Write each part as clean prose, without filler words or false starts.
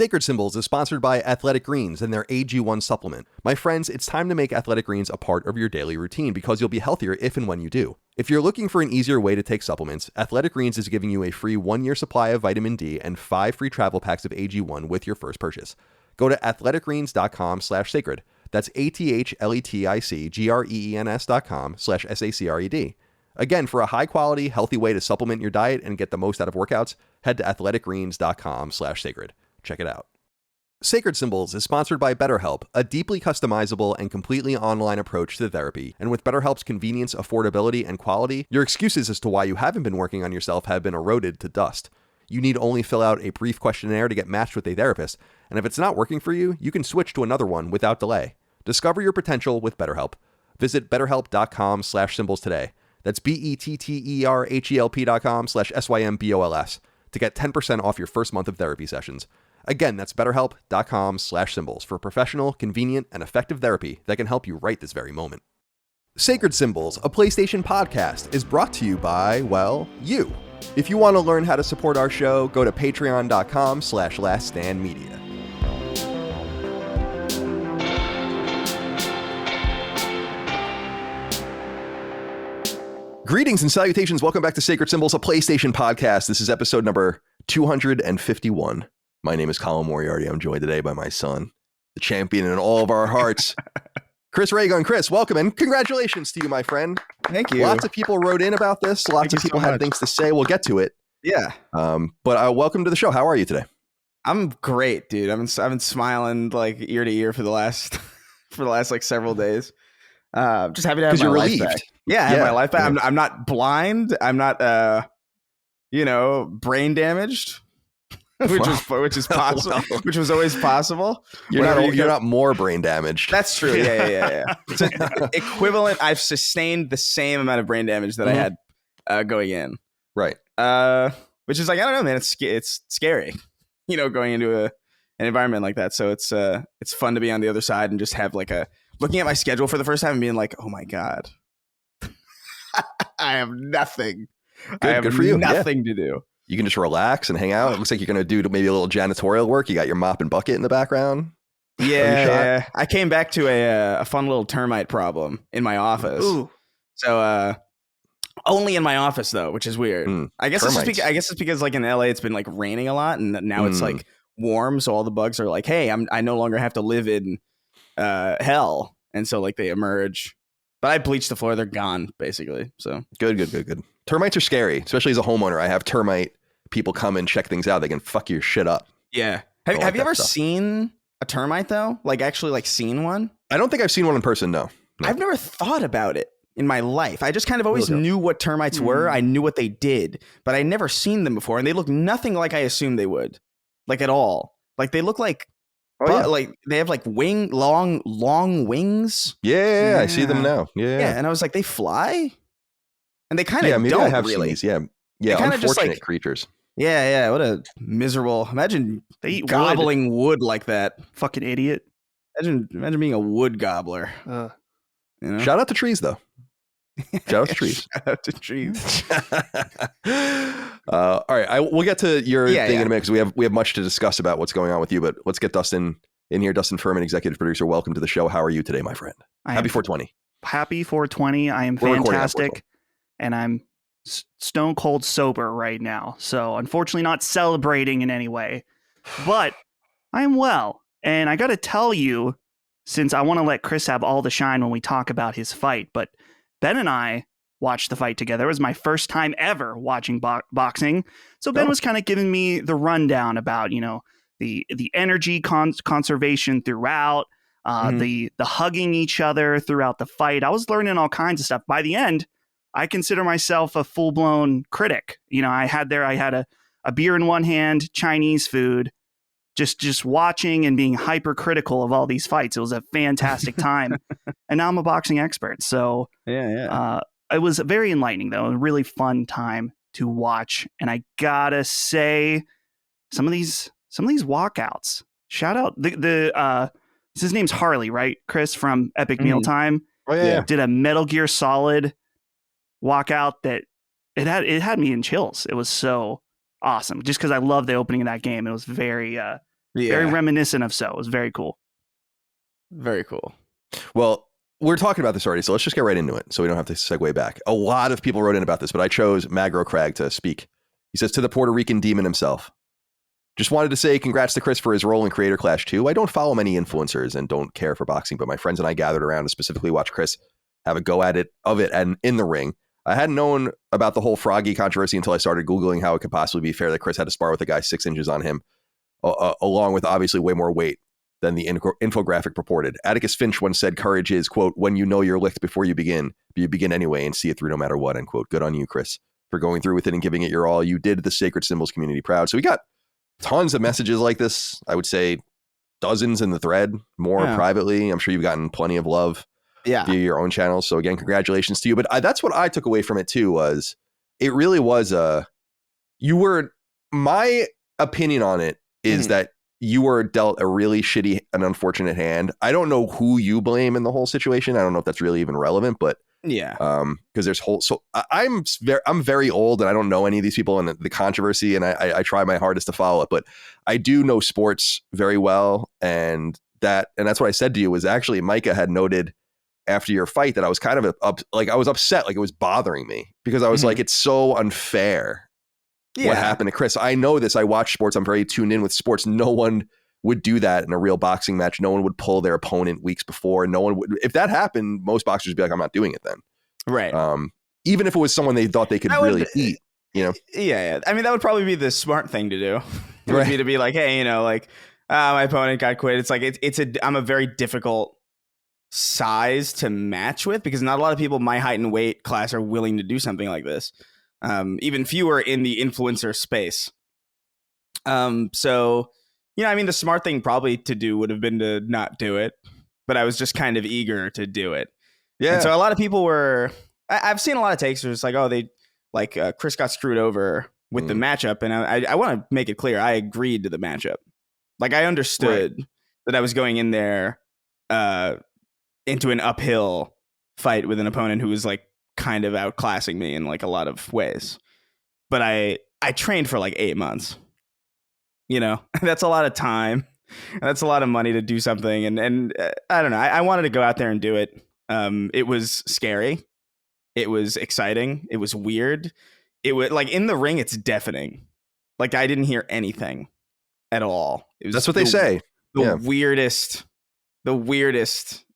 Sacred Symbols is sponsored by Athletic Greens and their AG1 supplement. My friends, it's time to make Athletic Greens a part of your daily routine because you'll be healthier if and when you do. If you're looking for an easier way to take supplements, Athletic Greens is giving you a free 1-year supply of vitamin D and 5 free travel packs of AG1 with your first purchase. Go to athleticgreens.com/sacred. That's athleticgreens.com/SACRED. Again, for a high-quality, healthy way to supplement your diet and get the most out of workouts, head to athleticgreens.com/sacred. Check it out. Sacred Symbols is sponsored by BetterHelp, a deeply customizable and completely online approach to therapy. And with BetterHelp's convenience, affordability, and quality, your excuses as to why you haven't been working on yourself have been eroded to dust. You need only fill out a brief questionnaire to get matched with a therapist, and if it's not working for you, you can switch to another one without delay. Discover your potential with BetterHelp. Visit betterhelp.com/symbols today. That's BETTERHELP.com/SYMBOLS to get 10% off your first month of therapy sessions. Again, that's betterhelp.com/symbols for professional, convenient, and effective therapy that can help you right this very moment. Sacred Symbols, a PlayStation podcast, is brought to you by, well, you. If you want to learn how to support our show, go to patreon.com/laststandmedia. Greetings and salutations. Welcome back to Sacred Symbols, a PlayStation podcast. This is episode number 251. My name is Colin Moriarty. I'm joined today by my son, the champion in all of our hearts, Chris Raygun. Chris, welcome and congratulations to you, my friend. Thank you. Lots of people wrote in about this. Lots of people had things to say. We'll get to it. Yeah. But welcome to the show. How are you today? I'm great, dude. I've been smiling like ear to ear for the last like several days. Just happy to have my life back. Yeah, I have my life back. I'm not blind. I'm not brain damaged. which is possible, which was always possible. You're not more brain damaged. That's true. Yeah. It's equivalent. I've sustained the same amount of brain damage that I had going in. Right. Which is like, I don't know, man. It's scary, going into an environment like that. So it's fun to be on the other side and just have looking at my schedule for the first time and being like, oh my God, I have nothing. Good for you. Nothing to do. You can just relax and hang out. It looks like you're going to do maybe a little janitorial work. You got your mop and bucket in the background. Yeah. I came back to a fun little termite problem in my office. Ooh. So only in my office though, which is weird. I guess it's because like in LA it's been like raining a lot and now it's like warm, so all the bugs are like, hey, I no longer have to live in hell, and so like they emerge. But I bleached the floor; they're gone basically. So good. Termites are scary, especially as a homeowner. I have termite people come and check things out. They can fuck your shit up. Yeah. Have you ever seen a termite though? Like actually like seen one? I don't think I've seen one in person. No. I've never thought about it in my life. I just kind of always knew what termites were. I knew what they did, but I never seen them before. And they look nothing like I assumed they would, like at all. Like they look like, like they have like long wings. Yeah, I see them now. Yeah. And I was like, they fly? And they kind of maybe don't I have really. Seen these. Yeah, unfortunate creatures. Yeah. What a miserable. Imagine they eat gobbling wood like that. Fucking idiot. Imagine being a wood gobbler. Shout out to trees, though. Shout out to trees. Shout out to trees. All right, we'll get to your thing in a minute because we have much to discuss about what's going on with you. But let's get Dustin in here. Dustin Furman, executive producer. Welcome to the show. How are you today, my friend? Happy 420. Happy 420. I am fantastic, and I'm stone cold sober right now. So unfortunately, not celebrating in any way, but I'm well. And I got to tell you, since I want to let Chris have all the shine when we talk about his fight, but Ben and I watched the fight together. It was my first time ever watching boxing. So Ben was kind of giving me the rundown about, the energy conservation throughout, the hugging each other throughout the fight. I was learning all kinds of stuff. By the end, I consider myself a full-blown critic. I had a beer in one hand, Chinese food, just watching and being hypercritical of all these fights. It was a fantastic time. And now I'm a boxing expert. So it was very enlightening, though. A really fun time to watch. And I gotta say, some of these walkouts. Shout out his name's Harley, right? Chris from Epic Mealtime. Oh yeah. Did a Metal Gear Solid walkout that it had me in chills. It was so awesome. Just because I love the opening of that game. It was very Very reminiscent of So. It was very cool. Very cool. Well, we're talking about this already, so let's just get right into it so we don't have to segue back. A lot of people wrote in about this, but I chose Magro Crag to speak. He says, to the Puerto Rican demon himself, just wanted to say congrats to Chris for his role in Creator Clash 2. I don't follow many influencers and don't care for boxing, but my friends and I gathered around to specifically watch Chris have a go at it and in the ring. I hadn't known about the whole Froggy controversy until I started Googling how it could possibly be fair that Chris had to spar with a guy 6 inches on him, along with obviously way more weight than the infographic purported. Atticus Finch once said courage is, quote, when you know you're licked before you begin, but you begin anyway and see it through no matter what, end quote. Good on you, Chris, for going through with it and giving it your all. You did the Sacred Symbols community proud. So we got tons of messages like this. I would say dozens in the thread, more privately. I'm sure you've gotten plenty of love via your own channels. So again, congratulations to you. But that's what I took away from it too, was it really was my opinion on it is that you were dealt a really shitty and unfortunate hand. I don't know who you blame in the whole situation. I don't know if that's really even relevant, but because there's I'm very old and I don't know any of these people and the controversy, and I try my hardest to follow it, but I do know sports very well, and that's what I said to you was actually Micah had noted after your fight that I was kind of I was upset, like it was bothering me because I was like, it's so unfair what happened to Chris. I know this. I watch sports. I'm very tuned in with sports. No one would do that in a real boxing match. No one would pull their opponent weeks before. No one would. If that happened, most boxers would be like, I'm not doing it then. Right. Even if it was someone they thought they could really beat, you know? Yeah. I mean, that would probably be the smart thing to do. It would be to be like, hey, you know, like my opponent got quit. It's like, I'm a very difficult size to match with because not a lot of people my height and weight class are willing to do something like this. Even fewer in the influencer space. So, you know, I mean, the smart thing probably to do would have been to not do it, but I was just kind of eager to do it. Yeah. And so a lot of people were, I've seen a lot of takes where it's like, oh, Chris got screwed over with the matchup. And I want to make it clear. I agreed to the matchup. Like I understood that I was going in there, into an uphill fight with an opponent who was like kind of outclassing me in like a lot of ways. But I trained for like 8 months. You know, that's a lot of time. That's a lot of money to do something. And I don't know. I wanted to go out there and do it. It was scary. It was exciting. It was weird. It was like in the ring, it's deafening. Like I didn't hear anything at all. It was That's what they say. The weirdest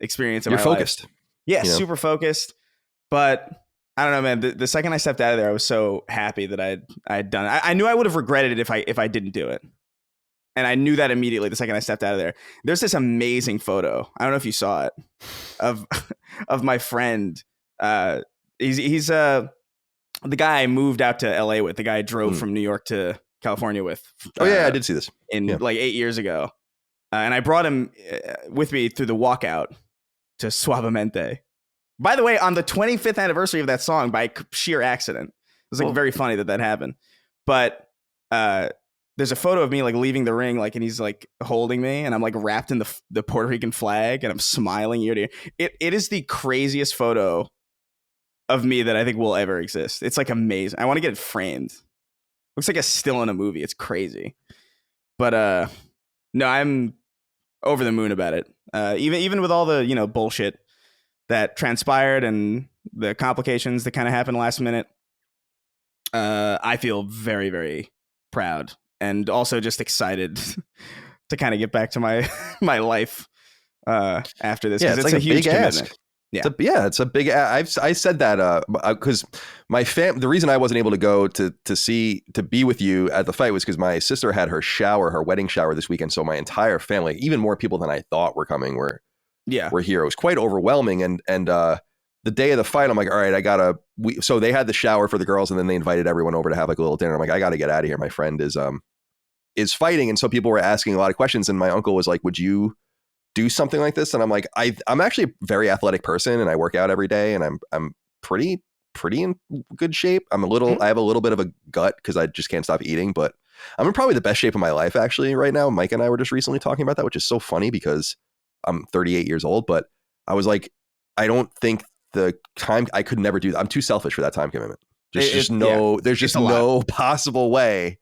experience of my life. You're focused. Yeah, super focused. But I don't know, man. The second I stepped out of there, I was so happy that I had done it. I knew I would have regretted it if I didn't do it. And I knew that immediately the second I stepped out of there. There's this amazing photo. I don't know if you saw it of my friend. He's the guy I moved out to LA with. The guy I drove from New York to California with. I did see this like 8 years ago. And I brought him with me through the walkout to Suavemente. By the way, on the 25th anniversary of that song, by sheer accident. It was like very funny that happened. But there's a photo of me like leaving the ring, like, and he's like holding me, and I'm like wrapped in the Puerto Rican flag, and I'm smiling ear to ear. It is the craziest photo of me that I think will ever exist. It's like amazing. I want to get it framed. Looks like a still in a movie. It's crazy. But no, I'm over the moon about it. Even with all the, you know, bullshit that transpired and the complications that kind of happened last minute, I feel very, very proud and also just excited to kind of get back to my life after this. Yeah, it's like a huge commitment. Ask. Yeah, it's a big. I said that because the reason I wasn't able to go to be with you at the fight was because my sister had her wedding shower this weekend. So my entire family, even more people than I thought were coming, were here. It was quite overwhelming. And the day of the fight, I'm like, all right, so they had the shower for the girls, and then they invited everyone over to have like a little dinner. I'm like, I got to get out of here. My friend is fighting, and so people were asking a lot of questions. And my uncle was like, would you do something like this? And I'm like, I'm actually a very athletic person, and I work out every day, and I'm pretty in good shape. I have a little bit of a gut because I just can't stop eating, but I'm in probably the best shape of my life actually right now. Mike and I were just recently talking about that, which is so funny because I'm 38 years old, but I was like, I don't think the time I could never do that. I'm too selfish for that time commitment. There's just no possible way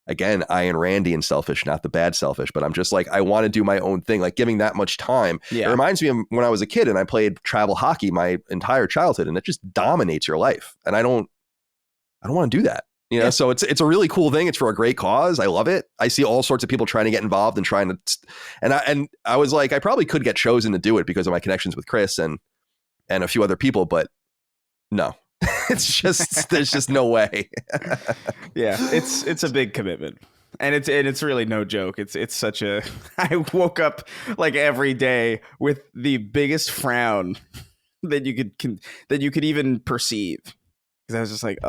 again, Ayn Randian selfish, not the bad selfish, but I'm just like, I want to do my own thing. Like giving that much time. Yeah. It reminds me of when I was a kid and I played travel hockey my entire childhood, and it just dominates your life. And I don't want to do that. You know, so it's a really cool thing. It's for a great cause. I love it. I see all sorts of people trying to get involved and trying to, and I was like, I probably could get chosen to do it because of my connections with Chris and a few other people, but no, it's just, there's just no way. Yeah. It's a big commitment, and it's really no joke. It's such a, I woke up like every day with the biggest frown that you could even perceive. Cause I was just like,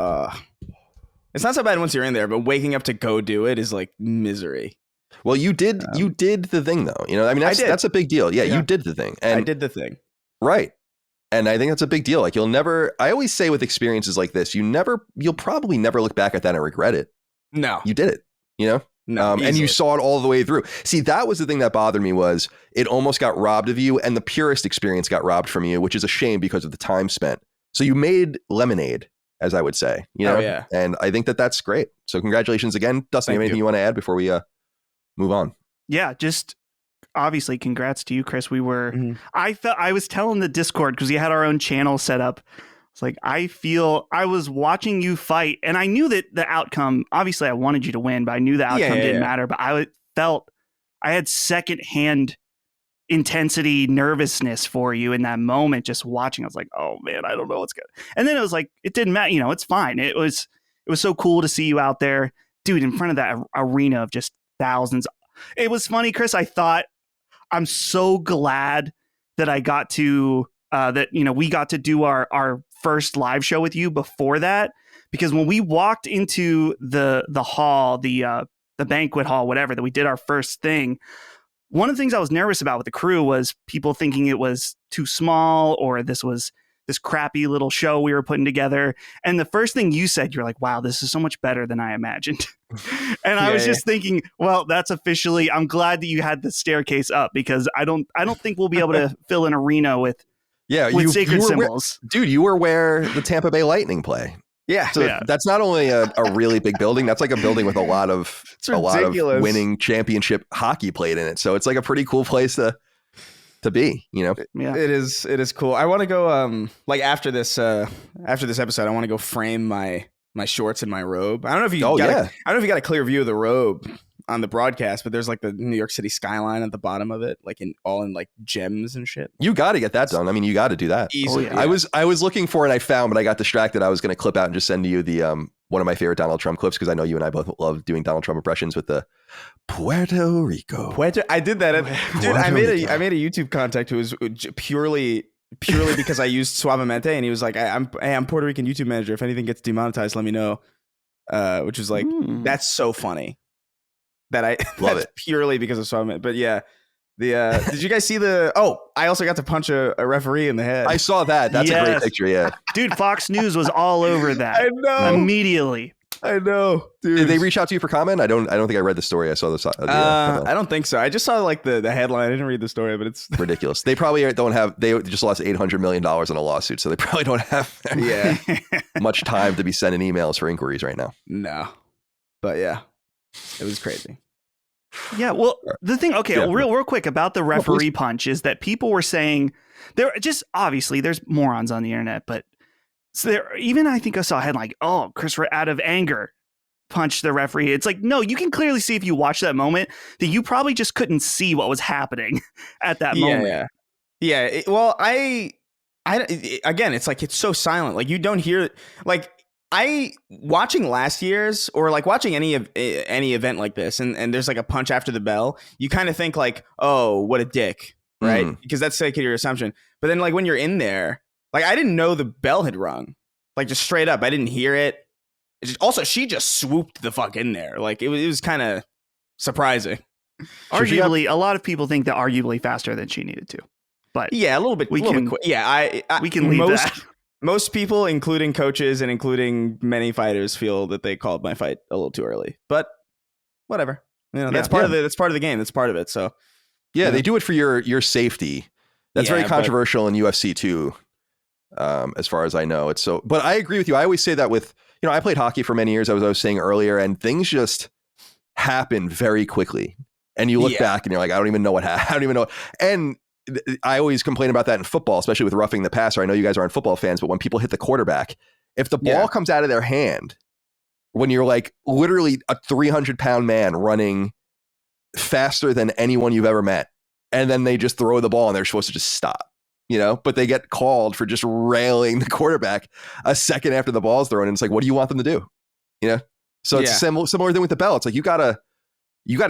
it's not so bad once you're in there, but waking up to go do it is like misery. Well, you did the thing though. You know, I mean, that's a big deal. Yeah, you did the thing. And I did the thing. Right. And I think that's a big deal. Like I always say with experiences like this, you'll probably never look back at that and regret it. No. You did it, you know? No, and you saw it all the way through. See, that was the thing that bothered me, was it almost got robbed of you, and the purest experience got robbed from you, which is a shame because of the time spent. So you made lemonade, as I would say, you know? Oh, yeah. And I think that's great. So congratulations again. Dustin, you have anything you want to add before we move on? Yeah, just obviously congrats to you, Chris. We were, I was telling the Discord, because we had our own channel set up. It's like, I was watching you fight, and I knew that the outcome, obviously I wanted you to win, but I knew the outcome didn't matter. But I felt I had secondhand intensity, nervousness for you in that moment, just watching. I was like, oh man, I don't know what's good. And then it was like, it didn't matter, you know, it's fine. It was so cool to see you out there, dude, in front of that arena of just thousands. It was funny, Chris. I thought, I'm so glad that I got to that, you know, we got to do our first live show with you before that, because when we walked into the hall, the banquet hall, whatever, that we did our first thing, one of the things I was nervous about with the crew was people thinking it was too small, or this was this crappy little show we were putting together. And the first thing you said, you're like, wow, this is so much better than I imagined. And I was just thinking, well, that's officially, I'm glad that you had the staircase up, because I don't think we'll be able to fill an arena with sacred symbols. Dude, you were where the Tampa Bay Lightning play. Yeah. So that's not only a really big building, that's like a building with a lot of winning championship hockey played in it. So it's like a pretty cool place to be, you know? Yeah. It is cool. I want to go like after this episode, I want to go frame my shorts and my robe. I don't know if you got a clear view of the robe on the broadcast, but there's like the New York City skyline at the bottom of it, like in like gems and shit. You got to get that done. I mean, you got to do that. Easily. I was looking for it, I found, but I got distracted. I was going to clip out and just send you the one of my favorite Donald Trump clips, because I know you and I both love doing Donald Trump impressions with the Puerto Rico. I did that. Dude, I made a YouTube contact who was purely because I used Suavemente, and he was like, I'm Puerto Rican YouTube manager. If anything gets demonetized, let me know. Which was like, that's so funny. That I love it purely because of Suavemente. But yeah, did you guys see I also got to punch a referee in the head. I saw that. That's a great picture. Yeah, dude, Fox News was all over that. I know, immediately. I know, dude. Did they reach out to you for comment? I don't think I read the story. I saw this. I don't think so. I just saw like the headline. I didn't read the story, but it's ridiculous. They probably don't have. They just lost $800 million in a lawsuit, so they probably don't have much time to be sending emails for inquiries right now. No, but yeah, it was crazy. Yeah, well, the thing, real quick about the referee punch is that people were saying there just obviously there's morons on the internet, but even I think I saw a headline like, oh, Chris out of anger punched the referee. It's like, no, you can clearly see if you watch that moment that you probably just couldn't see what was happening at that moment. Yeah. Again, it's like, it's so silent. Like you don't hear, like, watching last year's or like watching any event like this, and there's like a punch after the bell, you kind of think like, oh, what a dick, right? Because that's like your assumption. But then like when you're in there, like I didn't know the bell had rung, like just straight up, I didn't hear it. Also, she just swooped the fuck in there, like it was kind of surprising. Arguably, a lot of people think that arguably faster than she needed to, but yeah, a little bit quick. Yeah, we can leave that. Most people, including coaches and including many fighters, feel that they called my fight a little too early. But whatever, you know, that's part of it. That's part of the game. That's part of it. So yeah, they do it for your safety. That's very controversial in UFC too, as far as I know. It's so. But I agree with you. I always say that with, you know, I played hockey for many years, as I was saying earlier, and things just happen very quickly. And you look back and you're like, I don't even know what happened. I don't even know. And I always complain about that in football, especially with roughing the passer. I know you guys aren't football fans, but when people hit the quarterback, if the ball comes out of their hand, when you're like literally a 300-pound man running faster than anyone you've ever met, and then they just throw the ball and they're supposed to just stop, but they get called for just railing the quarterback a second after the ball's thrown. And it's like, what do you want them to do? So it's similar thing with the bell. It's like, you gotta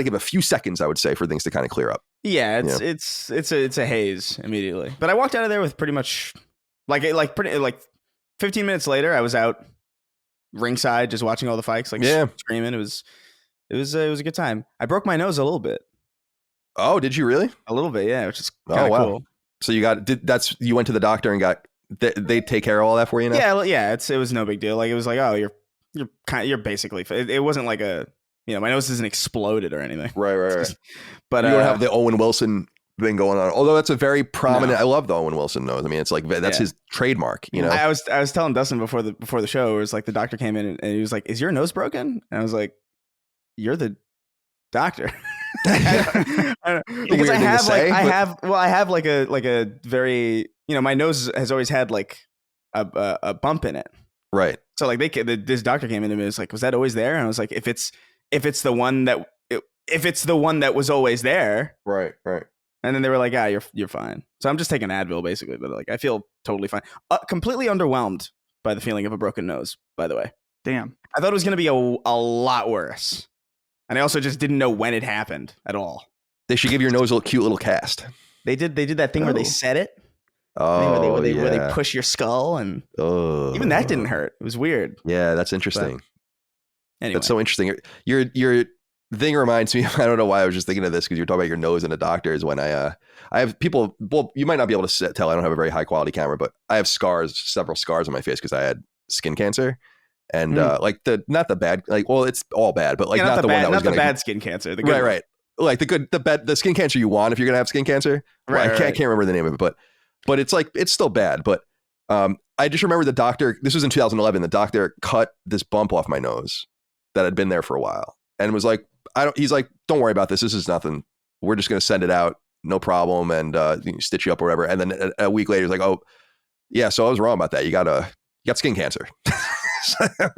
give a few seconds, I would say, for things to kind of clear up. Yeah, it's a haze immediately. But I walked out of there with pretty much like 15 minutes later, I was out ringside just watching all the fights, screaming. It was a good time. I broke my nose a little bit. Oh, did you really? A little bit, yeah, which is kind of cool. So you went to the doctor and got they take care of all that for you now? Yeah, it was no big deal. Like, it was like, oh, you're basically it wasn't like a, my nose isn't exploded or anything. Right. But you don't have the Owen Wilson thing going on. Although that's a very prominent. No. I love the Owen Wilson nose. I mean, it's like that's his trademark. I was telling Dustin before the show, it was like the doctor came in and he was like, "Is your nose broken?" And I was like, "You're the doctor." Because I have like a very, my nose has always had like a bump in it. Right. So like this doctor came in and was like, "Was that always there?" And I was like, if it's the one that was always there. Right. And then they were like, you're fine. So I'm just taking Advil basically, but like I feel totally fine. Completely underwhelmed by the feeling of a broken nose, by the way. Damn. I thought it was going to be a lot worse. And I also just didn't know when it happened at all. They should give your nose a cute little cast. They did that thing where they set it. Oh, where they push your skull, and even that didn't hurt. It was weird. Yeah, that's interesting. Anyway. That's so interesting. Your thing reminds me, I don't know why I was just thinking of this, because you're talking about your nose and a doctor, is when I have people, well, you might not be able to tell, I don't have a very high quality camera, but I have several scars on my face because I had skin cancer. And like not the bad, like, well, it's all bad, but like not the one that was not the bad skin cancer. The good right. Like the skin cancer you want if you're gonna have skin cancer. Right. I can't remember the name of it, but it's like, it's still bad. But I just remember the doctor, this was in 2011, the doctor cut this bump off my nose that had been there for a while and was like, he's like, don't worry about this. This is nothing. We're just going to send it out. No problem. And stitch you up or whatever. And then a week later, he's like, oh yeah, so I was wrong about that. You got skin cancer.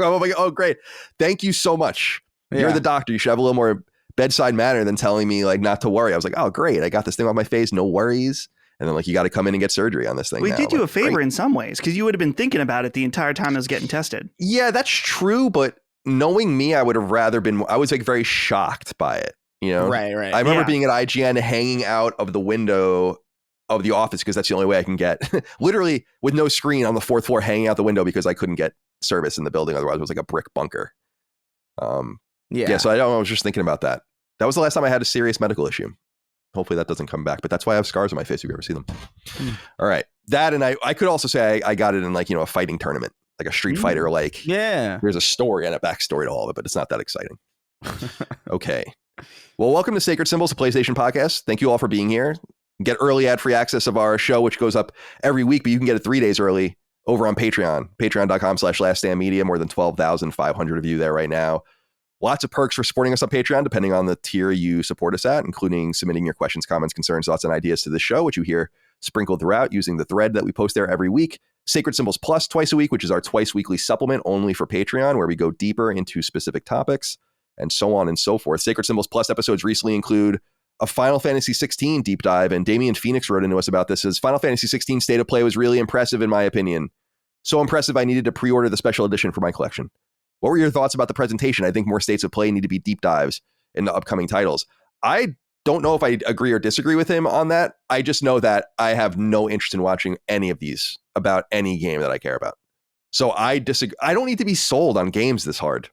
I'm like, oh, great. Thank you so much. You're the doctor. You should have a little more bedside manner than telling me like not to worry. I was like, oh, great. I got this thing off my face. No worries. And then like, you got to come in and get surgery on this thing. We did you a favor in some ways, because you would have been thinking about it the entire time I was getting tested. Yeah, that's true. But knowing me, I would have rather been, I was like very shocked by it, Right. I remember being at IGN hanging out of the window of the office, because that's the only way I can get, literally with no screen on the 4th floor, hanging out the window because I couldn't get service in the building. Otherwise it was like a brick bunker. So I was just thinking about that. That was the last time I had a serious medical issue. Hopefully that doesn't come back, but that's why I have scars on my face if you ever see them. All right. That, and I could also say I got it in like, a fighting tournament, like a Street Fighter, like there's a story and a backstory to all of it, but it's not that exciting. Okay. Well, welcome to Sacred Symbols, a PlayStation podcast. Thank you all for being here. Get early ad-free access of our show, which goes up every week, but you can get it 3 days early over on Patreon, patreon.com/laststandmedia. More than 12,500 of you there right now. Lots of perks for supporting us on Patreon, depending on the tier you support us at, including submitting your questions, comments, concerns, thoughts, and ideas to the show, which you hear sprinkled throughout using the thread that we post there every week. Sacred Symbols Plus twice a week, which is our twice weekly supplement only for Patreon, where we go deeper into specific topics, and so on and so forth. Sacred Symbols Plus episodes recently include a Final Fantasy 16 deep dive, and Damian Phoenix wrote into us about this. As Final Fantasy 16 State of Play was really impressive in my opinion. So impressive, I needed to pre-order the special edition for my collection. What were your thoughts about the presentation? I think more states of play need to be deep dives in the upcoming titles. I don't know if I agree or disagree with him on that. I just know that I have no interest in watching any of these about any game that I care about. So I disagree. I don't need to be sold on games this hard.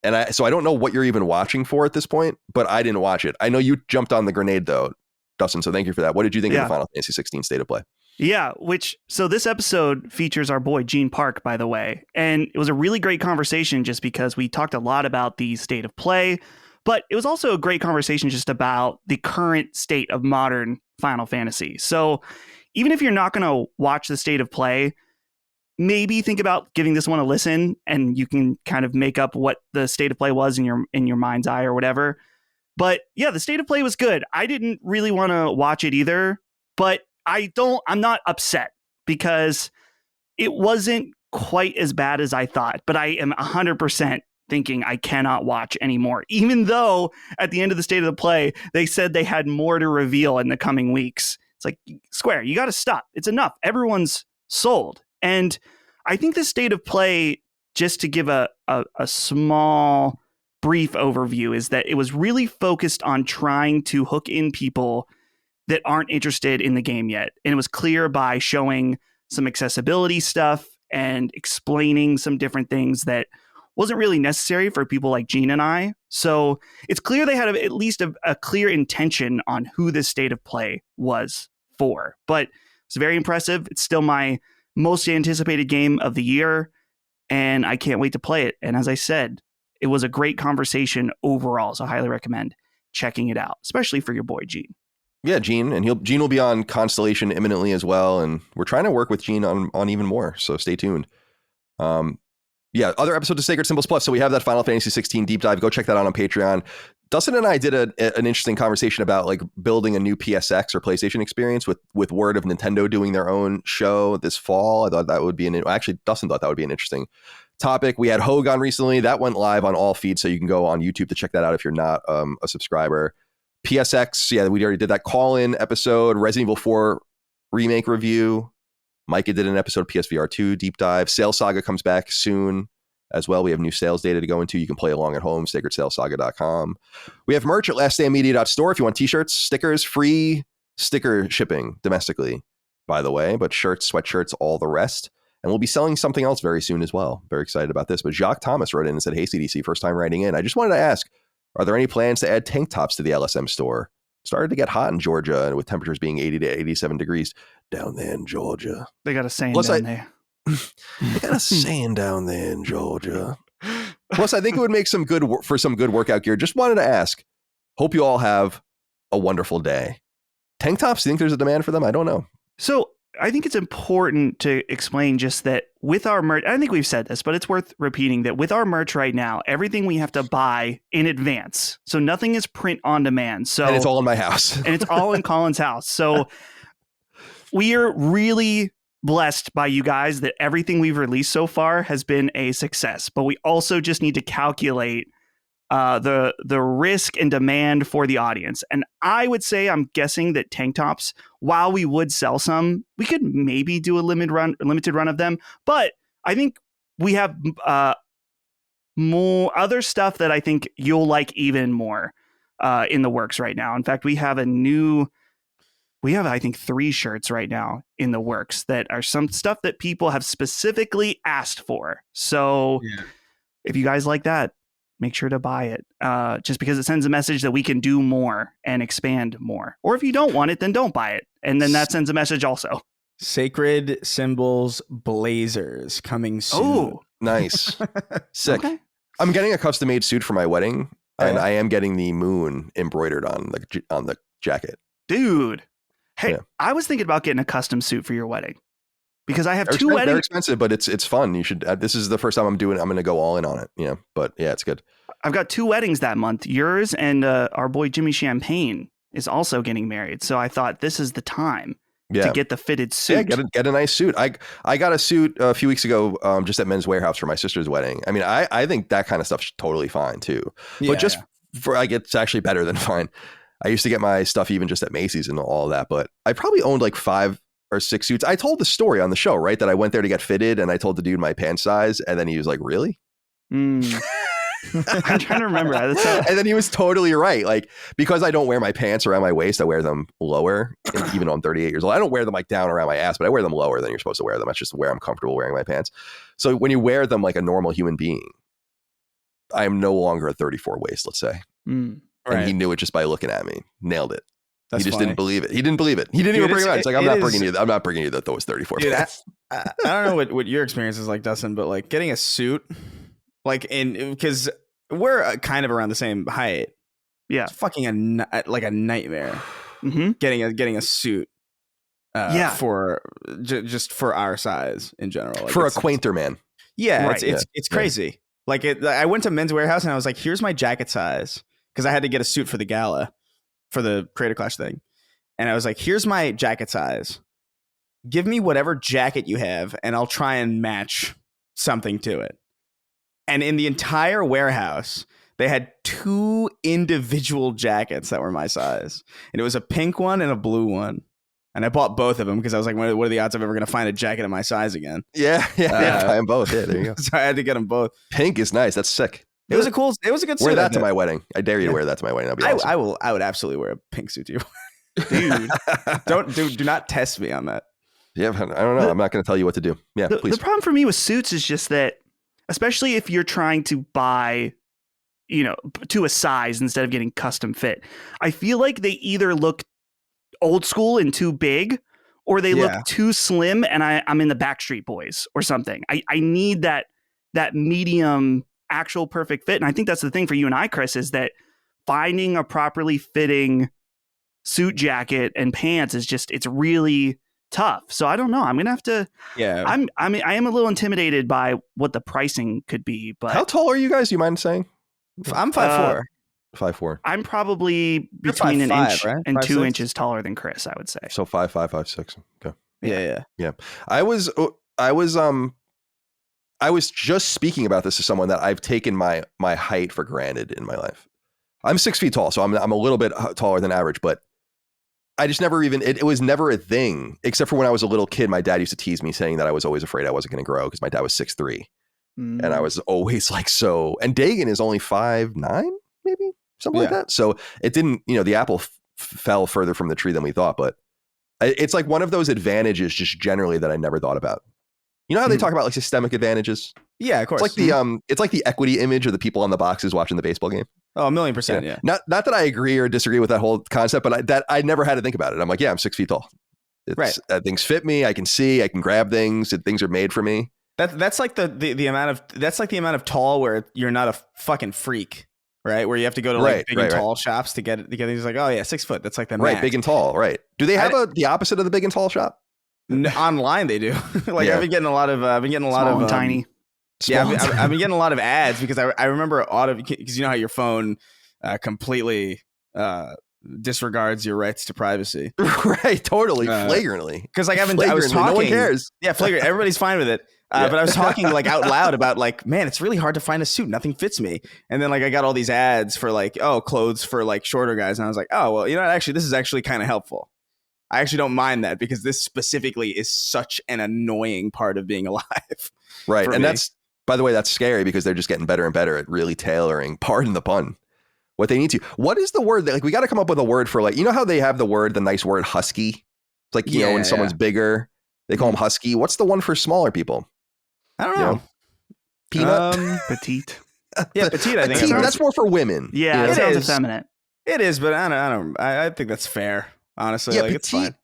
And so I don't know what you're even watching for at this point, but I didn't watch it. I know you jumped on the grenade though, Dustin. So thank you for that. What did you think of the Final Fantasy 16 State of Play? Yeah, so this episode features our boy Gene Park, by the way. And it was a really great conversation just because we talked a lot about the state of play, but it was also a great conversation just about the current state of modern Final Fantasy. So even if you're not going to watch the state of play, maybe think about giving this one a listen, and you can kind of make up what the state of play was in your mind's eye or whatever. But yeah, the state of play was good. I didn't really want to watch it either, but I'm not upset because it wasn't quite as bad as I thought. But I am 100% thinking I cannot watch anymore, even though at the end of the state of the play, they said they had more to reveal in the coming weeks. It's like, Square, you got to stop. It's enough. Everyone's sold. And I think the state of play, just to give a small brief overview, is that it was really focused on trying to hook in people that aren't interested in the game yet. And it was clear by showing some accessibility stuff and explaining some different things that wasn't really necessary for people like Gene and I. So it's clear they had at least a clear intention on who this state of play was for. But it's very impressive. It's still my most anticipated game of the year, and I can't wait to play it. And as I said, it was a great conversation overall, so I highly recommend checking it out, especially for your boy Gene. Yeah, Gene, and Gene will be on Constellation imminently as well, and we're trying to work with Gene on even more, so stay tuned. Yeah, other episodes of Sacred Symbols Plus. So we have that Final Fantasy 16 deep dive. Go check that out on Patreon. Dustin and I did an interesting conversation about like building a new PSX or PlayStation experience with word of Nintendo doing their own show this fall. I thought that would be actually Dustin thought that would be an interesting topic. We had Hogue on recently. That went live on all feeds, so you can go on YouTube to check that out if you're not a subscriber. PSX, yeah, we already did that Colin episode. Resident Evil 4 remake review. Micah did an episode PSVR 2 deep dive. Sales Saga comes back soon as well. We have new sales data to go into. You can play along at home, sacredsalessaga.com. We have merch at laststandmedia.store if you want t-shirts, stickers, free sticker shipping domestically, by the way, but shirts, sweatshirts, all the rest. And we'll be selling something else very soon as well. Very excited about this. But Jacques Thomas wrote in and said, hey, CDC, first time writing in. I just wanted to ask, are there any plans to add tank tops to the LSM store? Started to get hot in Georgia, and with temperatures being 80 to 87 degrees down there in Georgia. They got a saying down there. They got a saying down there in Georgia. Plus, I think it would make some good workout gear. Just wanted to ask. Hope you all have a wonderful day. Tank tops, do you think there's a demand for them? I don't know. So I think it's important to explain just that with our merch, I think we've said this, but it's worth repeating that with our merch right now, everything we have to buy in advance. So nothing is print on demand. So and it's all in my house. And it's all in Colin's house. So we are really blessed by you guys that everything we've released so far has been a success. But we also just need to calculate the risk and demand for the audience. And I would say, I'm guessing that tank tops, while we would sell some, we could maybe do a limited run of them. But I think we have more other stuff that I think you'll like even more in the works right now. In fact, we have I think 3 shirts right now in the works that are some stuff that people have specifically asked for. So if you guys like that, make sure to buy it, just because it sends a message that we can do more and expand more. Or if you don't want it, then don't buy it. And then that sends a message also. Sacred Symbols Blazers coming soon. Oh, nice. Sick. Okay. I'm getting a custom made suit for my wedding, and I am getting the moon embroidered on the jacket. Dude. Hey, I was thinking about getting a custom suit for your wedding. Because I have 2 weddings. They're expensive, but it's fun. You should. This is the first time I'm going to go all in on it. Yeah, but yeah, it's good. I've got 2 weddings that month. Yours and our boy Jimmy Champagne is also getting married. So I thought this is the time to get the fitted suit. Yeah, get a nice suit. I got a suit a few weeks ago, just at Men's Warehouse for my sister's wedding. I mean, I think that kind of stuff's totally fine too. But just for it's actually better than fine. I used to get my stuff even just at Macy's and all of that, but I probably owned like 5 or 6 suits. I told the story on the show, right? That I went there to get fitted and I told the dude my pant size, and then he was like, really? I'm trying to remember. And then he was totally right. Like, because I don't wear my pants around my waist, I wear them lower, even though I'm 38 years old. I don't wear them like down around my ass, but I wear them lower than you're supposed to wear them. That's just where I'm comfortable wearing my pants. So when you wear them like a normal human being, I am no longer a 34 waist, let's say. And he knew it just by looking at me. Nailed it. He just didn't believe it. He didn't believe it. He didn't even bring it out. It's like, I'm not bringing you those 34 pants. I don't know what your experience is like, Dustin, but like getting a suit, like because we're kind of around the same height. Yeah. It's fucking like a nightmare. Getting a suit. for just for our size in general. Like for a quainter man. Yeah, right. It's crazy. Like I went to Men's Warehouse and I was like, here's my jacket size, because I had to get a suit for the gala, for the Creator Clash thing. And I was like, here's my jacket size. Give me whatever jacket you have and I'll try and match something to it. And in the entire warehouse, they had 2 individual jackets that were my size. And it was a pink one and a blue one. And I bought both of them because I was like, what are the odds I'm ever going to find a jacket of my size again? Yeah. Buy them both. Yeah, there you go. So I had to get them both. Pink is nice. That's sick. It was a good suit. Wear that to my wedding. I dare you to wear that to my wedding. That'd be awesome. I would absolutely wear a pink suit to you. Dude, do not test me on that. Yeah, I don't know. I'm not going to tell you what to do. Yeah, please. The problem for me with suits is just that, especially if you're trying to buy, to a size instead of getting custom fit, I feel like they either look old school and too big, or they look too slim and I'm in the Backstreet Boys or something. I need that medium, actual perfect fit. And I think that's the thing for you and I, Chris, is that finding a properly fitting suit jacket and pants is it's really tough. So I don't know. I'm gonna have to. Yeah. I am a little intimidated by what the pricing could be. But how tall are you guys? Do you mind saying? I'm 5'4". 5'4". I'm probably between 5'5", an inch and 2 6? inches taller than Chris, I would say. So 5'5", 5'6". Okay. Yeah. I was just speaking about this to someone that I've taken my height for granted in my life. I'm 6 feet tall, so I'm a little bit taller than average, but I just never even, it was never a thing, except for when I was a little kid. My dad used to tease me saying that I was always afraid I wasn't going to grow because my dad was 6'3". And I was always like, so, and Dagan is only 5'9", maybe something like that. So it didn't, the apple fell further from the tree than we thought, but it's like one of those advantages just generally that I never thought about. You know how they talk about like systemic advantages? Yeah, of course. It's like the equity image of the people on the boxes watching the baseball game. Oh, 1,000,000%. Yeah. Not that I agree or disagree with that whole concept, but I never had to think about it. I'm like, yeah, I'm 6 feet tall. Right. Things fit me. I can see. I can grab things. Things are made for me. That's like the amount of tall where you're not a fucking freak, right? Where you have to go to like big and tall shops to get these like, oh yeah, 6 foot. That's like the max. Right, big and tall. Right. Do they have the opposite of the big and tall shop? Online they do. Like I've been getting a lot of tiny. Yeah, I've been getting a lot of ads because I remember because you know how your phone completely disregards your rights to privacy. Right, totally, flagrantly. Because like I was talking, no one cares. Yeah, flagrant. Everybody's fine with it. But I was talking like out loud about like, man, it's really hard to find a suit. Nothing fits me. And then like I got all these ads for like, clothes for like shorter guys, and I was like, oh well, actually this is actually kind of helpful. I actually don't mind that because this specifically is such an annoying part of being alive. Right, and that's, by the way, that's scary because they're just getting better and better at really tailoring, pardon the pun, what they need to. What is the word that, like, we got to come up with a word for, like, how they have the nice word husky? It's like, when someone's bigger, they call them husky. What's the one for smaller people? I don't know. Peanut? Petite. Yeah, petite, I think. Petite, that's more for women. Yeah, it sounds effeminate. It is, but I think that's fair, honestly. Yeah, like, it's fine.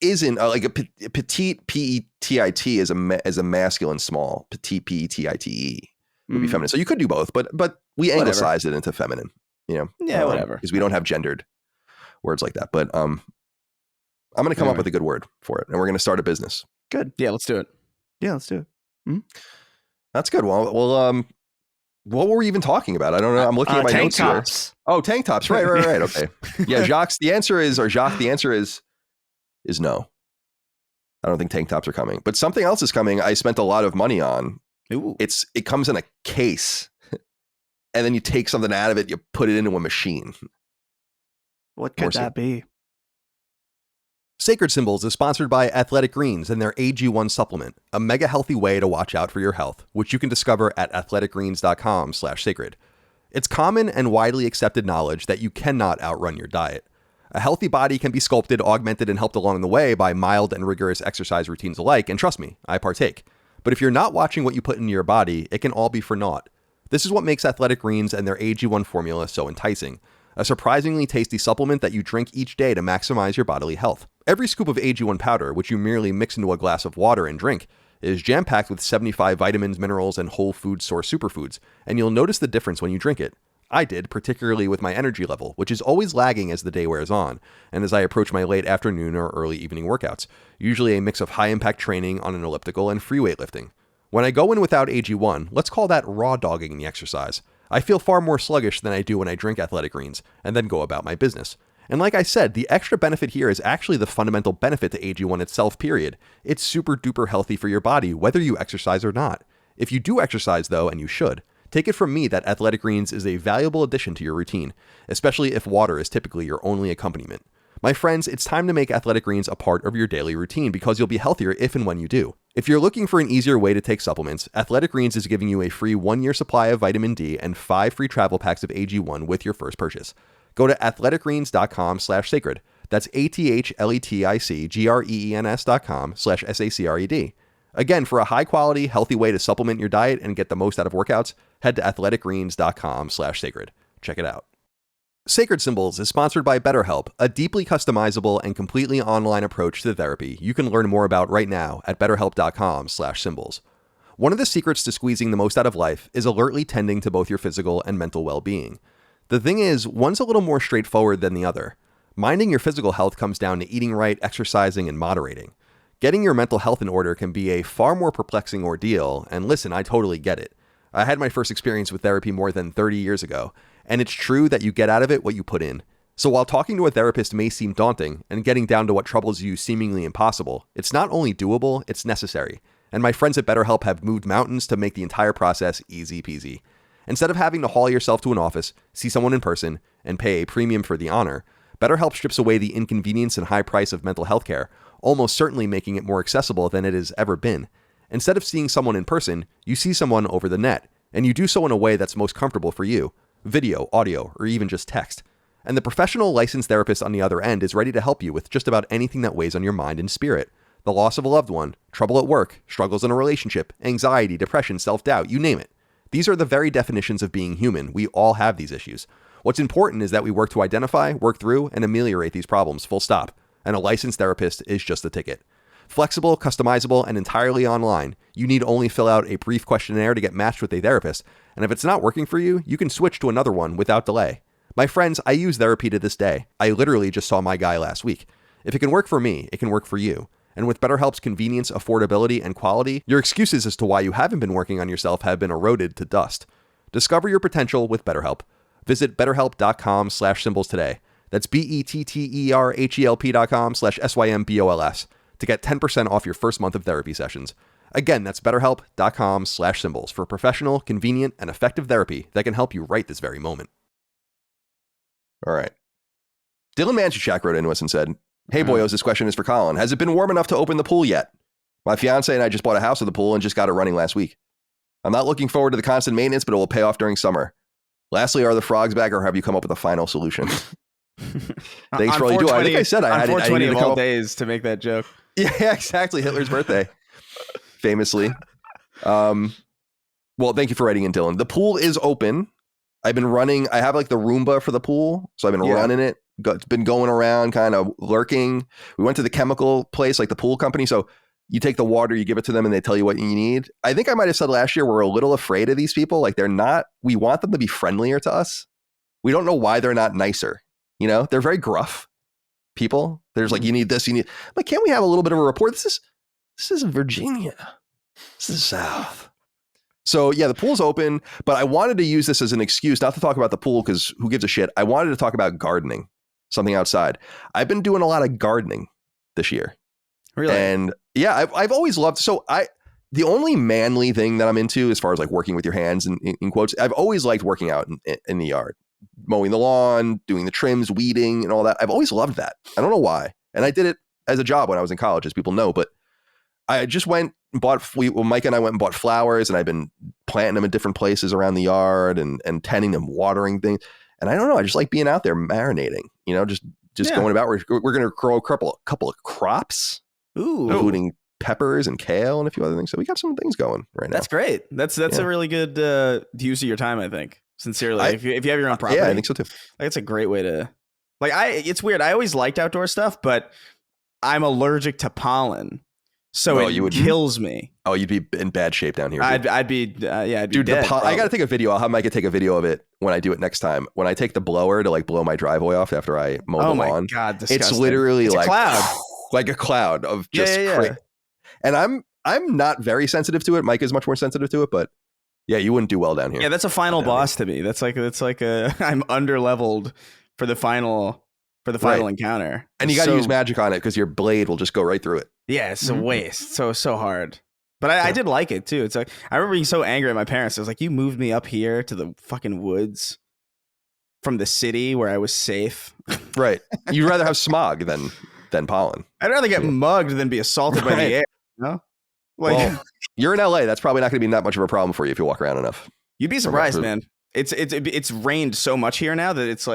Isn't like a petite P-E-T-I-T is a masculine small. Petite P-E-T-I-T-E would be feminine. So you could do both, but we anglicized it into feminine. Yeah, whatever. Because we don't have gendered words like that. But I'm going to come up with a good word for it, and we're going to start a business. Good. Yeah, let's do it. Yeah, let's do it. Mm-hmm. That's good. Well, what were we even talking about? I don't know. I'm looking at my tank notes tops. Here. Oh, tank tops. Right. Okay. Yeah, Jacques. The answer is no. I don't think tank tops are coming, but something else is coming. I spent a lot of money on. Ooh. It comes in a case, and then you take something out of it, you put it into a machine. What could that be? Sacred Symbols is sponsored by Athletic Greens and their AG1 supplement, a mega healthy way to watch out for your health, which you can discover at athleticgreens.com/sacred. It's common and widely accepted knowledge that you cannot outrun your diet. A healthy body can be sculpted, augmented, and helped along the way by mild and rigorous exercise routines alike, and trust me, I partake. But if you're not watching what you put into your body, it can all be for naught. This is what makes Athletic Greens and their AG1 formula so enticing. A surprisingly tasty supplement that you drink each day to maximize your bodily health. Every scoop of AG1 powder, which you merely mix into a glass of water and drink, is jam-packed with 75 vitamins, minerals, and whole food source superfoods, and you'll notice the difference when you drink it. I did, particularly with my energy level, which is always lagging as the day wears on, and as I approach my late afternoon or early evening workouts, usually a mix of high-impact training on an elliptical and free weightlifting. When I go in without AG1, let's call that raw dogging the exercise, I feel far more sluggish than I do when I drink athletic greens, and then go about my business. And like I said, the extra benefit here is actually the fundamental benefit to AG1 itself, period. It's super duper healthy for your body, whether you exercise or not. If you do exercise though, and you should, take it from me that athletic greens is a valuable addition to your routine, especially if water is typically your only accompaniment. My friends, it's time to make athletic greens a part of your daily routine because you'll be healthier if and when you do. If you're looking for an easier way to take supplements, Athletic Greens is giving you a free 1-year supply of vitamin D and 5 free travel packs of AG1 with your first purchase. Go to athleticgreens.com/sacred. That's athleticgreens.com/sacred. Again, for a high-quality, healthy way to supplement your diet and get the most out of workouts, head to athleticgreens.com/sacred. Check it out. Sacred Symbols is sponsored by BetterHelp, a deeply customizable and completely online approach to therapy you can learn more about right now at betterhelp.com/symbols. One of the secrets to squeezing the most out of life is alertly tending to both your physical and mental well-being. The thing is, one's a little more straightforward than the other. Minding your physical health comes down to eating right, exercising, and moderating. Getting your mental health in order can be a far more perplexing ordeal, and listen, I totally get it. I had my first experience with therapy more than 30 years ago, and it's true that you get out of it what you put in. So while talking to a therapist may seem daunting, and getting down to what troubles you seemingly impossible, it's not only doable, it's necessary. And my friends at BetterHelp have moved mountains to make the entire process easy peasy. Instead of having to haul yourself to an office, see someone in person, and pay a premium for the honor, BetterHelp strips away the inconvenience and high price of mental health care, almost certainly making it more accessible than it has ever been. Instead of seeing someone in person, you see someone over the net, and you do so in a way that's most comfortable for you. Video, audio, or even just text. And the professional licensed therapist on the other end is ready to help you with just about anything that weighs on your mind and spirit. The loss of a loved one, trouble at work, struggles in a relationship, anxiety, depression, self-doubt, you name it. These are the very definitions of being human. We all have these issues. What's important is that we work to identify, work through, and ameliorate these problems, full stop. And a licensed therapist is just the ticket. Flexible, customizable, and entirely online, you need only fill out a brief questionnaire to get matched with a therapist, and if it's not working for you, you can switch to another one without delay. My friends, I use therapy to this day. I literally just saw my guy last week. If it can work for me, it can work for you. And with BetterHelp's convenience, affordability, and quality, your excuses as to why you haven't been working on yourself have been eroded to dust. Discover your potential with BetterHelp. Visit betterhelp.com/symbols today. That's betterhelp.com/symbols to get 10% off your first month of therapy sessions. Again, that's betterhelp.com/symbols for professional, convenient, and effective therapy that can help you right this very moment. All right. Dylan Manchak wrote into us and said, "Hey boyos, this question is for Colin. Has it been warm enough to open the pool yet? My fiance and I just bought a house with a pool and just got it running last week. I'm not looking forward to the constant maintenance, but it will pay off during summer. Lastly, are the frogs back or have you come up with a final solution?" Thanks for all you do. I think I said I had 420 of all days to make that joke. Yeah, exactly. Hitler's birthday, famously. Well, thank you for writing in, Dylan. The pool is open. I've been running. I have like the Roomba for the pool, so I've been running it. It's been going around, kind of lurking. We went to the chemical place, like the pool company. So you take the water, you give it to them, and they tell you what you need. I think I might have said last year we're a little afraid of these people. Like they're not. We want them to be friendlier to us. We don't know why they're not nicer. You know, they're very gruff people. There's like, you need this, you need. But can't we have a little bit of a report? This is Virginia. This is South. So yeah, the pool's open, but I wanted to use this as an excuse not to talk about the pool because who gives a shit? I wanted to talk about gardening, something outside. I've been doing a lot of gardening this year. Really? And yeah, I've always loved. So the only manly thing that I'm into as far as like working with your hands in quotes, I've always liked working out in the yard. Mowing the lawn, doing the trims, weeding, and all that. I've always loved that. I don't know why. And I did it as a job when I was in college, as people know. But I just went and bought, Mike and I went and bought flowers, and I've been planting them in different places around the yard and tending them, watering things. And I don't know. I just like being out there marinating, you know, just going about. We're going to grow a couple of crops, including peppers and kale and a few other things. So we got some things going right now. That's great. That's a really good use of your time, I think. Sincerely, if you have your own property, yeah, I think so too. Like it's a great way to, like, it's weird. I always liked outdoor stuff, but I'm allergic to pollen. So it kills me. Oh, you'd be in bad shape down here. I'd be dude, dead. I got to take a video. I'll have Micah take a video of it when I do it next time. When I take the blower to like blow my driveway off after I mow the lawn. Oh my God, disgusting. It's literally like a cloud. Like a cloud of just And I'm not very sensitive to it. Micah's much more sensitive to it, but yeah, you wouldn't do well down here. Yeah, that's a final boss to me. That's like I'm underleveled for the final encounter. And you got to use magic on it because your blade will just go right through it. Yeah, it's a waste. So hard. But I did like it too. It's like I remember being so angry at my parents. I was like, "You moved me up here to the fucking woods from the city where I was safe." Right. You'd rather have smog than pollen. I'd rather get mugged than be assaulted by the air. You know? Like, well, you're in LA. That's probably not going to be that much of a problem for you if you walk around enough. You'd be surprised, man. It's rained so much here now that it's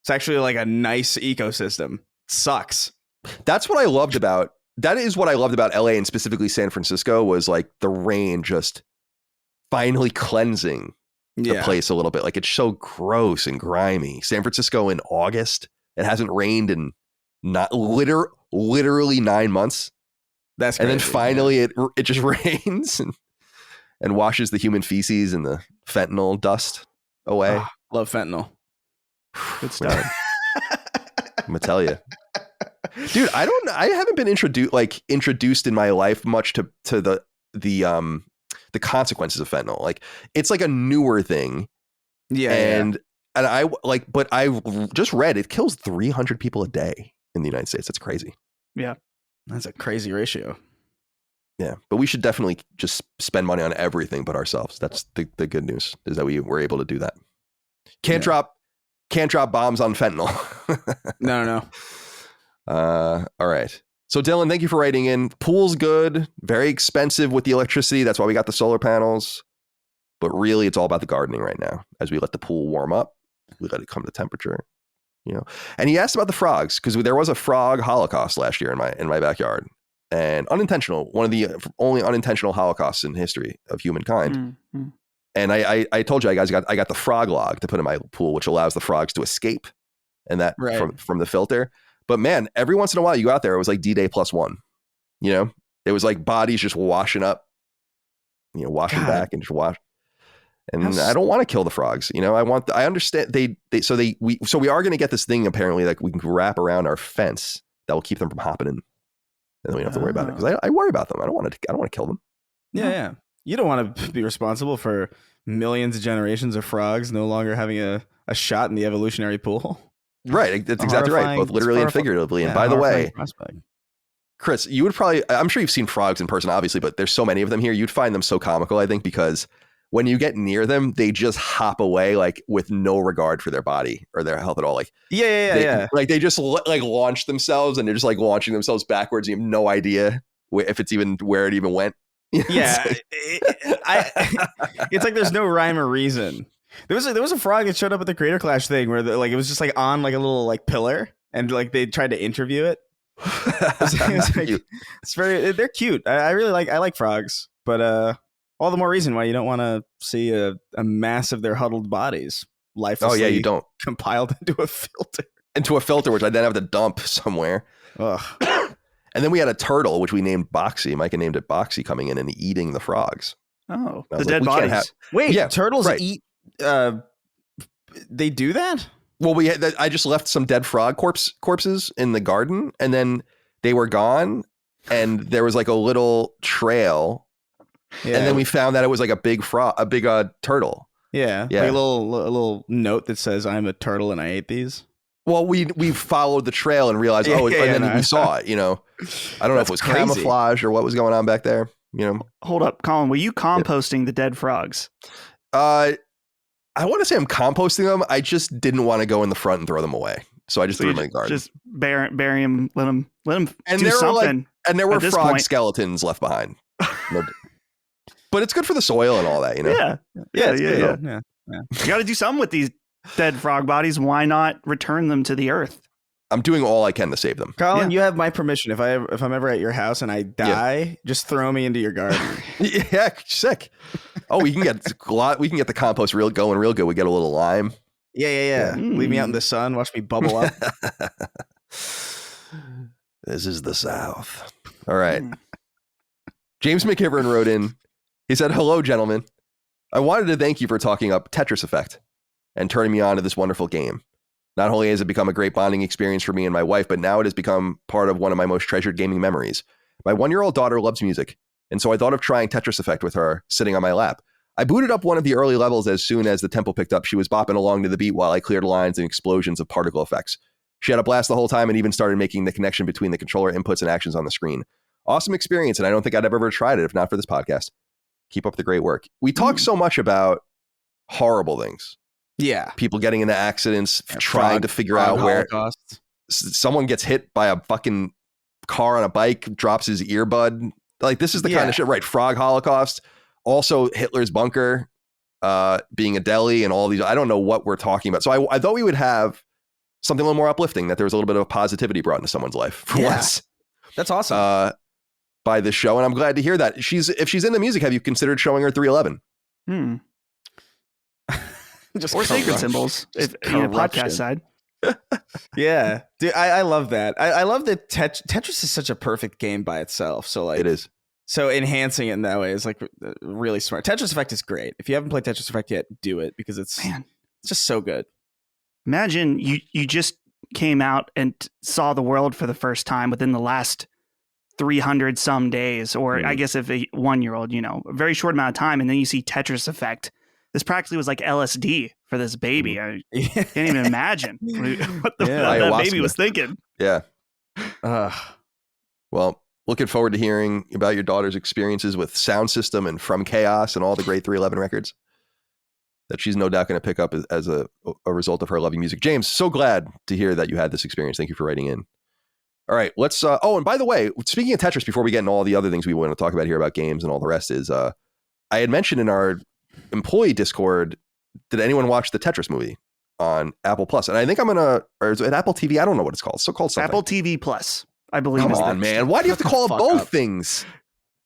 actually like a nice ecosystem. It sucks. That's what I loved about. That is what I loved about LA and specifically San Francisco was like the rain just finally cleansing the place a little bit. Like it's so gross and grimy. San Francisco in August, it hasn't rained in not literally 9 months. That's crazy, and then finally it just rains and washes the human feces and the fentanyl dust away. Oh, love fentanyl. Good stuff. I'm gonna tell you, dude. I haven't been introduced in my life much to the consequences of fentanyl. Like it's like a newer thing. Yeah. And I like, but I just read it kills 300 people a day in the United States. That's crazy. Yeah. That's a crazy ratio. Yeah, but we should definitely just spend money on everything but ourselves. That's the good news is that we were able to do that. Can't drop bombs on fentanyl. No. All right. So Dylan, thank you for writing in. Pool's good, very expensive with the electricity. That's why we got the solar panels. But really, it's all about the gardening right now. As we let the pool warm up, we let it come to temperature. You know, and he asked about the frogs because there was a frog holocaust last year in my backyard, and unintentional, one of the only unintentional holocausts in history of humankind. Mm-hmm. And I told you guys I got the frog log to put in my pool, which allows the frogs to escape, and that from the filter. But man, every once in a while you go out there, it was like D-Day +1. You know, it was like bodies just washing up, you know, washing back and just wash. And I don't want to kill the frogs. You know, I understand so we are going to get this thing apparently like we can wrap around our fence that will keep them from hopping in. And then we don't have to worry about it because I worry about them. I don't want to kill them. Yeah. You don't want to be responsible for millions of generations of frogs no longer having a shot in the evolutionary pool. Right. That's exactly right. Both literally and figuratively. And by the way, Chris, you would probably, I'm sure you've seen frogs in person, obviously, but there's so many of them here. You'd find them so comical, I think, because when you get near them, they just hop away like with no regard for their body or their health at all. Like, yeah. Like they just like launch themselves and they're just like launching themselves backwards. You have no idea if it's even where it even went. Yeah. It's like there's no rhyme or reason. There was a frog that showed up at the Creator Clash thing where it was just like on like a little like pillar and like they tried to interview it. They're cute. I like frogs, but all the more reason why you don't want to see a mass of their huddled bodies lifelessly you don't compiled into a filter, which I then have to dump somewhere. Ugh. And then we had a turtle, which we named Boxy. Micah named it Boxy, coming in and eating the frogs. Oh, the dead bodies. Wait, turtles eat? They do that? Well, I just left some dead frog corpses in the garden, and then they were gone, and there was like a little trail. Yeah. And then we found that it was like a big turtle. Yeah. Like a little note that says, "I'm a turtle and I ate these." Well, we followed the trail and realized, and then we saw it, you know. I don't know if it was camouflage or what was going on back there, you know. Hold up, Colin, were you composting the dead frogs? I want to say I'm composting them. I just didn't want to go in the front and throw them away. So I just threw them in the garden. Just bury them, let them and do something. And there were frog skeletons left behind. But it's good for the soil and all that, you know? Yeah. You got to do something with these dead frog bodies. Why not return them to the earth? I'm doing all I can to save them. Colin, you have my permission. If I'm ever at your house and I die, just throw me into your garden. Yeah, sick. Oh, we can get the compost going real good. We get a little lime. Yeah. Leave me out in the sun. Watch me bubble up. This is the South. All right. James McIvern wrote in. He said, "Hello, gentlemen. I wanted to thank you for talking up Tetris Effect and turning me on to this wonderful game. Not only has it become a great bonding experience for me and my wife, but now it has become part of one of my most treasured gaming memories. My 1-year-old daughter loves music, and so I thought of trying Tetris Effect with her sitting on my lap. I booted up one of the early levels as soon as the tempo picked up. She was bopping along to the beat while I cleared lines and explosions of particle effects. She had a blast the whole time and even started making the connection between the controller inputs and actions on the screen. Awesome experience, and I don't think I'd ever tried it if not for this podcast. Keep up the great work." We talk so much about horrible things. Yeah. People getting into accidents, trying to figure out where someone gets hit by a fucking car on a bike, drops his earbud. Like, this is the kind of shit, right? Frog Holocaust. Also, Hitler's bunker, being a deli, and all these. I don't know what we're talking about. So I thought we would have something a little more uplifting, that there was a little bit of positivity brought into someone's life for once. That's awesome. By this show, and I'm glad to hear that. If she's into music, have you considered showing her 311? Or Sacred Symbols, if in the podcast side. Yeah, dude, I love that. I love that Tetris is such a perfect game by itself. So like, it is. So enhancing it in that way is like really smart. Tetris Effect is great. If you haven't played Tetris Effect yet, do it, because it's just so good. Imagine you just came out and saw the world for the first time within the last 300 some days, or I guess if a 1-year-old, a very short amount of time, and then you see Tetris Effect. This practically was like LSD for this baby. I can't even imagine what that baby was thinking. Yeah. Well, looking forward to hearing about your daughter's experiences with Sound System and From Chaos and all the great 311 records that she's no doubt going to pick up as a result of her loving music. James, so glad to hear that you had this experience. Thank you for writing in. All right, let's. And by the way, speaking of Tetris, before we get into all the other things we want to talk about here about games and all the rest, is I had mentioned in our employee Discord, did anyone watch the Tetris movie on Apple Plus? And I think or is it Apple TV? I don't know what it's called. It's still called something. Apple TV Plus, I believe. Come on, man. Why do you have to call it both things?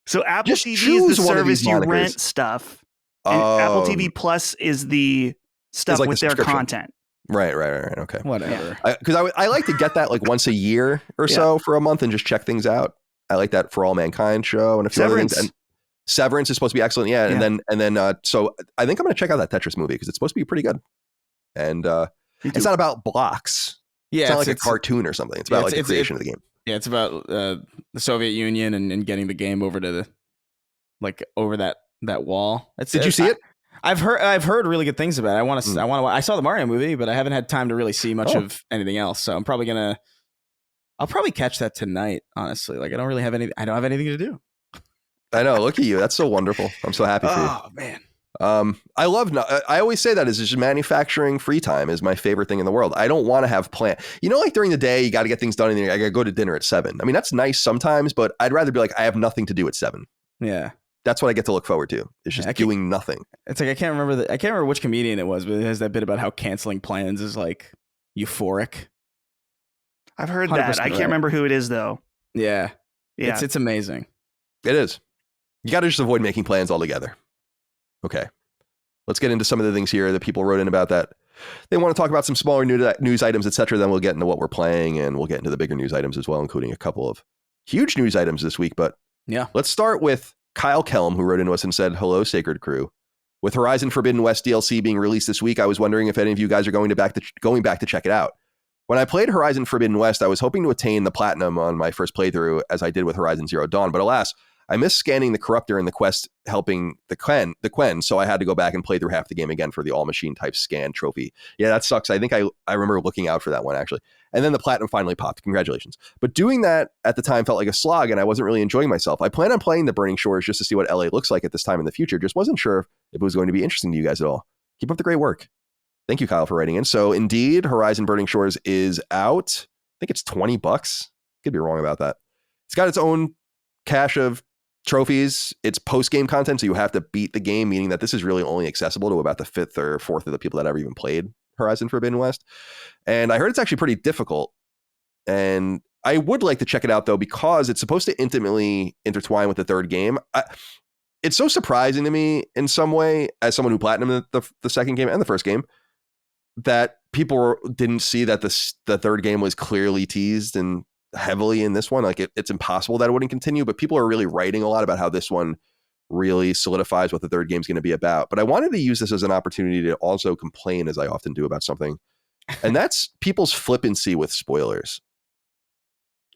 So Apple TV is the service you rent stuff, and Apple TV Plus is the stuff with their content. Right. Okay. Whatever. Because I like to get that like once a year or so for a month and just check things out. I like that For All Mankind show and a few other things. And Severance is supposed to be excellent. Yeah. And then so I think I'm going to check out that Tetris movie because it's supposed to be pretty good. And it's not about blocks. Yeah. It's not like a cartoon or something. It's about the creation of the game. Yeah. It's about the Soviet Union and getting the game over to over that wall. Did you see it? I've heard really good things about it. I saw the Mario movie, but I haven't had time to really see much of anything else. So I'll probably catch that tonight, honestly. Like I don't have anything to do. I know. Look at you. That's so wonderful. I'm so happy for you. Oh man. I always say that is just manufacturing free time is my favorite thing in the world. I don't want to have plan. Like during the day, you got to get things done and I got to go to dinner at 7. I mean, that's nice sometimes, but I'd rather be like, I have nothing to do at 7. Yeah. That's what I get to look forward to. It's just doing nothing. It's like I can't remember which comedian it was, but it has that bit about how canceling plans is like euphoric. I've heard that. I can't remember who it is though. Yeah. It's amazing. It is. You got to just avoid making plans altogether. Okay. Let's get into some of the things here that people wrote in about that. They want to talk about some smaller news items, etc. Then we'll get into what we're playing and we'll get into the bigger news items as well, including a couple of huge news items this week. But yeah, let's start with Kyle Kelm, who wrote into us and said, "Hello, Sacred Crew. With Horizon Forbidden West DLC being released this week, I was wondering if any of you guys are going back to check it out. When I played Horizon Forbidden West, I was hoping to attain the platinum on my first playthrough as I did with Horizon Zero Dawn, but alas, I missed scanning the corruptor in the quest helping the Quen, so I had to go back and play through half the game again for the all-machine type scan trophy. Yeah, that sucks. I think I remember looking out for that one, actually. And then the platinum finally popped. Congratulations. But doing that at the time felt like a slog, and I wasn't really enjoying myself. I plan on playing the Burning Shores just to see what LA looks like at this time in the future. Just wasn't sure if it was going to be interesting to you guys at all. Keep up the great work." Thank you, Kyle, for writing in. So indeed, Horizon Burning Shores is out. I think it's $20. Could be wrong about that. It's got its own cache of trophies. It's post-game content, so you have to beat the game, meaning that this is really only accessible to about the 5th or 4th of the people that ever even played Horizon Forbidden West. And I heard it's actually pretty difficult. And I would like to check it out, though, because it's supposed to intimately intertwine with the third game. It's so surprising to me in some way, as someone who platinumed the second game and the first game, that people didn't see that the third game was clearly teased and heavily in this one. Like it's impossible that it wouldn't continue, but people are really writing a lot about how this one really solidifies what the third game's going to be about. But I wanted to use this as an opportunity to also complain, as I often do, about something, and that's people's flippancy with spoilers.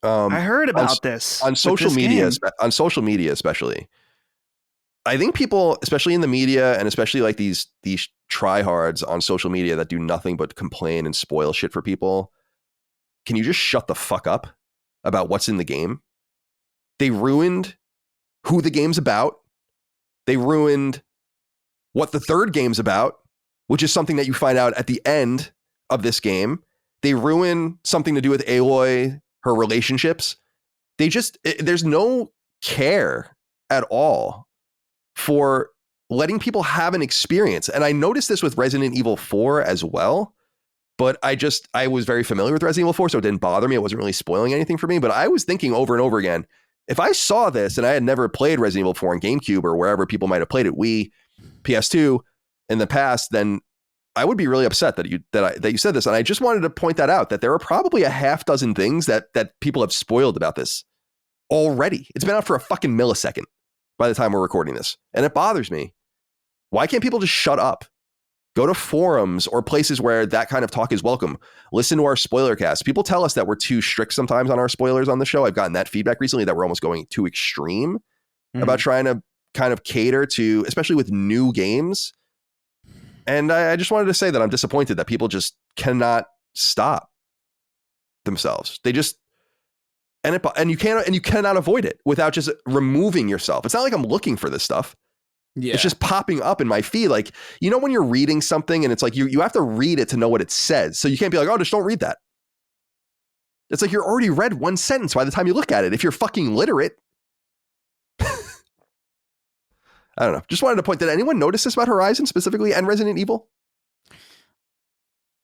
I heard about this on social media, especially. I think people, especially in the media, and especially like these tryhards on social media that do nothing but complain and spoil shit for people. Can you just shut the fuck up about what's in the game? They ruined who the game's about. They ruined what the third game's about, which is something that you find out at the end of this game. They ruin something to do with Aloy, her relationships. There's no care at all for letting people have an experience. And I noticed this with Resident Evil 4 as well. But I was very familiar with Resident Evil 4, so it didn't bother me. It wasn't really spoiling anything for me. But I was thinking over and over again, if I saw this and I had never played Resident Evil 4 on GameCube or wherever people might have played it, Wii, PS2 in the past, then I would be really upset that you said this. And I just wanted to point that out, that there are probably a half dozen things that people have spoiled about this already. It's been out for a fucking millisecond by the time we're recording this. And it bothers me. Why can't people just shut up? Go to forums or places where that kind of talk is welcome. Listen to our spoiler cast. People tell us that we're too strict sometimes on our spoilers on the show. I've gotten that feedback recently that we're almost going too extreme about trying to kind of cater to, especially with new games. And I just wanted to say that I'm disappointed that people just cannot stop themselves. They just, and you cannot avoid it without just removing yourself. It's not like I'm looking for this stuff. Yeah. It's just popping up in my feed. Like, you know, when you're reading something and it's like you have to read it to know what it says. So you can't be like, oh, just don't read that. It's like you're already read one sentence by the time you look at it. If you're fucking literate. I don't know. Just wanted to point that. Anyone notice this about Horizon specifically and Resident Evil?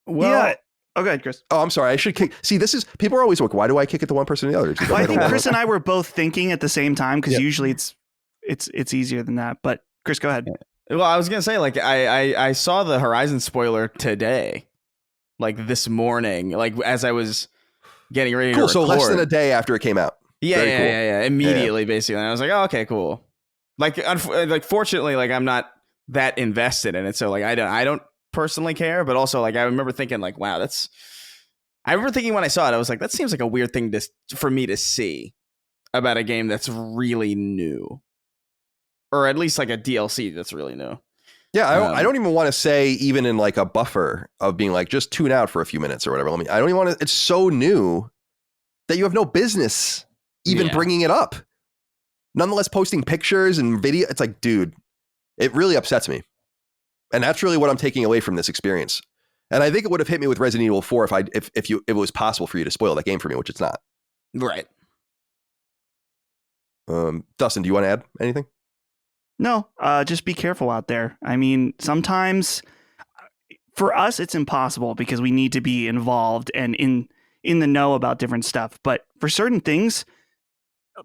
Well, yeah. Oh, go ahead, Chris. Oh, I'm sorry. I should kick. See, people are always like, why do I kick it to one person or the other? Well, I think Chris and I were both thinking at the same time because usually it's easier than that. But Chris, go ahead. Well, I was gonna say, like, I saw the Horizon spoiler today, like this morning, like as I was getting ready to record. So less than a day after it came out. Yeah. Immediately, basically. And I was like, oh, okay, cool. Like, fortunately, like I'm not that invested in it, so like I don't personally care. But also, like I remember thinking, like, wow, I remember thinking when I saw it, I was like, that seems like a weird thing for me to see about a game that's really new. Or at least like a DLC that's really new. Yeah, I don't even want to say even in like a buffer of being like, just tune out for a few minutes or whatever. I don't even want to. It's so new that you have no business even bringing it up. Nonetheless, posting pictures and video. It's like, dude, it really upsets me. And that's really what I'm taking away from this experience. And I think it would have hit me with Resident Evil 4 if it was possible for you to spoil that game for me, which it's not. Right. Dustin, do you want to add anything? No, just be careful out there. I mean, sometimes for us, it's impossible because we need to be involved and in the know about different stuff. But for certain things,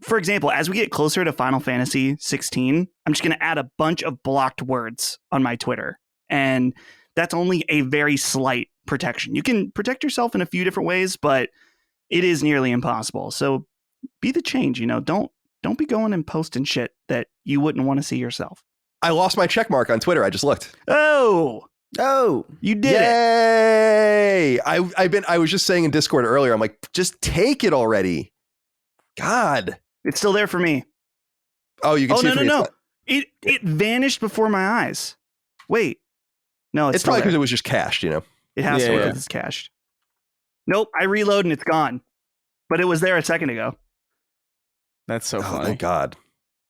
for example, as we get closer to Final Fantasy 16, I'm just going to add a bunch of blocked words on my Twitter. And that's only a very slight protection. You can protect yourself in a few different ways, but it is nearly impossible. So be the change, you know, don't be going and posting shit that you wouldn't want to see yourself. I lost my check mark on Twitter. I just looked. Oh, you did it. Yay. I was just saying in Discord earlier, I'm like, just take it already. God. It's still there for me. Oh, you can see it for me. No. It vanished before my eyes. Wait. No, it's probably because it was just cached, you know. It has to because it's cached. Nope, I reload and it's gone. But it was there a second ago. That's so funny. Oh, thank God.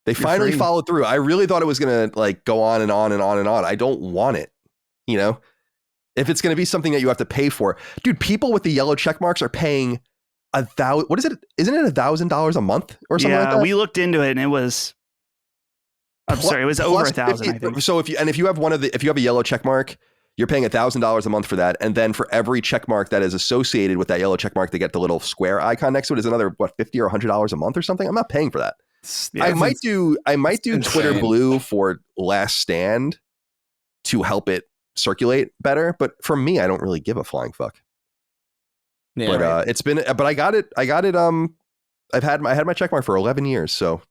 They finally followed through. I really thought it was going to like go on and on and on and on. I don't want it. You know, if it's going to be something that you have to pay for, dude, people with the yellow check marks are paying $1,000. What is it? Isn't it $1,000 a month or something like that? Yeah, we looked into it and it was, I'm sorry, it was over 1,000, I think. So if you have a yellow check mark, you're paying $1,000 a month for that. And then for every check mark that is associated with that yellow check mark, they get the little square icon next to it is another, $50 or $100 a month or something. I'm not paying for that. Yeah, I might do Twitter Blue for Last Stand to help it circulate better. But for me, I don't really give a flying fuck. Yeah, but it's been. But I got it. I've had my check mark for 11 years. So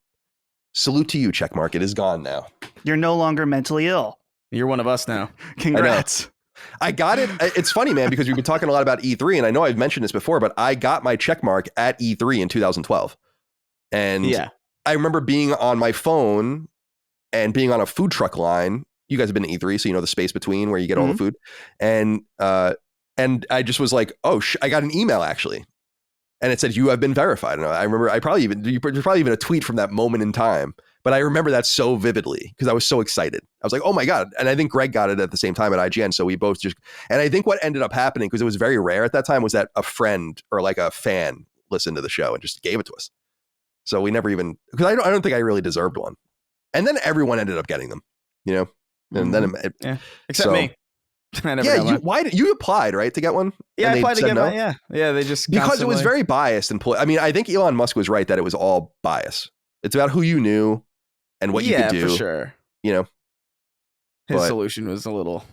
salute to you, check mark. It is gone now. You're no longer mentally ill. You're one of us now. Congrats. I got it. It's funny, man, because we've been talking a lot about E3, and I know I've mentioned this before, but I got my check mark at E3 in 2012. And I remember being on my phone and being on a food truck line. You guys have been to E3, so you know the space between where you get all the food. And I just was like, oh, I got an email actually. And it said, you have been verified. And I remember there's probably even a tweet from that moment in time. But I remember that so vividly because I was so excited. I was like, oh my God. And I think Greg got it at the same time at IGN. So we both and I think what ended up happening, because it was very rare at that time, was that a friend or like a fan listened to the show and just gave it to us. So we never even, because I don't think I really deserved one. And then everyone ended up getting them, you know? And then except me. You applied, right, to get one? Yeah, I applied to get one. Yeah, they just because it was very biased and I mean, I think Elon Musk was right that it was all bias. It's about who you knew and what you could do. Yeah, for sure. You know, his solution was a little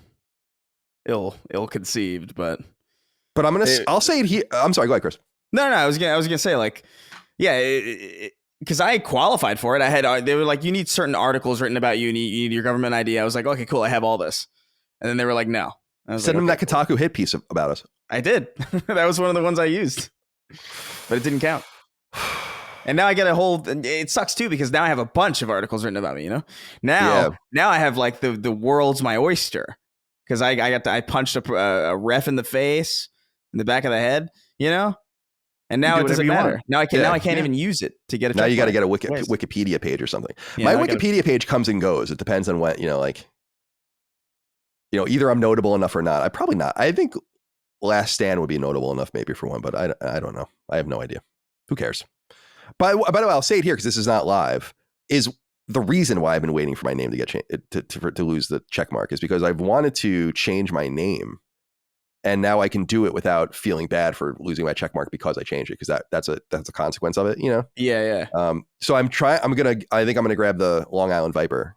ill-conceived, but I'll say it here. I'm sorry, go ahead, Chris. No, I was gonna say like, because I qualified for it. They were like, you need certain articles written about you. You need your government ID. I was like, okay, cool. I have all this. And then they were like, no. Send them that Kotaku hit piece about us. I did. That was one of the ones I used, but it didn't count. And now I get it sucks too, because now I have a bunch of articles written about me, you know? Now I have like the world's my oyster, because I punched a ref in the face, in the back of the head, you know? And now it doesn't matter. Now I can't even use it to get a check. Now you got to get a Wikipedia page or something. My Wikipedia page comes and goes. It depends on what, either I'm notable enough or not. I think Last Stand would be notable enough maybe for one, but I don't know. I have no idea. Who cares? By the way, I'll say it here because this is not live, is the reason why I've been waiting for my name to get to lose the check mark is because I've wanted to change my name, and now I can do it without feeling bad for losing my check mark because I changed it, because that's a consequence of it, you know? Yeah. So I think I'm gonna grab the Long Island Viper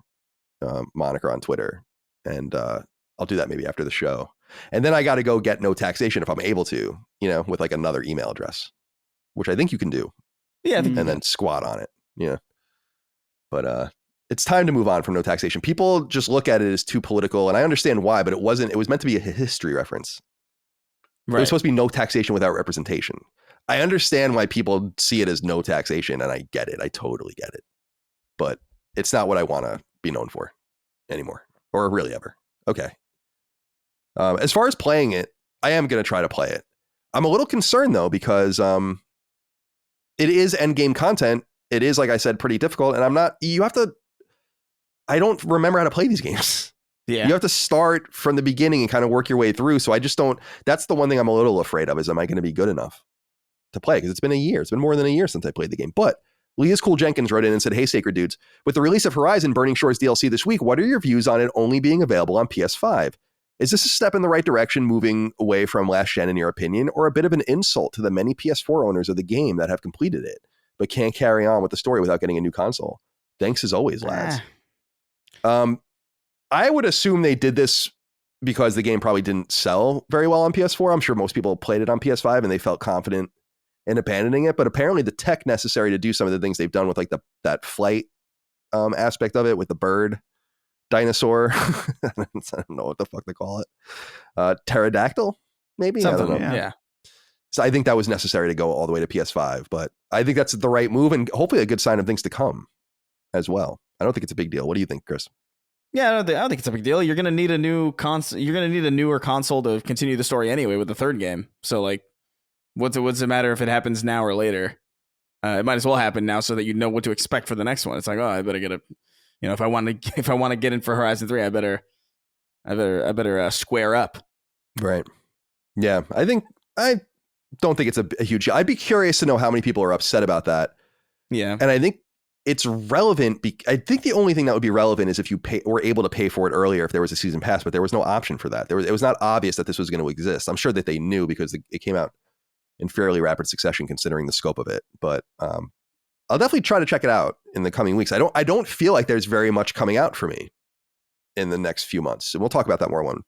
moniker on Twitter, and I'll do that maybe after the show. And then I got to go get no taxation if I'm able to, with like another email address, which I think you can do. Yeah. And then squat on it. Yeah. But it's time to move on from no taxation. People just look at it as too political, and I understand why, but it wasn't. It was meant to be a history reference. Right. It was supposed to be no taxation without representation. I understand why people see it as no taxation, and I get it. I totally get it. But it's not what I want to be known for anymore, or really ever. Okay. As far as playing it, I am going to try to play it. I'm a little concerned though, because it is endgame content. It is, like I said, pretty difficult, and I don't remember how to play these games. Yeah. You have to start from the beginning and kind of work your way through. So I just don't, that's the one thing I'm a little afraid of, is am I going to be good enough to play? Because it's been a year. It's been more than a year since I played the game. But Leah's Cool Jenkins wrote in and said, hey, Sacred Dudes, with the release of Horizon Burning Shores DLC this week, what are your views on it only being available on PS5? Is this a step in the right direction, moving away from last gen in your opinion, or a bit of an insult to the many PS4 owners of the game that have completed it, but can't carry on with the story without getting a new console? Thanks as always, lads. I would assume they did this because the game probably didn't sell very well on PS4. I'm sure most people played it on PS5 and they felt confident in abandoning it. But apparently the tech necessary to do some of the things they've done with like that flight aspect of it, with the bird dinosaur, I don't know what the fuck they call it. Pterodactyl, maybe? Something, I don't know. Yeah. So I think that was necessary to go all the way to PS5, but I think that's the right move, and hopefully a good sign of things to come as well. I don't think it's a big deal. What do you think, Chris? Yeah, I don't think it's a big deal. You're gonna need a new console. You're gonna need a newer console to continue the story anyway with the third game. So like, what's it matter if it happens now or later? It might as well happen now so that you know what to expect for the next one. It's like, oh, I better get if I want to get in for Horizon 3, I better square up. Right. Yeah, I don't think it's a huge. I'd be curious to know how many people are upset about that. Yeah, and I think it's relevant. I think the only thing that would be relevant is if you were able to pay for it earlier, if there was a season pass, but there was no option for that. It was not obvious that this was going to exist. I'm sure that they knew because it came out in fairly rapid succession considering the scope of it. But I'll definitely try to check it out in the coming weeks. I don't feel like there's very much coming out for me in the next few months. And we'll talk about that more when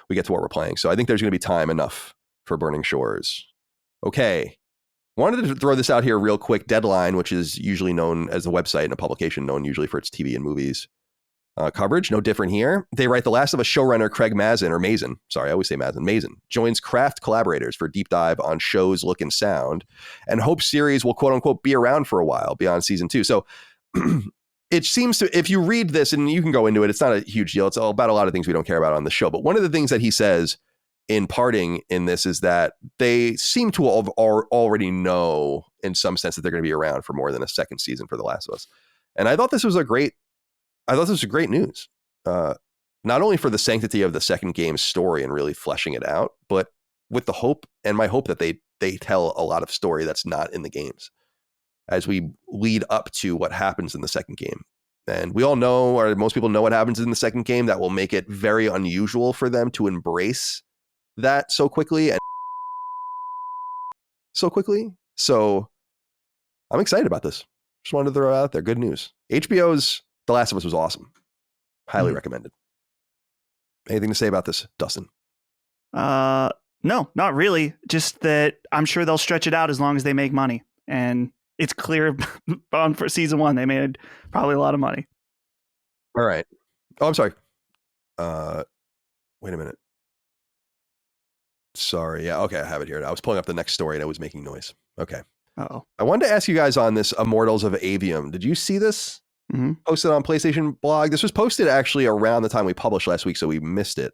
we get to what we're playing. So I think there's going to be time enough for Burning Shores. Okay. Wanted to throw this out here real quick. Deadline, which is usually known as a website and a publication known usually for its TV and movies coverage. No different here. They write The Last of Us showrunner Craig Mazin, sorry, I always say Mazin, joins craft collaborators for deep dive on show's look and sound, and hopes series will quote unquote be around for a while beyond season 2. So it seems to, if you read this and you can go into it, it's not a huge deal. It's all about a lot of things we don't care about on the show. But one of the things that he says in parting in this is that they seem to already know in some sense that they're going to be around for more than a second season for The Last of Us. And I thought this was great news, not only for the sanctity of the second game's story and really fleshing it out, but with the hope and my hope that they tell a lot of story that's not in the games as we lead up to what happens in the second game. And we all know, or most people know what happens in the second game that will make it very unusual for them to embrace that so quickly. So I'm excited about this. Just wanted to throw it out there. Good news. HBO's The Last of Us was awesome. Highly recommended. Anything to say about this, Dustin? No, not really. Just that I'm sure they'll stretch it out as long as they make money. And it's clear on for season 1, they made probably a lot of money. All right. Oh, I'm sorry. Wait a minute. Sorry. Yeah. Okay. I have it here. I was pulling up the next story and it was making noise. Okay. Uh-oh. I wanted to ask you guys on this Immortals of Aveum. Did you see this? Mm-hmm. Posted on PlayStation blog. This was posted actually around the time we published last week, so we missed it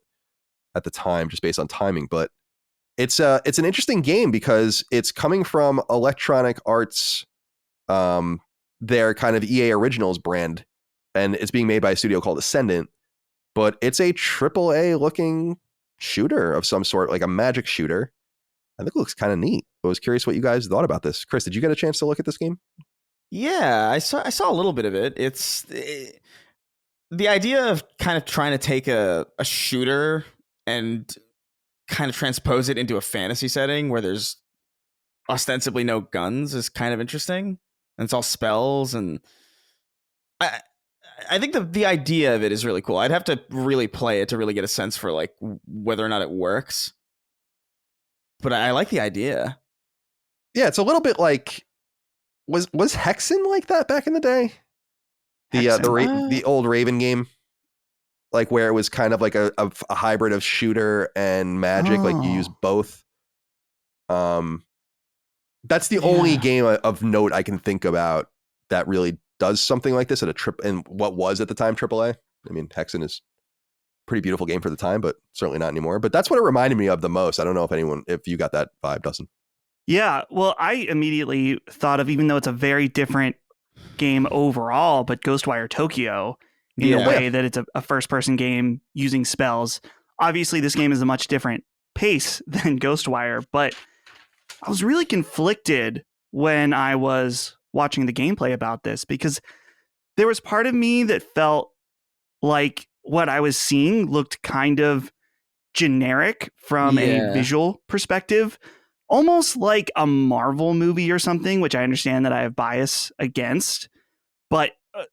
at the time just based on timing. But it's an interesting game because it's coming from Electronic Arts, their kind of EA Originals brand, and it's being made by a studio called Ascendant. But it's a AAA looking shooter of some sort, like a magic shooter. I think it looks kind of neat. I was curious what you guys thought about this. Chris, did you get a chance to look at this game? Yeah, I saw a little bit of it. It's the idea of kind of trying to take a shooter and kind of transpose it into a fantasy setting where there's ostensibly no guns is kind of interesting. And it's all spells, and I think the idea of it is really cool. I'd have to really play it to really get a sense for like whether or not it works. But I like the idea. Yeah, it's a little bit like was Hexen like that back in the day? The old Raven game, like where it was kind of like a hybrid of shooter and magic, like you use both. That's the only game of note I can think about that really does something like this at a trip and what was at the time AAA. I mean, Hexen is a pretty beautiful game for the time, but certainly not anymore. But that's what it reminded me of the most. I don't know if you got that vibe, Dustin. Yeah, well, I immediately thought of, even though it's a very different game overall, but Ghostwire Tokyo in a way that it's a first-person game using spells. Obviously, this game is a much different pace than Ghostwire, but I was really conflicted when I was watching the gameplay about this because there was part of me that felt like what I was seeing looked kind of generic from a visual perspective, almost like a Marvel movie or something, which I understand that I have bias against, but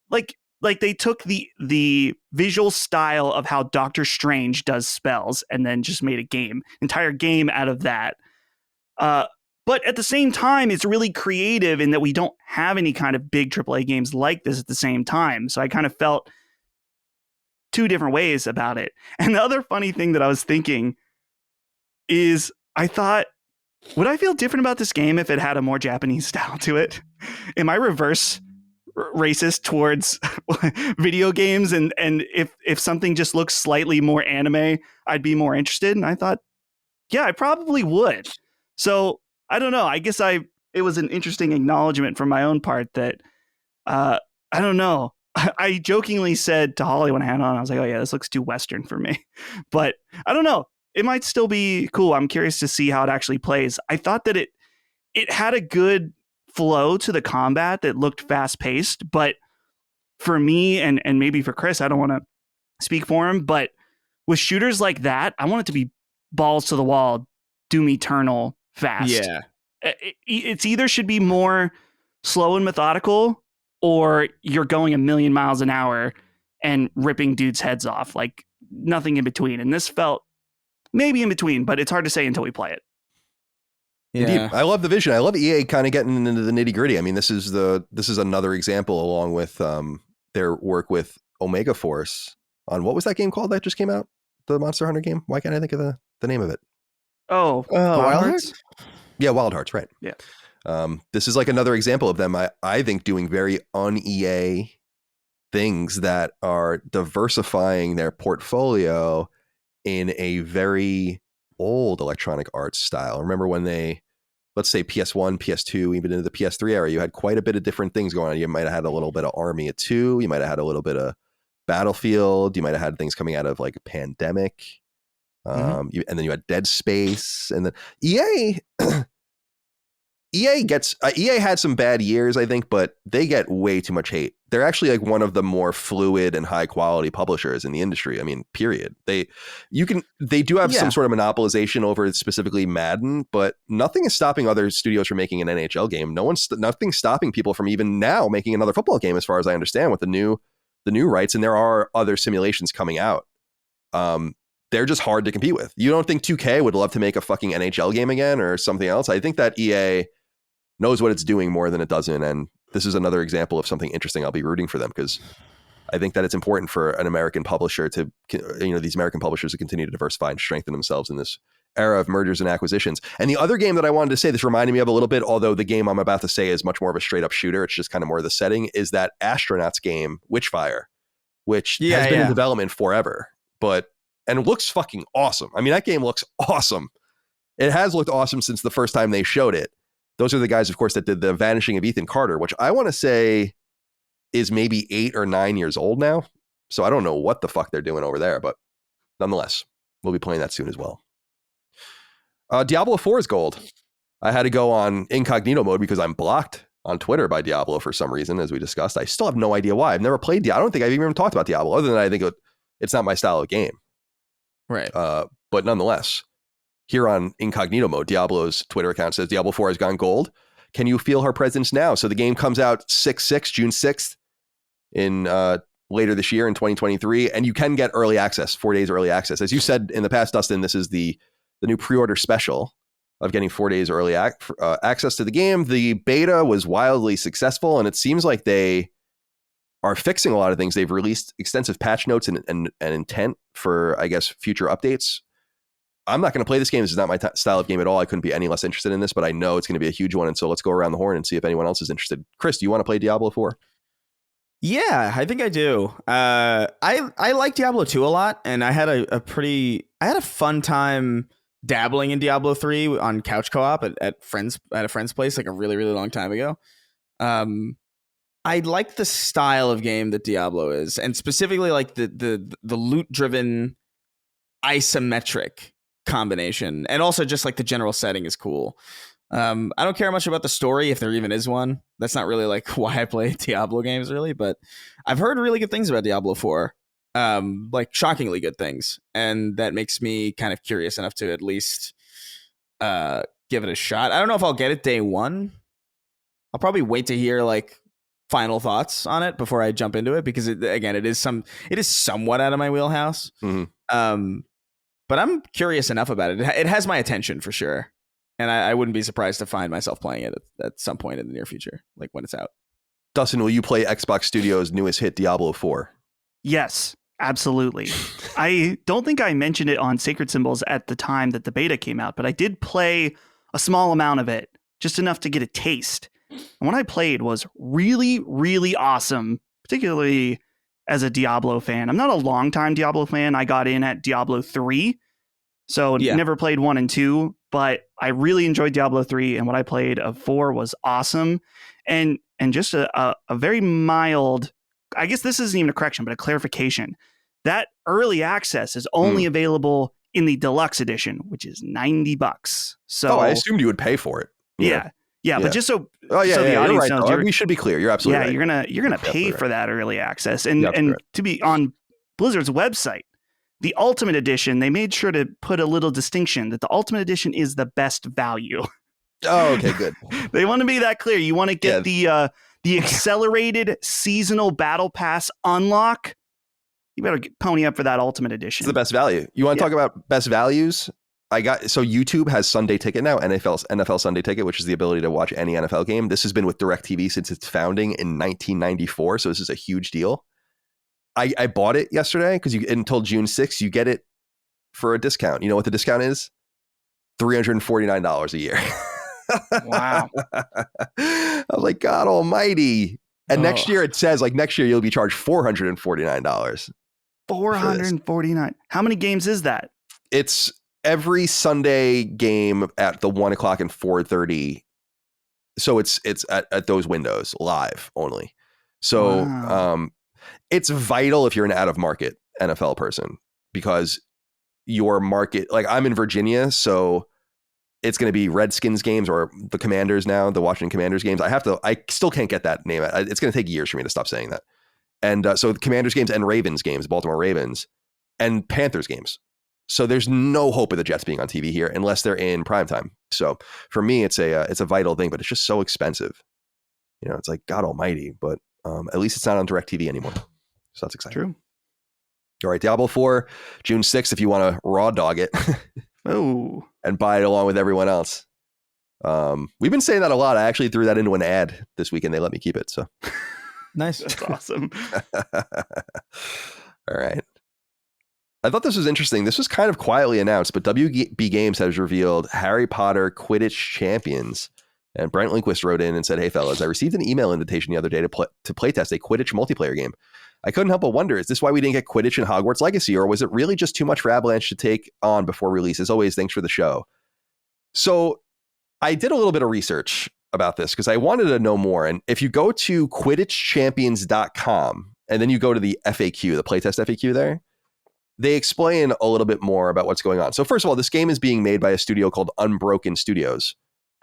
like they took the visual style of how Doctor Strange does spells and then just made a entire game out of that. But at the same time, it's really creative in that we don't have any kind of big AAA games like this at the same time. So I kind of felt two different ways about it. And the other funny thing that I was thinking is I thought, would I feel different about this game if it had a more Japanese style to it? Am I reverse racist towards video games? And if something just looks slightly more anime, I'd be more interested. And I thought, yeah, I probably would. So I don't know. I guess it was an interesting acknowledgement from my own part that I don't know. I jokingly said to Holly when I had it on, I was like, oh yeah, this looks too Western for me. But I don't know. It might still be cool. I'm curious to see how it actually plays. I thought that it had a good flow to the combat that looked fast paced, but for me and maybe for Chris, I don't want to speak for him, but with shooters like that, I want it to be balls to the wall, Doom Eternal fast. Yeah. It's either should be more slow and methodical, or you're going a million miles an hour and ripping dudes' heads off, like nothing in between. And this felt maybe in between, but it's hard to say until we play it. Yeah. Indeed. I love the vision. I love EA kind of getting into the nitty gritty. I mean, this is another example along with their work with Omega Force on what was that game called that just came out? The Monster Hunter game? Why can't I think of the name of it? Oh, Wild Hearts? Yeah, Wild Hearts, right. Yeah. This is like another example of them, I think, doing very un-EA things that are diversifying their portfolio in a very old Electronic Arts style. Remember when they, let's say PS1, PS2, even into the PS3 era, you had quite a bit of different things going on. You might have had a little bit of Army of Two. You might have had a little bit of Battlefield. You might have had things coming out of like a Pandemic. And then you had Dead Space. And then EA had some bad years, I think, but they get way too much hate. They're actually like one of the more fluid and high quality publishers in the industry. I mean, period. They do have some sort of monopolization over specifically Madden, but nothing is stopping other studios from making an NHL game. Nothing's stopping people from even now making another football game, as far as I understand, with the new rights. And there are other simulations coming out. They're just hard to compete with. You don't think 2K would love to make a fucking NHL game again or something else? I think that EA knows what it's doing more than it doesn't. And this is another example of something interesting. I'll be rooting for them because I think that it's important for an American publisher to, these American publishers to continue to diversify and strengthen themselves in this era of mergers and acquisitions. And the other game that I wanted to say, this reminded me of a little bit, although the game I'm about to say is much more of a straight up shooter, it's just kind of more of the setting, is that astronauts game, Witchfire, which has been in development forever, and it looks fucking awesome. I mean, that game looks awesome. It has looked awesome since the first time they showed it. Those are the guys, of course, that did The Vanishing of Ethan Carter, which I want to say is maybe 8 or 9 years old now. So I don't know what the fuck they're doing over there, but nonetheless, we'll be playing that soon as well. Diablo IV is gold. I had to go on incognito mode because I'm blocked on Twitter by Diablo for some reason, as we discussed. I still have no idea why. I've never played Diablo. I don't think I've even talked about Diablo, other than I think it's not my style of game. Right. But nonetheless, here on incognito mode, Diablo's Twitter account says Diablo 4 has gone gold. Can you feel her presence now? So the game comes out June 6th in later this year in 2023, and you can get early access, 4 days early access. As you said in the past, Dustin, this is the new pre-order special of getting 4 days early access to the game. The beta was wildly successful, and it seems like they are fixing a lot of things. They've released extensive patch notes and intent for, I guess, future updates. I'm not going to play this game. This is not my style of game at all. I couldn't be any less interested in this, but I know it's going to be a huge one. And so let's go around the horn and see if anyone else is interested. Chris, do you want to play Diablo 4? Yeah, I think I do. I like Diablo 2 a lot, and I had a fun time dabbling in Diablo 3 on couch co-op at a friend's place like a really, really long time ago. I like the style of game that Diablo is, and specifically like the loot driven isometric combination, and also just like the general setting is cool. I don't care much about the story, if there even is one. That's not really like why I play Diablo games, really, but I've heard really good things about Diablo 4, like shockingly good things, and that makes me kind of curious enough to at least give it a shot. I don't know if I'll get it day one. I'll probably wait to hear like final thoughts on it before I jump into it, because it is somewhat out of my wheelhouse. Mm-hmm. But I'm curious enough about it. It has my attention for sure. And I wouldn't be surprised to find myself playing it at some point in the near future, like when it's out. Dustin, will you play Xbox Studios' newest hit, Diablo 4? Yes, absolutely. I don't think I mentioned it on Sacred Symbols at the time that the beta came out, but I did play a small amount of it, just enough to get a taste. And what I played was really, really awesome, particularly as a Diablo fan. I'm not a longtime Diablo fan. I got in at Diablo 3, so never played 1 and 2, but I really enjoyed Diablo 3, and what I played of 4 was awesome. And just a very mild, I guess this isn't even a correction, but a clarification. That early access is only available in the deluxe edition, which is $90. So I assumed you would pay for it. Yeah, but just so the audience knows, we should be clear. You're absolutely right. You're gonna pay for that early access, and to be on Blizzard's website, the Ultimate Edition, they made sure to put a little distinction that the Ultimate Edition is the best value. Oh, okay, good. They want to be that clear. You want to get the accelerated seasonal battle pass unlock. You better pony up for that Ultimate Edition. It's the best value. You want to talk about best values? YouTube has Sunday Ticket now, NFL Sunday Ticket, which is the ability to watch any NFL game. This has been with DirecTV since its founding in 1994, so this is a huge deal. I bought it yesterday because until June 6th, you get it for a discount. You know what the discount is? $349 a year. Wow. I was like, God almighty. And next year it says next year you'll be charged $449. $449. How many games is that? It's every Sunday game at the 1 o'clock and 4:30. So it's at those windows live only. So wow. It's vital if you're an out of market NFL person, because your market, I'm in Virginia, so it's going to be Redskins games or the Commanders now, the Washington Commanders games. I still can't get that name. It's going to take years for me to stop saying that. And so the Commanders games and Ravens games, Baltimore Ravens, and Panthers games. So there's no hope of the Jets being on TV here unless they're in primetime. So for me, it's a vital thing, but it's just so expensive. It's like God almighty, but at least it's not on DirecTV anymore. So that's exciting. True. All right, Diablo IV, June 6th, if you want to raw dog it. Oh. And buy it along with everyone else. We've been saying that a lot. I actually threw that into an ad this week and they let me keep it. So nice. That's awesome. All right. I thought this was interesting. This was kind of quietly announced, but WB Games has revealed Harry Potter Quidditch Champions. And Brent Lindquist wrote in and said, "Hey fellas, I received an email invitation the other day to playtest a Quidditch multiplayer game. I couldn't help but wonder, is this why we didn't get Quidditch in Hogwarts Legacy, or was it really just too much for Avalanche to take on before release? As always, thanks for the show." So I did a little bit of research about this because I wanted to know more. And if you go to QuidditchChampions.com and then you go to the FAQ, the playtest FAQ there, they explain a little bit more about what's going on. So first of all, this game is being made by a studio called Unbroken Studios.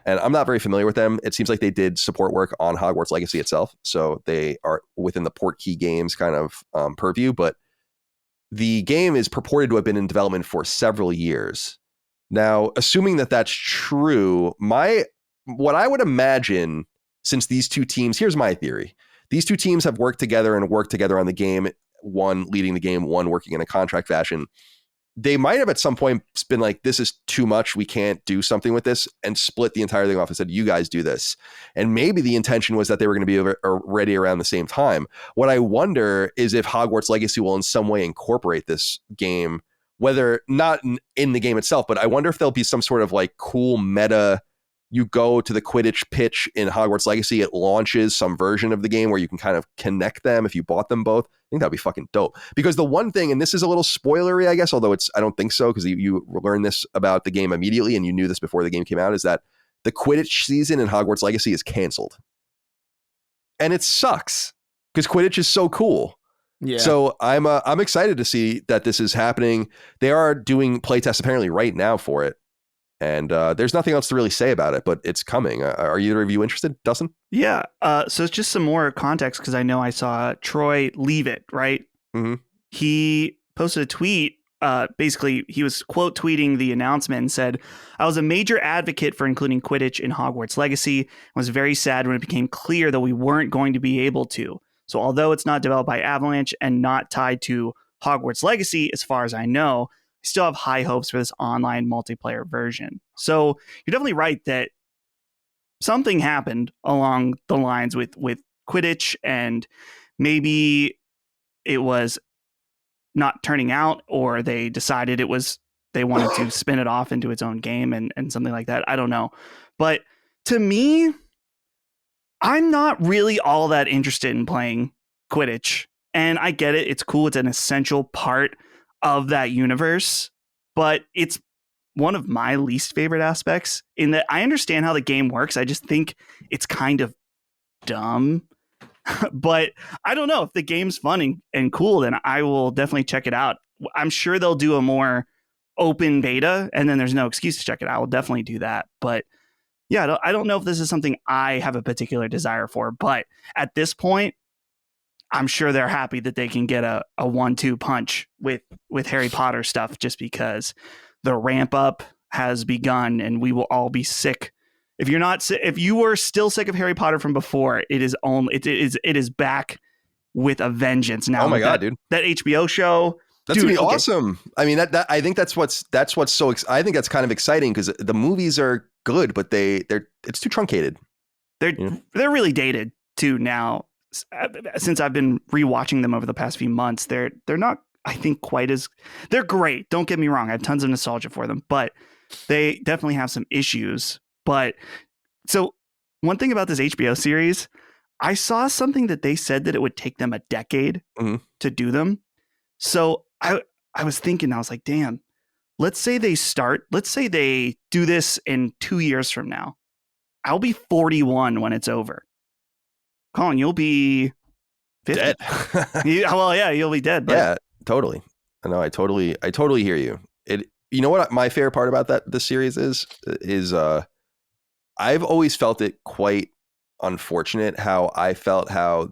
And I'm not very familiar with them. It seems like they did support work on Hogwarts Legacy itself. So they are within the Portkey Games kind of purview. But the game is purported to have been in development for several years. Now, assuming that that's true, what I would imagine, since these two teams, here's my theory. These two teams have worked together on the game, one leading the game, one working in a contract fashion. They might have at some point been like, this is too much, we can't do something with this, and split the entire thing off and said, you guys do this. And maybe the intention was that they were going to be ready around the same time. What I wonder is if Hogwarts Legacy will in some way incorporate this game, whether not in the game itself, but I wonder if there'll be some sort of cool meta. You go to the Quidditch pitch in Hogwarts Legacy, it launches some version of the game where you can kind of connect them if you bought them both. I think that'd be fucking dope. Because the one thing, and this is a little spoilery, I guess, although I don't think so, because you learn this about the game immediately and you knew this before the game came out, is that the Quidditch season in Hogwarts Legacy is canceled. And it sucks because Quidditch is so cool. Yeah. So I'm excited to see that this is happening. They are doing playtests apparently right now for it. And there's nothing else to really say about it, but it's coming. Are either of you interested, Dustin? Yeah. So it's just some more context because I know I saw Troy leave it, right? Mm-hmm. He posted a tweet. Basically, he was quote tweeting the announcement and said, "I was a major advocate for including Quidditch in Hogwarts Legacy and was very sad when it became clear that we weren't going to be able to. So although it's not developed by Avalanche and not tied to Hogwarts Legacy, as far as I know, I still have high hopes for this online multiplayer version." So you're definitely right that something happened along the lines with Quidditch, and maybe it was not turning out, or they decided they wanted to spin it off into its own game and something like that. I don't know. But to me, I'm not really all that interested in playing Quidditch. And I get it. It's cool. It's an essential part of that universe, but it's one of my least favorite aspects in that I understand how the game works. I just think it's kind of dumb, but I don't know. If the game's fun and cool, then I will definitely check it out. I'm sure they'll do a more open beta and then there's no excuse to check it out. I will definitely do that. But yeah, I don't know if this is something I have a particular desire for, but at this point, I'm sure they're happy that they can get a 1-2 punch with Harry Potter stuff, just because the ramp up has begun and we will all be sick. If you were still sick of Harry Potter from before, it is back with a vengeance now. Oh my God, dude. That HBO show That's gonna be awesome. I mean, that I think that's what's so. I think that's kind of exciting because the movies are good, but it's too truncated. They're really dated too now. Since I've been rewatching them over the past few months, they're not, I think, quite as, they're great. Don't get me wrong. I have tons of nostalgia for them, but they definitely have some issues. But so one thing about this HBO series, I saw something that they said that it would take them a decade to do them. So I was thinking, I was like, damn, let's say they do this in 2 years from now. I'll be 41 when it's over. Colin, you'll be 50. Dead. You'll be dead. But yeah, totally. I totally hear you. You know what my favorite part about this series is I've always felt it quite unfortunate how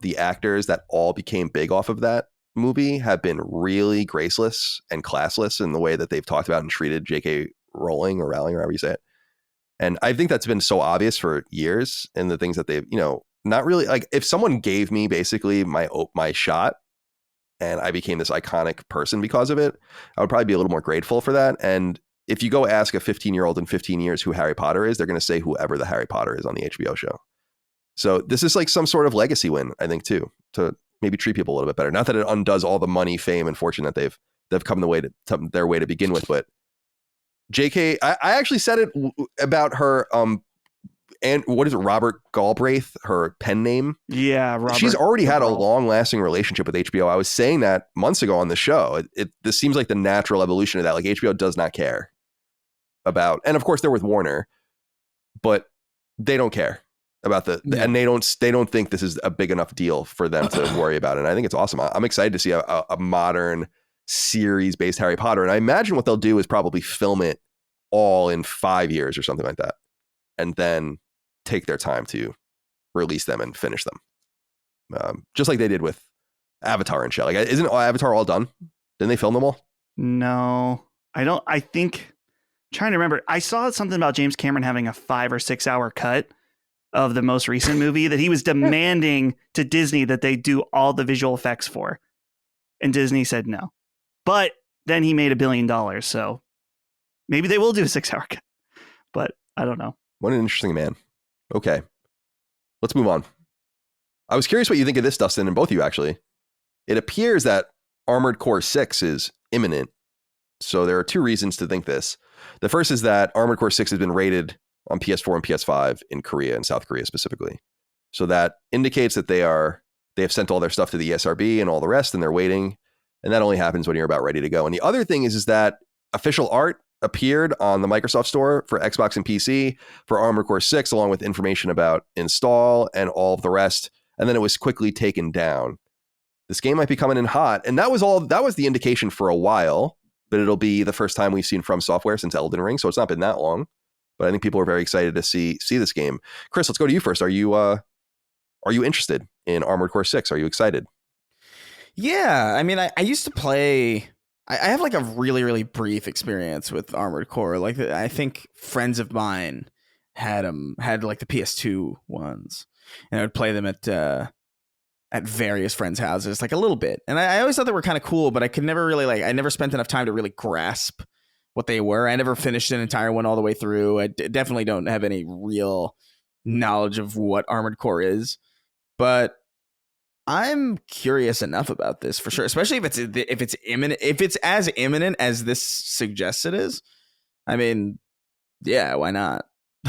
the actors that all became big off of that movie have been really graceless and classless in the way that they've talked about and treated J.K. Rowling or Rowling or however you say it. And I think that's been so obvious for years in the things that they've, not really, like, if someone gave me basically my shot and I became this iconic person because of it, I would probably be a little more grateful for that. And if you go ask a 15-year-old in 15 years who Harry Potter is, they're going to say whoever the Harry Potter is on the HBO show. So this is like some sort of legacy win, I think, too, to maybe treat people a little bit better. Not that it undoes all the money, fame, and fortune that they've come their way to begin with, but JK, I actually said it about her, and what is it, Robert Galbraith, her pen name? Yeah, Robert. She's already had a long-lasting relationship with HBO. I was saying that months ago on the show. This seems like the natural evolution of that. Like, HBO does not care about, and of course they're with Warner, but they don't care about and they don't think this is a big enough deal for them to worry about it. And I think it's awesome. I'm excited to see a modern series-based Harry Potter, and I imagine what they'll do is probably film it all in 5 years or something like that, and then take their time to release them and finish them, just like they did with Avatar and shit. Like, isn't Avatar all done? Didn't they film them all? No, I don't. I think, I'm trying to remember. I saw something about James Cameron having a 5 or 6 hour cut of the most recent movie that he was demanding to Disney that they do all the visual effects for, and Disney said no. But then he made $1 billion, so maybe they will do a 6 hour cut. But I don't know. What an interesting man. Okay, let's move on. I was curious what you think of this, Dustin, and both of you, actually. It appears that Armored Core 6 is imminent. So there are 2 reasons to think this. The first is that Armored Core 6 has been rated on PS4 and PS5 in Korea and South Korea specifically. So that indicates that they have sent all their stuff to the ESRB and all the rest, and they're waiting. And that only happens when you're about ready to go. And the other thing is that official art appeared on the Microsoft Store for Xbox and PC for Armored Core 6, along with information about install and all of the rest. And then it was quickly taken down. This game might be coming in hot. And that was the indication for a while, but it'll be the first time we've seen From Software since Elden Ring. So it's not been that long, but I think people are very excited to see this game. Chris, let's go to you first. Are you interested in Armored Core 6? Are you excited? Yeah. I mean, I used to play, I have like a really, really brief experience with Armored Core. Like, I think friends of mine had like the PS2 ones, and I would play them at various friends' houses, like a little bit. And I always thought they were kind of cool, but I could never really I never spent enough time to really grasp what they were. I never finished an entire one all the way through. I definitely don't have any real knowledge of what Armored Core is, but I'm curious enough about this for sure, especially if it's imminent, if it's as imminent as this suggests it is. I mean, yeah, why not?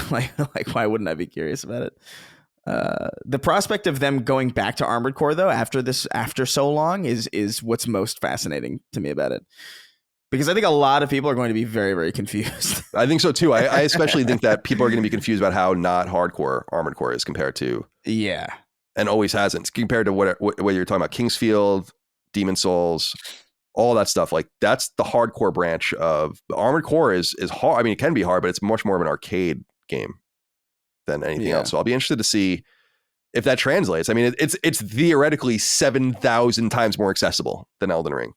like why wouldn't I be curious about it? The prospect of them going back to Armored Core, though, after so long is what's most fascinating to me about it, because I think a lot of people are going to be very, very confused. I think so too. I especially think that people are going to be confused about how not hardcore Armored Core is compared to and always hasn't, compared to what you're talking about, Kingsfield, Demon Souls, all that stuff. Like, that's the hardcore branch of Armored Core is hard. I mean, it can be hard, but it's much more of an arcade game than anything else. So I'll be interested to see if that translates. I mean, it's theoretically 7,000 times more accessible than Elden Ring,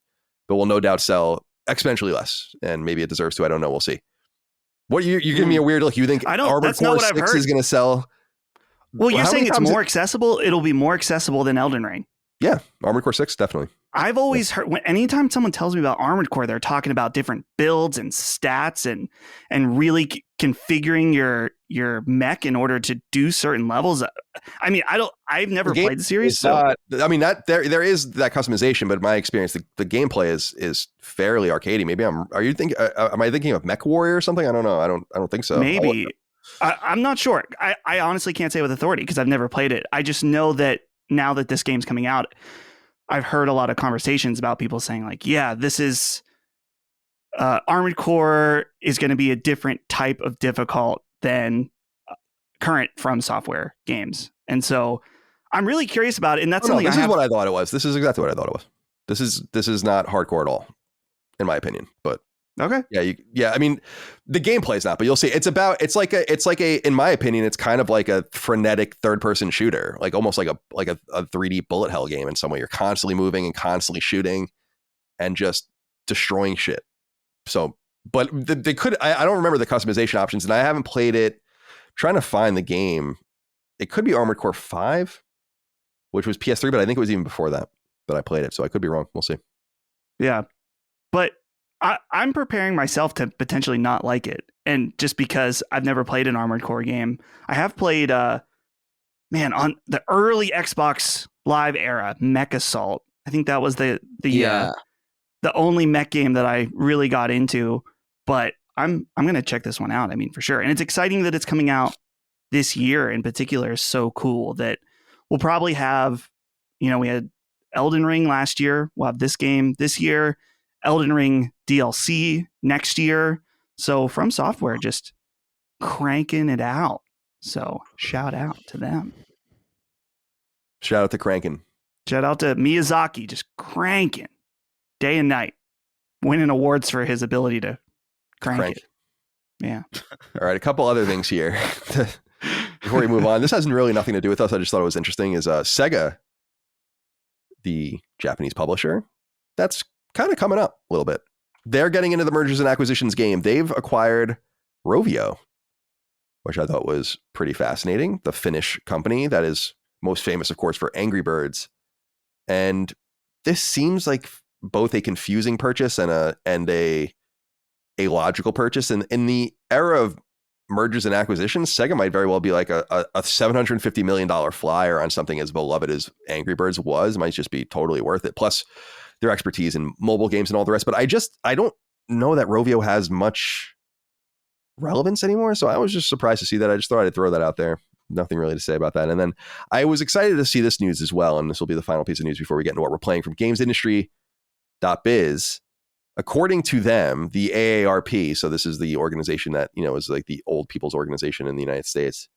but will no doubt sell exponentially less, and maybe it deserves to. I don't know. We'll see. What you're giving me a weird look. You think Armored Core 6 is going to sell? Well, you're saying it's more accessible. It'll be more accessible than Elden Ring. Yeah, Armored Core 6 definitely. I've always heard anytime someone tells me about Armored Core, they're talking about different builds and stats and really configuring your mech in order to do certain levels. I mean, I've never played the series, so I mean that there is that customization, but in my experience, the gameplay is fairly arcadey. Maybe am I thinking of Mech Warrior or something? I don't know. I don't think so. Maybe I'm not sure. I honestly can't say with authority because I've never played it. I just know that now that this game's coming out, I've heard a lot of conversations about people saying like, yeah, this is Armored Core is going to be a different type of difficult than current From Software games. And so I'm really curious about it. And that's something this is what I thought it was. This is exactly what I thought it was. This is not hardcore at all, in my opinion, but okay. Yeah. I mean, the gameplay is not, but you'll see. It's like a, in my opinion, it's kind of like a frenetic third person shooter, like almost like a 3D bullet hell game in some way. You're constantly moving and constantly shooting and just destroying shit. So, but they could, I don't remember the customization options, and I haven't played it. I'm trying to find the game. It could be Armored Core 5, which was PS3, but I think it was even before that I played it. So I could be wrong. We'll see. Yeah. But I'm preparing myself to potentially not like it. And just because I've never played an Armored Core game, I have played, on the early Xbox Live era, Mech Assault. I think that was the only mech game that I really got into. But I'm going to check this one out. I mean, for sure. And it's exciting that it's coming out this year in particular is so cool that we'll probably have, we had Elden Ring last year. We'll have this game this year. Elden Ring DLC next year. So From Software just cranking it out. So shout out to them. Shout out to cranking. Shout out to Miyazaki, just cranking day and night, winning awards for his ability to crank it. Yeah. All right. A couple other things here before we move on. This has really nothing to do with us. I just thought it was interesting is Sega, the Japanese publisher, that's kind of coming up a little bit. They're getting into the mergers and acquisitions game. They've acquired Rovio, which I thought was pretty fascinating. The Finnish company that is most famous, of course, for Angry Birds. And this seems like both a confusing purchase and a logical purchase. And in the era of mergers and acquisitions, Sega might very well be like a $750 million flyer on something as beloved as Angry Birds was. It might just be totally worth it. Plus their expertise in mobile games and all the rest. But I don't know that Rovio has much relevance anymore. So I was just surprised to see that. I just thought I'd throw that out there. Nothing really to say about that. And then I was excited to see this news as well. And this will be the final piece of news before we get into what we're playing from gamesindustry.biz. According to them, the AARP, so this is the organization that, is like the old people's organization in the United States,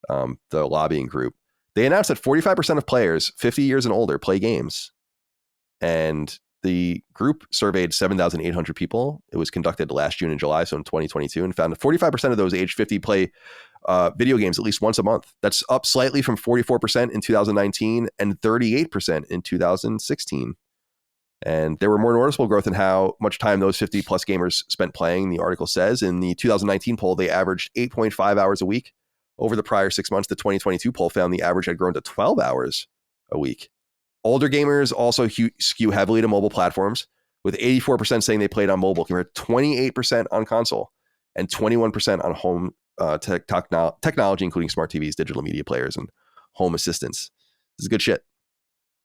the lobbying group, they announced that 45% of players 50 years and older play games. And the group surveyed 7,800 people. It was conducted last June and July, so in 2022, and found that 45% of those aged 50 play video games at least once a month. That's up slightly from 44% in 2019 and 38% in 2016. And there were more noticeable growth in how much time those 50 plus gamers spent playing, the article says. In the 2019 poll, they averaged 8.5 hours a week. Over the prior 6 months, the 2022 poll found the average had grown to 12 hours a week. Older gamers also skew heavily to mobile platforms, with 84% saying they played on mobile compared to 28% on console and 21% on home technology, including smart TVs, digital media players, and home assistants. This is good shit.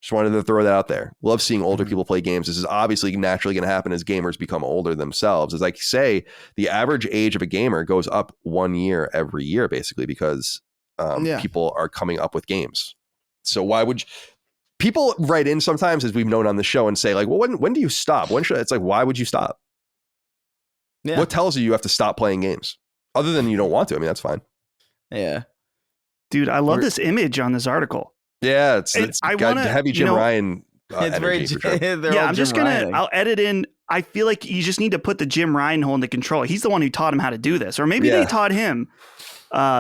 Just wanted to throw that out there. Love seeing older people play games. This is obviously naturally going to happen as gamers become older themselves. As I say, the average age of a gamer goes up 1 year every year, basically, because people are coming up with games. So why would people write in sometimes, as we've known on the show, and say like, well, when do you stop? It's like, why would you stop? Yeah. What tells you have to stop playing games? Other than you don't want to. I mean, that's fine. Yeah. Dude, I love this image on this article. Yeah, it's got heavy Jim Ryan. It's very sure. Yeah, I'm just I'll edit in. I feel like you just need to put the Jim Ryan holding the controller. He's the one who taught him how to do this, or maybe they taught him.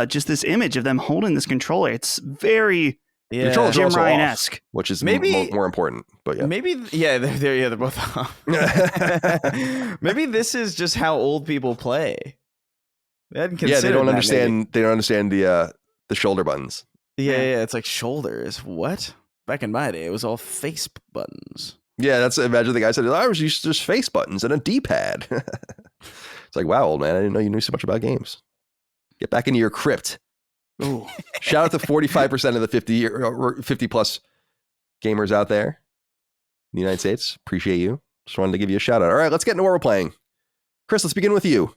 Just this image of them holding this controller. It's very Jim Ryan-esque, which is maybe more important. But yeah, maybe they're both off. Maybe this is just how old people play. They don't understand. They don't understand the shoulder buttons. Yeah, it's like shoulders. What? Back in my day, it was all face buttons. Yeah, imagine the guy said, I was used to just face buttons and a D-pad. It's like, wow, old man, I didn't know you knew so much about games. Get back into your crypt. Ooh. Shout out to 45% of the 50 plus gamers out there in the United States. Appreciate you. Just wanted to give you a shout out. All right, let's get into what we're playing. Chris, let's begin with you.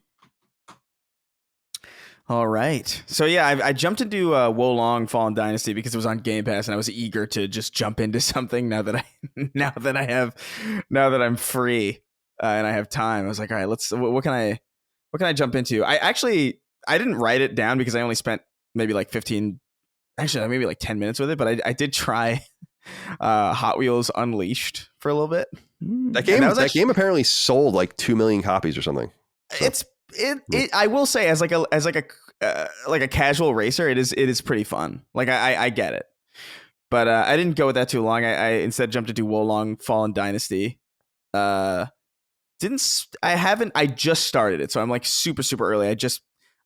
All right. So yeah, I jumped into Wolong Fallen Dynasty because it was on Game Pass, and I was eager to just jump into something now that I'm free and I have time. I was like, all right, what can I jump into? I didn't write it down because I only spent maybe like 10 minutes with it, but I did try Hot Wheels Unleashed for a a That game apparently sold like 2 million copies or something. So. I will say as a casual racer, it is pretty fun. Like I get it, but I didn't go with that too long. I instead jumped into Wolong Fallen Dynasty. I just started it, so I'm like super early.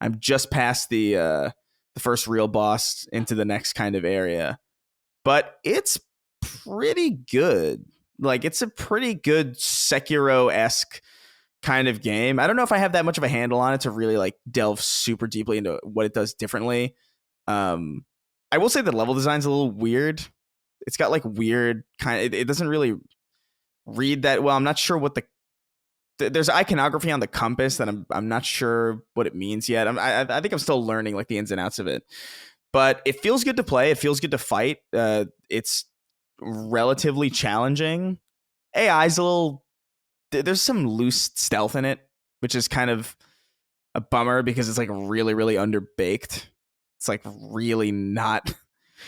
I'm just past the first real boss into the next kind of area, but it's pretty good. Like it's a pretty good Sekiro-esque kind of game. I don't know if I have that much of a handle on it to really like delve super deeply into what it does differently. I will say the level design's a little weird. It's got like weird it doesn't really read that well. I'm not sure what there's iconography on the compass that I'm not sure what it means yet. I think I'm still learning like the ins and outs of it, but it feels good to play. It feels good to fight. It's relatively challenging. AI's there's some loose stealth in it, which is kind of a bummer because it's like really underbaked. It's like really not.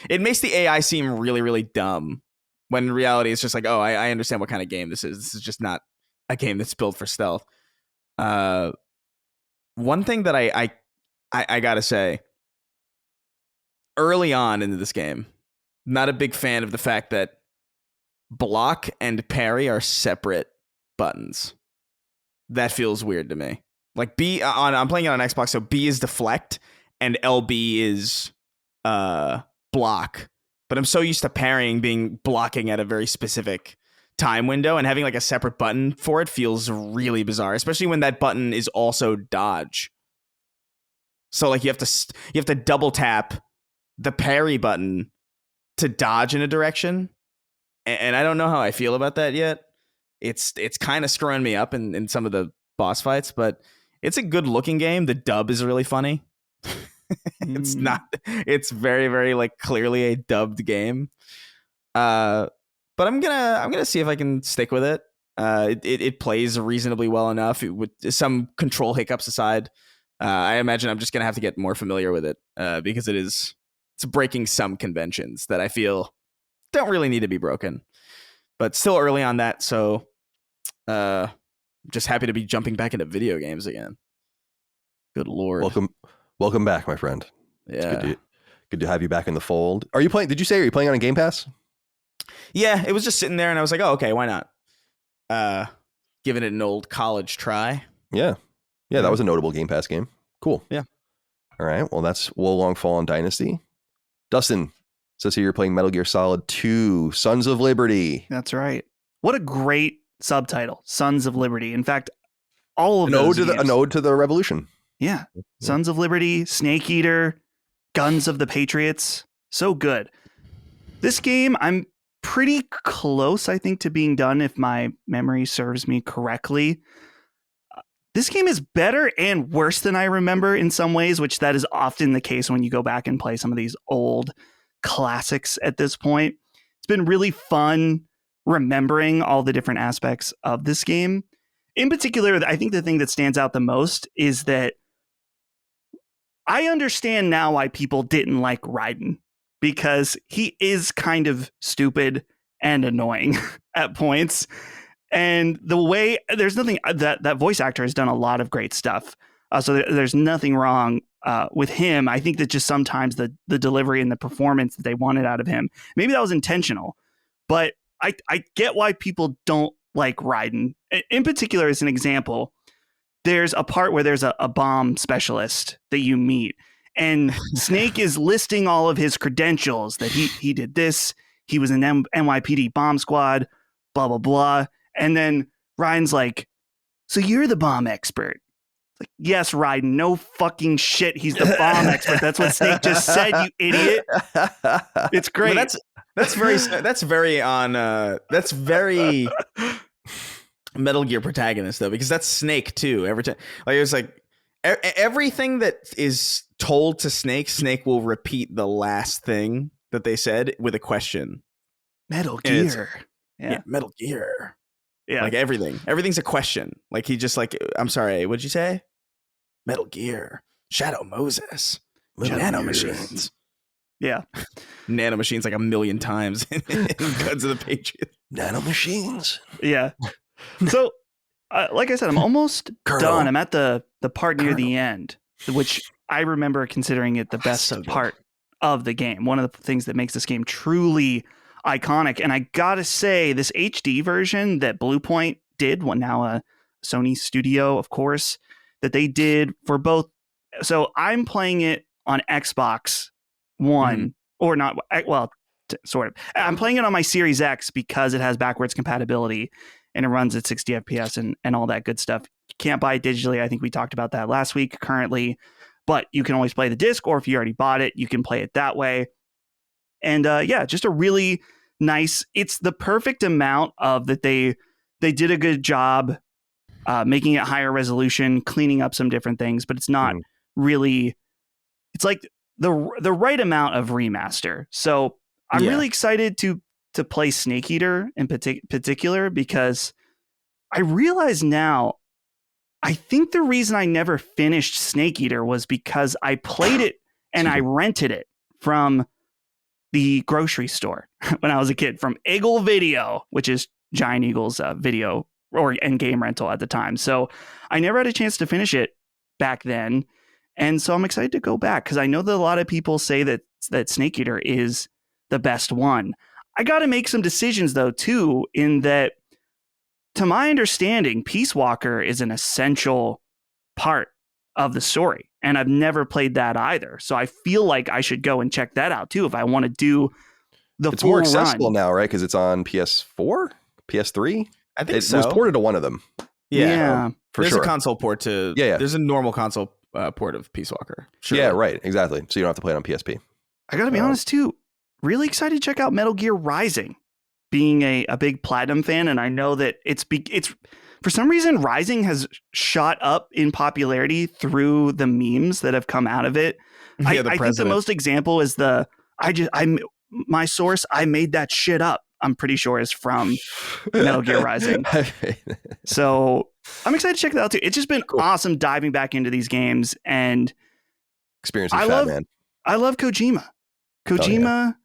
It makes the AI seem really dumb when in reality it's just like, oh, I understand what kind of game this is. This is just not a game that's built for stealth. One thing that I gotta say, early on into this game, not a big fan of the fact that block and parry are separate buttons. That feels weird to me. Like I'm playing it on Xbox, so B is deflect and LB is block. But I'm so used to parrying being blocking at a very specific time window, and having like a separate button for it feels really bizarre, especially when that button is also dodge. So like you have to double tap the parry button to dodge in a direction, and I don't know how I feel about that yet. It's kind of screwing me up in some of the boss fights, but it's a good looking game. The dub is really funny. It's very like clearly a dubbed game. But I'm gonna see if I can stick with it. It plays reasonably well enough with some control hiccups aside. I imagine I'm just gonna have to get more familiar with it because it's breaking some conventions that I feel don't really need to be broken. But still early on that, so just happy to be jumping back into video games again. Good Lord. Welcome back, my friend. Yeah. It's good to have you back in the fold. Are you playing on a Game Pass? Yeah, it was just sitting there and I was like, oh, okay, why not? Giving it an old college try. Yeah, that was a notable Game Pass game. Cool. Yeah. All right, well, that's Wolong Fallen Dynasty. Dustin says here you're playing Metal Gear Solid 2, Sons of Liberty. That's right. What a great subtitle, Sons of Liberty. In fact, all of those games. An ode to the revolution. Yeah. Sons of Liberty, Snake Eater, Guns of the Patriots. So good. This game, I'm pretty close, I think, to being done if my memory serves me correctly. This game is better and worse than I remember in some ways, which that is often the case when you go back and play some of these old classics at this point. It's been really fun remembering all the different aspects of this game. In particular, I think the thing that stands out the most is that I understand now why people didn't like Raiden, because he is kind of stupid and annoying at points. And the way there's nothing that voice actor has done a lot of great stuff. So there's nothing wrong with him. I think that just sometimes the delivery and the performance that they wanted out of him, maybe that was intentional, but I get why people don't like Raiden. In particular, as an example, there's a part where there's a bomb specialist that you meet, and Snake is listing all of his credentials that he did this. He was in NYPD bomb squad, blah, blah, blah. And then Ryan's like, so you're the bomb expert. Like, yes, Ryden, no fucking shit. He's the bomb expert. That's what Snake just said, you idiot. It's great. Well, that's very Metal Gear protagonist though, because that's Snake too. Every time, like it was like everything that is told to Snake will repeat the last thing that they said with a question. Metal Gear. Yeah, Metal Gear. Yeah, like everything's a question. Like he just like, I'm sorry, what'd you say? Metal Gear, Shadow Moses, Nano Machines. Yeah, Nano Machines like 1,000,000 times in Guns of the Patriot. Nano Machines. Yeah. So, like I said, I'm almost done. I'm at the part near the end, which I remember considering it the best part of the game. One of the things that makes this game truly iconic. And I gotta say, this HD version that Bluepoint did, now a Sony studio, of course, that they did for both. So I'm playing it on Xbox One, or not, well, sort of. I'm playing it on my Series X because it has backwards compatibility and it runs at 60 FPS and all that good stuff. You can't buy it digitally. I think we talked about that last week currently, but you can always play the disc, or if you already bought it, you can play it that way. And yeah, just a really nice, it's the perfect amount of that they did a good job making it higher resolution, cleaning up some different things, but it's not really, it's like the right amount of remaster. So I'm really excited to play Snake Eater in particular, because I realize now, I think the reason I never finished Snake Eater was because I played it and I rented it from the grocery store when I was a kid, from Eagle Video, which is Giant Eagle's video and game rental at the time. So I never had a chance to finish it back then. And so I'm excited to go back, because I know that a lot of people say that Snake Eater is the best one. I got to make some decisions, though, too, in that, to my understanding, Peace Walker is an essential part of the story. And I've never played that either. So I feel like I should go and check that out, too, if I want to do the it's full more accessible run. now, right? Because it's on PS4, PS3. I think it was ported to one of them. Yeah, for there's sure. a console port to. Yeah. There's a normal console port of Peace Walker. Sure. Yeah, right. Exactly. So you don't have to play it on PSP. I got to be honest, too. Really excited to check out Metal Gear Rising, being a big Platinum fan. And I know that it's for some reason, Rising has shot up in popularity through the memes that have come out of it. Yeah, I think the most example is my source, I made that shit up, I'm pretty sure, is from Metal Gear Rising. So I'm excited to check that out too. It's just been awesome diving back into these games and experiencing Fat Man. I love Kojima. Kojima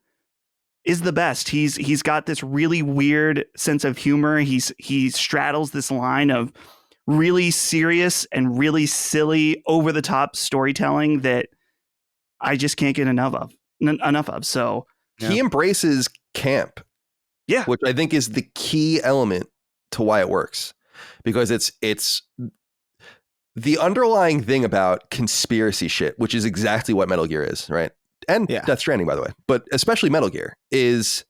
is the best. He's got this really weird sense of humor. He straddles this line of really serious and really silly, over the top storytelling that I just can't get enough of. So he embraces camp, which I think is the key element to why it works, because it's the underlying thing about conspiracy shit, which is exactly what Metal Gear is, right? And Death Stranding, by the way, but especially Metal Gear is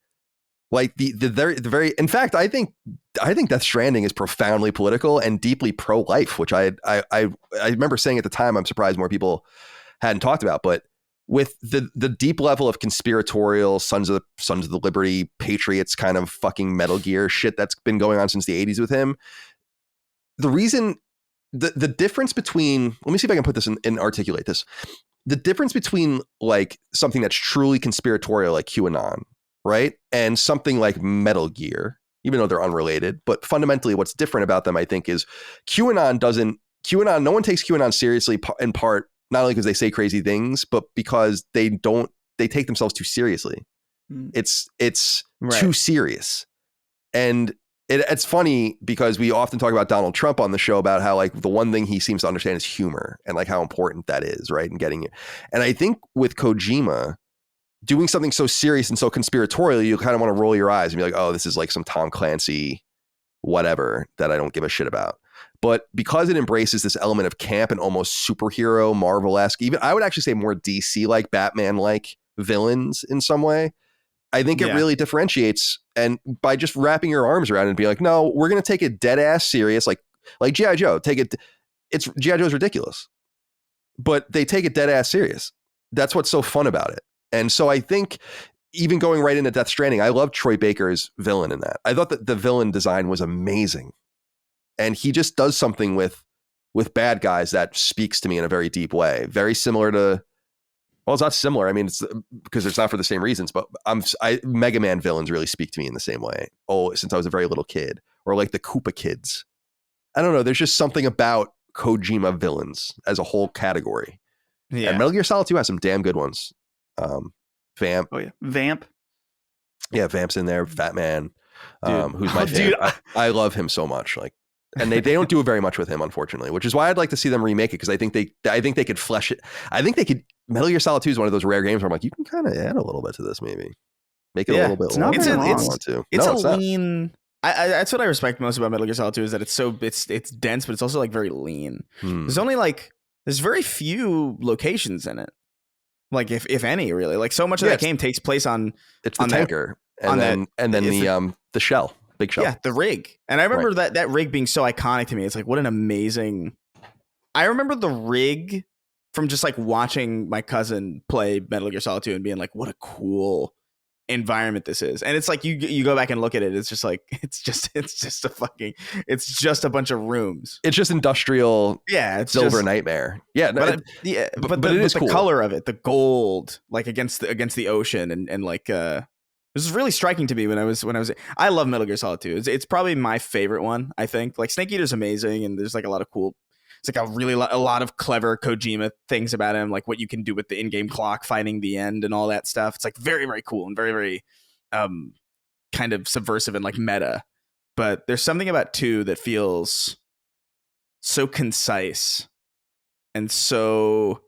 like the very. In fact, I think Death Stranding is profoundly political and deeply pro-life, which I remember saying at the time. I'm surprised more people hadn't talked about, but with the deep level of conspiratorial Sons of the Liberty, Patriots kind of fucking Metal Gear shit that's been going on since the 80s with him. The reason, the difference between, let me see if I can put this in articulate this. The difference between like something that's truly conspiratorial like QAnon, right? And something like Metal Gear, even though they're unrelated, but fundamentally what's different about them, I think, is no one takes QAnon seriously in part, not only because they say crazy things, but because they take themselves too seriously. It's too serious. And it's funny because we often talk about Donald Trump on the show about how like the one thing he seems to understand is humor and like how important that is, right? And getting it. And I think with Kojima doing something so serious and so conspiratorial, you kind of want to roll your eyes and be like, oh, this is like some Tom Clancy, whatever that I don't give a shit about. But because it embraces this element of camp and almost superhero Marvel-esque, even I would actually say more DC-like, Batman-like villains in some way, I think it really differentiates, and by just wrapping your arms around it and being like, no, we're going to take it dead ass serious. Like G.I. Joe, it's G.I. Joe's ridiculous, but they take it dead ass serious. That's what's so fun about it. And so I think even going right into Death Stranding, I love Troy Baker's villain in that. I thought that the villain design was amazing. And he just does something with bad guys that speaks to me in a very deep way. Very similar to, well, it's not similar. I mean, it's because it's not for the same reasons, but Mega Man villains really speak to me in the same way. Oh, since I was a very little kid, or like the Koopa Kids. I don't know. There's just something about Kojima villains as a whole category. Yeah. And Metal Gear Solid 2 has some damn good ones. Vamp. Oh yeah. Vamp. Yeah. Vamp's in there. Fat Man, who's my favorite. I love him so much. Like, and they don't do it very much with him, unfortunately, which is why I'd like to see them remake it. Cause I think they could flesh it. I think they could. Metal Gear Solid 2 is one of those rare games where I'm like, you can kind of add a little bit to this, maybe make it a little bit longer. It's lean. That's what I respect most about Metal Gear Solid 2 is that it's dense, but it's also like very lean. There's very few locations in it. Like if any, really. Like so much of that game takes place on the tanker and then the shell. Big shell. Yeah, the rig. And I remember that rig being so iconic to me. It's like, what an amazing... I remember the rig from just like watching my cousin play Metal Gear Solid 2 and being like, what a cool environment this is. And it's like, you go back and look at it. It's just like, it's just a bunch of rooms. It's just industrial. Yeah. It's Silver Nightmare. Yeah. But it is the cool. Color of it, the gold, like against the ocean and like, this is really striking to me when I was. I love Metal Gear Solid 2. It's probably my favorite one. I think like Snake Eater's amazing, and there's like a lot of cool. It's like a lot of clever Kojima things about him, like what you can do with the in-game clock, finding the end, and all that stuff. It's like very very cool and very very kind of subversive and like meta. But there's something about 2 that feels so concise and so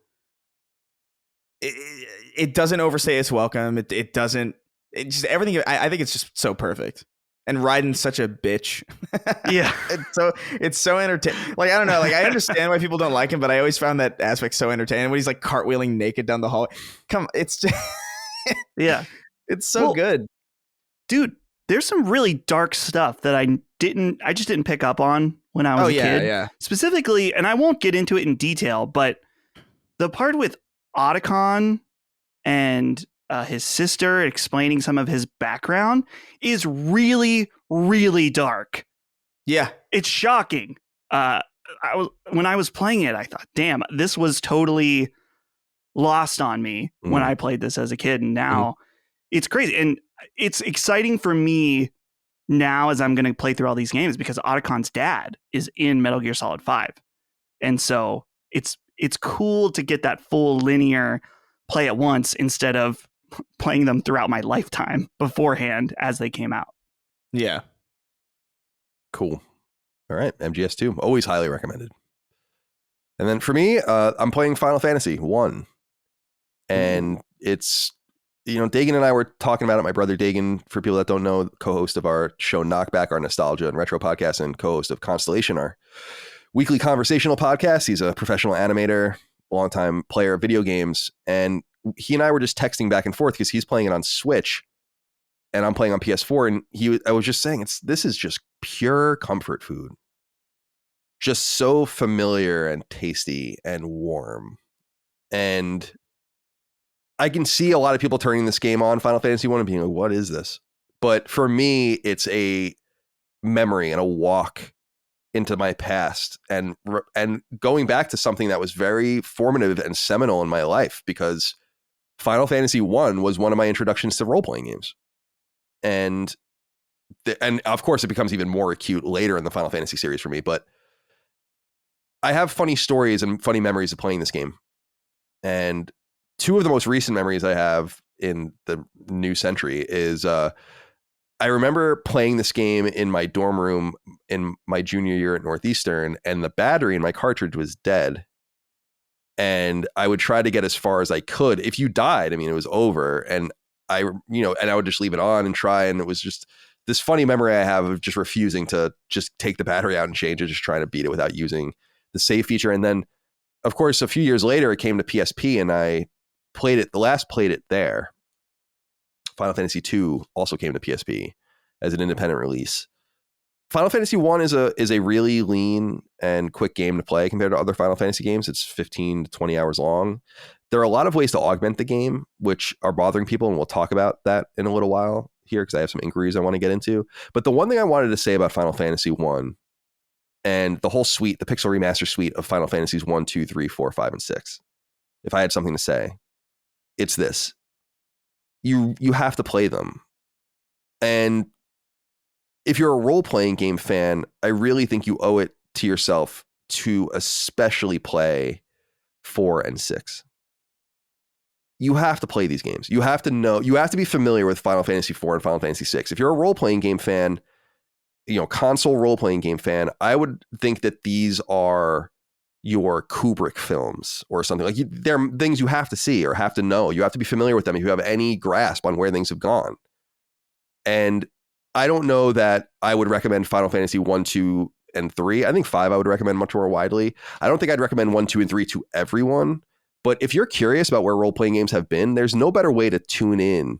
it doesn't overstay its welcome. It doesn't. It just everything. I think it's just so perfect. And Raiden's such a bitch. Yeah. it's so entertaining. Like, I don't know. Like, I understand why people don't like him, but I always found that aspect so entertaining when he's like cartwheeling naked down the hallway. It's just yeah. It's so good. Dude, there's some really dark stuff that I just didn't pick up on when I was a kid. Yeah. Specifically, and I won't get into it in detail, but the part with Otacon and his sister explaining some of his background is really, really dark. Yeah. It's shocking. When I was playing it, I thought, damn, this was totally lost on me when I played this as a kid. And now it's crazy. And it's exciting for me now as I'm going to play through all these games because Otacon's dad is in Metal Gear Solid 5. And so it's cool to get that full linear play at once instead of playing them throughout my lifetime beforehand as they came out. Yeah. Cool. All right. MGS2, always highly recommended. And then for me, I'm playing Final Fantasy 1. And it's, Dagan and I were talking about it. My brother Dagan, for people that don't know, co-host of our show Knockback, our nostalgia and retro podcast, and co-host of Constellation, our weekly conversational podcast. He's a professional animator, longtime player of video games. And he and I were just texting back and forth because he's playing it on Switch and I'm playing on PS4. And I was just saying, this is just pure comfort food. Just so familiar and tasty and warm. And I can see a lot of people turning this game on, Final Fantasy 1, and being like, what is this? But for me, it's a memory and a walk into my past and going back to something that was very formative and seminal in my life, because Final Fantasy 1 was one of my introductions to role-playing games. And of course it becomes even more acute later in the Final Fantasy series for me, but I have funny stories and funny memories of playing this game. And 2 of the most recent memories I have in the new century is I remember playing this game in my dorm room in my junior year at Northeastern, and the battery in my cartridge was dead. And I would try to get as far as I could. If you died, it was over. And I would just leave it on and try. And it was just this funny memory I have of just refusing to just take the battery out and change it, just trying to beat it without using the save feature. And then, of course, a few years later, it came to PSP and I played it there. Final Fantasy II also came to PSP as an independent release. Final Fantasy 1 is a really lean and quick game to play compared to other Final Fantasy games. It's 15 to 20 hours long. There are a lot of ways to augment the game, which are bothering people, and we'll talk about that in a little while here because I have some inquiries I want to get into. But the one thing I wanted to say about Final Fantasy 1 and the whole suite, the Pixel Remaster suite of Final Fantasies 1, 2, 3, 4, 5, and 6, if I had something to say, it's this. You have to play them. And if you're a role-playing game fan, I really think you owe it to yourself to especially play 4 and 6. You have to play these games. You have to know, you have to be familiar with Final Fantasy 4 and Final Fantasy 6. If you're a role-playing game fan, console role-playing game fan, I would think that these are your Kubrick films or something. Like they're things you have to see or have to know. You have to be familiar with them if you have any grasp on where things have gone. And I don't know that I would recommend Final Fantasy 1, 2, and 3. I think 5 I would recommend much more widely. I don't think I'd recommend 1, 2, and 3 to everyone. But if you're curious about where role-playing games have been, there's no better way to tune in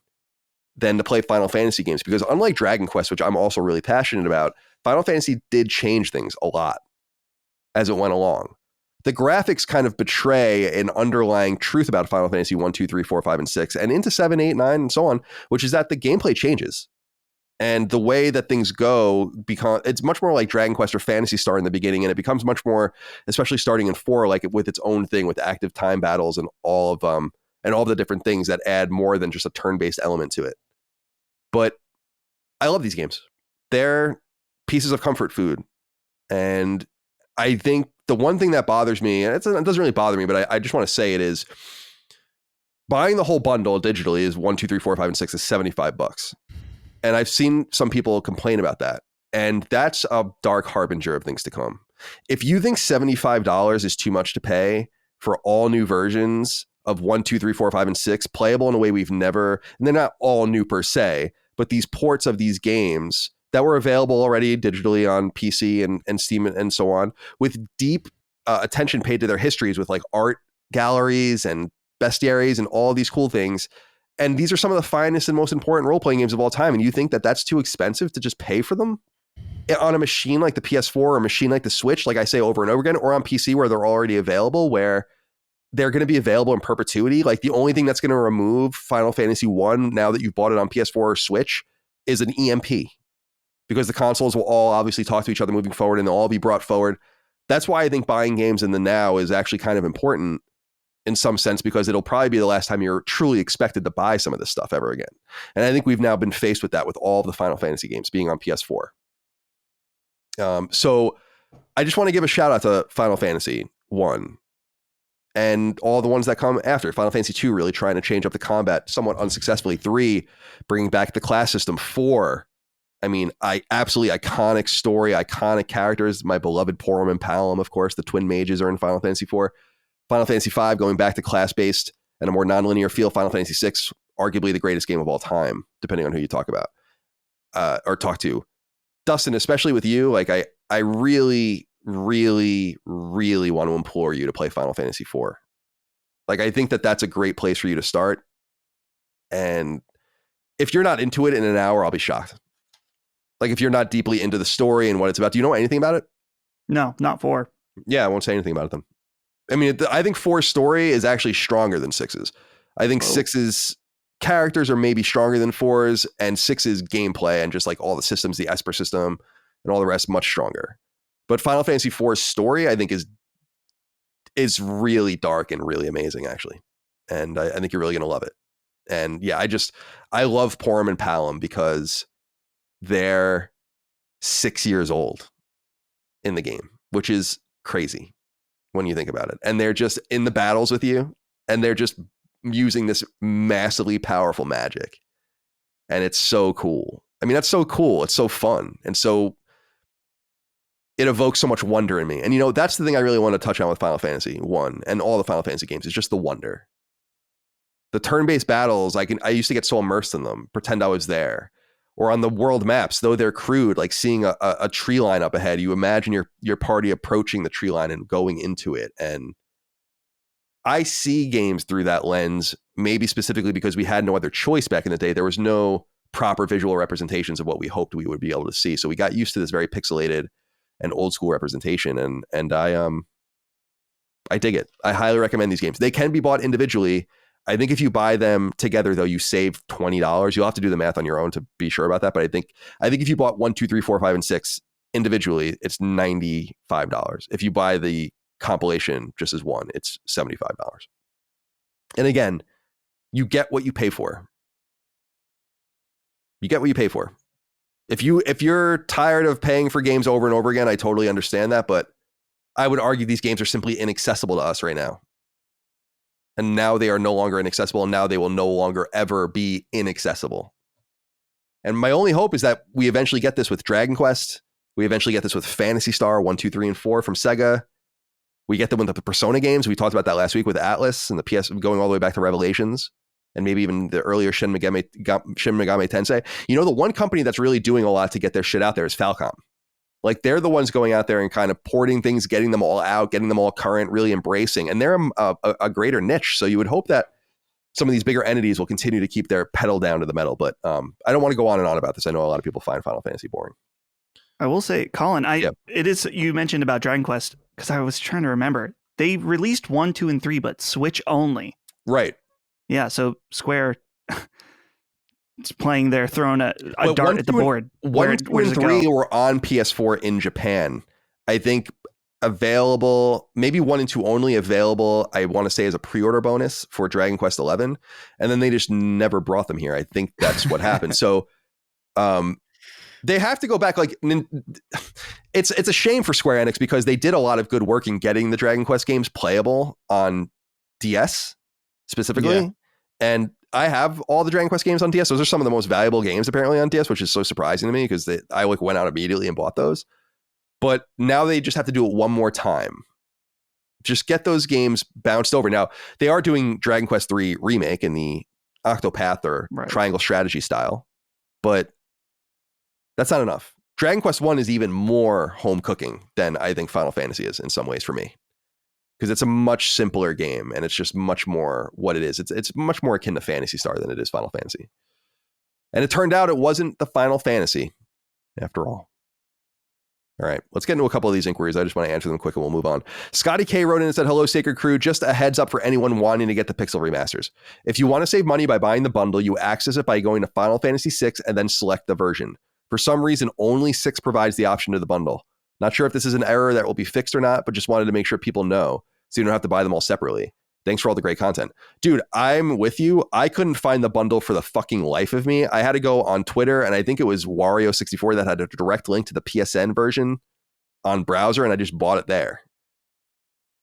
than to play Final Fantasy games. Because unlike Dragon Quest, which I'm also really passionate about, Final Fantasy did change things a lot as it went along. The graphics kind of betray an underlying truth about Final Fantasy 1, 2, 3, 4, 5, and 6, and into 7, 8, 9, and so on, which is that the gameplay changes. And the way that things go, it's much more like Dragon Quest or Phantasy Star in the beginning, and it becomes much more, especially starting in 4, like with its own thing with active time battles and all of the different things that add more than just a turn-based element to it. But I love these games. They're pieces of comfort food. And I think the one thing that bothers me, and it doesn't really bother me, but I just want to say it is, buying the whole bundle digitally is 1, 2, 3, 4, 5, and 6 is $75. And I've seen some people complain about that. And that's a dark harbinger of things to come. If you think $75 is too much to pay for all new versions of 1, 2, 3, 4, 5, and 6, playable in a way we've never, and they're not all new per se, but these ports of these games that were available already digitally on PC and Steam and so on, with deep attention paid to their histories with like art galleries and bestiaries and all these cool things. And these are some of the finest and most important role-playing games of all time. And you think that that's too expensive to just pay for them on a machine like the PS4 or a machine like the Switch, like I say over and over again, or on PC where they're already available, where they're going to be available in perpetuity. Like the only thing that's going to remove Final Fantasy 1 now that you've bought it on PS4 or Switch is an EMP, because the consoles will all obviously talk to each other moving forward and they'll all be brought forward. That's why I think buying games in the now is actually kind of important in some sense, because it'll probably be the last time you're truly expected to buy some of this stuff ever again. And I think we've now been faced with that with all of the Final Fantasy games being on PS4. So I just want to give a shout out to Final Fantasy 1 and all the ones that come after. Final Fantasy 2 really trying to change up the combat somewhat unsuccessfully. 3 bringing back the class system. 4, I mean, absolutely iconic story, iconic characters. My beloved Porum and Palom, of course, the twin mages are in Final Fantasy 4. Final Fantasy 5 going back to class-based and a more nonlinear feel. Final Fantasy 6, arguably the greatest game of all time, depending on who you talk about or talk to. Dustin, especially with you, like I really, really, really want to implore you to play Final Fantasy 4. Like, I think that that's a great place for you to start. And if you're not into it in an hour, I'll be shocked. Like, if you're not deeply into the story and what it's about, do you know anything about it? No, not 4. Yeah, I won't say anything about it then. I mean, I think 4's story is actually stronger than 6's. I think 6's characters are maybe stronger than 4's, and 6's gameplay and just like all the systems, the Esper system and all the rest, much stronger. But Final Fantasy 4's story, I think, is really dark and really amazing, actually. And I think you're really going to love it. And yeah, I love Porum and Palom because they're 6 years old in the game, which is crazy when you think about it. And they're just in the battles with you, and they're just using this massively powerful magic. And it's so cool. I mean, that's so cool. It's so fun. And so it evokes so much wonder in me. And, that's the thing I really want to touch on with Final Fantasy 1 and all the Final Fantasy games is just the wonder. The turn-based battles, I used to get so immersed in them, pretend I was there. Or on the world maps, though they're crude, like seeing a tree line up ahead, you imagine your party approaching the tree line and going into it. And I see games through that lens, maybe specifically because we had no other choice back in the day. There was no proper visual representations of what we hoped we would be able to see. So we got used to this very pixelated and old school representation. And I dig it. I highly recommend these games. They can be bought individually. I think if you buy them together, though, you save $20. You'll have to do the math on your own to be sure about that. But I think if you bought 1, 2, 3, 4, 5, and 6 individually, it's $95. If you buy the compilation just as one, it's $75. And again, you get what you pay for. You get what you pay for. If you're tired of paying for games over and over again, I totally understand that. But I would argue these games are simply inaccessible to us right now. And now they are no longer inaccessible, and now they will no longer ever be inaccessible. And my only hope is that we eventually get this with Dragon Quest. We eventually get this with Phantasy Star 1, 2, 3, and 4 from Sega. We get them with the Persona games. We talked about that last week with Atlas and the PS going all the way back to Revelations, and maybe even the earlier Shin Megami Tensei. You know, the one company that's really doing a lot to get their shit out there is Falcom. Like, they're the ones going out there and kind of porting things, getting them all out, getting them all current, really embracing. And they're a greater niche. So you would hope that some of these bigger entities will continue to keep their pedal down to the metal. But I don't want to go on and on about this. I know a lot of people find Final Fantasy boring. I will say, Colin, it is, you mentioned about Dragon Quest, because I was trying to remember. They released 1, 2, and 3, but Switch only. Right. Yeah, so Square it's playing there, throwing a dart at the board. 1, 2, and 3 were on PS4 in Japan. I think available, maybe 1 and 2 only available, I want to say, as a pre-order bonus for Dragon Quest 11. And then they just never brought them here. I think that's what happened. So they have to go back. Like, it's a shame for Square Enix because they did a lot of good work in getting the Dragon Quest games playable on DS specifically. Yeah. And I have all the Dragon Quest games on DS. Those are some of the most valuable games apparently on DS, which is so surprising to me because I went out immediately and bought those. But now they just have to do it one more time. Just get those games bounced over. Now, they are doing Dragon Quest 3 Remake in the Octopath or Triangle Strategy style, but that's not enough. Dragon Quest 1 is even more home cooking than I think Final Fantasy is in some ways for me. Because it's a much simpler game and it's just much more what it is. It's much more akin to Phantasy Star than it is Final Fantasy. And it turned out it wasn't the Final Fantasy after all. All right, let's get into a couple of these inquiries. I just want to answer them quick and we'll move on. Scotty K wrote in and said, hello, Sacred Crew. Just a heads up for anyone wanting to get the Pixel remasters. If you want to save money by buying the bundle, you access it by going to Final Fantasy VI and then select the version. For some reason, only 6 provides the option to the bundle. Not sure if this is an error that will be fixed or not, but just wanted to make sure people know so you don't have to buy them all separately. Thanks for all the great content. Dude, I'm with you. I couldn't find the bundle for the fucking life of me. I had to go on Twitter, and I think it was Wario64 that had a direct link to the PSN version on browser, and I just bought it there.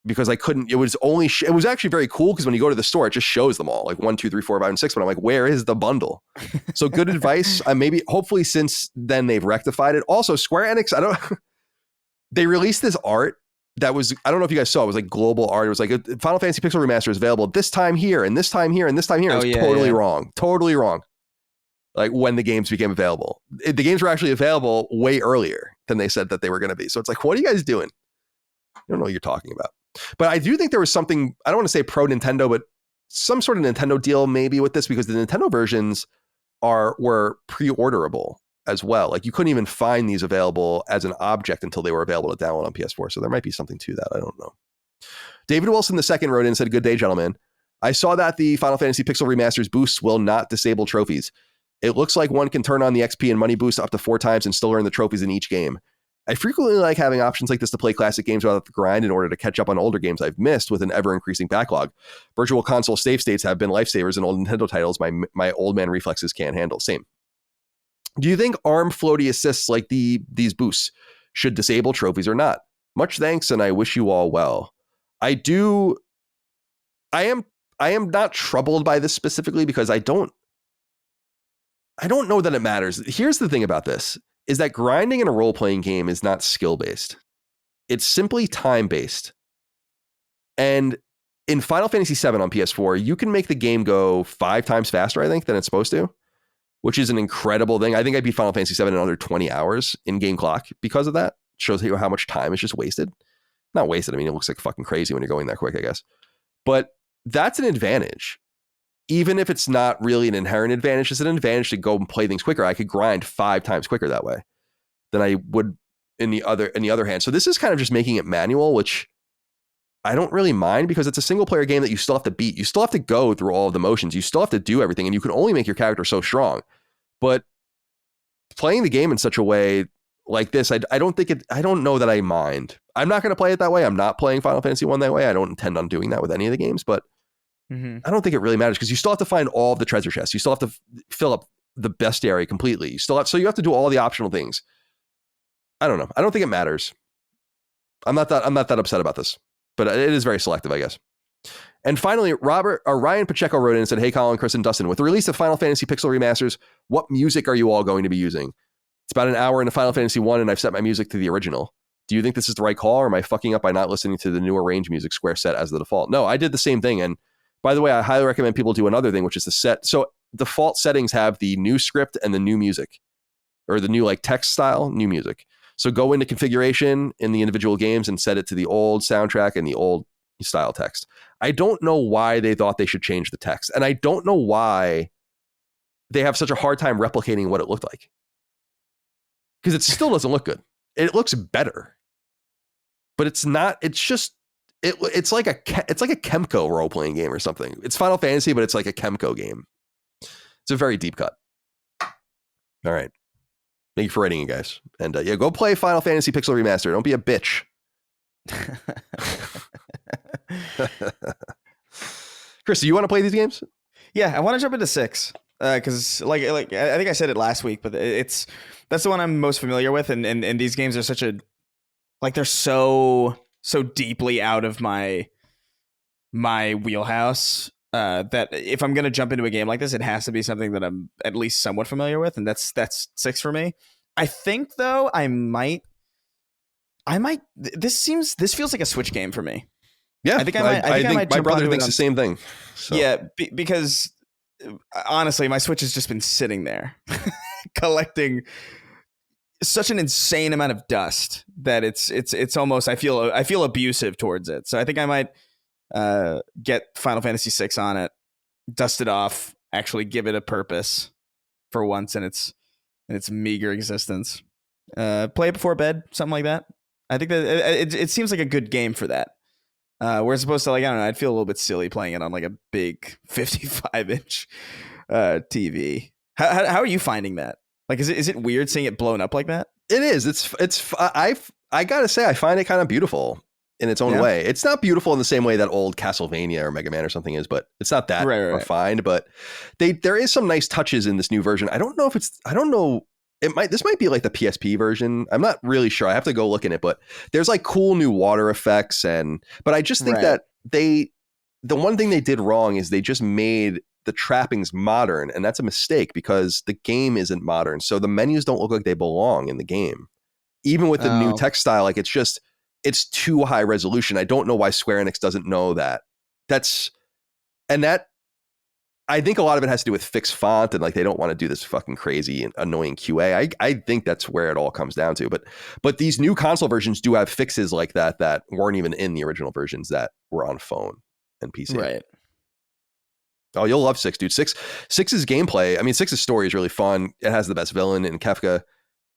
Because I couldn't, it was only, it was actually very cool because when you go to the store, it just shows them all, like 1, 2, 3, 4, 5, and 6. But I'm like, where is the bundle? So good advice. Maybe, hopefully since then they've rectified it. Also, Square Enix, they released this art that was, I don't know if you guys saw, it was like global art. It was like Final Fantasy Pixel Remaster is available this time here and this time here and this time here. It was totally wrong. Totally wrong. Like when the games became available. The games were actually available way earlier than they said that they were going to be. So it's like, what are you guys doing? I don't know what you're talking about. But I do think there was something, I don't want to say pro Nintendo, but some sort of Nintendo deal maybe with this because the Nintendo versions were pre-orderable as well. Like you couldn't even find these available as an object until they were available to download on PS4. So there might be something to that. I don't know. David Wilson II wrote in and said, good day, gentlemen. I saw that the Final Fantasy Pixel Remasters boosts will not disable trophies. It looks like one can turn on the XP and money boost up to 4 times and still earn the trophies in each game. I frequently like having options like this to play classic games without the grind in order to catch up on older games I've missed with an ever-increasing backlog. Virtual console save states have been lifesavers in old Nintendo titles my old man reflexes can't handle. Same. Do you think ARM floaty assists like these boosts should disable trophies or not? Much thanks, and I wish you all well. I am not troubled by this specifically because I don't know that it matters. Here's the thing about this. Is that grinding in a role-playing game is not skill-based. It's simply time-based. And in Final Fantasy VII on PS4, you can make the game go 5 times faster, I think, than it's supposed to, which is an incredible thing. I think I beat Final Fantasy VII in under 20 hours in-game clock because of that. It shows you how much time is just wasted. Not wasted. I mean, it looks like fucking crazy when you're going that quick, I guess. But that's an advantage. Even if it's not really an inherent advantage, it's an advantage to go and play things quicker. I could grind 5 times quicker that way than I would in the other hand. So this is kind of just making it manual, which I don't really mind because it's a single player game that you still have to beat. You still have to go through all of the motions. You still have to do everything, and you can only make your character so strong. But playing the game in such a way like this, I don't know that I mind. I'm not going to play it that way. I'm not playing Final Fantasy 1 that way. I don't intend on doing that with any of the games, but I don't think it really matters because you still have to find all of the treasure chests. You still have to fill up the bestiary completely. So you have to do all the optional things. I don't know. I don't think it matters. I'm not that upset about this, but it is very selective, I guess. And finally, Ryan Pacheco wrote in and said, "Hey, Colin, Chris, and Dustin, with the release of Final Fantasy Pixel Remasters, what music are you all going to be using? It's about an hour into Final Fantasy 1 and I've set my music to the original. Do you think this is the right call, or am I fucking up by not listening to the new arranged music Square set as the default?" No, I did the same thing. And by the way, I highly recommend people do another thing, which is the set. So default settings have the new script and the new music, or the new like text style, new music. So go into configuration in the individual games and set it to the old soundtrack and the old style text. I don't know why they thought they should change the text. And I don't know why they have such a hard time replicating what it looked like. Because it still doesn't look good. It looks better. But it's not, it's just, it's like a Kemco role-playing game or something. It's Final Fantasy, but it's like a Kemco game. It's a very deep cut. All right. Thank you for writing it, guys. And yeah, go play Final Fantasy Pixel Remaster. Don't be a bitch. Chris, do you want to play these games? Yeah, I want to jump into 6 because like I think I said it last week, but that's the one I'm most familiar with, and these games are such a they're so deeply out of my wheelhouse that if I'm gonna jump into a game like this, it has to be something that I'm at least somewhat familiar with, and that's 6 for me. I think though I might. This feels like a Switch game for me. Yeah, I think my brother thinks the same thing. So. Yeah, because honestly, my Switch has just been sitting there collecting such an insane amount of dust that it's almost I feel abusive towards it. So I think I might get Final Fantasy VI on it, dust it off, actually give it a purpose for once in its meager existence. Play it before bed, something like that. I think that it seems like a good game for that. Whereas opposed to I don't know, I'd feel a little bit silly playing it on like a big 55-inch TV. How are you finding that? Like, is it weird seeing it blown up like that? It is. I gotta say, I find it kind of beautiful in its own way. It's not beautiful in the same way that old Castlevania or Mega Man or something is, but it's not that refined. But there is some nice touches in this new version. I don't know. This might be like the PSP version. I'm not really sure. I have to go look in it, but there's like cool new water effects. But I just think that the one thing they did wrong is they just made the trappings modern, and that's a mistake because the game isn't modern. So the menus don't look like they belong in the game. Even with the new text style, like it's too high resolution. I don't know why Square Enix doesn't know that. I think a lot of it has to do with fixed font and like they don't want to do this fucking crazy and annoying QA. I think that's where it all comes down to. But these new console versions do have fixes like that weren't even in the original versions that were on phone and PC. Right. Oh, you'll love 6, dude. 6's gameplay. I mean, 6's story is really fun. It has the best villain in Kefka,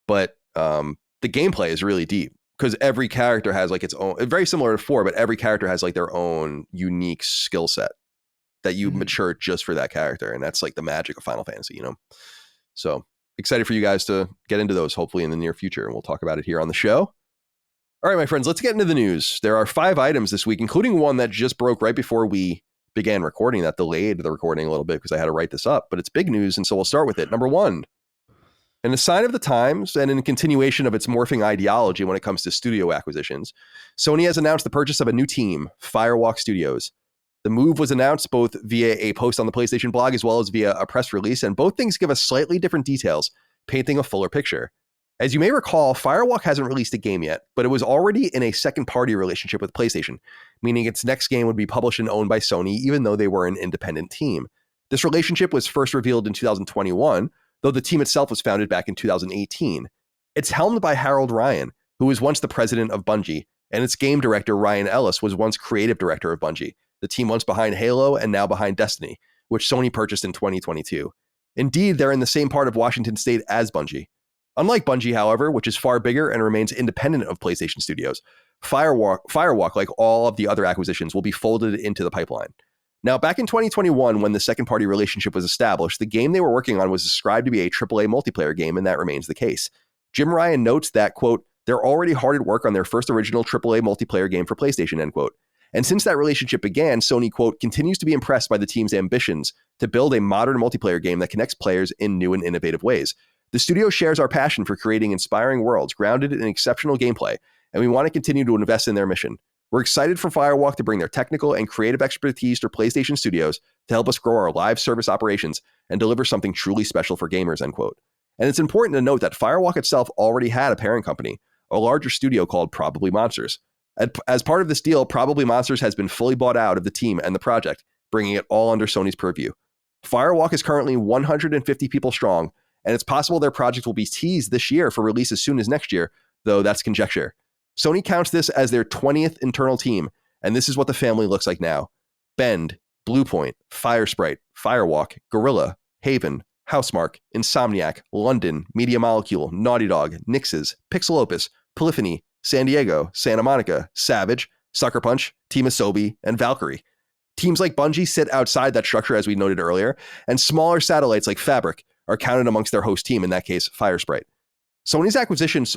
but the gameplay is really deep because every character has like its own, very similar to 4, but every character has like their own unique skill set that you mature just for that character. And that's like the magic of Final Fantasy, you know? So excited for you guys to get into those hopefully in the near future. And we'll talk about it here on the show. All right, my friends, let's get into the news. There are 5 items this week, including one that just broke right before we began recording that delayed the recording a little bit because I had to write this up, but it's big news. And so we'll start with it. Number 1, in a sign of the times and in continuation of its morphing ideology when it comes to studio acquisitions, Sony has announced the purchase of a new team, Firewalk Studios. The move was announced both via a post on the PlayStation blog as well as via a press release, and both things give us slightly different details, painting a fuller picture. As you may recall, Firewalk hasn't released a game yet, but it was already in a second-party relationship with PlayStation, meaning its next game would be published and owned by Sony, even though they were an independent team. This relationship was first revealed in 2021, though the team itself was founded back in 2018. It's helmed by Harold Ryan, who was once the president of Bungie, and its game director, Ryan Ellis, was once creative director of Bungie. the team once behind Halo and now behind Destiny, which Sony purchased in 2022. Indeed, they're in the same part of Washington State as Bungie. Unlike Bungie, however, which is far bigger and remains independent of PlayStation Studios, Firewalk, like all of the other acquisitions, will be folded into the pipeline. Now, back in 2021, when the second-party relationship was established, the game they were working on was described to be a AAA multiplayer game, and that remains the case. Jim Ryan notes that, quote, they're already hard at work on their first original AAA multiplayer game for PlayStation, end quote. And since that relationship began, Sony, quote, continues to be impressed by the team's ambitions to build a modern multiplayer game that connects players in new and innovative ways. The studio shares our passion for creating inspiring worlds grounded in exceptional gameplay, and we want to continue to invest in their mission. We're excited for Firewalk to bring their technical and creative expertise to PlayStation Studios to help us grow our live service operations and deliver something truly special for gamers, end quote. And it's important to note that Firewalk itself already had a parent company, a larger studio called Probably Monsters. As part of this deal, Probably Monsters has been fully bought out of the team and the project, bringing it all under Sony's purview. Firewalk is currently 150 people strong, and it's possible their project will be teased this year for release as soon as next year, though that's conjecture. Sony counts this as their 20th internal team, and this is what the family looks like now. Bend, Bluepoint, Firesprite, Firewalk, Guerrilla, Haven, Housemarque, Insomniac, London, Media Molecule, Naughty Dog, Nixes, Pixel Opus, Polyphony, San Diego, Santa Monica, Savage, Sucker Punch, Team Asobi, and Valkyrie. Teams like Bungie sit outside that structure, as we noted earlier, and smaller satellites like Fabric are counted amongst their host team, in that case, Firesprite. Sony's acquisitions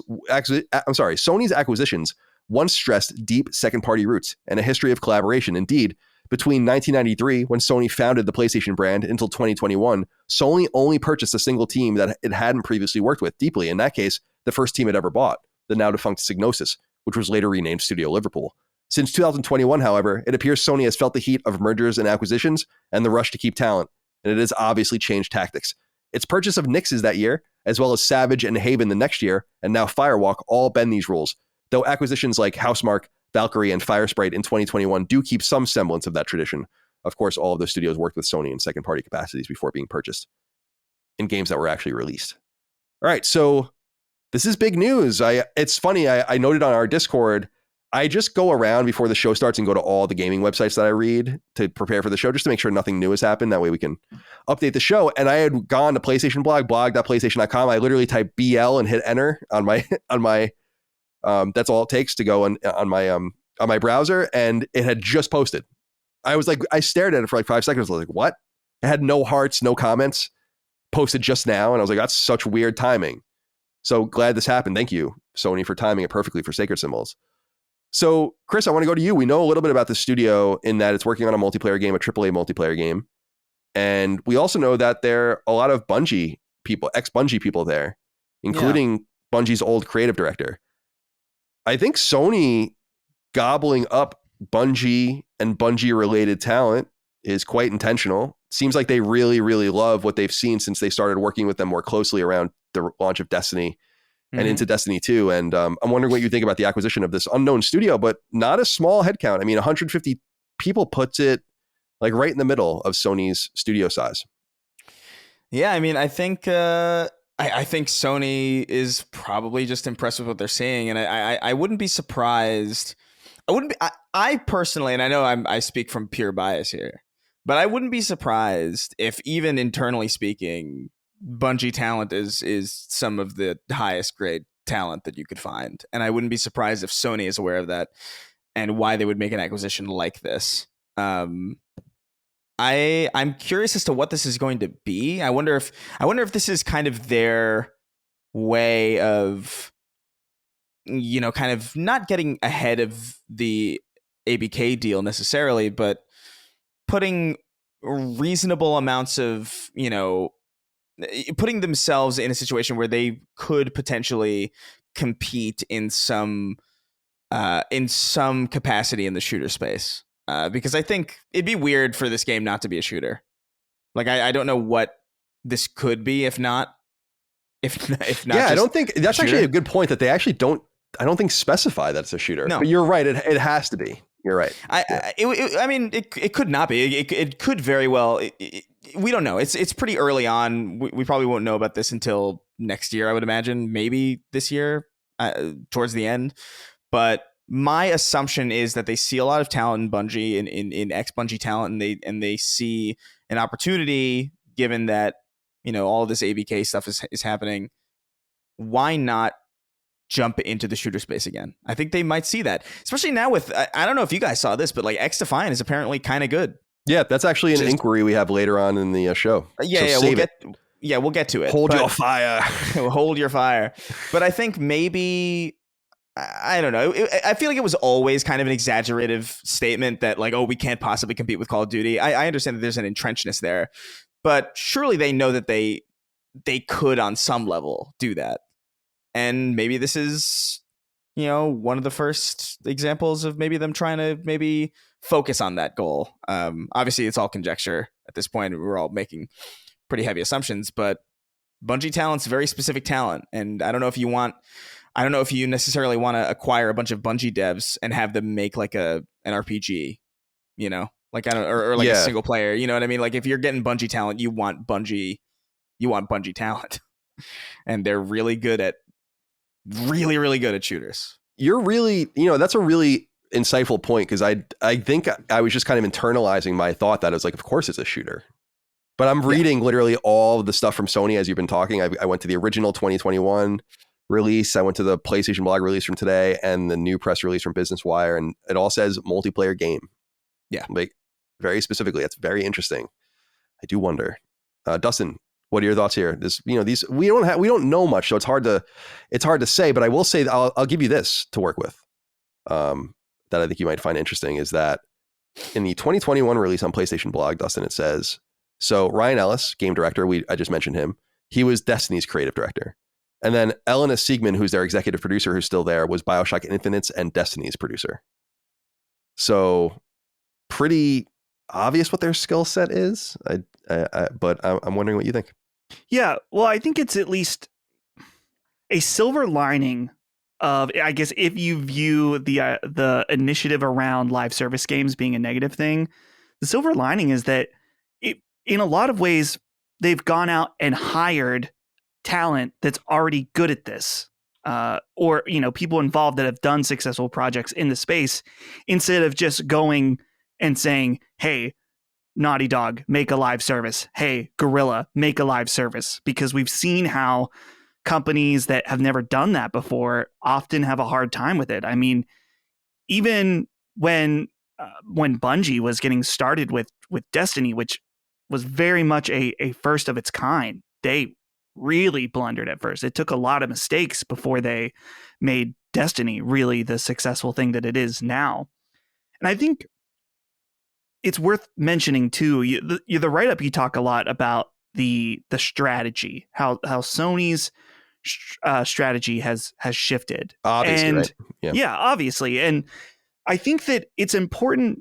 once stressed deep second-party roots and a history of collaboration. Indeed, between 1993, when Sony founded the PlayStation brand, until 2021, Sony only purchased a single team that it hadn't previously worked with deeply. In that case, the first team it ever bought, the now-defunct Psygnosis, which was later renamed Studio Liverpool. Since 2021, however, it appears Sony has felt the heat of mergers and acquisitions and the rush to keep talent, and it has obviously changed tactics. Its purchase of Nixes that year, as well as Savage and Haven the next year, and now Firewalk, all bend these rules, though acquisitions like Housemarque, Valkyrie, and Firesprite in 2021 do keep some semblance of that tradition. Of course, all of those studios worked with Sony in second-party capacities before being purchased in games that were actually released. All right, so this is big news. It's funny, I noted on our Discord, I just go around before the show starts and go to all the gaming websites that I read to prepare for the show, just to make sure nothing new has happened. That way we can update the show. And I had gone to PlayStation blog.playstation.com. I literally typed BL and hit enter on my that's all it takes to go on my browser. And it had just posted. I was like, I stared at it for like 5 seconds. I was like, what? It had no hearts, no comments, posted just now. And I was like, that's such weird timing. So glad this happened. Thank you, Sony, for timing it perfectly for Sacred Symbols. So, Chris, I want to go to you. We know a little bit about the studio in that it's working on a multiplayer game, a AAA multiplayer game. And we also know that there are a lot of Bungie people, ex-Bungie people there, including Bungie's old creative director. I think Sony gobbling up Bungie and Bungie-related talent is quite intentional. Seems like they really, really love what they've seen since they started working with them more closely around the launch of Destiny and into Destiny 2. And I'm wondering what you think about the acquisition of this unknown studio, but not a small headcount. I mean, 150 people puts it like right in the middle of Sony's studio size. Yeah, I mean, I think I think Sony is probably just impressed with what they're seeing, and I wouldn't be surprised. I personally, and I know I speak from pure bias here, but I wouldn't be surprised if, even internally speaking, Bungie talent is some of the highest grade talent that you could find. And I wouldn't be surprised if Sony is aware of that and why they would make an acquisition like this. I'm curious as to what this is going to be. I wonder if this is kind of their way of, kind of not getting ahead of the ABK deal necessarily, but putting reasonable amounts of, putting themselves in a situation where they could potentially compete in some capacity in the shooter space. Because I think it'd be weird for this game not to be a shooter. Like, I don't know what this could be if not. Yeah, I don't think that's actually a good point that they actually I don't think specify that it's a shooter. No. But you're right. It has to be. You're right. It could not be. It could very well. We don't know. It's pretty early on. We probably won't know about this until next year, I would imagine. Maybe this year, towards the end. But my assumption is that they see a lot of talent in Bungie, in ex-Bungie talent, and they see an opportunity, given that, you know, all of this ABK stuff is happening. Why not jump into the shooter space again? I think they might see that, especially now with, I don't know if you guys saw this, but like XDefiant is apparently kind of good. Yeah, that's actually an inquiry we have later on in the show. We'll get to it. Hold your fire. Hold your fire. But I think maybe, I don't know. I feel like it was always kind of an exaggerative statement that like, oh, we can't possibly compete with Call of Duty. I understand that there's an entrenchedness there, but surely they know that they could on some level do that. And maybe this is, you know, one of the first examples of maybe them trying to maybe focus on that goal. Obviously, it's all conjecture at this point. We're all making pretty heavy assumptions, but Bungie talent's very specific talent. And I don't know if you necessarily want to acquire a bunch of Bungie devs and have them make like an RPG, you know, like or like a single player. You know what I mean? Like if you're getting Bungie talent, you want Bungie talent, and they're really good at shooters. You're really, you know, that's a really insightful point, because I think I was just kind of internalizing my thought that I was like, of course it's a shooter. But I'm reading literally all of the stuff from Sony as you've been talking. I went to the original 2021 release. I went to the PlayStation blog release from today and the new press release from Business Wire, and it all says multiplayer game. Yeah, like very specifically. That's very interesting. I do wonder, Dustin, what are your thoughts here? This, you know, these we don't know much, so it's hard to say. But I will say I'll give you this to work with, that I think you might find interesting, is that in the 2021 release on PlayStation blog, Dustin, it says, so Ryan Ellis, game director, I just mentioned him. He was Destiny's creative director. And then Elena Siegman, who's their executive producer, who's still there, was BioShock Infinite's and Destiny's producer. So pretty obvious what their skill set is. But I'm wondering what you think. Yeah, well, I think it's at least a silver lining of, I guess, if you view the initiative around live service games being a negative thing, the silver lining is that in a lot of ways, they've gone out and hired talent that's already good at this, or, you know, people involved that have done successful projects in the space, instead of just going and saying, hey, Naughty Dog, make a live service. Hey, Guerrilla, make a live service. Because we've seen how companies that have never done that before often have a hard time with it. I mean, even when Bungie was getting started with Destiny, which was very much a first of its kind, they really blundered at first. It took a lot of mistakes before they made Destiny really the successful thing that it is now. And I think it's worth mentioning too, the write-up, you talk a lot about the strategy, how Sony's strategy has shifted. Obviously, and right? Yeah, obviously. And I think that it's important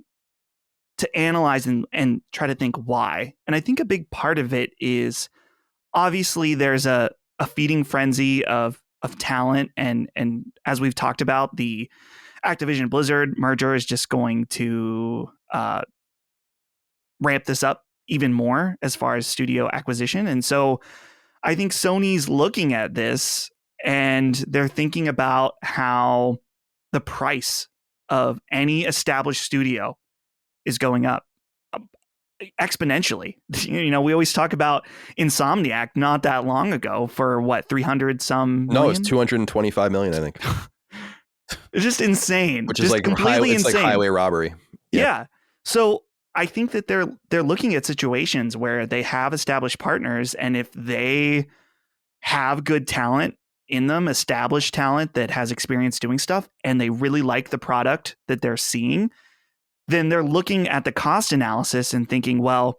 to analyze and try to think why. And I think a big part of it is, obviously there's a feeding frenzy of talent, and as we've talked about, the Activision Blizzard merger is just going to ramp this up even more as far as studio acquisition. And so I think Sony's looking at this and they're thinking about how the price of any established studio is going up exponentially. You know, we always talk about Insomniac not that long ago for what, 300 some million? No, it's 225 million, I think. It's just insane. Which just is like completely it's insane. like highway robbery. Yeah. So I think that they're looking at situations where they have established partners, and if they have good talent in them, established talent that has experience doing stuff, and they really like the product that they're seeing, then they're looking at the cost analysis and thinking, well,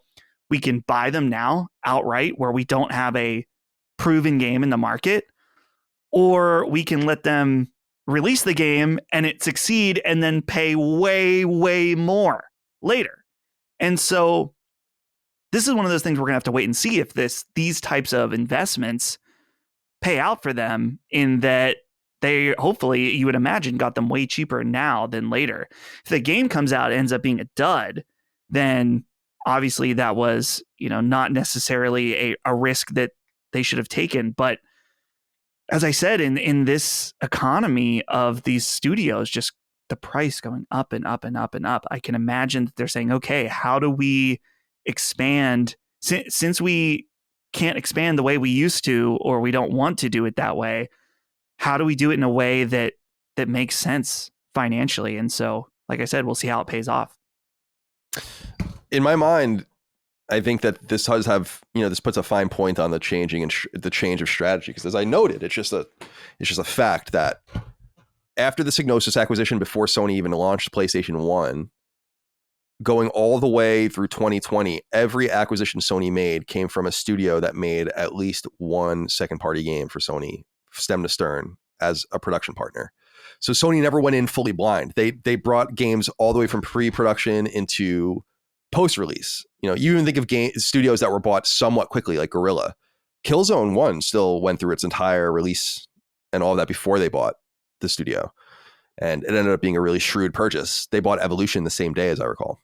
we can buy them now outright where we don't have a proven game in the market, or we can let them release the game and it succeed and then pay way, way more later. And so this is one of those things we're going to have to wait and see if these types of investments pay out for them, in that they hopefully, you would imagine, got them way cheaper now than later. If the game comes out and ends up being a dud, then obviously that was, you know, not necessarily a risk that they should have taken. But as I said, in this economy of these studios just the price going up and up and up and up. I can imagine that they're saying, okay, how do we expand since we can't expand the way we used to, or we don't want to do it that way? How do we do it in a way that makes sense financially? And so, like I said, we'll see how it pays off. In my mind, I think that this does have, this puts a fine point on the changing and the change of strategy. Because as I noted, it's just a fact that after the Psygnosis acquisition, before Sony even launched PlayStation 1, going all the way through 2020, every acquisition Sony made came from a studio that made at least one second-party game for Sony, stem to stern, as a production partner. So Sony never went in fully blind. They brought games all the way from pre-production into post-release. You even think of studios that were bought somewhat quickly, like Guerrilla. Killzone 1 still went through its entire release and all of that before they bought the studio. And it ended up being a really shrewd purchase. They bought Evolution the same day, as I recall,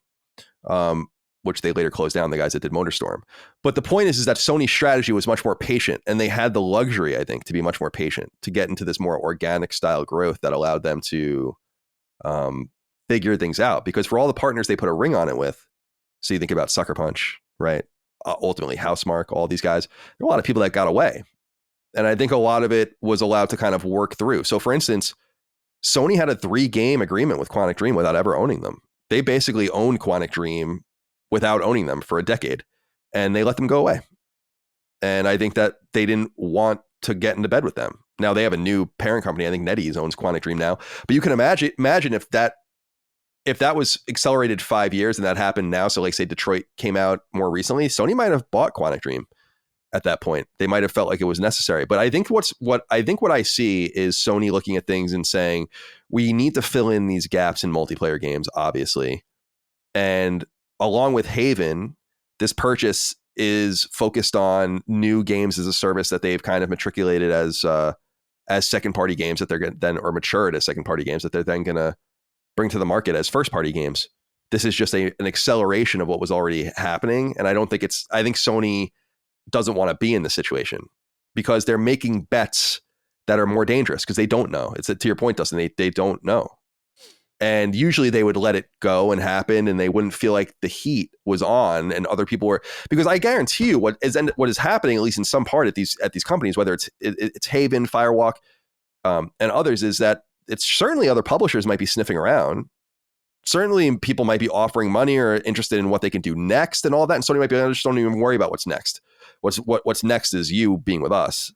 which they later closed down, the guys that did MotorStorm. But the point is that Sony's strategy was much more patient, and they had the luxury, I think, to be much more patient, to get into this more organic style growth that allowed them to figure things out. Because for all the partners they put a ring on it with, so you think about Sucker Punch, right? Ultimately, Housemarque, all these guys, there are a lot of people that got away. And I think a lot of it was allowed to kind of work through. So for instance, Sony had a 3-game agreement with Quantic Dream without ever owning them. They basically owned Quantic Dream without owning them for a decade, and they let them go away. And I think that they didn't want to get into bed with them. Now they have a new parent company. I think NetEase owns Quantic Dream now, but you can imagine if that was accelerated 5 years and that happened now. So like say Detroit came out more recently, Sony might have bought Quantic Dream at that point. They might have felt like it was necessary. But I think what I see is Sony looking at things and saying, we need to fill in these gaps in multiplayer games, obviously. And along with Haven, this purchase is focused on new games as a service that they've kind of matriculated as second party games that they're going to then, or matured as second party games that they're then going to bring to the market as first party games. This is just an acceleration of what was already happening. And I think Sony doesn't want to be in this situation because they're making bets that are more dangerous because they don't know. It's to your point, Dustin, they don't know. And usually they would let it go and happen and they wouldn't feel like the heat was on and other people were, because I guarantee you what is happening, at least in some part at these companies, whether it's Haven, Firewalk, and others, is that it's certainly other publishers might be sniffing around. Certainly people might be offering money or interested in what they can do next and all that. And Sony might be, I just don't even worry about what's next. What's next is you being with us.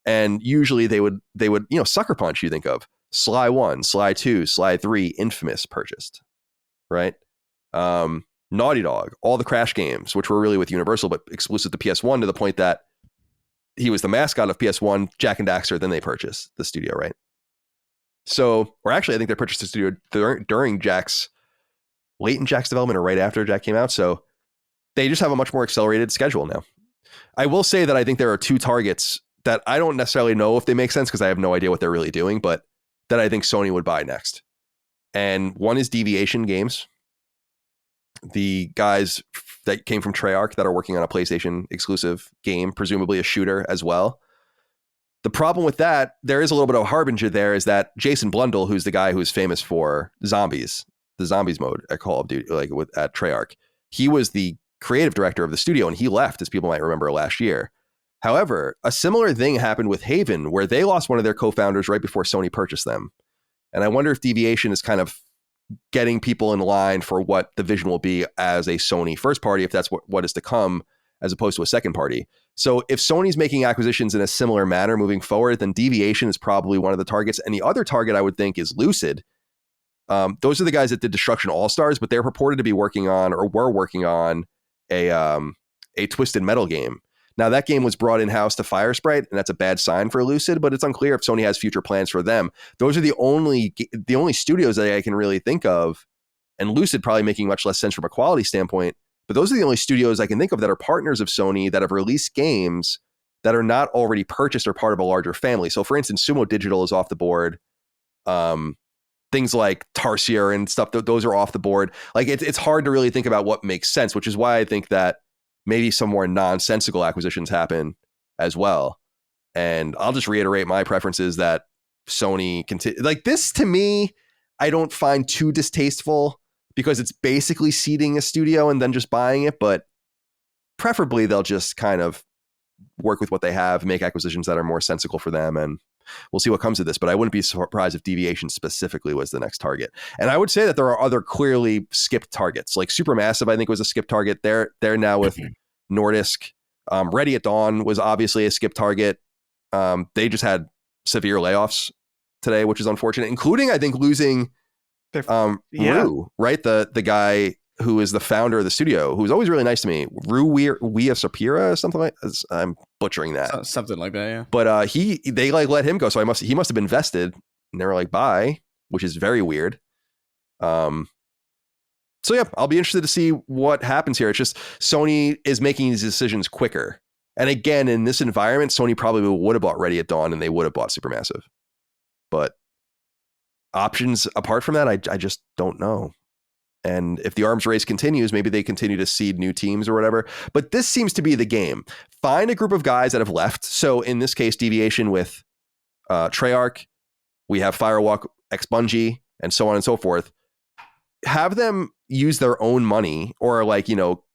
And usually they would, Sucker Punch, you think of Sly 1, Sly 2, Sly 3, Infamous purchased, right? Naughty Dog, all the Crash games, which were really with Universal, but exclusive to PS1 to the point that he was the mascot of PS1, Jak and Daxter, then they purchased the studio, right? So, or actually, I think they purchased the studio during late in Jak's development or right after Jak came out. So they just have a much more accelerated schedule now. I will say that I think there are two targets that I don't necessarily know if they make sense because I have no idea what they're really doing, but that I think Sony would buy next. And one is Deviation Games. The guys that came from Treyarch that are working on a PlayStation exclusive game, presumably a shooter as well. The problem with that, there is a little bit of a harbinger there, is that Jason Blundell, who's the guy who's famous for Zombies, the Zombies mode at Call of Duty, at Treyarch, he was the creative director of the studio and he left, as people might remember, last year. However, a similar thing happened with Haven, where they lost one of their co-founders right before Sony purchased them. And I wonder if Deviation is kind of getting people in line for what the vision will be as a Sony first party, if that's what is to come, as opposed to a second party. So if Sony's making acquisitions in a similar manner moving forward, then Deviation is probably one of the targets. And the other target I would think is Lucid. Those are the guys that did Destruction All-Stars, but they're purported to be working on, or were working on, a Twisted Metal game. Now that game was brought in-house to Firesprite, and that's a bad sign for Lucid, but it's unclear if Sony has future plans for them. Those are the only studios that I can really think of, and Lucid probably making much less sense from a quality standpoint, but those are the only studios I can think of that are partners of Sony that have released games that are not already purchased or part of a larger family. So for instance, Sumo Digital is off the board. Things like Tarsier and stuff, those are off the board. Like it's hard to really think about what makes sense, which is why I think that maybe some more nonsensical acquisitions happen as well. And I'll just reiterate my preferences that Sony continue. Like this, to me, I don't find too distasteful because it's basically seeding a studio and then just buying it. But preferably they'll just kind of work with what they have, make acquisitions that are more sensible for them, and we'll see what comes of this. But I wouldn't be surprised if Deviation specifically was the next target. And I would say that there are other clearly skipped targets. Like Supermassive, I think, was a skip target. They're now with Nordisk. Ready at Dawn was obviously a skip target. They just had severe layoffs today, which is unfortunate, including, I think, losing Rue, right? The guy who is the founder of the studio, who's always really nice to me. Rue Sapira, something like that. I'm butchering that. Something like that, yeah. But they like let him go, so he must have been vested, and they were like, bye, which is very weird. So yeah, I'll be interested to see what happens here. It's just Sony is making these decisions quicker. And again, in this environment, Sony probably would have bought Ready at Dawn and they would have bought Supermassive. But options apart from that, I just don't know. And if the arms race continues, maybe they continue to seed new teams or whatever. But this seems to be the game. Find a group of guys that have left. So in this case, Deviation with Treyarch, we have Firewalk ex Bungie, and so on and so forth. Have them use their own money or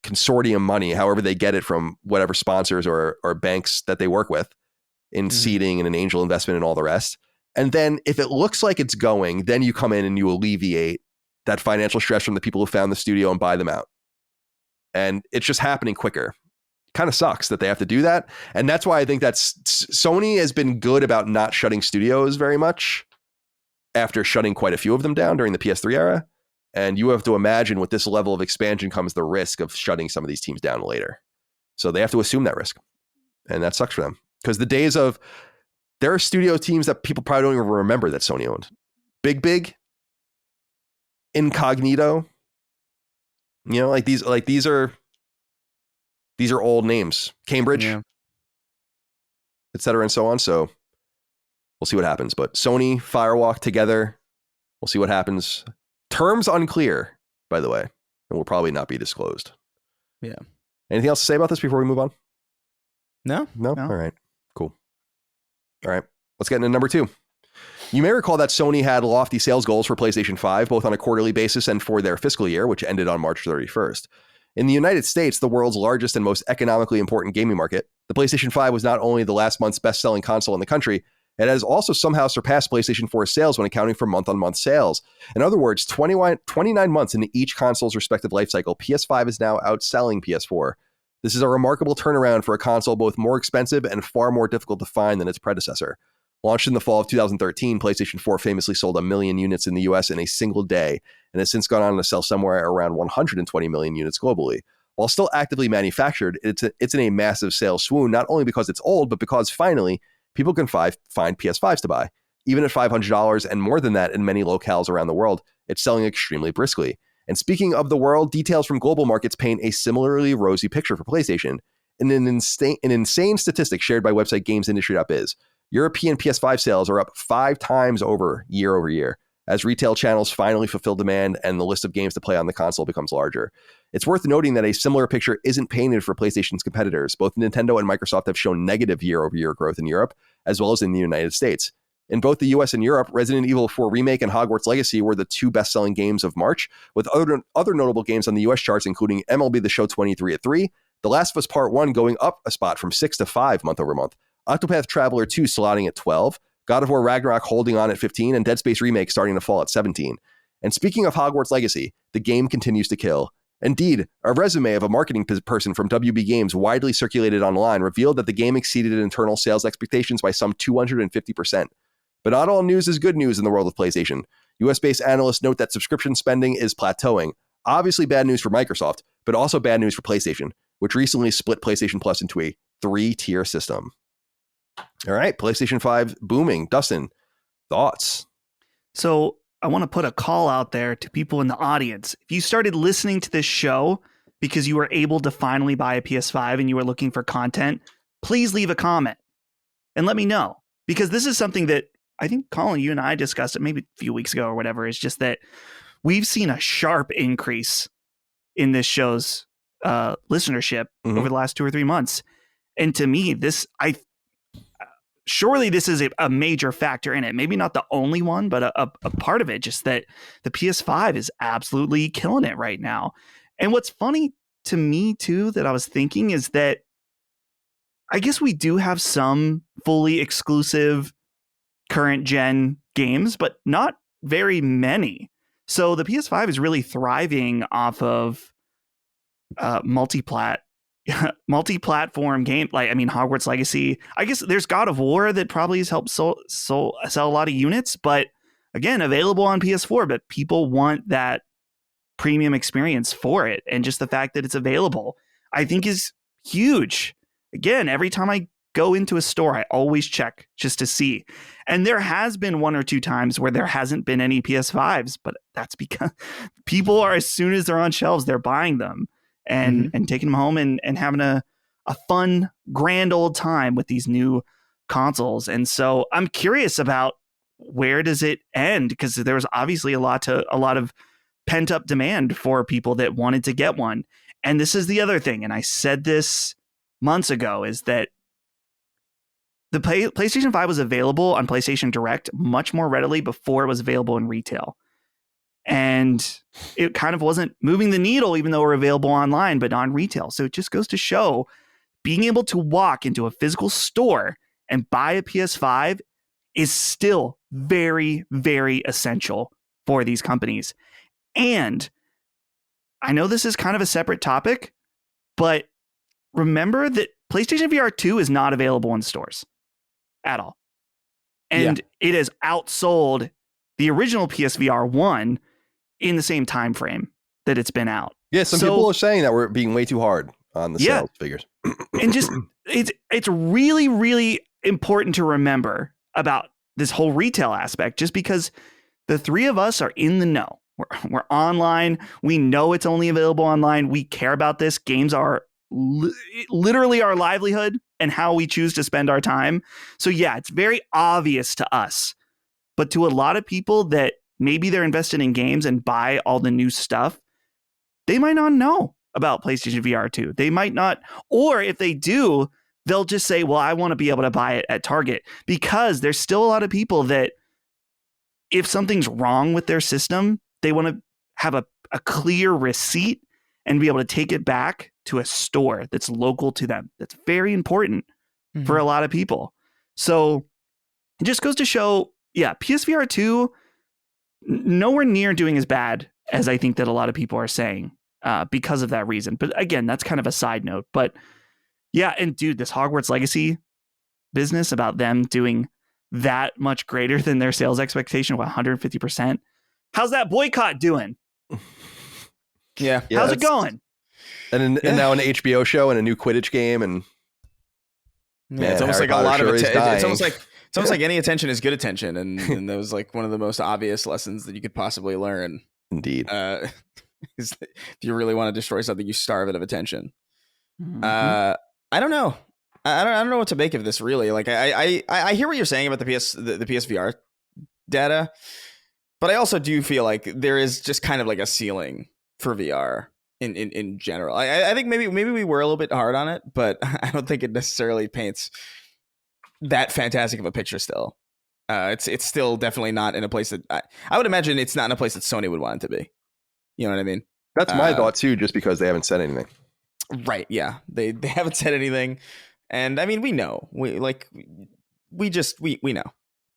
consortium money, however they get it from whatever sponsors or banks that they work with in seeding and an angel investment and all the rest. And then if it looks like it's going, then you come in and you alleviate that financial stress from the people who found the studio and buy them out. And it's just happening quicker. Kind of sucks that they have to do that. And that's why I think Sony has been good about not shutting studios very much after shutting quite a few of them down during the PS3 era. And you have to imagine with this level of expansion comes the risk of shutting some of these teams down later. So they have to assume that risk. And that sucks for them. Because the days of, there are studio teams that people probably don't even remember that Sony owned. Big, Incognito. These are old names. Cambridge, et cetera, and so on. So we'll see what happens. But Sony, Firewalk together, we'll see what happens. Terms unclear, by the way, and will probably not be disclosed. Yeah. Anything else to say about this before we move on? No. All right. Cool. All right. Let's get into number 2. You may recall that Sony had lofty sales goals for PlayStation 5, both on a quarterly basis and for their fiscal year, which ended on March 31st. In the United States, the world's largest and most economically important gaming market, the PlayStation 5 was not only the last month's best-selling console in the country, it has also somehow surpassed PlayStation 4 sales when accounting for month-on-month sales. In other words, 29 months into each console's respective lifecycle, PS5 is now outselling PS4. This is a remarkable turnaround for a console both more expensive and far more difficult to find than its predecessor. Launched in the fall of 2013, PlayStation 4 famously sold 1 million units in the US in a single day, and has since gone on to sell somewhere around 120 million units globally. While still actively manufactured, it's in a massive sales swoon, not only because it's old, but because finally, people can find PS5s to buy. Even at $500 and more than that in many locales around the world, it's selling extremely briskly. And speaking of the world, details from global markets paint a similarly rosy picture for PlayStation. In an insane statistic shared by website GamesIndustry.biz, European PS5 sales are up 5 times over year, as retail channels finally fulfill demand and the list of games to play on the console becomes larger. It's worth noting that a similar picture isn't painted for PlayStation's competitors. Both Nintendo and Microsoft have shown negative year-over-year growth in Europe, as well as in the United States. In both the US and Europe, Resident Evil 4 Remake and Hogwarts Legacy were the 2 best-selling games of March, with other notable games on the US charts, including MLB The Show 23 at 3, The Last of Us Part 1 going up a spot from 6 to 5 month over month, Octopath Traveler 2 slotting at 12, God of War Ragnarok holding on at 15, and Dead Space Remake starting to fall at 17. And speaking of Hogwarts Legacy, the game continues to kill. Indeed, a resume of a marketing person from WB Games widely circulated online revealed that the game exceeded internal sales expectations by some 250%. But not all news is good news in the world of PlayStation. US-based analysts note that subscription spending is plateauing. Obviously bad news for Microsoft, but also bad news for PlayStation, which recently split PlayStation Plus into a 3-tier system. All right, PlayStation 5 booming. Dustin, thoughts? So I want to put a call out there to people in the audience. If you started listening to this show because you were able to finally buy a PS5 and you were looking for content, please leave a comment and let me know. Because this is something that I think, Colin, you and I discussed it maybe a few weeks ago or whatever. It's just that we've seen a sharp increase in this show's listenership over the last 2 or 3 months. And to me, surely this is a major factor in it. Maybe not the only one, but a part of it, just that the PS5 is absolutely killing it right now. And what's funny to me too, that I was thinking, is that I guess we do have some fully exclusive current gen games, but not very many. So the PS5 is really thriving off of multi-platform game. Like, I mean, Hogwarts Legacy. I guess there's God of War that probably has helped sell a lot of units, but again, available on PS4. But people want that premium experience for it, and just the fact that it's available, I think, is huge. Again, every time I go into a store, I always check just to see. And there has been one or two times where there hasn't been any PS5s, but that's because people are, as soon as they're on shelves, they're buying them and taking them home and having a fun, grand old time with these new consoles. And so I'm curious about, where does it end? Because there was obviously a lot of pent up demand for people that wanted to get one. And this is the other thing, and I said this months ago, is that the PlayStation 5 was available on PlayStation Direct much more readily before it was available in retail. And it kind of wasn't moving the needle, even though we're available online, but on retail. So it just goes to show, being able to walk into a physical store and buy a PS5 is still very, very essential for these companies. And I know this is kind of a separate topic, but remember that PlayStation VR 2 is not available in stores at all. And it has outsold the original PSVR 1 in the same time frame that it's been out. Yeah, some people are saying that we're being way too hard on the sales figures. And just it's really, really important to remember about this whole retail aspect, just because the three of us are in the know. We're online. We know it's only available online. We care about this. Games are literally our livelihood and how we choose to spend our time. So yeah, it's very obvious to us. But to a lot of people that maybe they're invested in games and buy all the new stuff, they might not know about PlayStation VR 2. They might not, or if they do, they'll just say, well, I want to be able to buy it at Target, because there's still a lot of people that, if something's wrong with their system, they want to have a clear receipt and be able to take it back to a store that's local to them. That's very important for a lot of people. So it just goes to show, PSVR 2, nowhere near doing as bad as I think that a lot of people are saying because of that reason. But again, that's kind of a side note. But yeah, and dude, this Hogwarts Legacy business about them doing that much greater than their sales expectation of 150%. How's that boycott doing? Yeah. How's it going? And now an HBO show and a new Quidditch game, and it's almost like a lot of it's almost like any attention is good attention, and that was like one of the most obvious lessons that you could possibly learn. Indeed. Is if you really want to destroy something, you starve it of attention. I don't know. I don't know what to make of this, really. Like I hear what you're saying about the PSVR data, but I also do feel like there is just kind of like a ceiling for VR in general. I think maybe we were a little bit hard on it, but I don't think it necessarily paints that fantastic of a picture still. It's still definitely not in a place that I would imagine it's not in a place that Sony would want it to be. You know what I mean? That's my thought too, just because they haven't said anything. Right. Yeah. They haven't said anything. And I mean, we know, we know,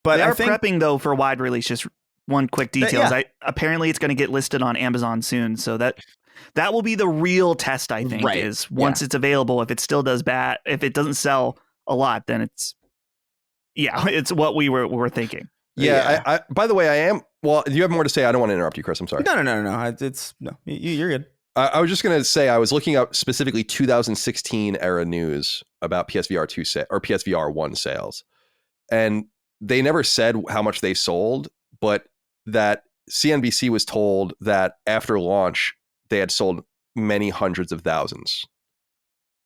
but they are prepping though for wide release. Just one quick detail. Apparently it's going to get listed on Amazon soon. So that will be the real test, I think, is once it's available. If it still does bad, if it doesn't sell a lot, then it's what we were thinking. Yeah. I by the way, I am. Well, do you have more to say? I don't want to interrupt you, Chris. I'm sorry. No. You're good. I was just going to say, I was looking up specifically 2016 era news about PSVR 2 or PSVR 1 sales. And they never said how much they sold, but that CNBC was told that after launch, they had sold many hundreds of thousands,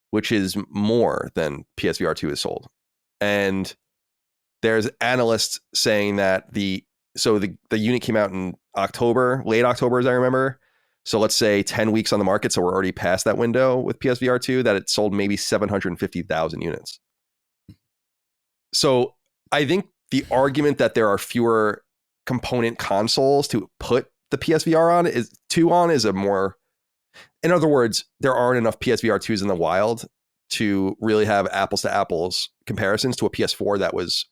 which is more than PSVR 2 is sold. And there's analysts saying that the unit came out in October, late October, as I remember. So let's say 10 weeks on the market. So we're already past that window with PSVR 2, that it sold maybe 750,000 units. So I think the argument that there are fewer component consoles to put the PSVR on is a more, in other words, there aren't enough PSVR 2s in the wild to really have apples to apples comparisons to a PS4 that was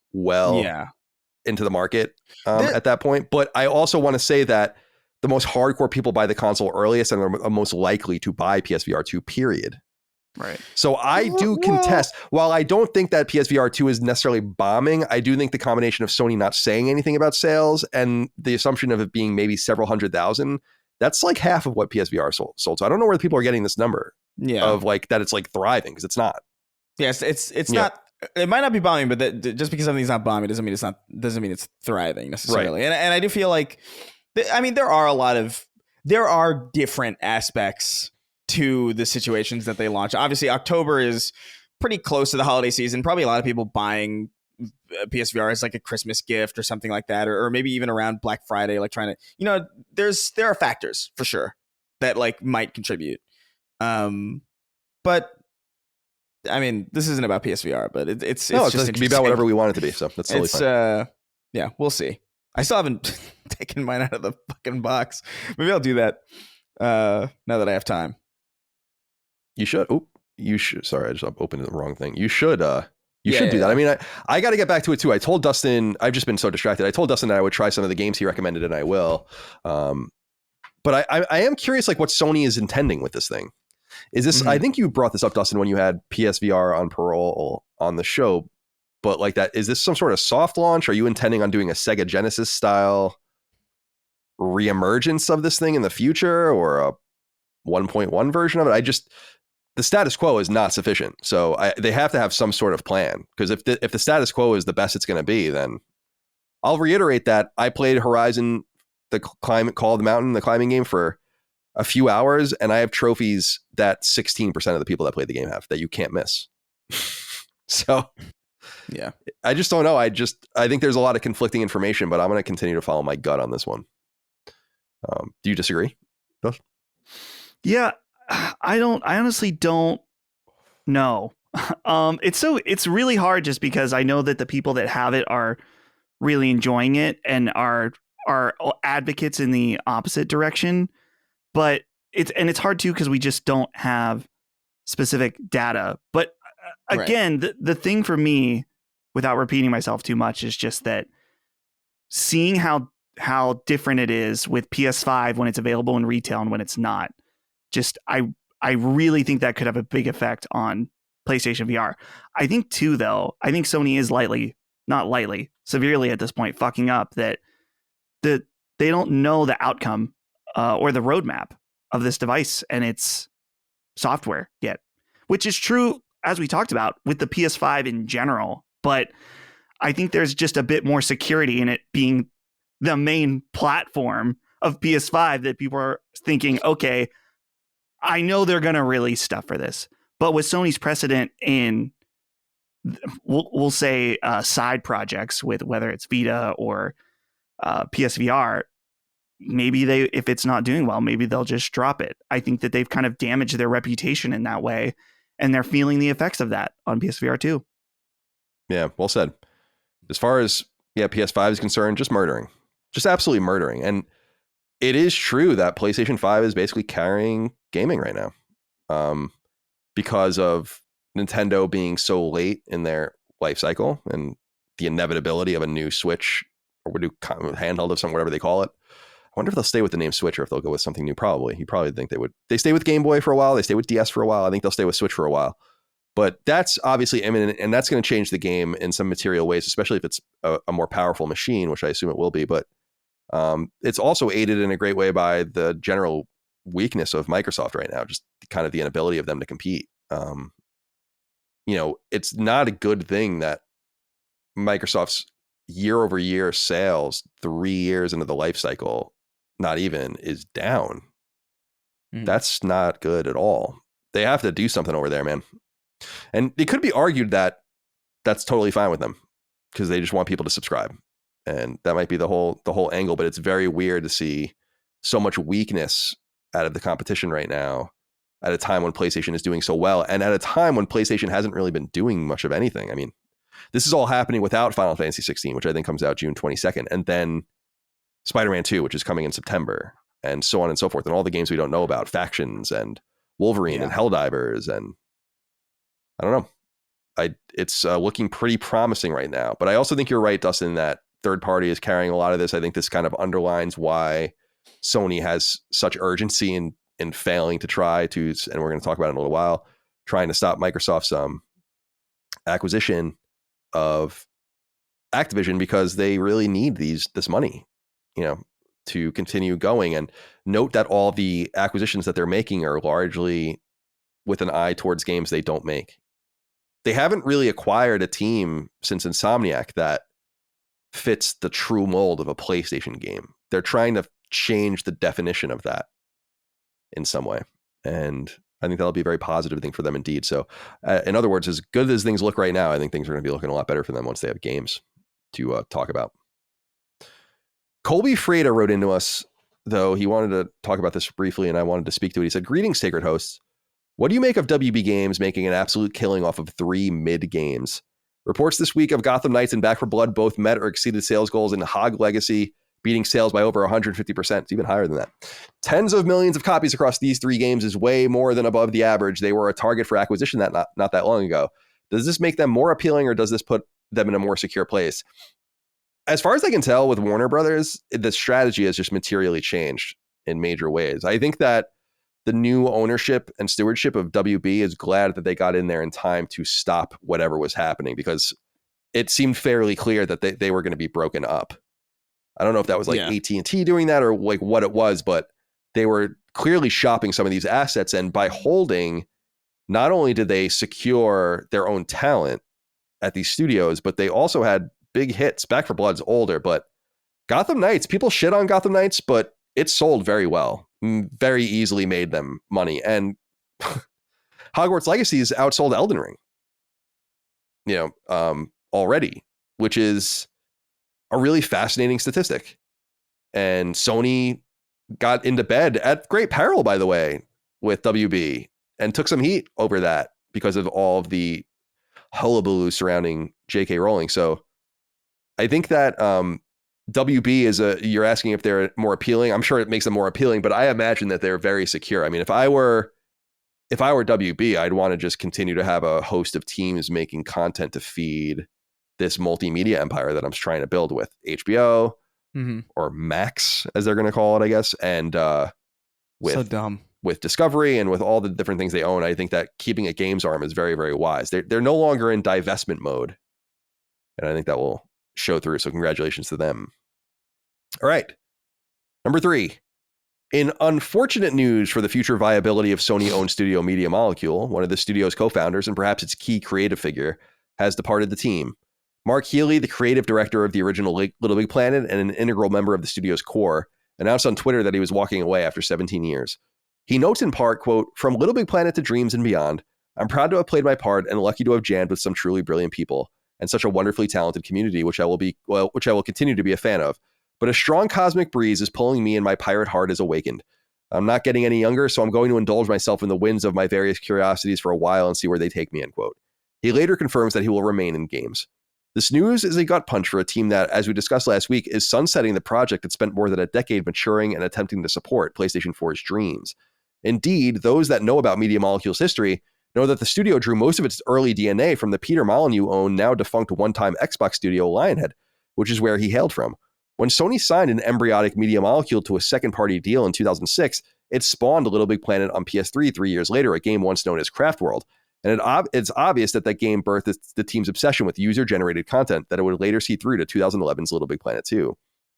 into the market at that point. But I also want to say that the most hardcore people buy the console earliest and are most likely to buy PSVR 2, period. Right. So I do contest, while I don't think that PSVR 2 is necessarily bombing, I do think the combination of Sony not saying anything about sales and the assumption of it being maybe several 100,000, that's like half of what PSVR sold. So I don't know where people are getting this number of like that it's like thriving, because it's not. Yes, it's not. It might not be bombing, but just because something's not bombing doesn't mean it's thriving necessarily. Right. And I do feel like, I mean, there are different aspects to the situations that they launch. Obviously, October is pretty close to the holiday season. Probably a lot of people buying PSVR as like a Christmas gift or something like that, or maybe even around Black Friday, like trying to, there are factors for sure that like might contribute. But I mean, this isn't about PSVR, but it's just it can be about whatever we want it to be. So that's totally fine. Yeah, we'll see. I still haven't taken mine out of the fucking box. Maybe I'll do that now that I have time. You should. You should. Sorry, I just opened the wrong thing. You should. You should do that. I mean, I got to get back to it too. I told Dustin. I've just been so distracted. I told Dustin that I would try some of the games he recommended, and I will. But I am curious, like, what Sony is intending with this thing. Is this? I think you brought this up, Dustin, when you had PSVR on parole on the show. But like that, is this some sort of soft launch? Are you intending on doing a Sega Genesis style reemergence of this thing in the future, or a 1.1 version of it? The status quo is not sufficient. So they have to have some sort of plan, because if the status quo is the best it's going to be, then I'll reiterate that I played Horizon, the Call of the Mountain, the climbing game, for a few hours, and I have trophies that 16% of the people that played the game have, that you can't miss. So yeah, I just don't know. I think there's a lot of conflicting information, but I'm going to continue to follow my gut on this one. Do you disagree, Josh? Yeah, I honestly don't know. It's really hard, just because I know that the people that have it are really enjoying it and are advocates in the opposite direction. But it's hard too, because we just don't have specific data. But again, the thing for me, without repeating myself too much, is just that seeing how different it is with PS5 when it's available in retail and when it's not. Just I really think that could have a big effect on PlayStation VR. I think too, though, Sony is severely at this point fucking up that they don't know the outcome or the roadmap of this device and its software yet, which is true, as we talked about, with the PS5 in general. But I think there's just a bit more security in it being the main platform of PS5, that people are thinking, okay, I know they're going to release stuff for this. But with Sony's precedent in, we'll say, side projects, with whether it's Vita or PSVR, maybe if it's not doing well, maybe they'll just drop it. I think that they've kind of damaged their reputation in that way, and they're feeling the effects of that on PSVR too. Yeah, well said. As far as PS5 is concerned, just absolutely murdering. And it is true that PlayStation 5 is basically carrying gaming right now, because of Nintendo being so late in their life cycle and the inevitability of a new Switch or a new handheld of some, whatever they call it. I wonder if they'll stay with the name Switch or if they'll go with something new. Probably. You probably think they would. They stay with Game Boy for a while. They stay with DS for a while. I think they'll stay with Switch for a while. But that's obviously imminent, and that's going to change the game in some material ways, especially if it's a more powerful machine, which I assume it will be. But it's also aided in a great way by the general weakness of Microsoft right now, just kind of the inability of them to compete. It's not a good thing that Microsoft's year over year sales 3 years into the life cycle, not even, is down. That's not good at all. They have to do something over there, man. And it could be argued that that's totally fine with them, because they just want people to subscribe. And that might be the whole angle, but it's very weird to see so much weakness out of the competition right now at a time when PlayStation is doing so well, and at a time when PlayStation hasn't really been doing much of anything. I mean, this is all happening without Final Fantasy 16, which I think comes out June 22nd, and then Spider-Man 2, which is coming in September, and so on and so forth, and all the games we don't know about, Factions and Wolverine and Helldivers, and I don't know. It's looking pretty promising right now. But I also think you're right, Dustin, that third party is carrying a lot of this. I think this kind of underlines why Sony has such urgency in failing to try to, and we're going to talk about it in a little while, trying to stop Microsoft's acquisition of Activision, because they really need this money, to continue going. And note that all the acquisitions that they're making are largely with an eye towards games they don't make. They haven't really acquired a team since Insomniac that fits the true mold of a PlayStation game. They're trying to change the definition of that in some way. And I think that'll be a very positive thing for them indeed. So in other words, as good as things look right now, I think things are going to be looking a lot better for them once they have games to talk about. Colby Freda wrote into us, though. He wanted to talk about this briefly, and I wanted to speak to it. He said, "Greetings, Sacred Hosts. What do you make of WB Games making an absolute killing off of 3 mid games? Reports this week of Gotham Knights and Back 4 Blood both met or exceeded sales goals, and Hog Legacy beating sales by over 150%. It's even higher than that. Tens of millions of copies across these 3 games is way more than above the average. They were a target for acquisition that not that long ago. Does this make them more appealing, or does this put them in a more secure place?" As far as I can tell with Warner Brothers, the strategy has just materially changed in major ways. I think that the new ownership and stewardship of WB is glad that they got in there in time to stop whatever was happening, because it seemed fairly clear that they were going to be broken up. I don't know if that was like AT&T doing that or like what it was, but they were clearly shopping some of these assets. And by holding, not only did they secure their own talent at these studios, but they also had big hits. Back 4 Blood's older, but Gotham Knights, people shit on Gotham Knights, but it sold very well, very easily made them money. And Hogwarts Legacy has outsold Elden Ring, already, which is a really fascinating statistic. And Sony got into bed at great peril, by the way, with WB, and took some heat over that because of all of the hullabaloo surrounding J.K. Rowling. So I think that WB you're asking if they're more appealing. I'm sure it makes them more appealing, but I imagine that they're very secure. I mean, if I were WB, I'd want to just continue to have a host of teams making content to feed this multimedia empire that I'm trying to build with HBO or Max, as they're going to call it, I guess. And with Discovery and with all the different things they own, I think that keeping a games arm is very, very wise. They're no longer in divestment mode. And I think that will show through. So congratulations to them. All right. Number 3. In unfortunate news for the future viability of Sony-owned studio Media Molecule, one of the studio's co-founders and perhaps its key creative figure has departed the team. Mark Healey, the creative director of the original Little Big Planet and an integral member of the studio's core, announced on Twitter that he was walking away after 17 years. He notes in part, quote, "From Little Big Planet to Dreams and beyond, I'm proud to have played my part and lucky to have jammed with some truly brilliant people and such a wonderfully talented community, which I will continue to be a fan of. But a strong cosmic breeze is pulling me and my pirate heart is awakened. I'm not getting any younger, so I'm going to indulge myself in the winds of my various curiosities for a while and see where they take me," end quote. He later confirms that he will remain in games. This news is a gut punch for a team that, as we discussed last week, is sunsetting the project that spent more than a decade maturing and attempting to support PlayStation 4's dreams. Indeed, those that know about Media Molecule's history know that the studio drew most of its early DNA from the Peter Molyneux-owned, now defunct one-time Xbox studio Lionhead, which is where he hailed from. When Sony signed an embryonic Media Molecule to a second-party deal in 2006, it spawned a Little Big Planet on PS3 3 years later, a game once known as Craft World. And it's obvious that game birthed the team's obsession with user-generated content that it would later see through to 2011's Little Big Planet 2.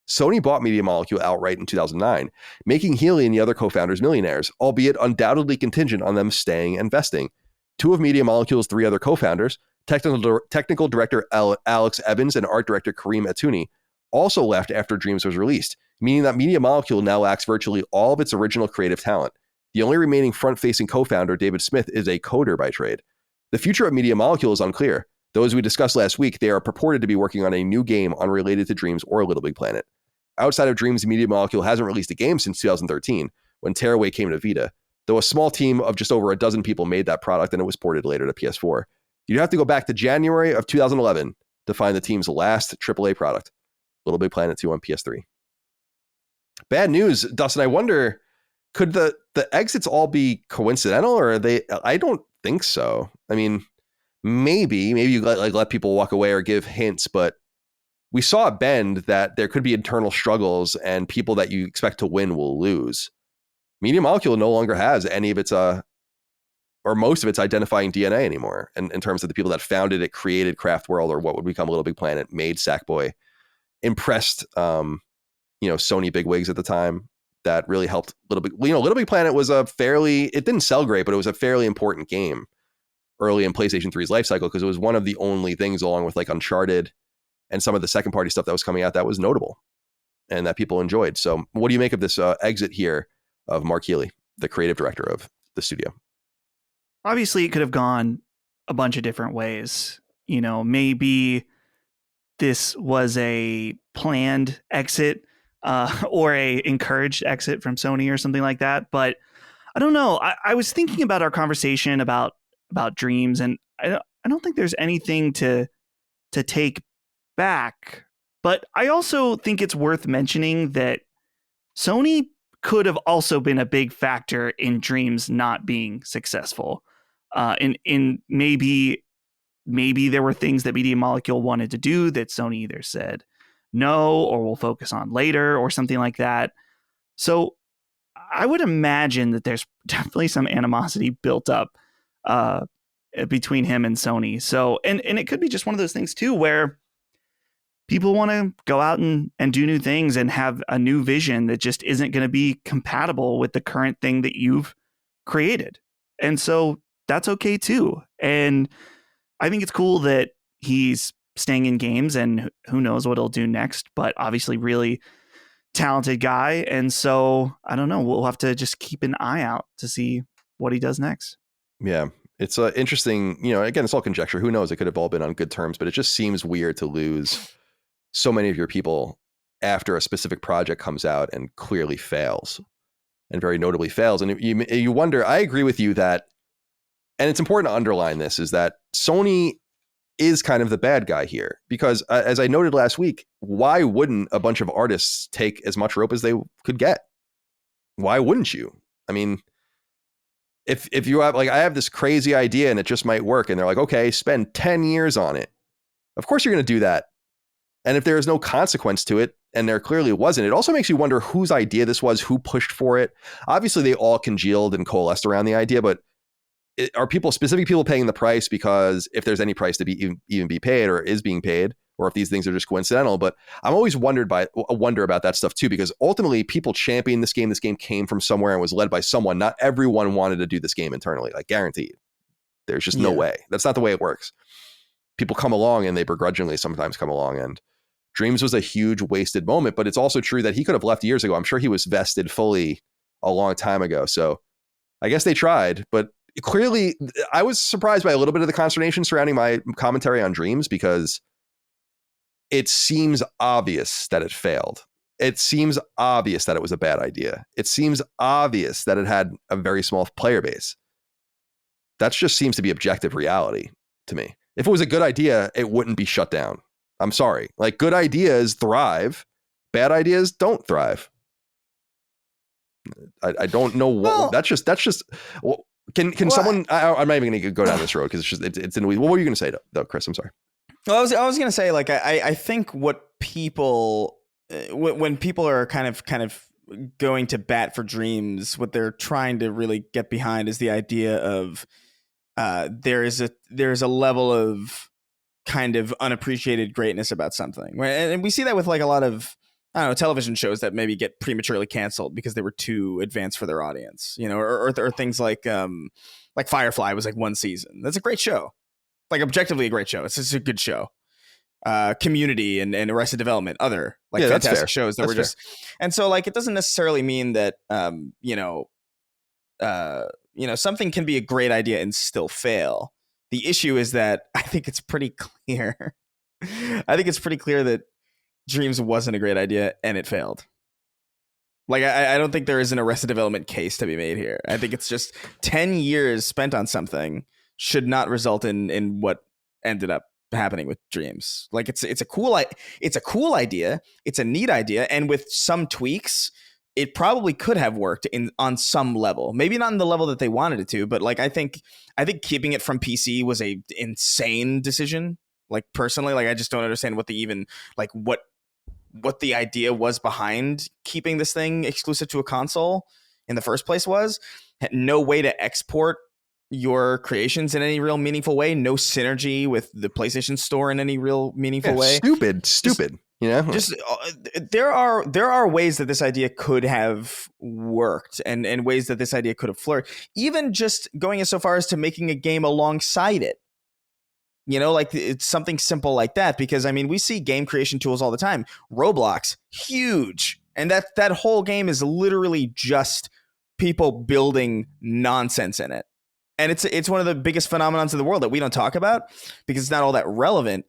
Sony bought Media Molecule outright in 2009, making Healey and the other co-founders millionaires, albeit undoubtedly contingent on them staying and investing. 2 of Media Molecule's 3 other co-founders, technical director Alex Evans and art director Kareem Atouni, also left after Dreams was released, meaning that Media Molecule now lacks virtually all of its original creative talent. The only remaining front-facing co-founder, David Smith, is a coder by trade. The future of Media Molecule is unclear, though as we discussed last week, they are purported to be working on a new game unrelated to Dreams or Little Big Planet. Outside of Dreams, Media Molecule hasn't released a game since 2013, when Tearaway came to Vita, though a small team of just over a dozen people made that product and it was ported later to PS4. You'd have to go back to January of 2011 to find the team's last AAA product, Little Big Planet 2 on PS3. Bad news, Dustin. I wonder, could the exits all be coincidental, or are they? I don't think so. I mean, maybe you let people walk away or give hints, but we saw a bend that there could be internal struggles and people that you expect to win will lose. Media Molecule no longer has any of its or most of its identifying DNA anymore. And in terms of the people that founded it, created Craft World, or what would become Little Big Planet, made Sackboy, impressed Sony bigwigs at the time. That really helped Little Big Planet was it didn't sell great, but it was a fairly important game early in PlayStation 3's life cycle, because it was one of the only things, along with like Uncharted and some of the second party stuff that was coming out, that was notable and that people enjoyed. So what do you make of this exit here of Mark Healey, the creative director of the studio? Obviously, it could have gone a bunch of different ways. Maybe this was a planned exit or a encouraged exit from Sony or something like that. But I don't know. I was thinking about our conversation about Dreams, and I don't think there's anything to take back. But I also think it's worth mentioning that Sony could have also been a big factor in Dreams not being successful. In maybe there were things that Media Molecule wanted to do that Sony either said no or will focus on later or something like that. So I would imagine that there's definitely some animosity built up between him and Sony. So and it could be just one of those things too, where people want to go out and do new things and have a new vision that just isn't going to be compatible with the current thing that you've created. And so that's okay too. And I think it's cool that he's staying in games, and who knows what he'll do next, but obviously really talented guy. And so I don't know, we'll have to just keep an eye out to see what he does next. Yeah. It's interesting, again, it's all conjecture. Who knows? It could have all been on good terms, but it just seems weird to lose so many of your people after a specific project comes out and clearly fails, and very notably fails. And you wonder, I agree with you that, and it's important to underline this, is that Sony is kind of the bad guy here, because as I noted last week, why wouldn't a bunch of artists take as much rope as they could get? Why wouldn't you? I mean, if you have, I have this crazy idea and it just might work, and they're like, okay, spend 10 years on it. Of course you're going to do that. And if there is no consequence to it, and there clearly wasn't, it also makes you wonder whose idea this was, who pushed for it. Obviously, they all congealed and coalesced around the idea, but are specific people paying the price? Because if there's any price to be even be paid, or is being paid, or if these things are just coincidental. But I'm always wonder about that stuff too, because ultimately people champion this game. This game came from somewhere and was led by someone. Not everyone wanted to do this game internally, guaranteed. There's just no way. That's not the way it works. People come along and they begrudgingly sometimes come along, and Dreams was a huge wasted moment. But it's also true that he could have left years ago. I'm sure he was vested fully a long time ago. So I guess they tried, but clearly I was surprised by a little bit of the consternation surrounding my commentary on Dreams, because it seems obvious that it failed. It seems obvious that it was a bad idea. It seems obvious that it had a very small player base. That just seems to be objective reality to me. If it was a good idea, it wouldn't be shut down. I'm sorry. Good ideas thrive. Bad ideas don't thrive. I don't know what that's just. Well, can someone? I'm not even going to go down this road, because it's in the weeds. What were you going to say though, Chris? I'm sorry. Well, I was going to say, I think what people, when people are kind of going to bat for Dreams, what they're trying to really get behind is the idea of there is a level of kind of unappreciated greatness about something, and we see that with a lot of, I don't know, television shows that maybe get prematurely canceled because they were too advanced for their audience, or things like Firefly was one season. That's a great show, objectively a great show. It's just a good show. Community and Arrested Development, other fantastic shows that were just, and so it doesn't necessarily mean that something can be a great idea and still fail. The issue is that I think it's pretty clear. That Dreams wasn't a great idea and it failed. I don't think there is an Arrested Development case to be made here. I think it's just 10 years spent on something, should not result in what ended up happening with Dreams. Like it's a cool idea. It's a neat idea. And with some tweaks, it probably could have worked on some level. Maybe not in the level that they wanted it to, but like I think keeping it from PC was a insane decision. Like personally, like I just don't understand what the idea was behind keeping this thing exclusive to a console in the first place was. Had no way to export your creations in any real meaningful way. No synergy with the PlayStation Store in any real meaningful way. Stupid. You know, just there are ways that this idea could have worked and ways that this idea could have flourished. Even just going as so far as to making a game alongside it. You know, like it's something simple like that, because I mean, we see game creation tools all the time. Roblox, huge. And that whole game is literally just people building nonsense in it. And it's one of the biggest phenomenons of the world that we don't talk about because it's not all that relevant.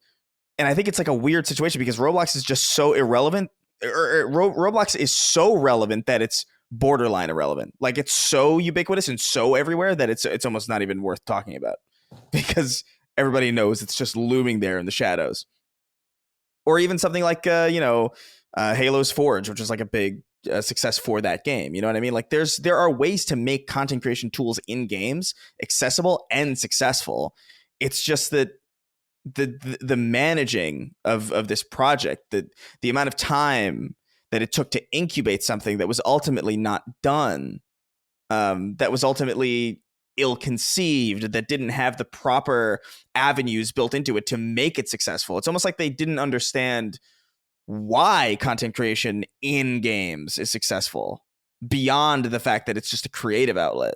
And I think it's like a weird situation because Roblox is just so irrelevant. Roblox is so relevant that it's borderline irrelevant. Like it's so ubiquitous and so everywhere that it's almost not even worth talking about because everybody knows it's just looming there in the shadows. Or even something like Halo's Forge, which is like a big success for that game. You know what I mean? Like there are ways to make content creation tools in games accessible and successful. It's just that the managing of this project, the amount of time that it took to incubate something that was ultimately not done, that was ultimately ill-conceived, that didn't have the proper avenues built into it to make it successful. It's almost like they didn't understand why content creation in games is successful beyond the fact that it's just a creative outlet.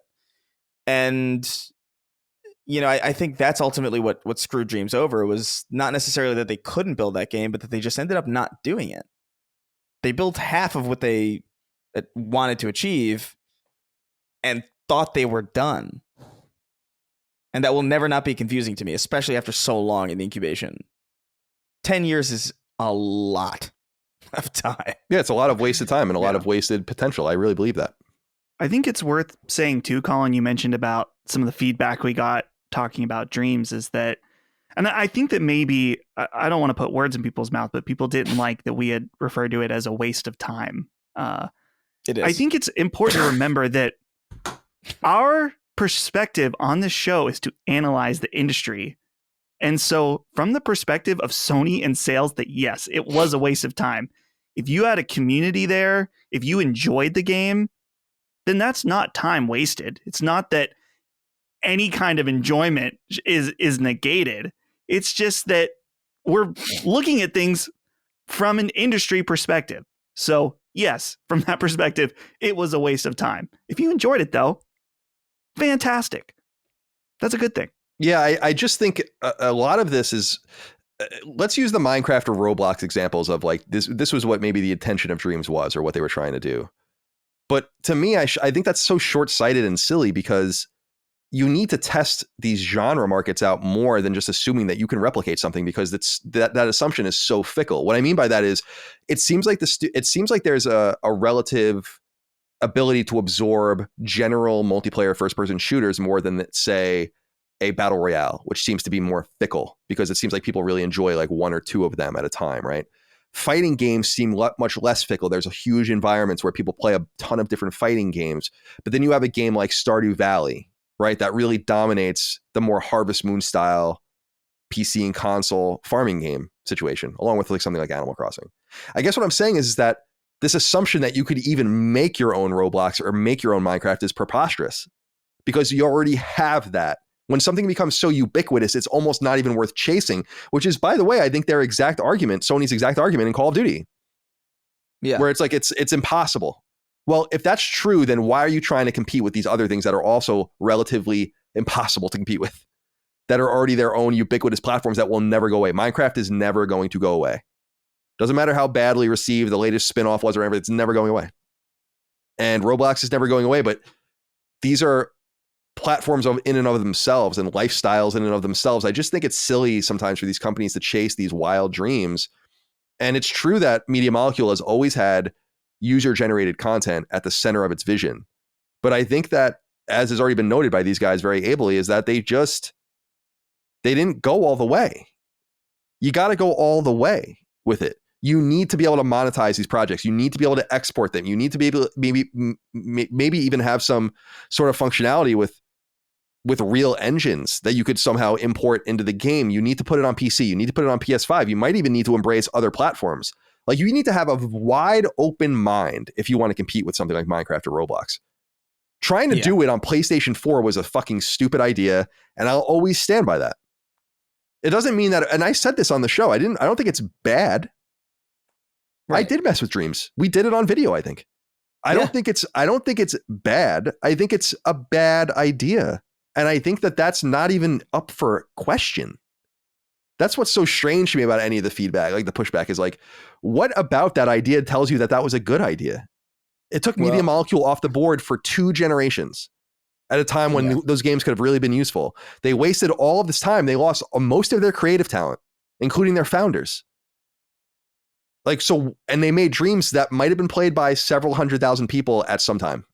And you know, I think that's ultimately what screwed Dreams over. Was not necessarily that they couldn't build that game, but that they just ended up not doing it. They built half of what they wanted to achieve and thought they were done. And that will never not be confusing to me, especially after so long in incubation. 10 years is a lot of time. Yeah, it's a lot of wasted time and a lot of wasted potential. I really believe that. I think it's worth saying too, Colin, you mentioned about some of the feedback we got talking about Dreams is that, and I think that maybe, I don't want to put words in people's mouth, but people didn't like that we had referred to it as a waste of time. It is. I think it's important to remember that our perspective on this show is to analyze the industry. And so from the perspective of Sony and sales, that yes, it was a waste of time. If you had a community there, if you enjoyed the game, then that's not time wasted. It's not that any kind of enjoyment is negated. It's just that we're looking at things from an industry perspective. So yes, from that perspective, it was a waste of time. If you enjoyed it though, fantastic. That's a good thing. Yeah, I just think a lot of this is, let's use the Minecraft or Roblox examples of like this was what maybe the intention of Dreams was or what they were trying to do. But to me, I think that's so short-sighted and silly because you need to test these genre markets out more than just assuming that you can replicate something, because that assumption is so fickle. What I mean by that is it seems like there's a relative ability to absorb general multiplayer first-person shooters more than, say, a battle royale, which seems to be more fickle because it seems like people really enjoy like one or two of them at a time, right? Fighting games seem much less fickle. There's a huge environments where people play a ton of different fighting games. But then you have a game like Stardew Valley, right? That really dominates the more Harvest Moon style PC and console farming game situation, along with like something like Animal Crossing. I guess what I'm saying is that this assumption that you could even make your own Roblox or make your own Minecraft is preposterous because you already have that. When something becomes so ubiquitous, it's almost not even worth chasing, which is, by the way, I think their exact argument, Sony's exact argument in Call of Duty. Yeah. Where it's like, it's impossible. Well, if that's true, then why are you trying to compete with these other things that are also relatively impossible to compete with, that are already their own ubiquitous platforms that will never go away? Minecraft is never going to go away. Doesn't matter how badly received the latest spinoff was or whatever, it's never going away. And Roblox is never going away, but these are platforms in and of themselves and lifestyles in and of themselves. I just think it's silly sometimes for these companies to chase these wild dreams. And it's true that Media Molecule has always had user-generated content at the center of its vision. But I think that, as has already been noted by these guys very ably, is that they just They didn't go all the way. You got to go all the way with it. You need to be able to monetize these projects. You need to be able to export them. You need to be able to maybe even have some sort of functionality with real engines that you could somehow import into the game. You need to put it on PC. You need to put it on PS5. You might even need to embrace other platforms. Like, you need to have a wide open mind if you want to compete with something like Minecraft or Roblox. Trying to do it on PlayStation 4 was a fucking stupid idea, and I'll always stand by that. It doesn't mean that, and I said this on the show, I don't think it's bad. Right. I did mess with Dreams. We did it on video, I think. I don't think it's bad. I think it's a bad idea. And I think that that's not even up for question. That's what's so strange to me about any of the feedback, like the pushback, is like, what about that idea tells you that that was a good idea? It took Media Molecule off the board for 2 generations at a time when those games could have really been useful. They wasted all of this time. They lost most of their creative talent, including their founders. Like, so, and they made Dreams that might have been played by several 100,000 people at some time.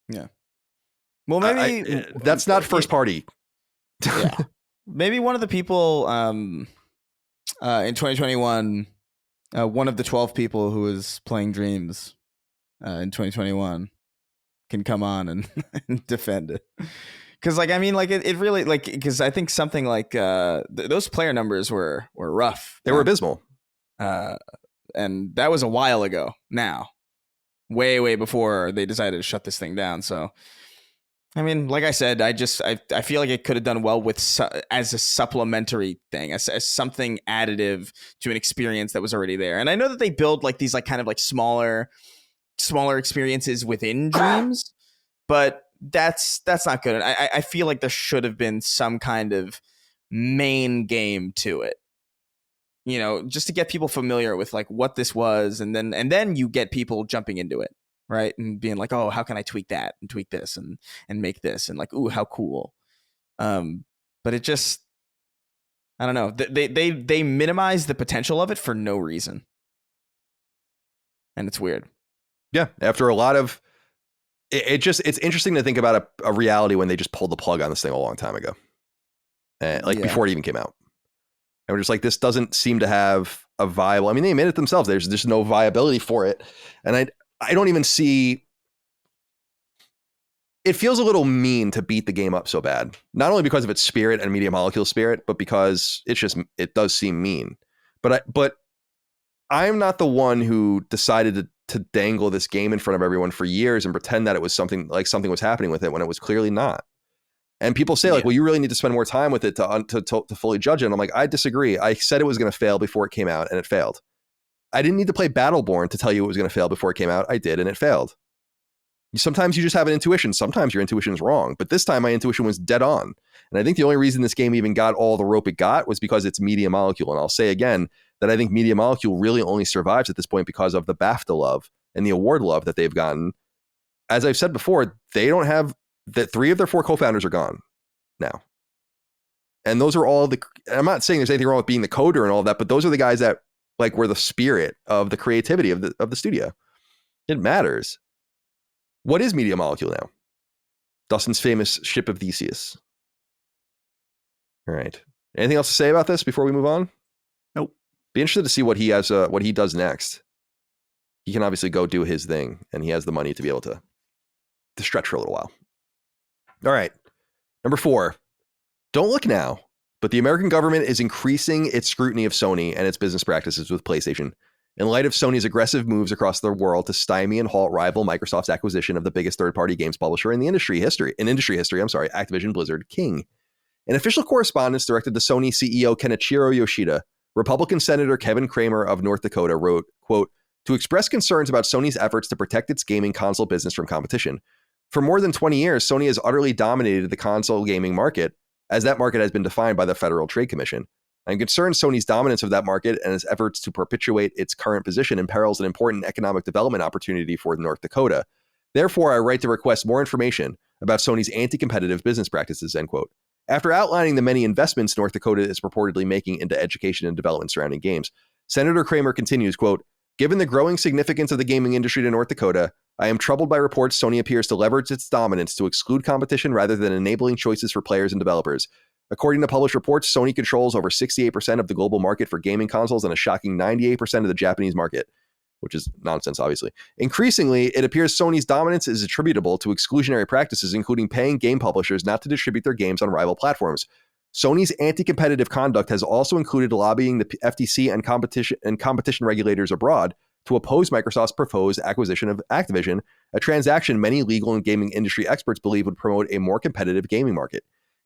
Yeah. Well, maybe that's not first party. Yeah. Maybe one of the people in 2021, one of the 12 people who was playing Dreams in 2021 can come on and defend it. Because, like, I mean, like, it really, like, because I think something like those player numbers were rough. They were abysmal. And that was a while ago now. Way before they decided to shut this thing down. So, I mean, like I said, I feel like it could have done well with as a supplementary thing, as something additive to an experience that was already there. And I know that they build like these like kind of like smaller experiences within Dreams, but that's not good. I feel like there should have been some kind of main game to it, you know, just to get people familiar with like what this was, and then you get people jumping into it. Right. And being like, oh, how can I tweak that and tweak this and make this and like, ooh, how cool. But it just, I don't know. They minimize the potential of it for no reason. And it's weird. Yeah. After a lot of it's interesting to think about a reality when they just pulled the plug on this thing a long time ago. Before it even came out. And we're just like, this doesn't seem to have a viable, I mean, they admit it themselves. There's just no viability for it. And I don't even see, it feels a little mean to beat the game up so bad. Not only because of its spirit and Media Molecule spirit, but because it does seem mean. But I'm not the one who decided to dangle this game in front of everyone for years and pretend that it was something was happening with it when it was clearly not. And people say like, well, you really need to spend more time with it to fully judge it. And I'm like, I disagree. I said it was going to fail before it came out, and it failed. I didn't need to play Battleborn to tell you it was going to fail before it came out. I did, and it failed. Sometimes you just have an intuition. Sometimes your intuition is wrong. But this time my intuition was dead on. And I think the only reason this game even got all the rope it got was because it's Media Molecule. And I'll say again that I think Media Molecule really only survives at this point because of the BAFTA love and the award love that they've gotten. As I've said before, they don't have that. 3 of their 4 co-founders are gone now. And those are all I'm not saying there's anything wrong with being the coder and all of that, but those are the guys that like were the spirit of the creativity of the studio. It matters. What is Media Molecule now? Dustin's famous ship of Theseus. All right. Anything else to say about this before we move on? Nope. Be interested to see what he has, what he does next. He can obviously go do his thing, and he has the money to be able to stretch for a little while. All right. Number 4. Don't look now, but the American government is increasing its scrutiny of Sony and its business practices with PlayStation in light of Sony's aggressive moves across the world to stymie and halt rival Microsoft's acquisition of the biggest third-party games publisher in industry history, Activision Blizzard King. An official correspondence directed to Sony CEO Kenichiro Yoshida, Republican Senator Kevin Kramer of North Dakota wrote, quote, to express concerns about Sony's efforts to protect its gaming console business from competition. For more than 20 years, Sony has utterly dominated the console gaming market, as that market has been defined by the Federal Trade Commission. I'm concerned Sony's dominance of that market and its efforts to perpetuate its current position imperils an important economic development opportunity for North Dakota. Therefore, I write to request more information about Sony's anti-competitive business practices, end quote. After outlining the many investments North Dakota is purportedly making into education and development surrounding games, Senator Kramer continues, quote, given the growing significance of the gaming industry to North Dakota, I am troubled by reports Sony appears to leverage its dominance to exclude competition rather than enabling choices for players and developers. According to published reports, Sony controls over 68% of the global market for gaming consoles and a shocking 98% of the Japanese market, which is nonsense, obviously. Increasingly, it appears Sony's dominance is attributable to exclusionary practices, including paying game publishers not to distribute their games on rival platforms. Sony's anti-competitive conduct has also included lobbying the FTC and competition regulators abroad to oppose Microsoft's proposed acquisition of Activision, a transaction many legal and gaming industry experts believe would promote a more competitive gaming market.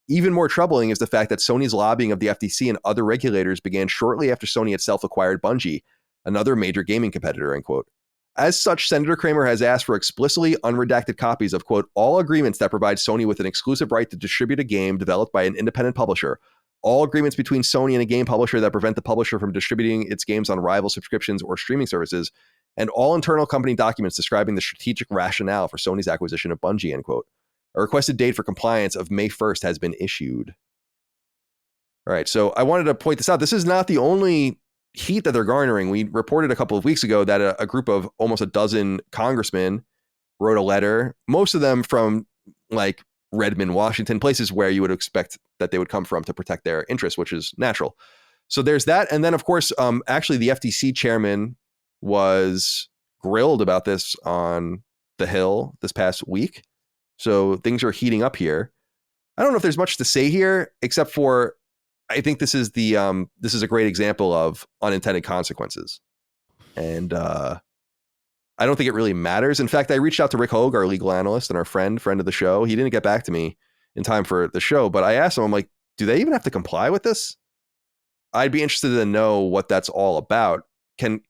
Even more troubling is the fact that Sony's lobbying of the FTC and other regulators began shortly after Sony itself acquired Bungie, another major gaming competitor, end quote. As such, Senator Kramer has asked for explicitly unredacted copies of, quote, all agreements that provide Sony with an exclusive right to distribute a game developed by an independent publisher, all agreements between Sony and a game publisher that prevent the publisher from distributing its games on rival subscriptions or streaming services, and all internal company documents describing the strategic rationale for Sony's acquisition of Bungie, end quote. A requested date for compliance of May 1st has been issued. All right, so I wanted to point this out. This is not the only heat that they're garnering. We reported a couple of weeks ago that a group of almost a dozen congressmen wrote a letter, most of them from like Redmond, Washington, places where you would expect that they would come from to protect their interests, which is natural. So there's that. And then, of course, actually the FTC chairman was grilled about this on the Hill this past week. So things are heating up here. I don't know if there's much to say here, except for I think this is a great example of unintended consequences. And I don't think it really matters. In fact, I reached out to Rick Hogue, our legal analyst and our friend of the show. He didn't get back to me in time for the show, but I asked him, I'm like, do they even have to comply with this? I'd be interested to know what that's all about. Can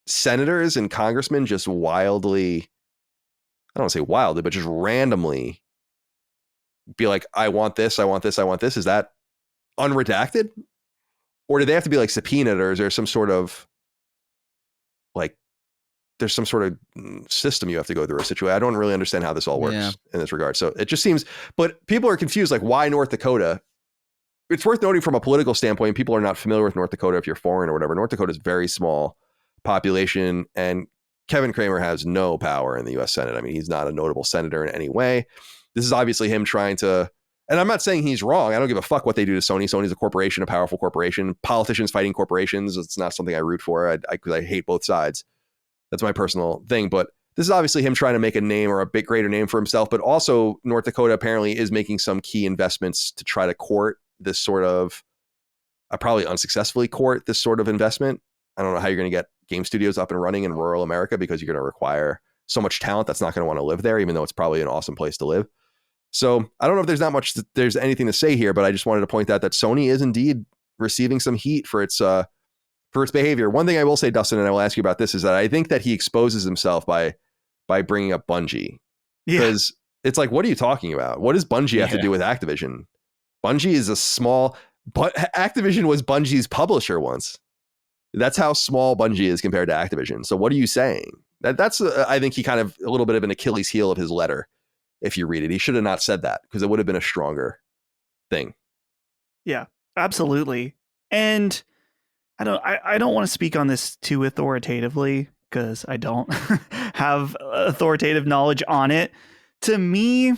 senators and congressmen just wildly, I don't want to say wildly, but just randomly be like, I want this, I want this, I want this? Is that unredacted? Or do they have to be like subpoenaed, or is there some sort of like, there's some sort of system you have to go through a situation? I don't really understand how this all works in this regard. So it just seems, but people are confused, like, why North Dakota? It's worth noting from a political standpoint, people are not familiar with North Dakota if you're foreign or whatever. North Dakota is very small population, and Kevin Kramer has no power in the U.S. Senate. I mean, he's not a notable senator in any way. This is obviously him trying to, and I'm not saying he's wrong. I don't give a fuck what they do to Sony. Sony's a corporation, a powerful corporation. Politicians fighting corporations, it's not something I root for. I hate both sides. That's my personal thing. But this is obviously him trying to make a name or a bit greater name for himself. But also North Dakota apparently is making some key investments to try to court this sort of, probably unsuccessfully court this sort of investment. I don't know how you're going to get game studios up and running in rural America, because you're going to require so much talent that's not going to want to live there, even though it's probably an awesome place to live. So I don't know if there's anything to say here, but I just wanted to point out that Sony is indeed receiving some heat for its behavior. One thing I will say, Dustin, and I will ask you about this, is that I think that he exposes himself by bringing up Bungie. Because it's like, what are you talking about? What does Bungie have to do with Activision? Bungie is a small, but Activision was Bungie's publisher once. That's how small Bungie is compared to Activision. So what are you saying? That's I think he kind of a little bit of an Achilles heel of his letter. If you read it, he should have not said that, because it would have been a stronger thing. Yeah, absolutely. And I don't want to speak on this too authoritatively, because I don't have authoritative knowledge on it. To me,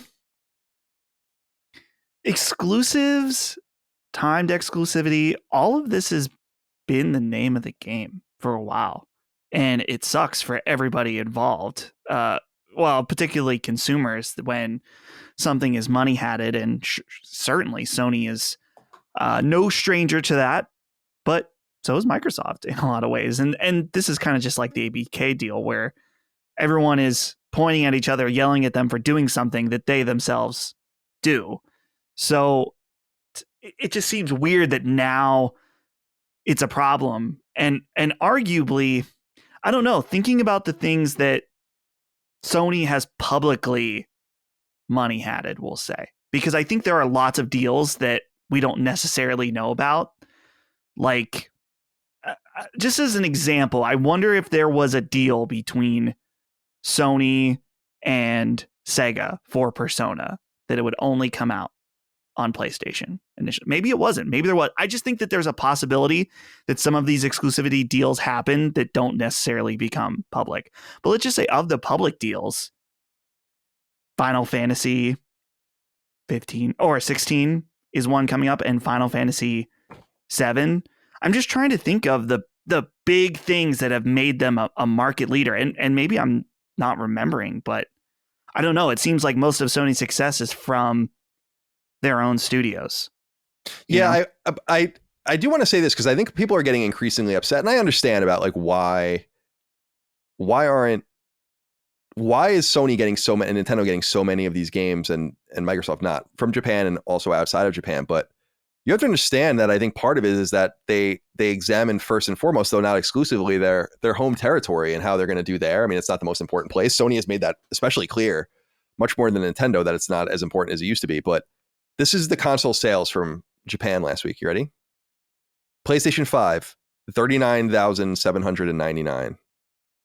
exclusives, timed exclusivity, all of this has been the name of the game for a while, and it sucks for everybody involved. Well, particularly consumers, when something is money hatted, and certainly Sony is no stranger to that, but so is Microsoft in a lot of ways. And this is kind of just like the ABK deal, where everyone is pointing at each other, yelling at them for doing something that they themselves do. So it just seems weird that now it's a problem. And arguably, I don't know, thinking about the things that Sony has publicly money hatted, we'll say, because I think there are lots of deals that we don't necessarily know about. Like, just as an example, I wonder if there was a deal between Sony and Sega for Persona that it would only come out on PlayStation initially. Maybe it wasn't. Maybe there was. I just think that there's a possibility that some of these exclusivity deals happen that don't necessarily become public. But let's just say, of the public deals, Final Fantasy 15 or 16 is one coming up, and Final Fantasy VII. I'm just trying to think of the big things that have made them a market leader. And maybe I'm not remembering, but I don't know. It seems like most of Sony's success is from their own studios. Yeah, I do want to say this because I think people are getting increasingly upset, and I understand about like why is Sony getting so many and Nintendo getting so many of these games and Microsoft not, from Japan and also outside of Japan. But you have to understand that I think part of it is that they examine first and foremost, though not exclusively, their home territory and how they're going to do there. I mean, it's not the most important place. Sony has made that especially clear, much more than Nintendo, that it's not as important as it used to be. But this is the console sales from Japan last week. You ready? PlayStation 5, 39,799.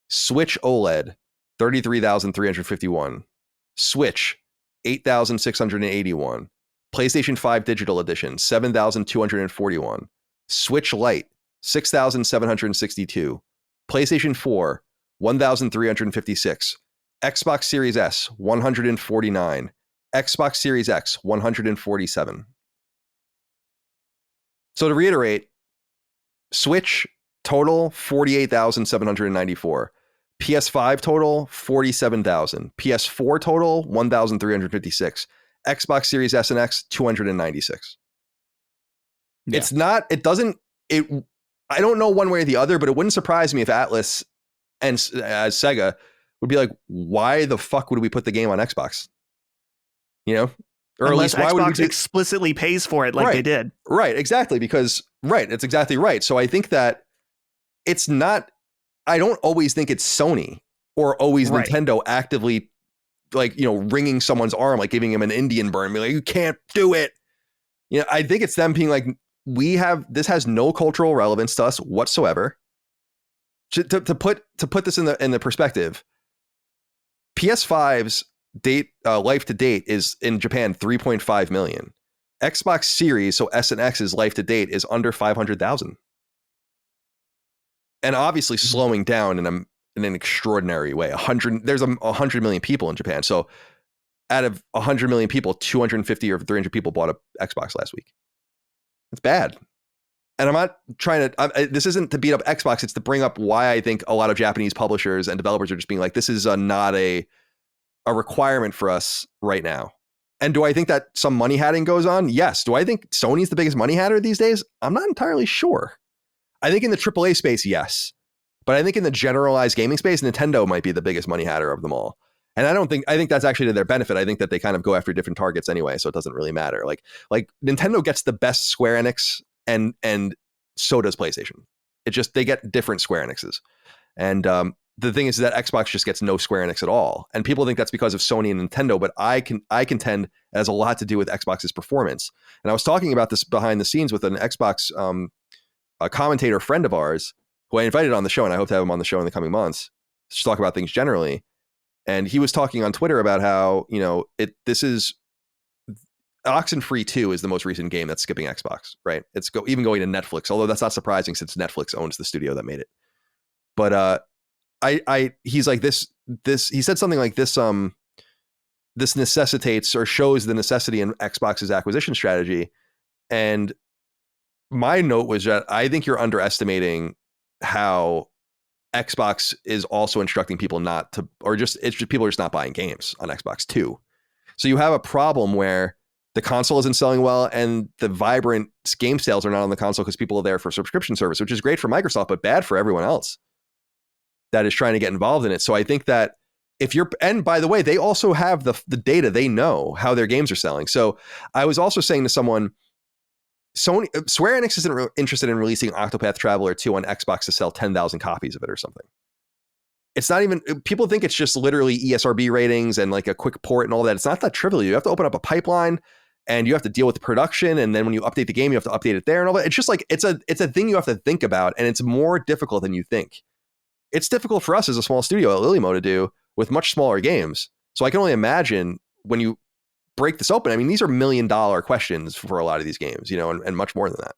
Switch OLED, 33,351. Switch, 8,681. PlayStation 5 Digital Edition, 7,241. Switch Lite, 6,762. PlayStation 4, 1,356. Xbox Series S, 149. Xbox Series X, 147. So to reiterate, Switch total, 48,794. PS5 total, 47,000. PS4 total, 1,356. Xbox Series S and X, 296. Yeah. I don't know one way or the other, but it wouldn't surprise me if Atlas and Sega would be like, why the fuck would we put the game on Xbox? You know? Or unless at least Xbox why would we explicitly pays for it like they did. Right, exactly. Because, it's exactly right. So I think that it's not, I don't always think it's Sony or always Nintendo actively wringing someone's arm, like giving him an Indian burn, be like, you can't do it. You know, I think it's them being like, this has no cultural relevance to us whatsoever. To put this in the perspective, PS5's life to date is in Japan 3.5 million. Xbox Series, so S and X's life to date is under 500,000, and obviously slowing down in an extraordinary way. There's 100 million people in Japan, so out of 100 million people, 250 or 300 people bought an Xbox last week. It's bad. And I'm not trying to, this isn't to beat up Xbox, it's to bring up why I think a lot of Japanese publishers and developers are just being like, this is not a requirement for us right now. And do I think that some money hatting goes on? Yes. Do I think Sony's the biggest money hatter these days? I'm not entirely sure. I think in the AAA space, yes. But I think in the generalized gaming space, Nintendo might be the biggest money hatter of them all. And I think that's actually to their benefit. I think that they kind of go after different targets anyway, so it doesn't really matter. Like Nintendo gets the best Square Enix, and so does PlayStation. They get different Square Enixes. And the thing is that Xbox just gets no Square Enix at all. And people think that's because of Sony and Nintendo, but I contend it has a lot to do with Xbox's performance. And I was talking about this behind the scenes with an Xbox a commentator friend of ours who I invited on the show, and I hope to have him on the show in the coming months to talk about things generally. And he was talking on Twitter about how, this is Oxenfree 2 is the most recent game that's skipping Xbox, right? It's even going to Netflix, although that's not surprising since Netflix owns the studio that made it. But he's like this he said something like this necessitates or shows the necessity in Xbox's acquisition strategy. And my note was that I think you're underestimating how Xbox is also instructing people not to, or it's just people are just not buying games on Xbox too. So you have a problem where the console isn't selling well and the vibrant game sales are not on the console because people are there for subscription service, which is great for Microsoft, but bad for everyone else that is trying to get involved in it. So I think that and by the way, they also have the data, they know how their games are selling. So I was also saying to someone, Square Enix isn't interested in releasing Octopath Traveler 2 on Xbox to sell 10,000 copies of it or something. It's not even, people think it's just literally ESRB ratings and like a quick port and all that. It's not that trivial. You have to open up a pipeline and you have to deal with the production. And then when you update the game, you have to update it there and all that. It's just like, it's a thing you have to think about, and it's more difficult than you think. It's difficult for us as a small studio at Lilymo to do with much smaller games. So I can only imagine when you break this open. I mean, these are $1 million questions for a lot of these games, and much more than that.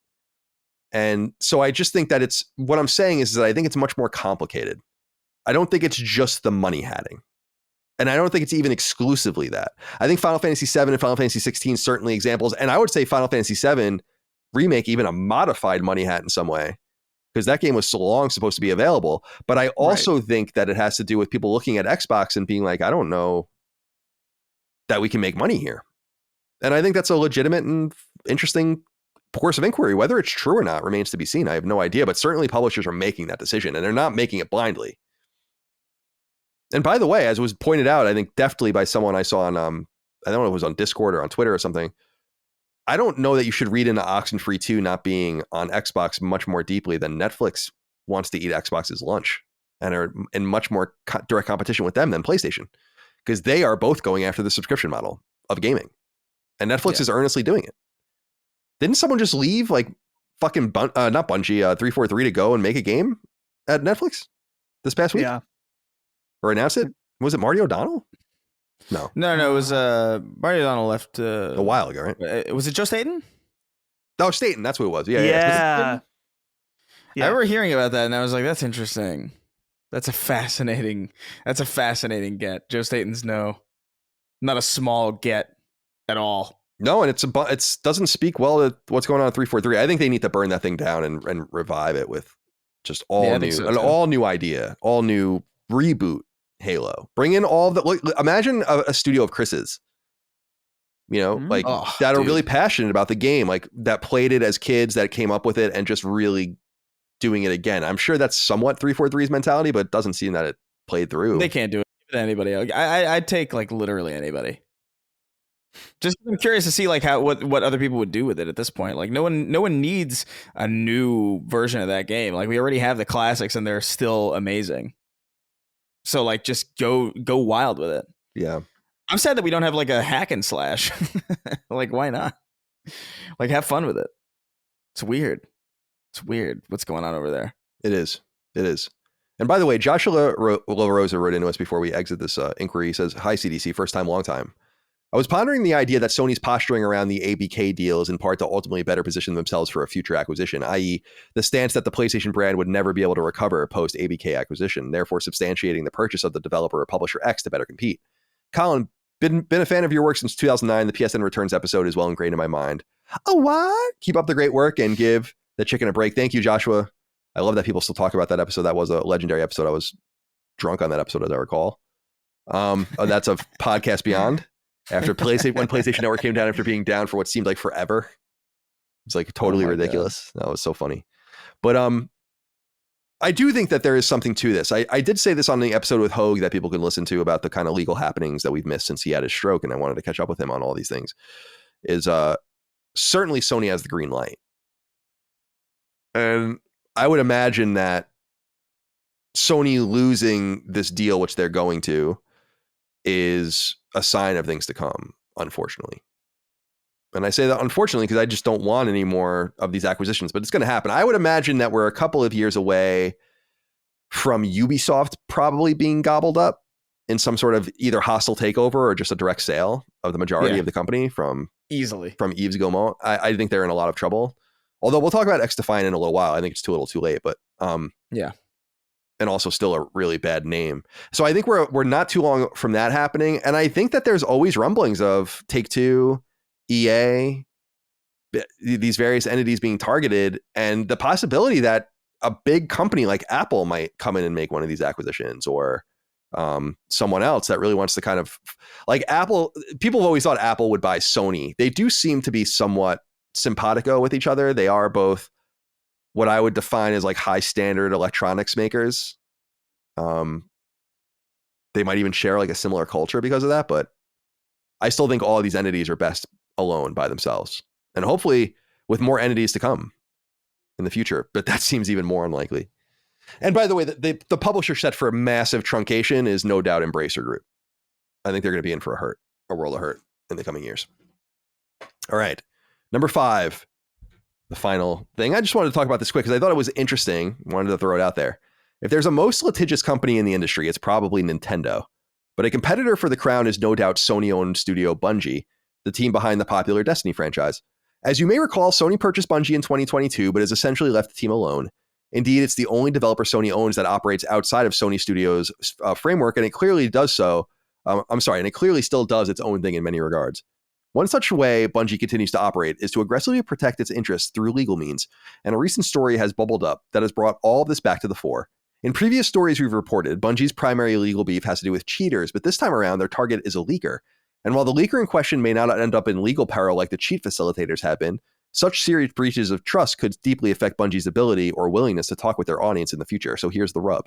And so I just think that what I'm saying is that I think it's much more complicated. I don't think it's just the money hatting. And I don't think it's even exclusively that. I think Final Fantasy VII and Final Fantasy 16 certainly examples. And I would say Final Fantasy VII Remake, even a modified money hat in some way, because that game was so long supposed to be available. But I also think that it has to do with people looking at Xbox and being like, I don't know that we can make money here. And I think that's a legitimate and interesting course of inquiry. Whether it's true or not remains to be seen. I have no idea, but certainly publishers are making that decision, and they're not making it blindly. And by the way, as was pointed out, I think deftly by someone I saw on, I don't know if it was on Discord or on Twitter or something, I don't know that you should read into Oxenfree 2 not being on Xbox much more deeply than Netflix wants to eat Xbox's lunch and are in much more direct competition with them than PlayStation, because they are both going after the subscription model of gaming. And Netflix is earnestly doing it. Didn't someone just leave like fucking not Bungie 343 to go and make a game at Netflix this past week? Yeah. Or announce it? Was it Marty O'Donnell? No. It was Marty O'Donnell left a while ago, right? Was it Joe Staten? Oh, Staten, that's what it was. Yeah. I remember hearing about that, and I was like, "That's interesting. That's a fascinating get." Joe Staten's not a small get at all. No, and it doesn't speak well to what's going on at 343. I think they need to burn that thing down and revive it with just all new idea, all new reboot Halo. Bring in all imagine a studio of Chris's, that are really passionate about the game, like that played it as kids, that came up with it and just really doing it again. I'm sure that's somewhat 343's mentality, but it doesn't seem that it played through. They can't do it with anybody. I'd take like literally anybody. Just I'm curious to see like what other people would do with it at this point. Like no one needs a new version of that game. Like we already have the classics and they're still amazing. So like just go wild with it. Yeah. I'm sad that we don't have like a hack and slash. Like why not? Like have fun with it. It's weird. What's going on over there? It is. And by the way, Joshua Rosa wrote into us before we exit this inquiry. He says, "Hi CDC, first time, long time. I was pondering the idea that Sony's posturing around the ABK deal is in part to ultimately better position themselves for a future acquisition, i.e. the stance that the PlayStation brand would never be able to recover post ABK acquisition, therefore substantiating the purchase of the developer or publisher X to better compete. Colin, been a fan of your work since 2009. The PSN Returns episode is well ingrained in my mind. Oh, what? Keep up the great work and give the chicken a break." Thank you, Joshua. I love that people still talk about that episode. That was a legendary episode. I was drunk on that episode, as I recall. That's a podcast beyond. After when PlayStation Network came down after being down for what seemed like forever. It's like totally ridiculous. God. That was so funny. But I do think that there is something to this. I did say this on the episode with Hogue that people can listen to about the kind of legal happenings that we've missed since he had his stroke, and I wanted to catch up with him on all these things. Is certainly Sony has the green light. And I would imagine that Sony losing this deal, which they're going to, is a sign of things to come, unfortunately. And I say that unfortunately because I just don't want any more of these acquisitions, but it's going to happen. I would imagine that we're a couple of years away from Ubisoft probably being gobbled up in some sort of either hostile takeover or just a direct sale of the majority of the company from Yves Guillemot. I think they're in a lot of trouble. Although we'll talk about XDefiant in a little while. I think it's a little too late, but and also still a really bad name. So I think we're not too long from that happening. And I think that there's always rumblings of Take-Two, EA, these various entities being targeted, and the possibility that a big company like Apple might come in and make one of these acquisitions, or someone else that really wants to kind of like Apple. People have always thought Apple would buy Sony. They do seem to be somewhat simpatico with each other. They are both what I would define as like high standard electronics makers. They might even share like a similar culture because of that, but I still think all of these entities are best alone by themselves, and hopefully with more entities to come in the future, but that seems even more unlikely. And by the way, the publisher set for a massive truncation is no doubt Embracer Group. I think they're going to be in for a world of hurt in the coming years. All right. Number 5, the final thing. I just wanted to talk about this quick because I thought it was interesting. Wanted to throw it out there. If there's a most litigious company in the industry, it's probably Nintendo. But a competitor for the crown is no doubt Sony-owned studio Bungie, the team behind the popular Destiny franchise. As you may recall, Sony purchased Bungie in 2022, but has essentially left the team alone. Indeed, it's the only developer Sony owns that operates outside of Sony Studios' framework, and it clearly does so I'm sorry, and it clearly still does its own thing in many regards. One such way Bungie continues to operate is to aggressively protect its interests through legal means, and a recent story has bubbled up that has brought all of this back to the fore. In previous stories we've reported, Bungie's primary legal beef has to do with cheaters, but this time around their target is a leaker. And while the leaker in question may not end up in legal peril like the cheat facilitators have been, such serious breaches of trust could deeply affect Bungie's ability or willingness to talk with their audience in the future. So here's the rub.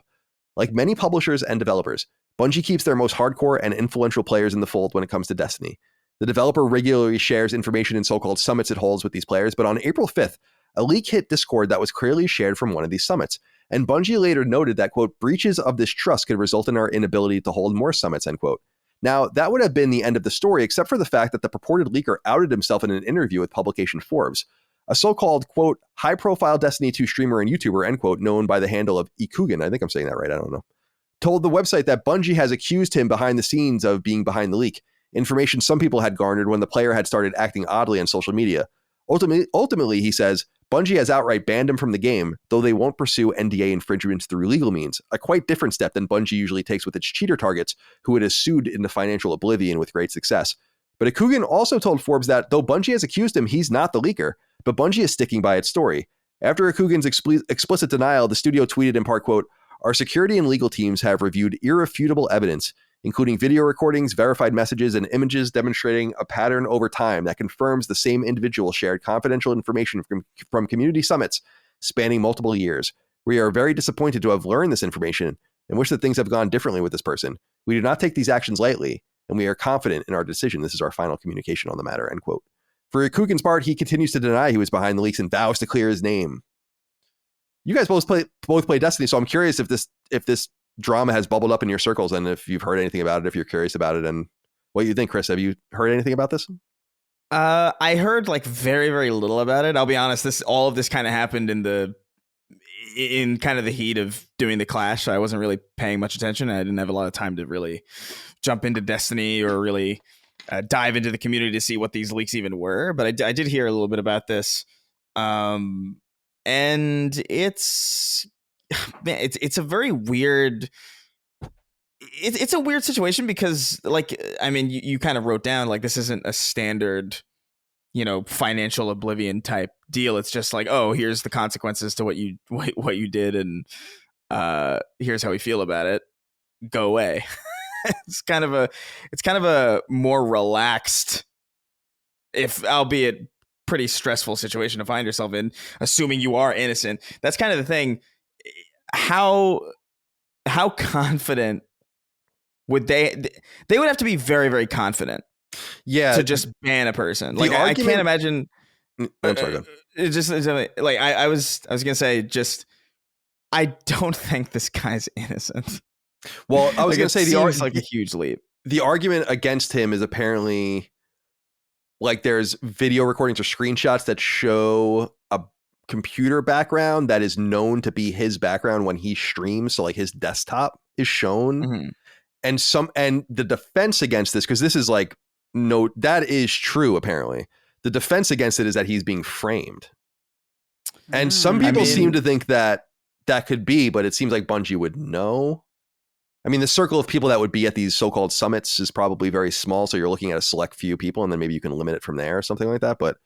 Like many publishers and developers, Bungie keeps their most hardcore and influential players in the fold when it comes to Destiny. The developer regularly shares information in so-called summits it holds with these players, but on April 5th, a leak hit Discord that was clearly shared from one of these summits. And Bungie later noted that, quote, breaches of this trust could result in our inability to hold more summits, end quote. Now, that would have been the end of the story, except for the fact that the purported leaker outed himself in an interview with publication Forbes. A so-called, quote, high-profile Destiny 2 streamer and YouTuber, end quote, known by the handle of Ikugan, I think I'm saying that right, I don't know, told the website that Bungie has accused him behind the scenes of being behind the leak, information some people had garnered when the player had started acting oddly on social media. Ultimately, he says, Bungie has outright banned him from the game, though they won't pursue NDA infringements through legal means, a quite different step than Bungie usually takes with its cheater targets, who it has sued into financial oblivion with great success. But Ikugan also told Forbes that, though Bungie has accused him, he's not the leaker, but Bungie is sticking by its story. After Ikugan's explicit denial, the studio tweeted in part, quote, our security and legal teams have reviewed irrefutable evidence, including video recordings, verified messages, and images demonstrating a pattern over time that confirms the same individual shared confidential information from community summits spanning multiple years. We are very disappointed to have learned this information and wish that things have gone differently with this person. We do not take these actions lightly, and we are confident in our decision. This is our final communication on the matter, end quote. For Ikugan's part, he continues to deny he was behind the leaks and vows to clear his name. You guys both play Destiny, so I'm curious if this drama has bubbled up in your circles and if you've heard anything about it, if you're curious about it, and what you think, Chris. Have you heard anything about this? I heard like very, very little about it. I'll be honest, all of this kind of happened in kind of the heat of doing the Clash. I wasn't really paying much attention. I didn't have a lot of time to really jump into Destiny or really dive into the community to see what these leaks even were. But I did hear a little bit about this. And it's a very weird. It's a weird situation because, like, I mean, you kind of wrote down like this isn't a standard, financial oblivion type deal. It's just like, oh, here's the consequences to what you did, and here's how we feel about it. Go away. It's kind of a more relaxed, if albeit pretty stressful situation to find yourself in, assuming you are innocent. That's kind of the thing. How confident would they would have to be very, very confident, to just ban a person. Like, I can't imagine. I'm sorry. It's like I was gonna say, just I don't think this guy's innocent. Well, I was gonna say like a huge leap. The argument against him is apparently like there's video recordings or screenshots that show a computer background that is known to be his background when he streams. So like his desktop is shown. Mm-hmm. And the defense against this, because this is like, no, that is true. Apparently the defense against it is that he's being framed. And some people seem to think that could be, but it seems like Bungie would know. I mean, the circle of people that would be at these so-called summits is probably very small. So you're looking at a select few people, and then maybe you can limit it from there or something like that. But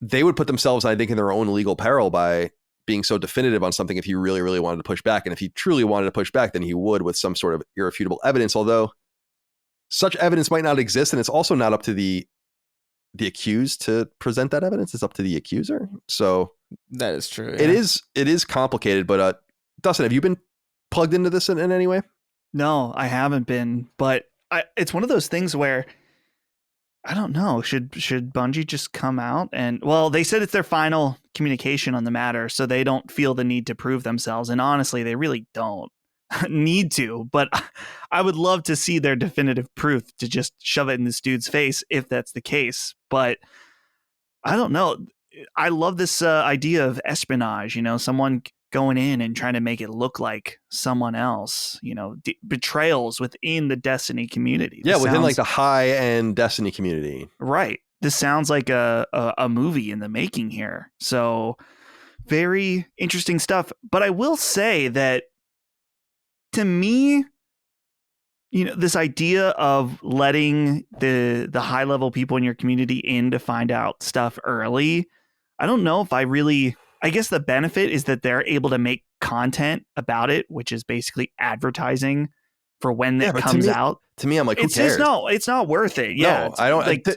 they would put themselves, I think, in their own legal peril by being so definitive on something if he really, really wanted to push back. And if he truly wanted to push back, then he would with some sort of irrefutable evidence, although such evidence might not exist. And it's also not up to the accused to present that evidence. It's up to the accuser. So that is true. Yeah. It is complicated. But Dustin, have you been plugged into this in any way? No, I haven't been, but it's one of those things where I don't know. Should Bungie just come out and, well, they said it's their final communication on the matter, so they don't feel the need to prove themselves. And honestly, they really don't need to, but I would love to see their definitive proof to just shove it in this dude's face if that's the case. But I don't know. I love this idea of espionage, someone going in and trying to make it look like someone else, betrayals within the Destiny community. Yeah, within like the high-end Destiny community. Right. This sounds like a movie in the making here. So very interesting stuff. But I will say that, to me, this idea of letting the high level people in your community in to find out stuff early. I don't know if I guess the benefit is that they're able to make content about it, which is basically advertising for when it comes out. To me, I'm like, who cares? It's not worth it. Yeah, no, I don't like.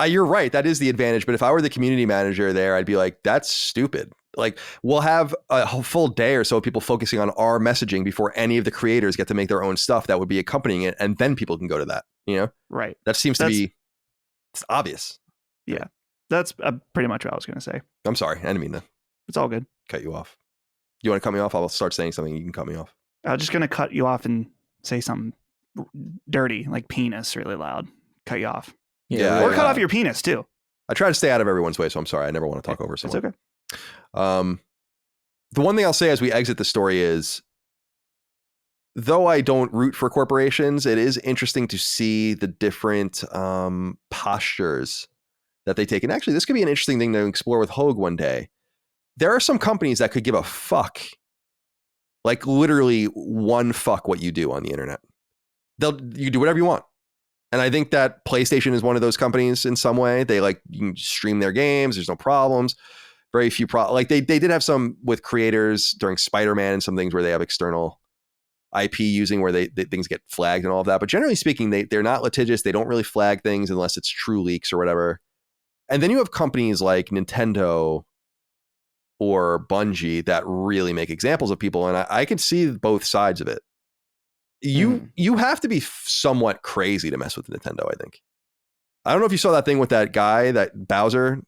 You're right. That is the advantage. But if I were the community manager there, I'd be like, that's stupid. Like, we'll have a whole full day or so of people focusing on our messaging before any of the creators get to make their own stuff that would be accompanying it, and then people can go to that. Right. That seems to be obvious. Yeah, that's pretty much what I was going to say. I'm sorry, I didn't mean to. It's all good. Cut you off. You want to cut me off? I'll start saying something. You can cut me off. I'm just going to cut you off and say something dirty, like penis, really loud. Cut you off. Yeah, or cut off your penis too. I try to stay out of everyone's way, so I'm sorry. I never want to talk over someone. It's okay. The one thing I'll say as we exit the story is, though I don't root for corporations, it is interesting to see the different postures that they take. And actually, this could be an interesting thing to explore with Hogue one day. There are some companies that could give a fuck, like literally one fuck what you do on the internet. You do whatever you want. And I think that PlayStation is one of those companies in some way. They you can stream their games. There's no problems. Very few they did have some with creators during Spider-Man and some things where they have external IP using where they things get flagged and all of that. But generally speaking, they're not litigious. They don't really flag things unless it's true leaks or whatever. And then you have companies like Nintendo or Bungie that really make examples of people. And I can see both sides of it. You have to be somewhat crazy to mess with Nintendo, I think. I don't know if you saw that thing with that guy, that Bowser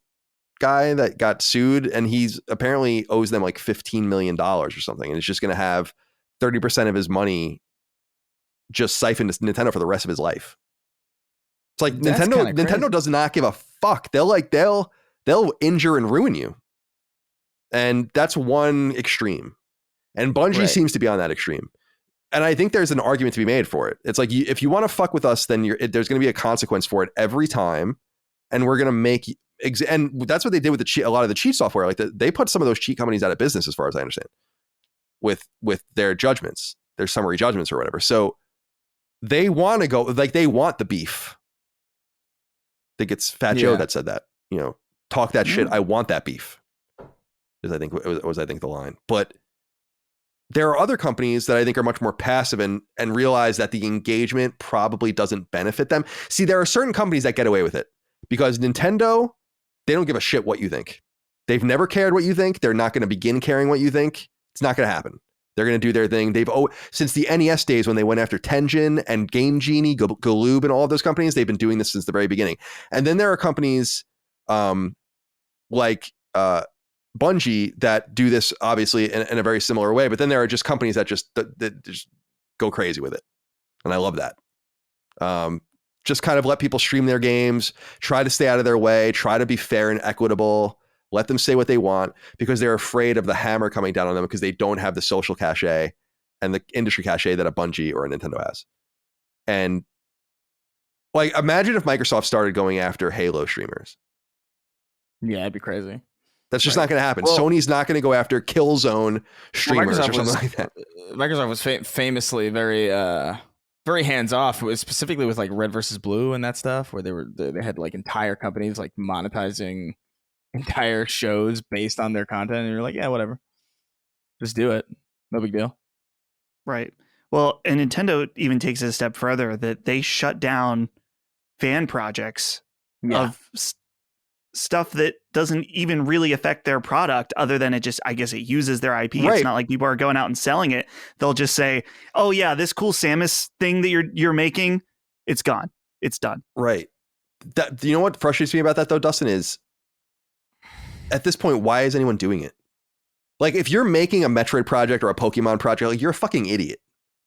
guy that got sued, and he's apparently owes them like $15 million or something, and it's just going to have 30% of his money just siphoned to Nintendo for the rest of his life. It's like Nintendo does not give a fuck. They'll injure and ruin you. And that's one extreme. And Bungie seems to be on that extreme. And I think there's an argument to be made for it. It's like, if you want to fuck with us, then there's going to be a consequence for it every time. And we're going to make, and that's what they did with a lot of the cheat software. Like they put some of those cheat companies out of business, as far as I understand, with their judgments, their summary judgments or whatever. So they want to go, they want the beef. I think it's Fat Joe that said that, talk that shit. I want that beef. Is I think the line. But there are other companies that I think are much more passive and realize that the engagement probably doesn't benefit them. See, there are certain companies that get away with it because Nintendo, they don't give a shit what you think. They've never cared what you think. They're not going to begin caring what you think. It's not going to happen. They're going to do their thing. Since the NES days when they went after Tengen and Game Genie, Galoob, and all of those companies, they've been doing this since the very beginning. And then there are companies like Bungie that do this obviously in a very similar way, but then there are just companies that just go crazy with it, and I love that. Just kind of let people stream their games, try to stay out of their way, try to be fair and equitable, let them say what they want because they're afraid of the hammer coming down on them because they don't have the social cachet and the industry cachet that a Bungie or a Nintendo has. And imagine if Microsoft started going after Halo streamers. Yeah, it'd be crazy. That's just not going to happen. Well, Sony's not going to go after Killzone streamers or something like that. Microsoft was famously very, very hands off. It was specifically with Red versus Blue and that stuff, where they had entire companies monetizing entire shows based on their content, and you're like, yeah, whatever, just do it, no big deal. Right. Well, and Nintendo even takes it a step further that they shut down fan projects of stuff that doesn't even really affect their product other than it uses their IP. Right. It's not like people are going out and selling it. They'll just say, oh yeah, this cool Samus thing that you're making, it's gone. It's done. Right. You know what frustrates me about that though, Dustin, is at this point, why is anyone doing it? If you're making a Metroid project or a Pokemon project, you're a fucking idiot.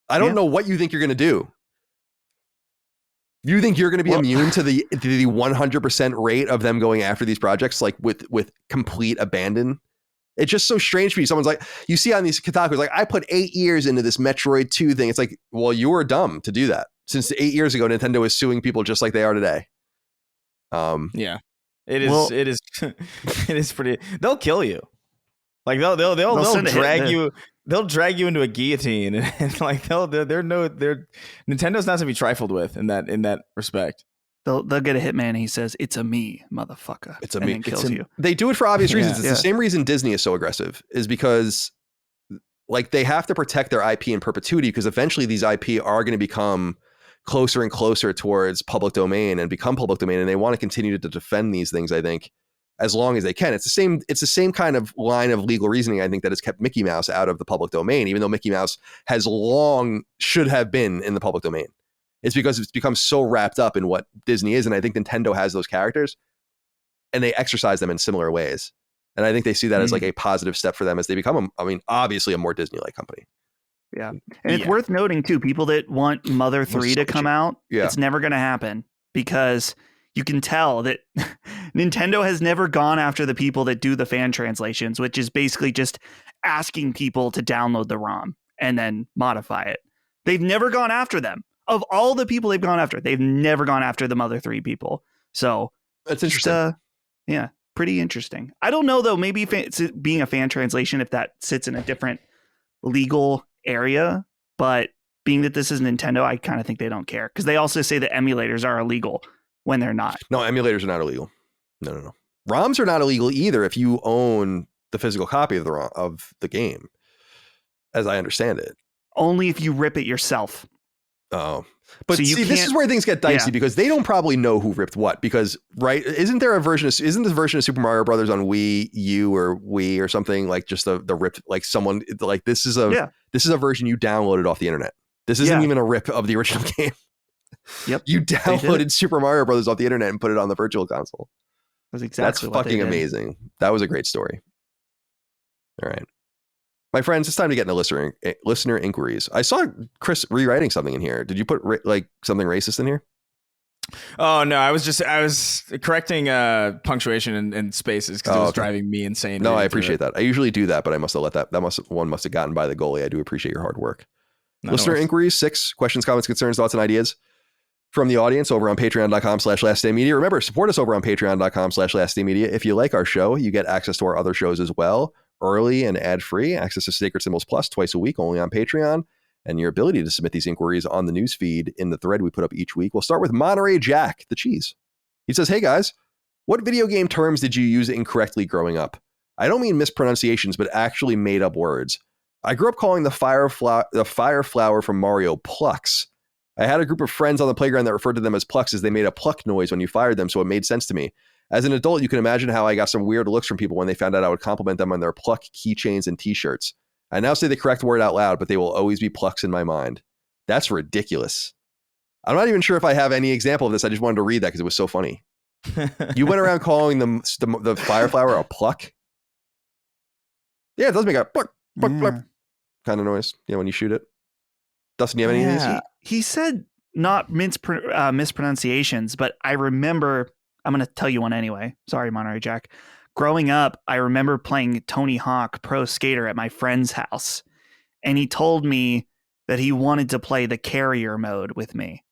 I don't know what you think you're going to do. You think you're going to be immune to the 100% rate of them going after these projects with complete abandon? It's just so strange for you. Someone's like, you see on these Kotaku's I put 8 years into this Metroid 2 thing. It's like, well, you were dumb to do that. Since 8 years ago, Nintendo was suing people just like they are today. Yeah, it is. It is pretty. They'll kill you. They'll drag you. they'll drag you into a guillotine, and like Nintendo's not to be trifled with in that respect. They'll get a hitman and he says, "It's a me, motherfucker." It's a and me. Then kills you. They do it for obvious reasons. It's the same reason Disney is so aggressive, is because like they have to protect their IP in perpetuity, because eventually these IP are going to become closer and closer towards public domain and become public domain. And they want to continue to defend these things, I think, as long as they can. It's the same kind of line of legal reasoning, I think, that has kept Mickey Mouse out of the public domain, even though Mickey Mouse should have been in the public domain. It's because it's become so wrapped up in what Disney is. And I think Nintendo has those characters and they exercise them in similar ways. And I think they see that as like a positive step for them as they become, obviously a more Disney-like company. Yeah. And it's worth noting too, people that want Mother 3 to come out, it's never going to happen, because you can tell that Nintendo has never gone after the people that do the fan translations, which is basically just asking people to download the ROM and then modify it. They've never gone after them. Of all the people they've gone after, they've never gone after the Mother 3 people. So that's interesting. Pretty interesting. I don't know, though, maybe being a fan translation, if that sits in a different legal area, but being that this is Nintendo, I kind of think they don't care, because they also say that emulators are illegal when they're not. No, emulators are not illegal. No. ROMs are not illegal either if you own the physical copy of the game, as I understand it. Only if you rip it yourself. Oh, but so see, this is where things get dicey, because they don't probably know who ripped what, because isn't the version of Super Mario Brothers on Wii U or Wii or something, like just the ripped, like someone like this is a version you downloaded off the internet. This isn't even a rip of the original game. Yep. You downloaded Super Mario Brothers off the internet and put it on the virtual console. That's fucking amazing. That was a great story. All right. My friends, it's time to get into listener inquiries. I saw Chris rewriting something in here. Did you put something racist in here? Oh no, I was correcting punctuation and spaces because it was driving me insane. No, I appreciate that. I usually do that, but I must have let that. One must have gotten by the goalie. I do appreciate your hard work. Listener inquiries, 6 questions, comments, concerns, thoughts, and ideas from the audience over on patreon.com/lastdaymedia. Remember, support us over on patreon.com/lastdaymedia. If you like our show, you get access to our other shows as well. Early and ad-free, access to Sacred Symbols Plus twice a week, only on Patreon, and your ability to submit these inquiries on the news feed in the thread we put up each week. We'll start with Monterey Jack, the cheese. He says, "Hey guys, what video game terms did you use incorrectly growing up? I don't mean mispronunciations, but actually made up words. I grew up calling the fire flower from Mario Plux. I had a group of friends on the playground that referred to them as Plux as they made a pluck noise when you fired them, so it made sense to me. As an adult, you can imagine how I got some weird looks from people when they found out I would compliment them on their Pluck keychains and t-shirts. I now say the correct word out loud, but they will always be Plucks in my mind. That's ridiculous. I'm not even sure if I have any example of this. I just wanted to read that because it was so funny. You went around calling the fire flower a Pluck? Yeah, it does make a pluck, pluck, pluck kind of noise. Yeah, when you shoot it. Dustin, do you have any of these? He said not mispronunciations, but I remember... I'm going to tell you one anyway. Sorry, Monterey Jack. Growing up, I remember playing Tony Hawk Pro Skater at my friend's house. And he told me that he wanted to play the carrier mode with me.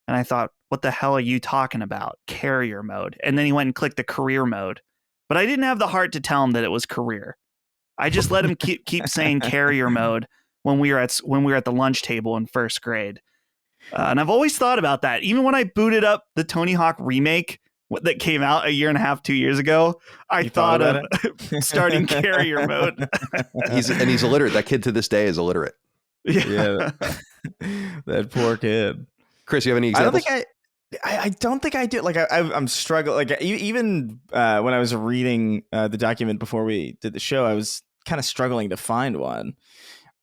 And I thought, what the hell are you talking about? Carrier mode. And then he went and clicked the career mode. But I didn't have the heart to tell him that it was career. I just let him keep saying carrier mode when we were at the lunch table in first grade. And I've always thought about that. Even when I booted up the Tony Hawk remake that came out 1.5 years, 2 years ago, I thought of starting carrier mode. He's illiterate. That kid to this day is illiterate. Yeah. That poor kid. Chris, you have any examples? I don't think I do. Like I'm struggling. Like even when I was reading the document before we did the show, I was kind of struggling to find one.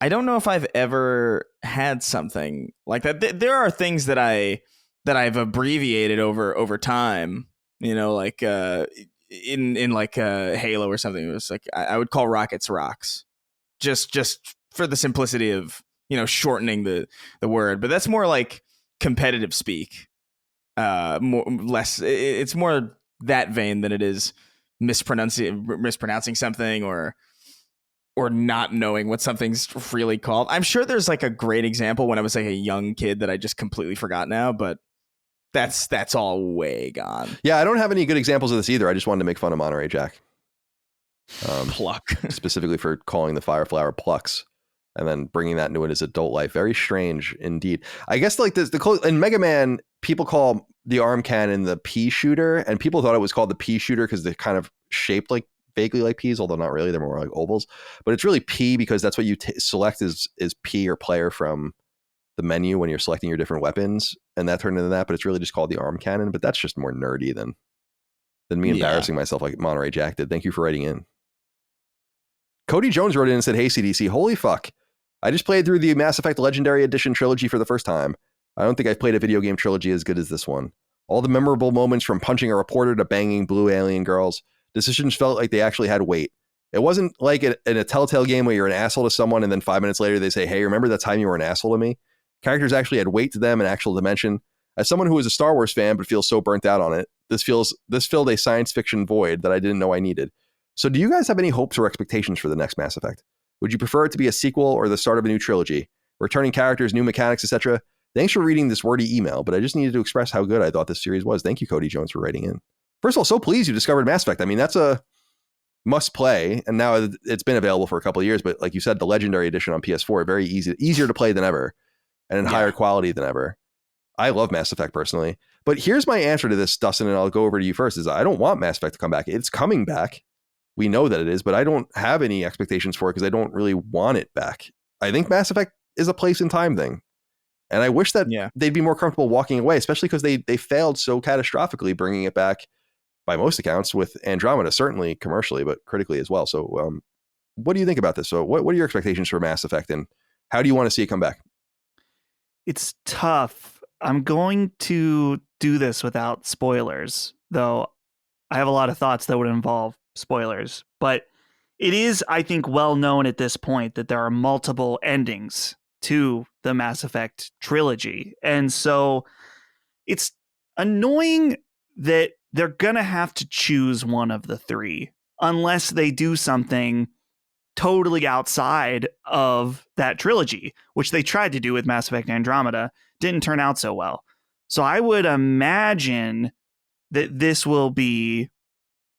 I don't know if I've ever had something like that. There are things that I've abbreviated over time. You know, like in like Halo or something. It was like I would call rockets rocks, just for the simplicity of, you know, shortening the word. But that's more like competitive speak. It's more that vein than it is mispronouncing something or not knowing what something's really called. I'm sure there's like a great example when I was like a young kid that I just completely forgot now, but that's all way gone. Yeah, I don't have any good examples of this either. I just wanted to make fun of Monterey Jack. Pluck. Specifically for calling the fire flower Plux. and then bringing that into his adult life. Very strange indeed. I guess like in Mega Man, people call the arm cannon the pea shooter, and people thought it was called the pea shooter because they're kind of shaped like vaguely like peas, although not really. They're more like ovals, but it's really P because that's what you select is P or player from the menu when you're selecting your different weapons, and that turned into that. But it's really just called the arm cannon. But that's just more nerdy than me embarrassing myself like Monterey Jack did. Thank you for writing in. Cody Jones wrote in and said, "Hey CDC, holy fuck! I just played through the Mass Effect Legendary Edition trilogy for the first time. I don't think I've played a video game trilogy as good as this one. All the memorable moments from punching a reporter to banging blue alien girls. Decisions felt like they actually had weight. It wasn't like in a Telltale game where you're an asshole to someone and then 5 minutes later they say, hey, remember that time you were an asshole to me? Characters actually had weight to them and actual dimension. As someone who is a Star Wars fan but feels so burnt out on it, this filled a science fiction void that I didn't know I needed. So do you guys have any hopes or expectations for the next Mass Effect? Would you prefer it to be a sequel or the start of a new trilogy? Returning characters, new mechanics, etc.? Thanks for reading this wordy email, but I just needed to express how good I thought this series was. Thank you, Cody Jones, for writing in. First of all, so pleased you discovered Mass Effect. I mean, that's a must play, and now it's been available for a couple of years, but like you said, the Legendary Edition on PS4, very easier to play than ever, and in higher quality than ever. I love Mass Effect personally, but here's my answer to this, Dustin, and I'll go over to you first, is I don't want Mass Effect to come back. It's coming back. We know that it is, but I don't have any expectations for it because I don't really want it back. I think Mass Effect is a place in time thing. And I wish that they'd be more comfortable walking away, especially because they failed so catastrophically bringing it back by most accounts with Andromeda, certainly commercially, but critically as well. So what do you think about this? So what are your expectations for Mass Effect and how do you want to see it come back? It's tough. I'm going to do this without spoilers, though I have a lot of thoughts that would involve spoilers. But it is, I think, well known at this point that there are multiple endings to the Mass Effect trilogy. And so it's annoying that they're going to have to choose one of the three unless they do something totally outside of that trilogy, which they tried to do with Mass Effect Andromeda. Didn't turn out so well. So I would imagine that this will be,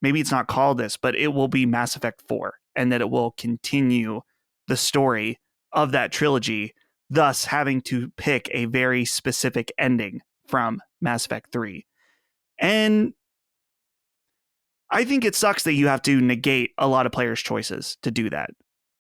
maybe it's not called this, but it will be Mass Effect 4, and that it will continue the story of that trilogy, thus having to pick a very specific ending from Mass Effect 3. And I think it sucks that you have to negate a lot of players' choices to do that.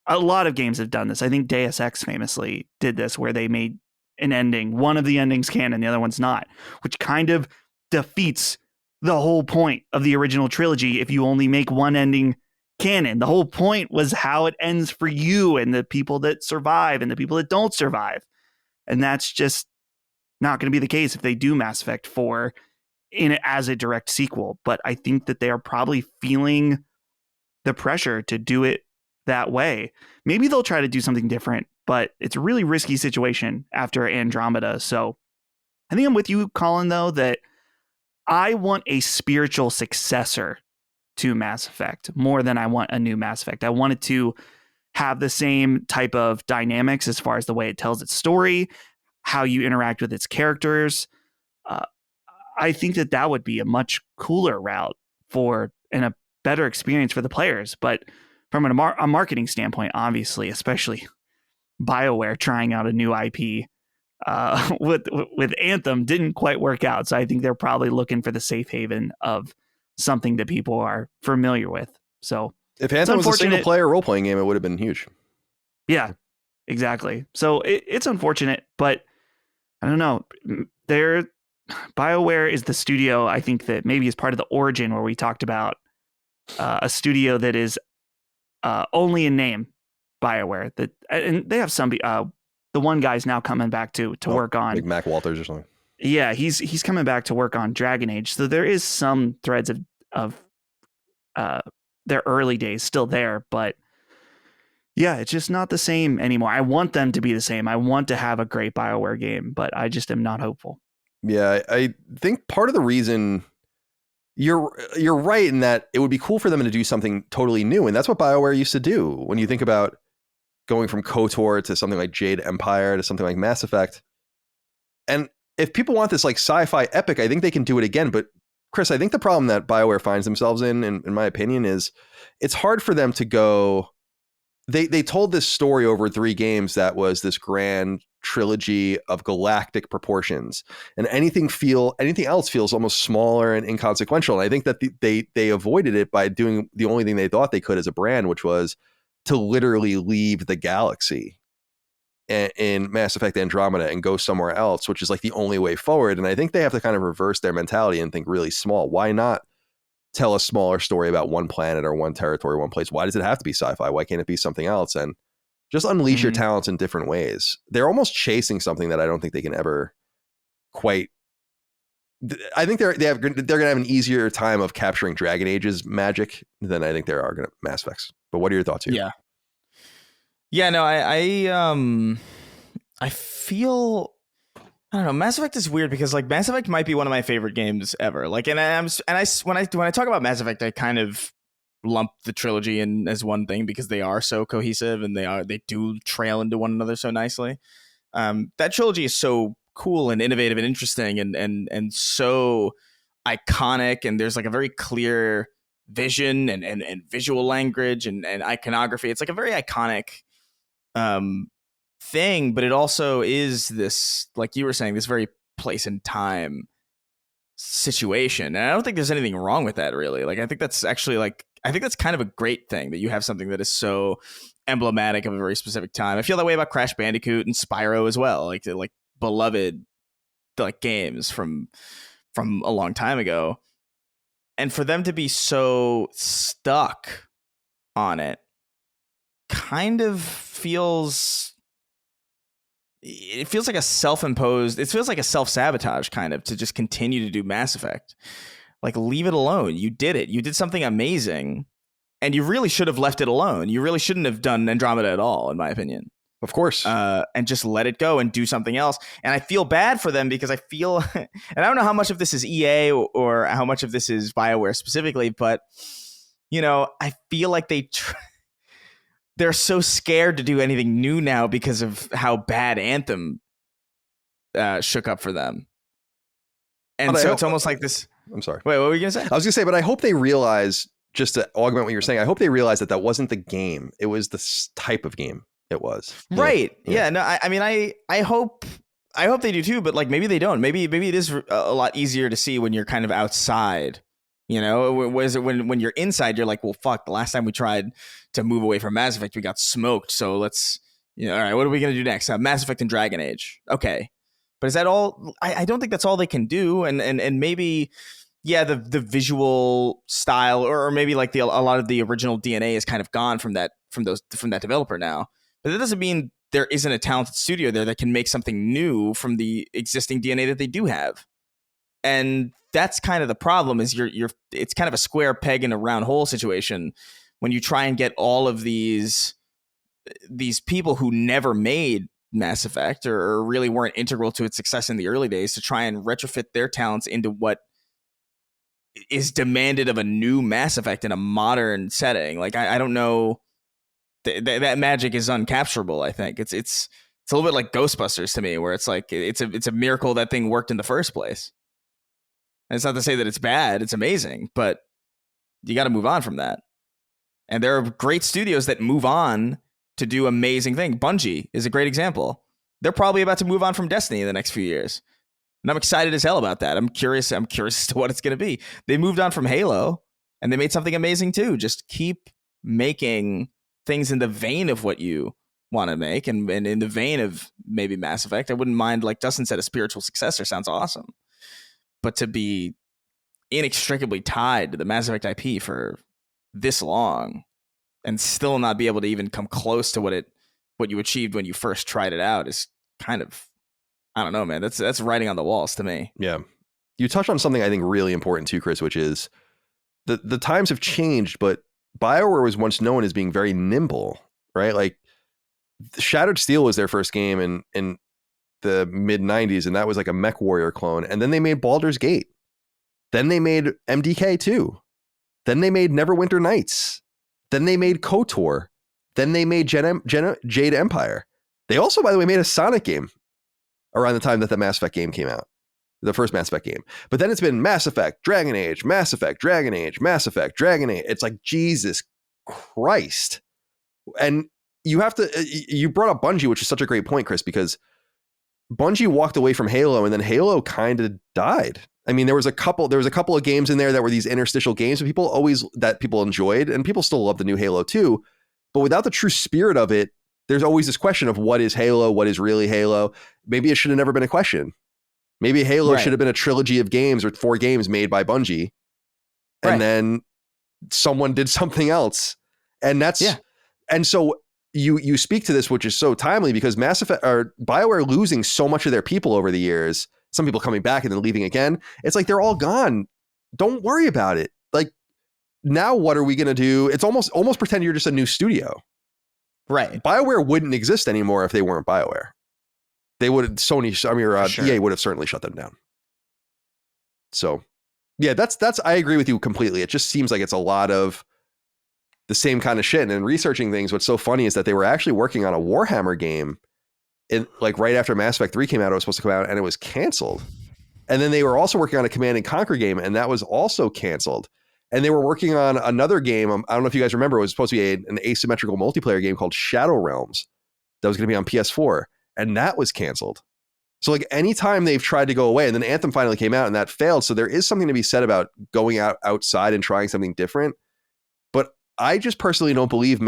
A lot of games have done this. I think Deus Ex famously did this, where they made an ending, one of the endings canon, the other one's not, which kind of defeats the whole point of the original trilogy if you only make one ending canon. The whole point was how it ends for you and the people that survive and the people that don't survive. And that's just not going to be the case if they do Mass Effect 4 in it as a direct sequel. But I think that they are probably feeling the pressure to do it that way. Maybe they'll try to do something different, but it's a really risky situation after Andromeda. So I think I'm with you, Colin, though, that I want a spiritual successor to Mass Effect more than I want a new Mass Effect. I want it to have the same type of dynamics as far as the way it tells its story, how you interact with its characters. I think that would be a much cooler route and a better experience for the players. But from a marketing standpoint, obviously, especially BioWare trying out a new IP with Anthem didn't quite work out. So I think they're probably looking for the safe haven of something that people are familiar with. So if Anthem was a single player role playing game, it would have been huge. Yeah, exactly. So it's unfortunate, but I don't know. BioWare is the studio, I think, that maybe is part of the Origin where we talked about a studio that is only in name BioWare. And they have some. The one guy's now coming back to work on like Mac Walters or something. Yeah, he's coming back to work on Dragon Age. So there is some threads of their early days still there, but yeah, it's just not the same anymore. I want them to be the same. I want to have a great BioWare game, but I just am not hopeful. Yeah, I think part of the reason you're right in that it would be cool for them to do something totally new, and that's what BioWare used to do. When you think about going from KOTOR to something like Jade Empire to something like Mass Effect, and if people want this like sci-fi epic, I think they can do it again. But Chris, I think the problem that BioWare finds themselves in my opinion, is it's hard for them to go they told this story over 3 games that was this grand trilogy of galactic proportions, and anything else feels almost smaller and inconsequential. And I think that they avoided it by doing the only thing they thought they could as a brand, which was to literally leave the galaxy in Mass Effect Andromeda and go somewhere else, which is like the only way forward. And I think they have to kind of reverse their mentality and think really small. Why not tell a smaller story about one planet or one territory, one place? Why does it have to be sci-fi? Why can't it be something else? And just unleash your talents in different ways. They're almost chasing something that I don't think they can ever quite. I think they're going to have an easier time of capturing Dragon Age's magic than I think there are going to Mass Effects. But what are your thoughts here? Yeah. No, I feel, I don't know. Mass Effect is weird because like Mass Effect might be one of my favorite games ever. Like, when I talk about Mass Effect, I kind of lump the trilogy in as one thing because they are so cohesive and they do trail into one another so nicely. That trilogy is so cool and innovative and interesting and so iconic, and there's like a very clear vision and visual language and iconography. It's like a very iconic thing, but it also is this, like you were saying, this very place and time situation. And I don't think there's anything wrong with that, really. Like, I think that's actually I think that's kind of a great thing that you have something that is so emblematic of a very specific time. I feel that way about Crash Bandicoot and Spyro as well, like beloved like games from a long time ago. And for them to be so stuck on it kind of feels like a self-imposed, it feels like a self-sabotage kind of to just continue to do Mass Effect. Like, leave it alone. You did it. You did something amazing, and you really should have left it alone. You really shouldn't have done Andromeda at all, in my opinion. Of course. And just let it go and do something else. And I feel bad for them because I feel, and I don't know how much of this is EA or how much of this is BioWare specifically, but, you know, I feel like they're so scared to do anything new now because of how bad Anthem shook up for them. And so it's almost like this. I'm sorry. Wait, what were you going to say? I was going to say, but I hope they realize, just to augment what you're saying, I hope they realize that wasn't the game. It was the type of game it was. Right. Yeah. No, I mean, I hope they do too, but like maybe they don't. Maybe it is a lot easier to see when you're kind of outside. You know, when you're inside, you're like, well, fuck, the last time we tried to move away from Mass Effect, we got smoked. So let's, all right, what are we going to do next? Mass Effect and Dragon Age. Okay. But is that all? I don't think that's all they can do. And maybe, yeah, the visual style, or maybe like a lot of the original DNA is kind of gone from that developer now. But that doesn't mean there isn't a talented studio there that can make something new from the existing DNA that they do have. And that's kind of the problem, is it's kind of a square peg in a round hole situation when you try and get all of these people who never made Mass Effect or really weren't integral to its success in the early days to try and retrofit their talents into what is demanded of a new Mass Effect in a modern setting. Like, I don't know. That magic is uncapturable. I think it's a little bit like Ghostbusters to me, where it's like it's a miracle that thing worked in the first place. And it's not to say that it's bad; it's amazing, but you got to move on from that. And there are great studios that move on to do amazing things. Bungie is a great example. They're probably about to move on from Destiny in the next few years, and I'm excited as hell about that. I'm curious as to what it's going to be. They moved on from Halo, and they made something amazing too. Just keep making things in the vein of what you want to make, and in the vein of maybe Mass Effect. I wouldn't mind, like Dustin said, a spiritual successor sounds awesome. But to be inextricably tied to the Mass Effect IP for this long and still not be able to even come close to what you achieved when you first tried it out is kind of, I don't know, man. That's writing on the walls to me. Yeah. You touched on something I think really important too, Chris, which is the times have changed, but BioWare was once known as being very nimble, right? Like, Shattered Steel was their first game in the mid 90s, and that was like a Mech Warrior clone. And then they made Baldur's Gate. Then they made MDK 2. Then they made Neverwinter Nights. Then they made KOTOR. Then they made Jade Empire. They also, by the way, made a Sonic game around the time that the Mass Effect game came out. The first Mass Effect game. But then it's been Mass Effect, Dragon Age, Mass Effect, Dragon Age, Mass Effect, Dragon Age. It's like, Jesus Christ. And you brought up Bungie, which is such a great point, Chris, because Bungie walked away from Halo and then Halo kind of died. I mean, there was a couple of games in there that were these interstitial games that people enjoyed, and people still love the new Halo 2. But without the true spirit of it, there's always this question of what is Halo? What is really Halo? Maybe it should have never been a question. Maybe Halo should have been a trilogy of games or 4 games made by Bungie. And then someone did something else. And and so you speak to this, which is so timely, because Mass Effect or BioWare losing so much of their people over the years, some people coming back and then leaving again. It's like, they're all gone. Don't worry about it. Like, now what are we going to do? It's almost pretend you're just a new studio. Right. BioWare wouldn't exist anymore if they weren't BioWare. They would, EA would have certainly shut them down. So yeah, that's, I agree with you completely. It just seems like it's a lot of the same kind of shit. And in researching things, what's so funny is that they were actually working on a Warhammer game right after Mass Effect 3 came out. It was supposed to come out and it was canceled. And then they were also working on a Command and Conquer game, and that was also canceled. And they were working on another game. I don't know if you guys remember, it was supposed to be an asymmetrical multiplayer game called Shadow Realms that was going to be on PS4, and that was canceled. So like, anytime they've tried to go away, and then Anthem finally came out and that failed. So there is something to be said about going outside and trying something different. But I just personally don't believe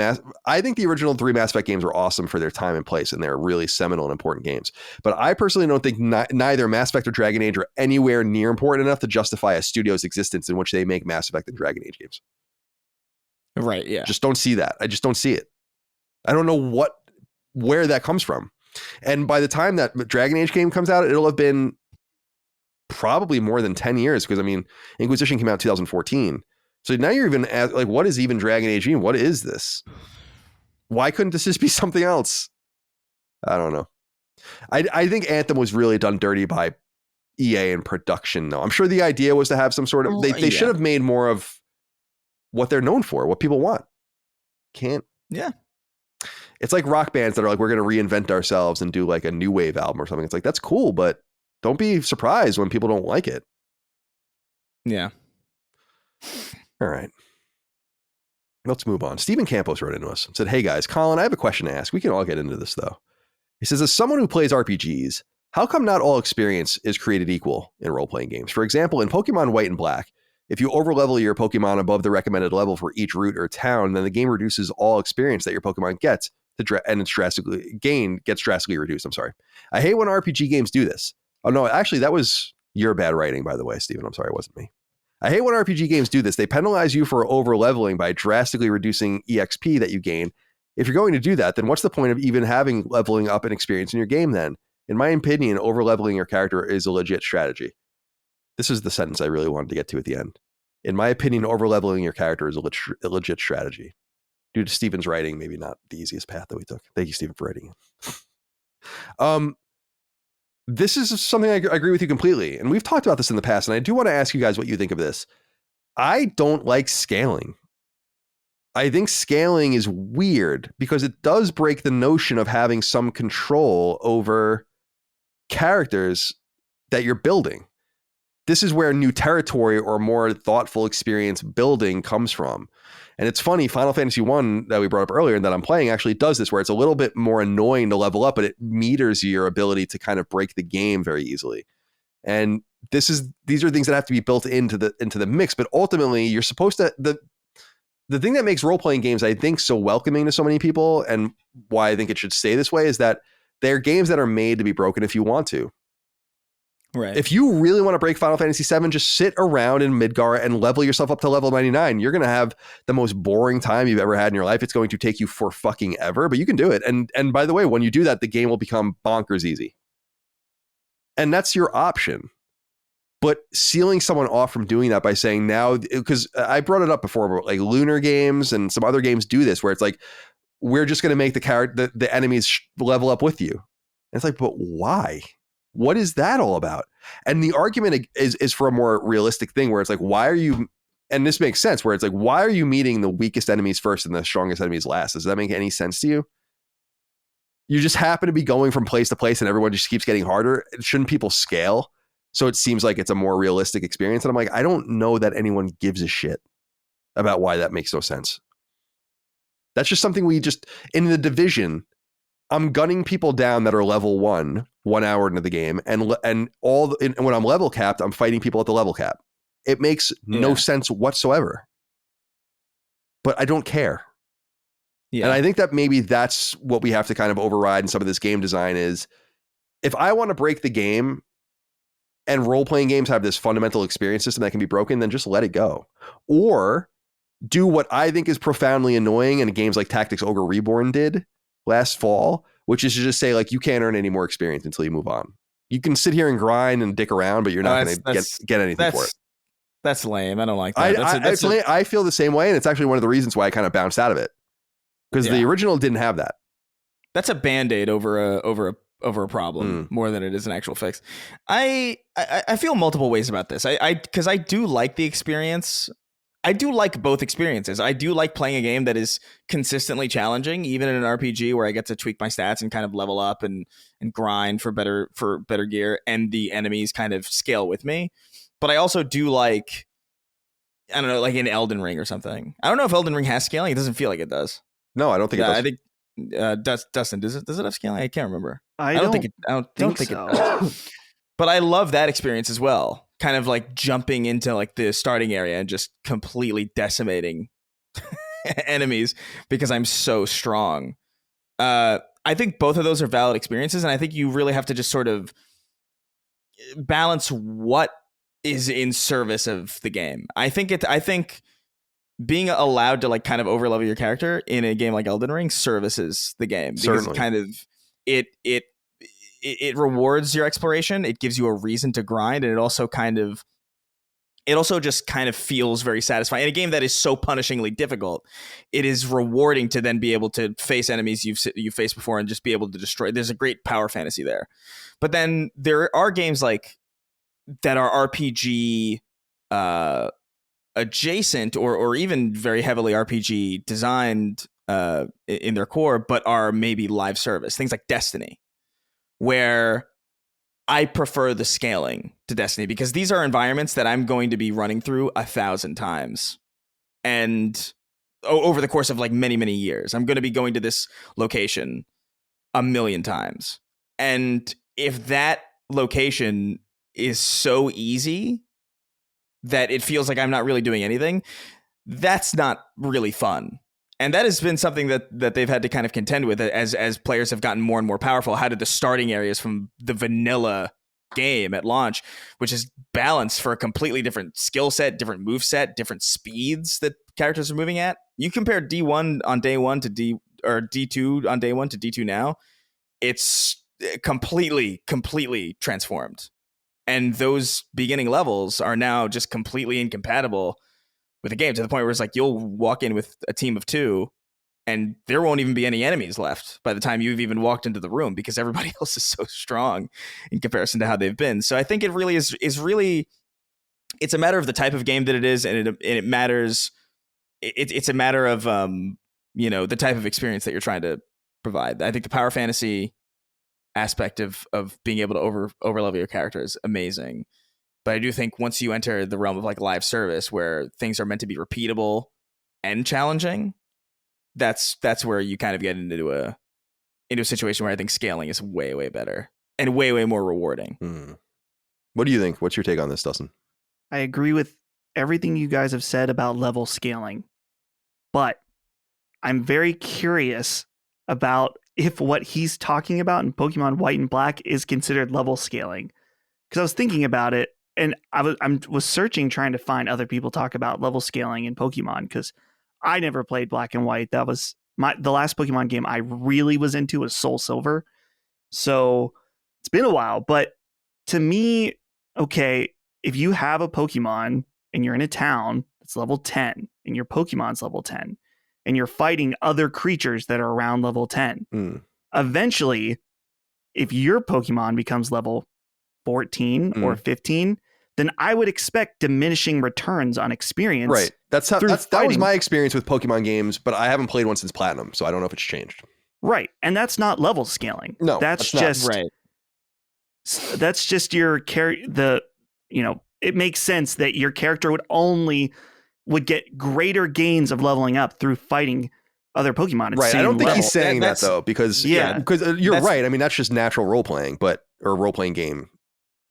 I think the original 3 Mass Effect games were awesome for their time and place, and they're really seminal and important games. But I personally don't think neither Mass Effect or Dragon Age are anywhere near important enough to justify a studio's existence in which they make Mass Effect and Dragon Age games. Right, yeah. Just don't see that. I just don't see it. I don't know where that comes from. And by the time that Dragon Age game comes out, it'll have been probably more than 10 years, because I mean, Inquisition came out in 2014. So now you're even like, what is even Dragon Age? What is this? Why couldn't this just be something else? I don't know. I think Anthem was really done dirty by EA in production, though. I'm sure the idea was to have some sort of, they should have made more of what they're known for, what people want. Can't. Yeah. It's like rock bands that are like, we're going to reinvent ourselves and do like a new wave album or something. It's like, that's cool, but don't be surprised when people don't like it. Yeah. All right. Let's move on. Stephen Campos wrote into us and said, "Hey guys, Colin, I have a question to ask. We can all get into this though." He says, as someone who plays RPGs, how come not all experience is created equal in role-playing games? For example, in Pokemon White and Black, if you overlevel your Pokemon above the recommended level for each route or town, then the game reduces all experience that your Pokemon gets and its gets drastically reduced. I'm sorry. I hate when RPG games do this. Oh no, actually that was your bad writing, by the way, Stephen. I'm sorry, it wasn't me. I hate when RPG games do this. They penalize you for over-leveling by drastically reducing EXP that you gain. If you're going to do that, then what's the point of even having leveling up and experience in your game then? In my opinion, over-leveling your character is a legit strategy. This is the sentence I really wanted to get to at the end. In my opinion, over-leveling your character is a legit strategy. Due to Stephen's writing, maybe not the easiest path that we took. Thank you, Stephen, for writing it. This is something I agree with you completely. And we've talked about this in the past, and I do want to ask you guys what you think of this. I don't like scaling. I think scaling is weird because it does break the notion of having some control over characters that you're building. This is where new territory or more thoughtful experience building comes from. And it's funny, Final Fantasy 1 that we brought up earlier and that I'm playing actually does this, where it's a little bit more annoying to level up, but it meters your ability to kind of break the game very easily. And these are things that have to be built into the mix, but ultimately you're supposed to, the thing that makes role-playing games, I think, so welcoming to so many people, and why I think it should stay this way, is that they're games that are made to be broken if you want to. Right. If you really want to break Final Fantasy VII, just sit around in Midgar and level yourself up to level 99. You're going to have the most boring time you've ever had in your life. It's going to take you for fucking ever, but you can do it. And by the way, when you do that, the game will become bonkers easy. And that's your option. But sealing someone off from doing that by saying now, because I brought it up before, but like Lunar games and some other games do this, where it's like, we're just going to make the enemies level up with you. And it's like, but why? What is that all about? And the argument is for a more realistic thing where it's like, why are you, and this makes sense, where it's like, why are you meeting the weakest enemies first and the strongest enemies last? Does that make any sense to you? You just happen to be going from place to place and everyone just keeps getting harder. Shouldn't people scale? So it seems like it's a more realistic experience. And I'm like, I don't know that anyone gives a shit about why that makes no sense. That's just something in the Division, I'm gunning people down that are level 1 hour into the game. And when I'm level capped, I'm fighting people at the level cap. It makes no sense whatsoever. But I don't care. Yeah. And I think that maybe that's what we have to kind of override in some of this game design is, if I want to break the game and role-playing games have this fundamental experience system that can be broken, then just let it go. Or do what I think is profoundly annoying and games like Tactics Ogre Reborn did last fall, which is to just say, like, you can't earn any more experience until you move on. You can sit here and grind and dick around, but you're not going to get anything for it. That's lame. I don't like that. I feel the same way, and it's actually one of the reasons why I kind of bounced out of it, because the original didn't have that. That's a Band-Aid over a problem more than it is an actual fix. I feel multiple ways about this. Because I do like the experience. I do like both experiences. I do like playing a game that is consistently challenging, even in an RPG where I get to tweak my stats and kind of level up and grind for better gear, and the enemies kind of scale with me. But I also do like, I don't know, like in Elden Ring or something. I don't know if Elden Ring has scaling. It doesn't feel like it does. No, I don't think it does. I think Dustin, does it have scaling? I can't remember. I don't think it does. But I love that experience as well. Kind of like jumping into like the starting area and just completely decimating enemies because I'm so strong. I think both of those are valid experiences, and I think you really have to just sort of balance what is in service of the game. I think being allowed to like kind of overlevel your character in a game like Elden Ring services the game, because it kind of it rewards your exploration. It gives you a reason to grind, and it also just kind of feels very satisfying. In a game that is so punishingly difficult, it is rewarding to then be able to face enemies you've faced before and just be able to destroy. There's a great power fantasy there. But then there are games like that are RPG adjacent or even very heavily RPG designed in their core, but are maybe live service. Things like Destiny, where I prefer the scaling to Destiny, because these are environments that I'm going to be running through 1,000 times. And over the course of like many, many years, I'm going to be going to this location 1,000,000 times. And if that location is so easy that it feels like I'm not really doing anything, that's not really fun. And that has been something that they've had to kind of contend with as players have gotten more and more powerful. How did the starting areas from the vanilla game at launch, which is balanced for a completely different skill set, different move set, different speeds that characters are moving at. You compare D1 on day one to D2 on day one to D2 now, it's completely transformed. And those beginning levels are now just completely incompatible with the game, to the point where it's like you'll walk in with a team of 2 and there won't even be any enemies left by the time you've even walked into the room, because everybody else is so strong in comparison to how they've been. So I think it really is really, it's a matter of the type of game that it is, and it matters. It's a matter of the type of experience that you're trying to provide. I think the power fantasy aspect of being able to overlevel your character is amazing. But I do think once you enter the realm of like live service, where things are meant to be repeatable and challenging, that's where you kind of get into a situation where I think scaling is way, way better and way, way more rewarding. What do you think? What's your take on this, Dustin? I agree with everything you guys have said about level scaling, but I'm very curious about if what he's talking about in Pokemon White and Black is considered level scaling. Because I was thinking about it, and I was searching, trying to find other people talk about level scaling in Pokemon, because I never played Black and White. That was the last Pokemon game I really was into was Soul Silver. So it's been a while, but to me, okay, if you have a Pokemon and you're in a town that's level 10 and your Pokemon's level 10 and you're fighting other creatures that are around level 10, eventually, if your Pokemon becomes level 14 or 15, then I would expect diminishing returns on experience. Right. That was my experience with Pokemon games, but I haven't played one since Platinum, so I don't know if it's changed. Right. And that's not level scaling. No, that's just right. That's just your it makes sense that your character would get greater gains of leveling up through fighting other Pokemon. Right. I don't think he's saying that though, because you're right. I mean, that's just natural role playing, or role playing game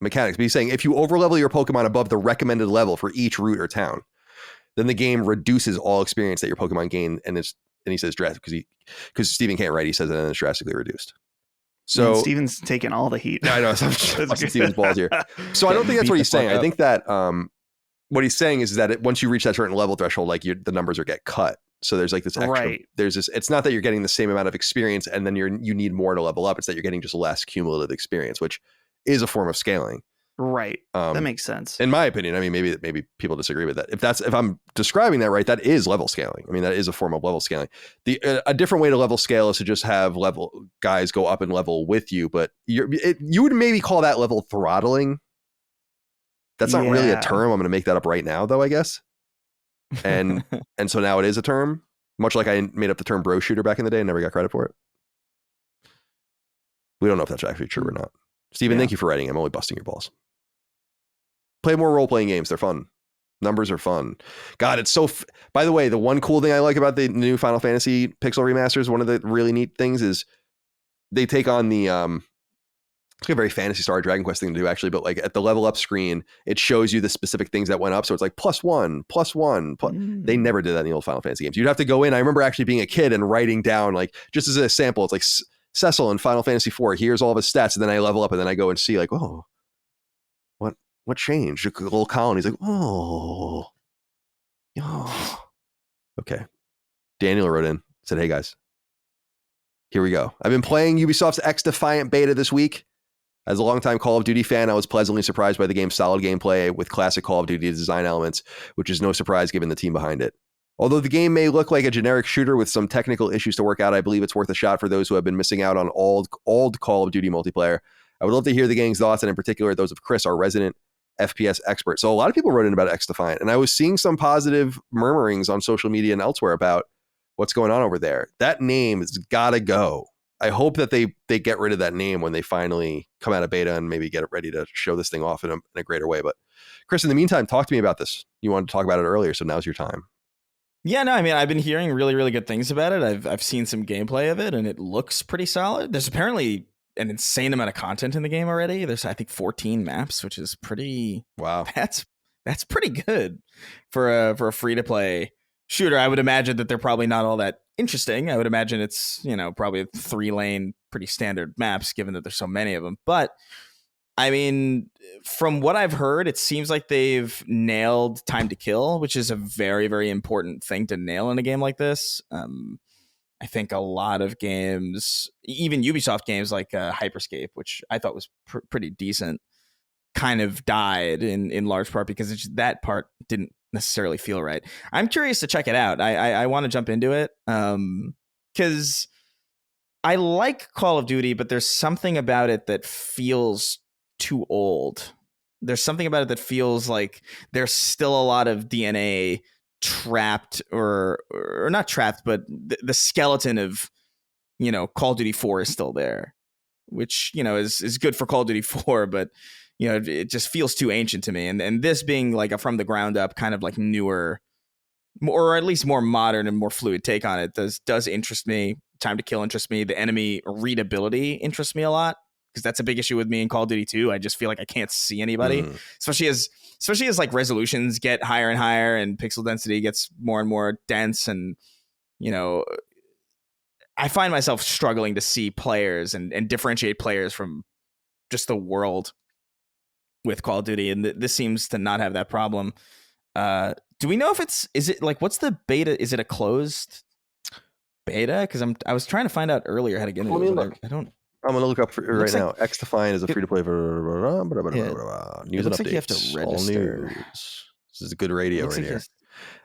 mechanics. But he's saying if you overlevel your Pokemon above the recommended level for each route or town, then the game reduces all experience that your Pokemon gain, and he says drastically because Steven can't write. He says that it's drastically reduced. So Steven's taking all the heat. I know. I'm busting Steven's balls here. So I don't think that's what he's saying. I think that what he's saying is that once you reach that certain level threshold, like the numbers get cut. So there's like this extra. Right. There's this. It's not that you're getting the same amount of experience, and then you need more to level up. It's that you're getting just less cumulative experience, which is a form of scaling. Right. That makes sense. In my opinion. I mean, maybe people disagree with that. If I'm describing that right, that is level scaling. I mean, that is a form of level scaling. A different way to level scale is to just have level guys go up and level with you, but you would maybe call that level throttling. That's not really a term. I'm going to make that up right now, though, I guess. And so now it is a term, much like I made up the term bro shooter back in the day and never got credit for it. We don't know if that's actually true or not. Steven, thank you for writing. I'm only busting your balls. Play more role-playing games. They're fun. Numbers are fun. God, it's so... By the way, the one cool thing I like about the new Final Fantasy Pixel remasters, one of the really neat things is they take on the... it's like a very Phantasy Star Dragon Quest thing to do, actually, but like at the level up screen, it shows you the specific things that went up. So it's like +1, +1. They never did that in the old Final Fantasy games. You'd have to go in. I remember actually being a kid and writing down, like, just as a sample, it's like Cecil in Final Fantasy IV, here's all of his stats, and then I level up, and then I go and see, like, oh, what changed? A little Colin, he's like, oh. Okay. Daniel wrote in, said, hey guys, here we go. I've been playing Ubisoft's XDefiant beta this week. As a longtime Call of Duty fan, I was pleasantly surprised by the game's solid gameplay with classic Call of Duty design elements, which is no surprise given the team behind it. Although the game may look like a generic shooter with some technical issues to work out, I believe it's worth a shot for those who have been missing out on old Call of Duty multiplayer. I would love to hear the gang's thoughts, and in particular, those of Chris, our resident FPS expert. So a lot of people wrote in about XDefiant, and I was seeing some positive murmurings on social media and elsewhere about what's going on over there. That name has got to go. I hope that they get rid of that name when they finally come out of beta and maybe get it ready to show this thing off in a greater way. But Chris, in the meantime, talk to me about this. You wanted to talk about it earlier, so now's your time. Yeah, no, I mean, I've been hearing really, really good things about it. I've seen some gameplay of it, and it looks pretty solid. There's apparently an insane amount of content in the game already. There's, I think, 14 maps, which is pretty... Wow. That's pretty good for a free-to-play shooter. I would imagine that they're probably not all that interesting. I would imagine it's, probably 3-lane, pretty standard maps, given that there's so many of them. But, I mean, from what I've heard, it seems like they've nailed time to kill, which is a very, very important thing to nail in a game like this. I think a lot of games, even Ubisoft games like Hyperscape, which I thought was pretty decent, kind of died in large part because that part didn't necessarily feel right. I'm curious to check it out. I want to jump into it because I like Call of Duty, but there's something about it that feels too old. There's something about it that feels like there's still a lot of DNA trapped or not trapped, but the skeleton of, Call of Duty 4 is still there, which, is good for Call of Duty 4, but, it just feels too ancient to me. And this being like a from the ground up kind of like newer, or at least more modern and more fluid take on it does interest me. Time to kill interests me. The enemy readability interests me a lot, because that's a big issue with me in Call of Duty 2. I just feel like I can't see anybody, especially as like resolutions get higher and higher and pixel density gets more and more dense. And, I find myself struggling to see players and differentiate players from just the world with Call of Duty. And this seems to not have that problem. Do we know if is it like, what's the beta? Is it a closed beta? Because I was trying to find out earlier how to get into it. I don't. I'm going to look up right now. XDefiant is a free-to-play news and updates. Like you have to register. All news. This is good radio right here.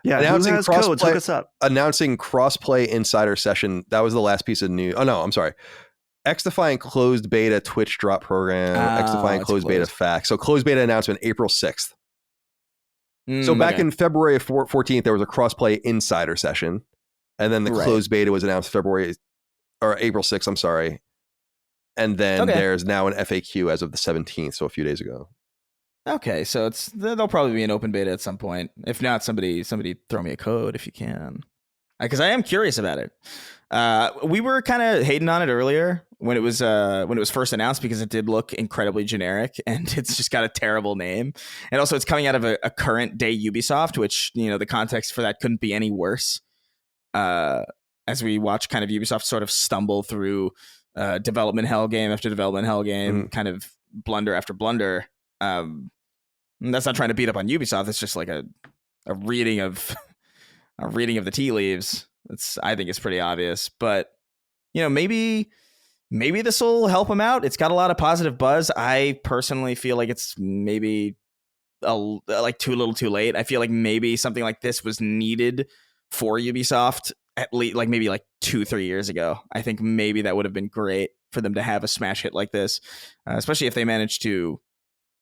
Yeah, announcing who has codes? Hook us up. Announcing cross-play insider session. That was the last piece of news. Oh, no, I'm sorry. XDefiant closed beta Twitch drop program. XDefiant closed beta FAQ. So closed beta announcement April 6th. So back in February of 14th, there was a cross-play insider session. And then the closed beta was announced April 6th, I'm sorry. And then there's now an FAQ as of the 17th, so a few days ago. Okay, so there'll probably be an open beta at some point. If not, somebody throw me a code if you can. because I am curious about it. We were kind of hating on it earlier when it was first announced because it did look incredibly generic and it's just got a terrible name. And also it's coming out of a current day Ubisoft, which, you know, the context for that couldn't be any worse. As we watch kind of Ubisoft sort of stumble through development hell game after development hell game, kind of blunder after blunder. That's not trying to beat up on Ubisoft. It's just like a reading of the tea leaves. I think it's pretty obvious, but you know, maybe this will help them out. It's got a lot of positive buzz. I personally feel like it's maybe like too little too late. I feel like maybe something like this was needed for Ubisoft at least like maybe like 2-3 years ago. I think maybe that would have been great for them to have a smash hit like this, especially if they managed to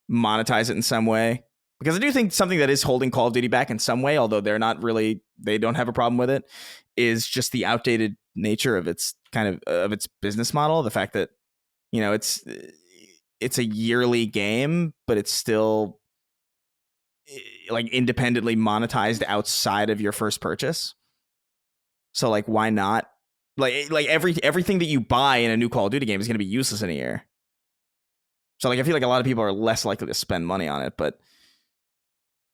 monetize it in some way. Because I do think something that is holding Call of Duty back in some way, although they don't have a problem with it, is just the outdated nature of its its business model. The fact that, you know, it's a yearly game, but it's still like independently monetized outside of your first purchase. So like, why not? Like everything that you buy in a new Call of Duty game is going to be useless in a year. So like, I feel like a lot of people are less likely to spend money on it, but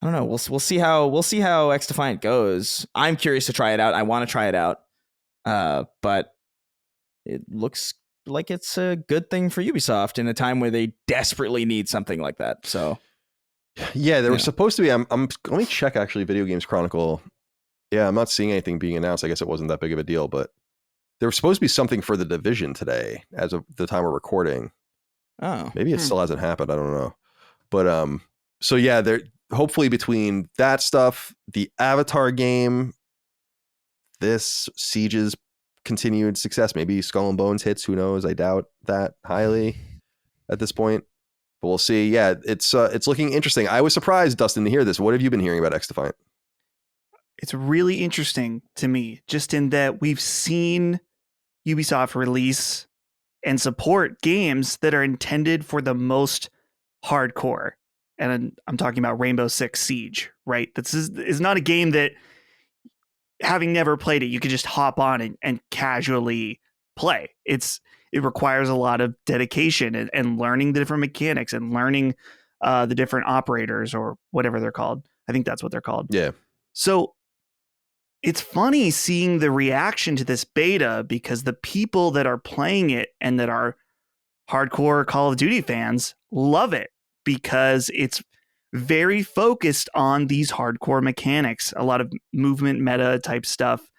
I don't know. We'll see how XDefiant goes. I'm curious to try it out. I want to try it out. But it looks like it's a good thing for Ubisoft in a time where they desperately need something like that. So yeah, there was supposed to be. Let me check actually. Video Games Chronicle. Yeah, I'm not seeing anything being announced. I guess it wasn't that big of a deal, but there was supposed to be something for The Division today, as of the time we're recording. Oh, maybe it still hasn't happened. I don't know, but so yeah, there. Hopefully between that stuff, the Avatar game, this Siege's continued success, maybe Skull and Bones hits, who knows? I doubt that highly at this point, but we'll see. Yeah, it's looking interesting. I was surprised, Dustin, to hear this. What have you been hearing about XDefiant? It's really interesting to me, just in that we've seen Ubisoft release and support games that are intended for the most hardcore. And I'm talking about Rainbow Six Siege, right? This is not a game that, having never played it, you could just hop on and casually play. It requires a lot of dedication and learning the different mechanics and learning the different operators or whatever they're called. I think that's what they're called. Yeah. So it's funny seeing the reaction to this beta, because the people that are playing it and that are hardcore Call of Duty fans love it, because it's very focused on these hardcore mechanics, a lot of movement meta type stuff.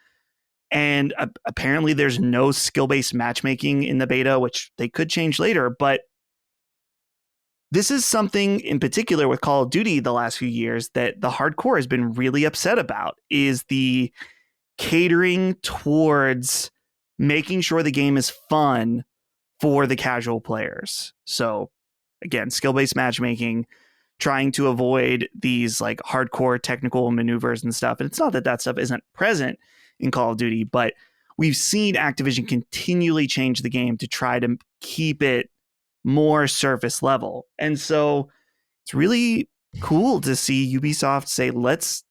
And apparently there's no skill-based matchmaking in the beta, which they could change later. But this is something in particular with Call of Duty the last few years that the hardcore has been really upset about, is the catering towards making sure the game is fun for the casual players. So again, skill-based matchmaking, trying to avoid these like hardcore technical maneuvers and stuff. And it's not that stuff isn't present in Call of Duty, but we've seen Activision continually change the game to try to keep it more surface level. And so it's really cool to see Ubisoft say, let's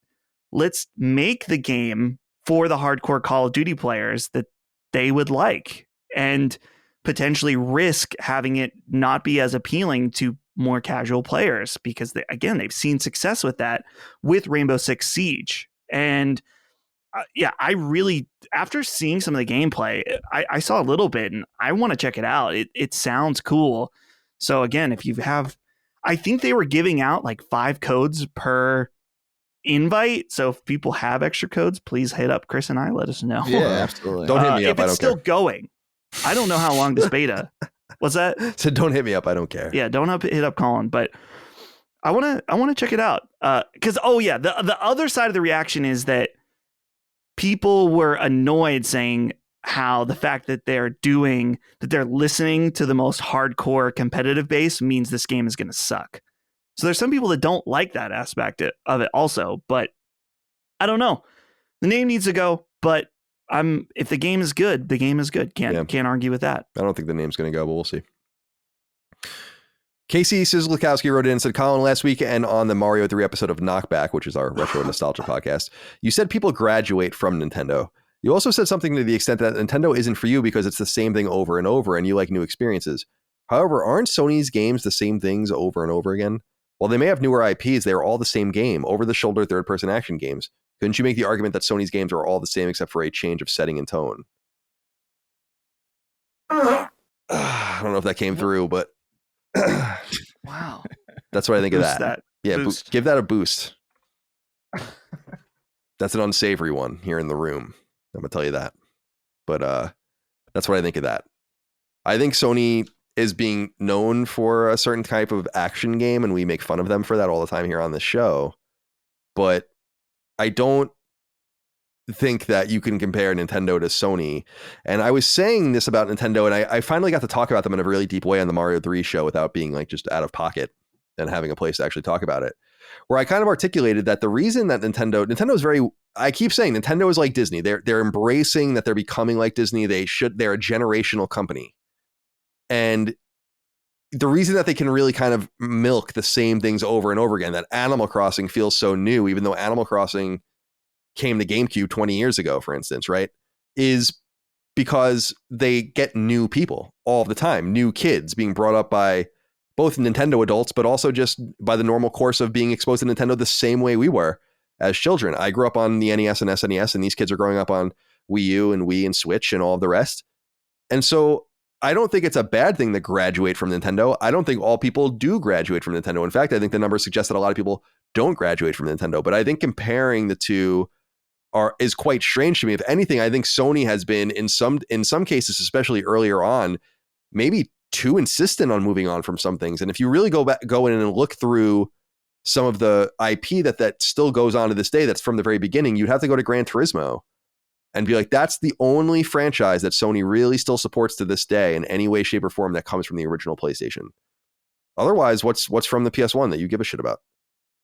make the game for the hardcore Call of Duty players that they would like, and potentially risk having it not be as appealing to more casual players, because they've seen success with that with Rainbow Six Siege. And I really, after seeing some of the gameplay, I saw a little bit and I want to check it out. It sounds cool. So again, if you have, I think they were giving out like 5 codes per invite. So if people have extra codes, please hit up Chris and I, let us know. Yeah, absolutely. Don't hit me up. If it's still going. I don't know how long this beta. What's that? So don't hit me up. I don't care. Yeah, don't hit up Colin, but I want to check it out. Because the other side of the reaction is that people were annoyed, saying how the fact that they're listening to the most hardcore competitive base means this game is going to suck. So there's some people that don't like that aspect of it also, but I don't know. The name needs to go, but if the game is good, the game is good. Can't argue with that. I don't think the name's going to go, but we'll see. Casey Sizlikowski wrote in and said, Colin, last weekend on the Mario 3 episode of Knockback, which is our retro nostalgia podcast, you said people graduate from Nintendo. You also said something to the extent that Nintendo isn't for you because it's the same thing over and over and you like new experiences. However, aren't Sony's games the same things over and over again? While they may have newer IPs, they are all the same game, over-the-shoulder third-person action games. Couldn't you make the argument that Sony's games are all the same except for a change of setting and tone? I don't know if that came through, but wow, that's what I think of that. Yeah, give that a boost. That's an unsavory one here in the room. I'm gonna tell you that. But that's what I think of that. I think Sony is being known for a certain type of action game, and we make fun of them for that all the time here on this show. But I don't think that you can compare Nintendo to Sony. And I was saying this about Nintendo, and I finally got to talk about them in a really deep way on the Mario 3 show without being like just out of pocket and having a place to actually talk about it, where I kind of articulated that the reason that Nintendo is very, I keep saying Nintendo is like Disney. They're embracing that they're becoming like Disney. They're a generational company. And the reason that they can really kind of milk the same things over and over again, that Animal Crossing feels so new, even though Animal Crossing came to GameCube 20 years ago, for instance, right, is because they get new people all the time, new kids being brought up by both Nintendo adults, but also just by the normal course of being exposed to Nintendo the same way we were as children. I grew up on the NES and SNES, and these kids are growing up on Wii U and Wii and Switch and all of the rest. And so I don't think it's a bad thing to graduate from Nintendo. I don't think all people do graduate from Nintendo. In fact, I think the numbers suggest that a lot of people don't graduate from Nintendo. But I think comparing the two is quite strange to me. If anything, I think Sony has been in some cases, especially earlier on, maybe too insistent on moving on from some things. And if you really go in and look through some of the IP that still goes on to this day, that's from the very beginning, you'd have to go to Gran Turismo and be like, that's the only franchise that Sony really still supports to this day in any way, shape, or form that comes from the original PlayStation. Otherwise, what's from the PS1 that you give a shit about?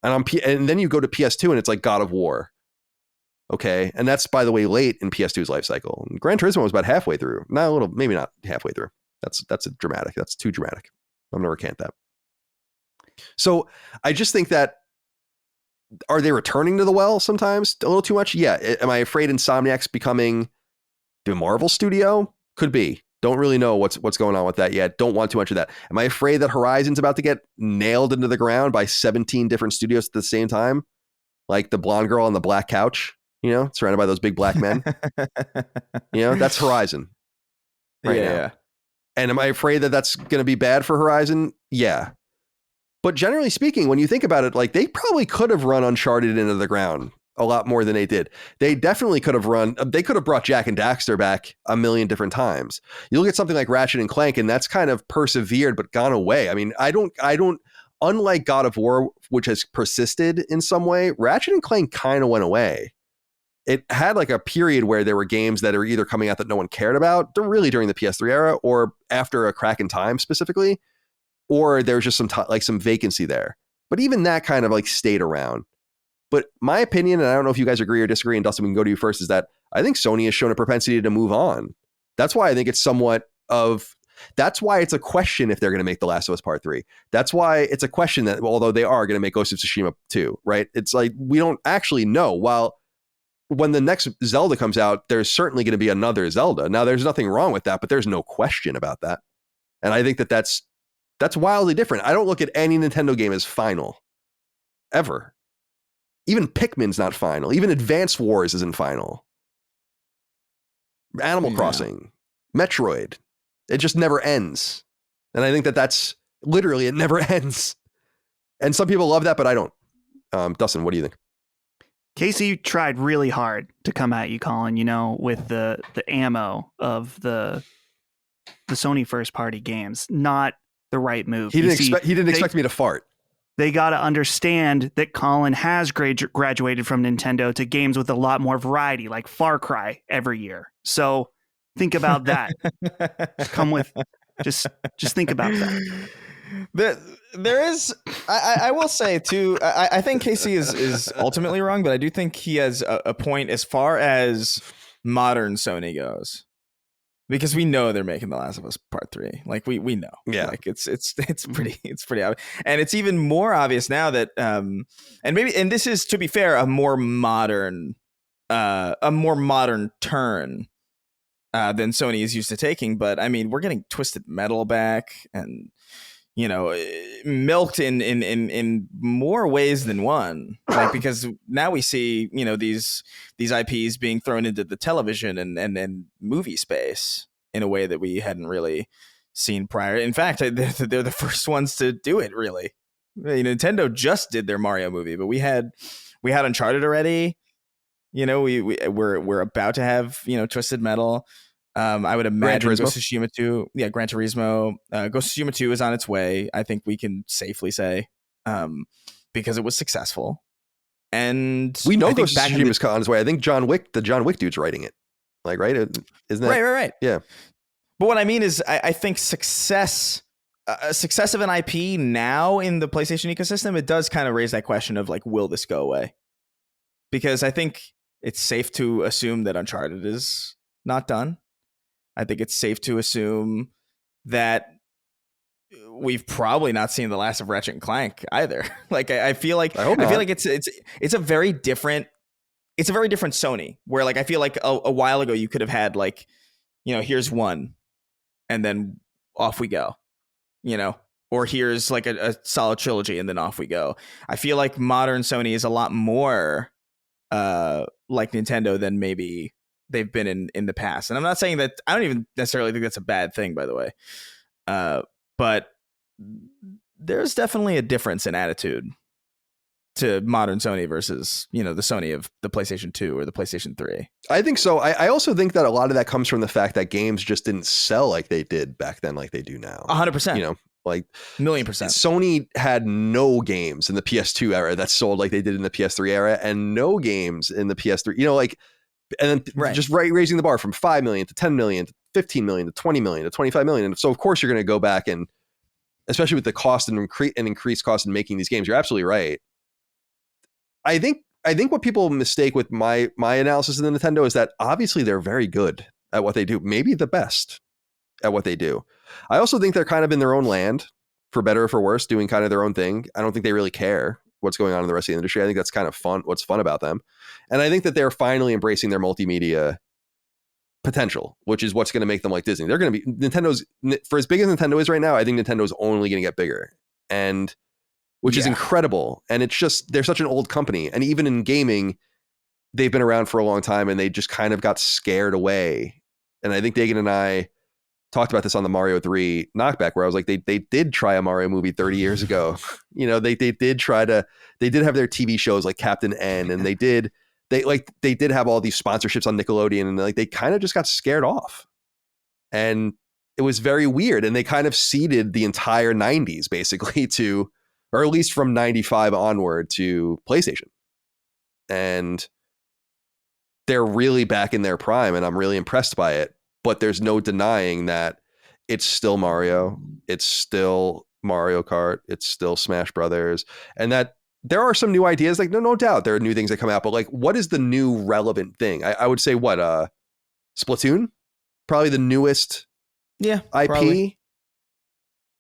And then you go to PS2 and it's like God of War. Okay, and that's, by the way, late in PS2's life cycle. Gran Turismo was about halfway through. Not a little, maybe not halfway through. That's dramatic. That's too dramatic. I'm gonna recant that. So I just think that, are they returning to the well sometimes a little too much? Yeah. Am I afraid Insomniac's becoming the Marvel studio? Could be. Don't really know what's going on with that yet. Don't want too much of that. Am I afraid that Horizon's about to get nailed into the ground by 17 different studios at the same time? Like the blonde girl on the black couch, surrounded by those big black men. That's Horizon right now. And am I afraid that that's going to be bad for Horizon? Yeah. But generally speaking, when you think about it, like, they probably could have run Uncharted into the ground a lot more than they did. They definitely could have brought Jak and Daxter back a million different times. You look at something like Ratchet and Clank, and that's kind of persevered but gone away. I mean, I don't, unlike God of War, which has persisted in some way, Ratchet and Clank kind of went away. It had like a period where there were games that are either coming out that no one cared about, really during the PS3 era, or after a crack in time specifically, or there's just some vacancy there. But even that kind of like stayed around. But my opinion, and I don't know if you guys agree or disagree, and Dustin, we can go to you first, is that I think Sony has shown a propensity to move on. That's why I think it's that's why it's a question if they're going to make The Last of Us Part 3. That's why it's a question that, although they are going to make Ghost of Tsushima 2, right? It's like, we don't actually know. While when the next Zelda comes out, there's certainly going to be another Zelda. Now, there's nothing wrong with that, but there's no question about that. And I think that's wildly different. I don't look at any Nintendo game as final, ever. Even Pikmin's not final. Even Advance Wars isn't final. Animal Crossing, Metroid, it just never ends. And I think that's literally, it never ends. And some people love that, but I don't. Dustin, what do you think? Casey tried really hard to come at you, Colin, with the ammo of the Sony first party games. Not the right move. He didn't expect me to fart. They got to understand that Colin has graduated from Nintendo to games with a lot more variety, like Far Cry every year. So think about that. Just think about that. There is, I will say too, I think Casey is ultimately wrong, but I do think he has a point as far as modern Sony goes. Because we know they're making The Last of Us Part 3. Like we know. Yeah. Like it's pretty obvious. And it's even more obvious now that and this is, to be fair, a more modern a more modern turn than Sony is used to taking. But I mean, we're getting Twisted Metal back, and milked in more ways than one. Like, because now we see these IPs being thrown into the television and movie space in a way that we hadn't really seen prior. In fact, they're the first ones to do it. Really, Nintendo just did their Mario movie, but we had Uncharted already. We're about to have Twisted Metal. I would imagine Ghost of Tsushima 2. Yeah, Gran Turismo. Ghost of Tsushima 2 is on its way. I think we can safely say, because it was successful. And we know Ghost of Tsushima is on its way. I think the John Wick dude's writing it. Like, right? Isn't that right? Yeah. But what I mean is, I think success of an IP now in the PlayStation ecosystem, it does kind of raise that question of like, will this go away? Because I think it's safe to assume that Uncharted is not done. I think it's safe to assume that we've probably not seen the last of Ratchet and Clank either. Like, I feel like it's a very different Sony, where like I feel like a while ago you could have had like, here's one, and then off we go, or here's like a solid trilogy, and then off we go. I feel like modern Sony is a lot more like Nintendo than maybe they've been in the past. And I'm not saying that, I don't even necessarily think that's a bad thing, by the way. But there's definitely a difference in attitude to modern Sony versus, the Sony of the PlayStation 2 or the PlayStation 3. I think so. I also think that a lot of that comes from the fact that games just didn't sell like they did back then, like they do now. 100%. Like 1,000,000%. Sony had no games in the PS2 era that sold like they did in the PS3 era, and no games in the PS3, and then just raising the bar from 5 million to 10 million to 15 million to 20 million to 25 million. And so of course you're going to go back, and especially with the cost and increased cost in making these games, you're absolutely right. I think what people mistake with my analysis of the Nintendo is that obviously they're very good at what they do, maybe the best at what they do. I also think they're kind of in their own land, for better or for worse, doing kind of their own thing. I don't think they really care what's going on in the rest of the industry. I think that's kind of fun. What's fun about them. And I think that they're finally embracing their multimedia potential, which is what's going to make them like Disney. They're going to be Nintendo's, for as big as Nintendo is right now, I think Nintendo's only going to get bigger, and which is incredible. And it's just, they're such an old company. And even in gaming, they've been around for a long time, and they just kind of got scared away. And I think Dagan and I talked about this on the Mario 3 knockback, where I was like, they did try a Mario movie 30 years ago. They did have their TV shows like Captain N, and they did have all these sponsorships on Nickelodeon, and like they kind of just got scared off. And it was very weird. And they kind of ceded the entire 90s basically to, or at least from 95 onward, to PlayStation. And they're really back in their prime, and I'm really impressed by it. But there's no denying that it's still Mario. It's still Mario Kart. It's still Smash Brothers. And that there are some new ideas. Like, no doubt there are new things that come out. But like, what is the new relevant thing? I would say Splatoon? Probably the newest IP, probably.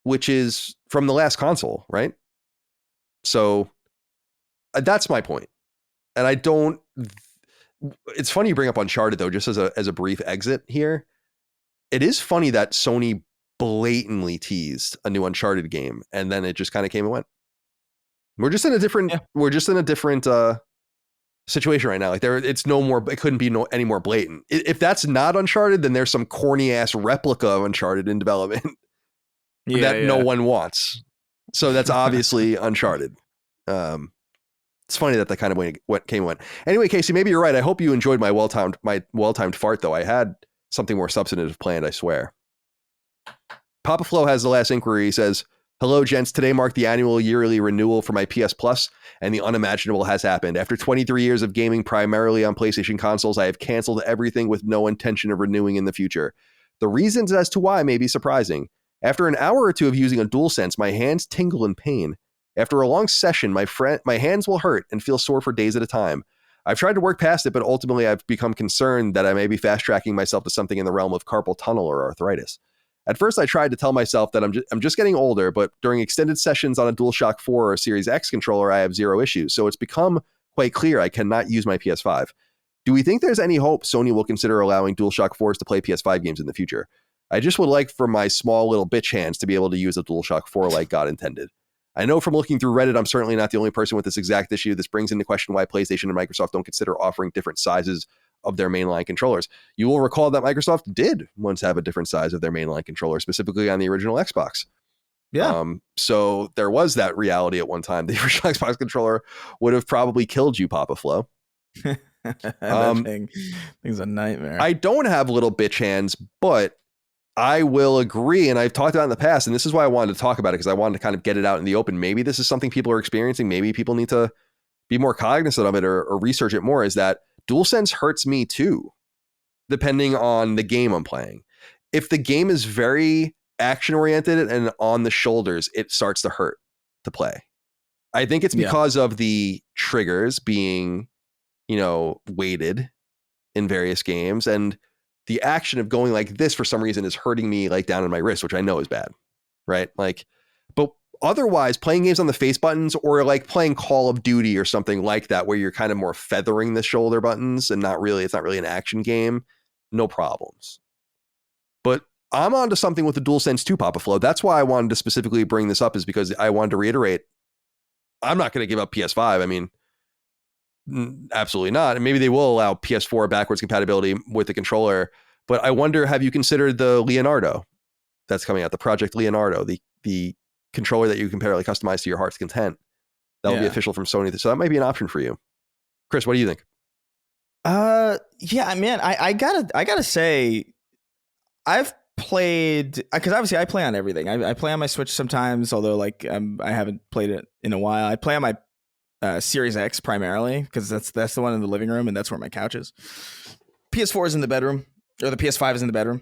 Which is from the last console, right? So that's my point. And it's funny you bring up Uncharted, though, just as a brief exit here. It is funny that Sony blatantly teased a new Uncharted game, and then it just kind of came and went. We're just in a different situation right now. Like it's no more. It couldn't be any more blatant. If that's not Uncharted, then there's some corny ass replica of Uncharted in development that no one wants. So that's obviously Uncharted. It's funny that kind of came and went. Anyway, Casey, maybe you're right. I hope you enjoyed my well-timed fart, though. I had something more substantive planned, I swear. Papa Flo has the last inquiry. He says, "Hello, gents. Today marked the annual yearly renewal for my PS Plus, and the unimaginable has happened. After 23 years of gaming primarily on PlayStation consoles, I have canceled everything with no intention of renewing in the future. The reasons as to why may be surprising. After an hour or two of using a DualSense, my hands tingle in pain. After a long session, my hands will hurt and feel sore for days at a time. I've tried to work past it, but ultimately I've become concerned that I may be fast-tracking myself to something in the realm of carpal tunnel or arthritis. At first, I tried to tell myself that I'm just getting older, but during extended sessions on a DualShock 4 or Series X controller, I have zero issues. So it's become quite clear I cannot use my PS5. Do we think there's any hope Sony will consider allowing DualShock 4s to play PS5 games in the future? I just would like for my small little bitch hands to be able to use a DualShock 4 like God intended. I know from looking through Reddit, I'm certainly not the only person with this exact issue. This brings into question why PlayStation and Microsoft don't consider offering different sizes of their mainline controllers. You will recall that Microsoft did once have a different size of their mainline controller, specifically on the original Xbox. Yeah. So there was that reality at one time. The original Xbox controller would have probably killed you, Papa Flo. That thing's a nightmare. I don't have little bitch hands, but I will agree, and I've talked about it in the past, and this is why I wanted to talk about it, because I wanted to kind of get it out in the open. Maybe this is something people are experiencing. Maybe people need to be more cognizant of it or research it more, is that DualSense hurts me too, depending on the game I'm playing. If the game is very action-oriented and on the shoulders, it starts to hurt to play. I think it's because of the triggers being, weighted in various games, and the action of going like this for some reason is hurting me like down in my wrist, which I know is bad, right? Like, but otherwise playing games on the face buttons or like playing Call of Duty or something like that, where you're kind of more feathering the shoulder buttons and it's not really an action game, no problems. But I'm onto something with the DualSense 2, Papa Flo. That's why I wanted to specifically bring this up, is because I wanted to reiterate, I'm not going to give up PS5. I mean, absolutely not. And maybe they will allow PS4 backwards compatibility with the controller. But I wonder, have you considered the Leonardo that's coming out, the Project Leonardo, the controller that you can apparently customize to your heart's content? That will be official from Sony. So that might be an option for you. Chris, what do you think? Yeah, man, I gotta say, I've played, because obviously I play on everything. I play on my Switch sometimes, although like I haven't played it in a while. I play on my Series X primarily, because that's the one in the living room, and that's where my couch is. PS4 is in the bedroom, or the PS5 is in the bedroom.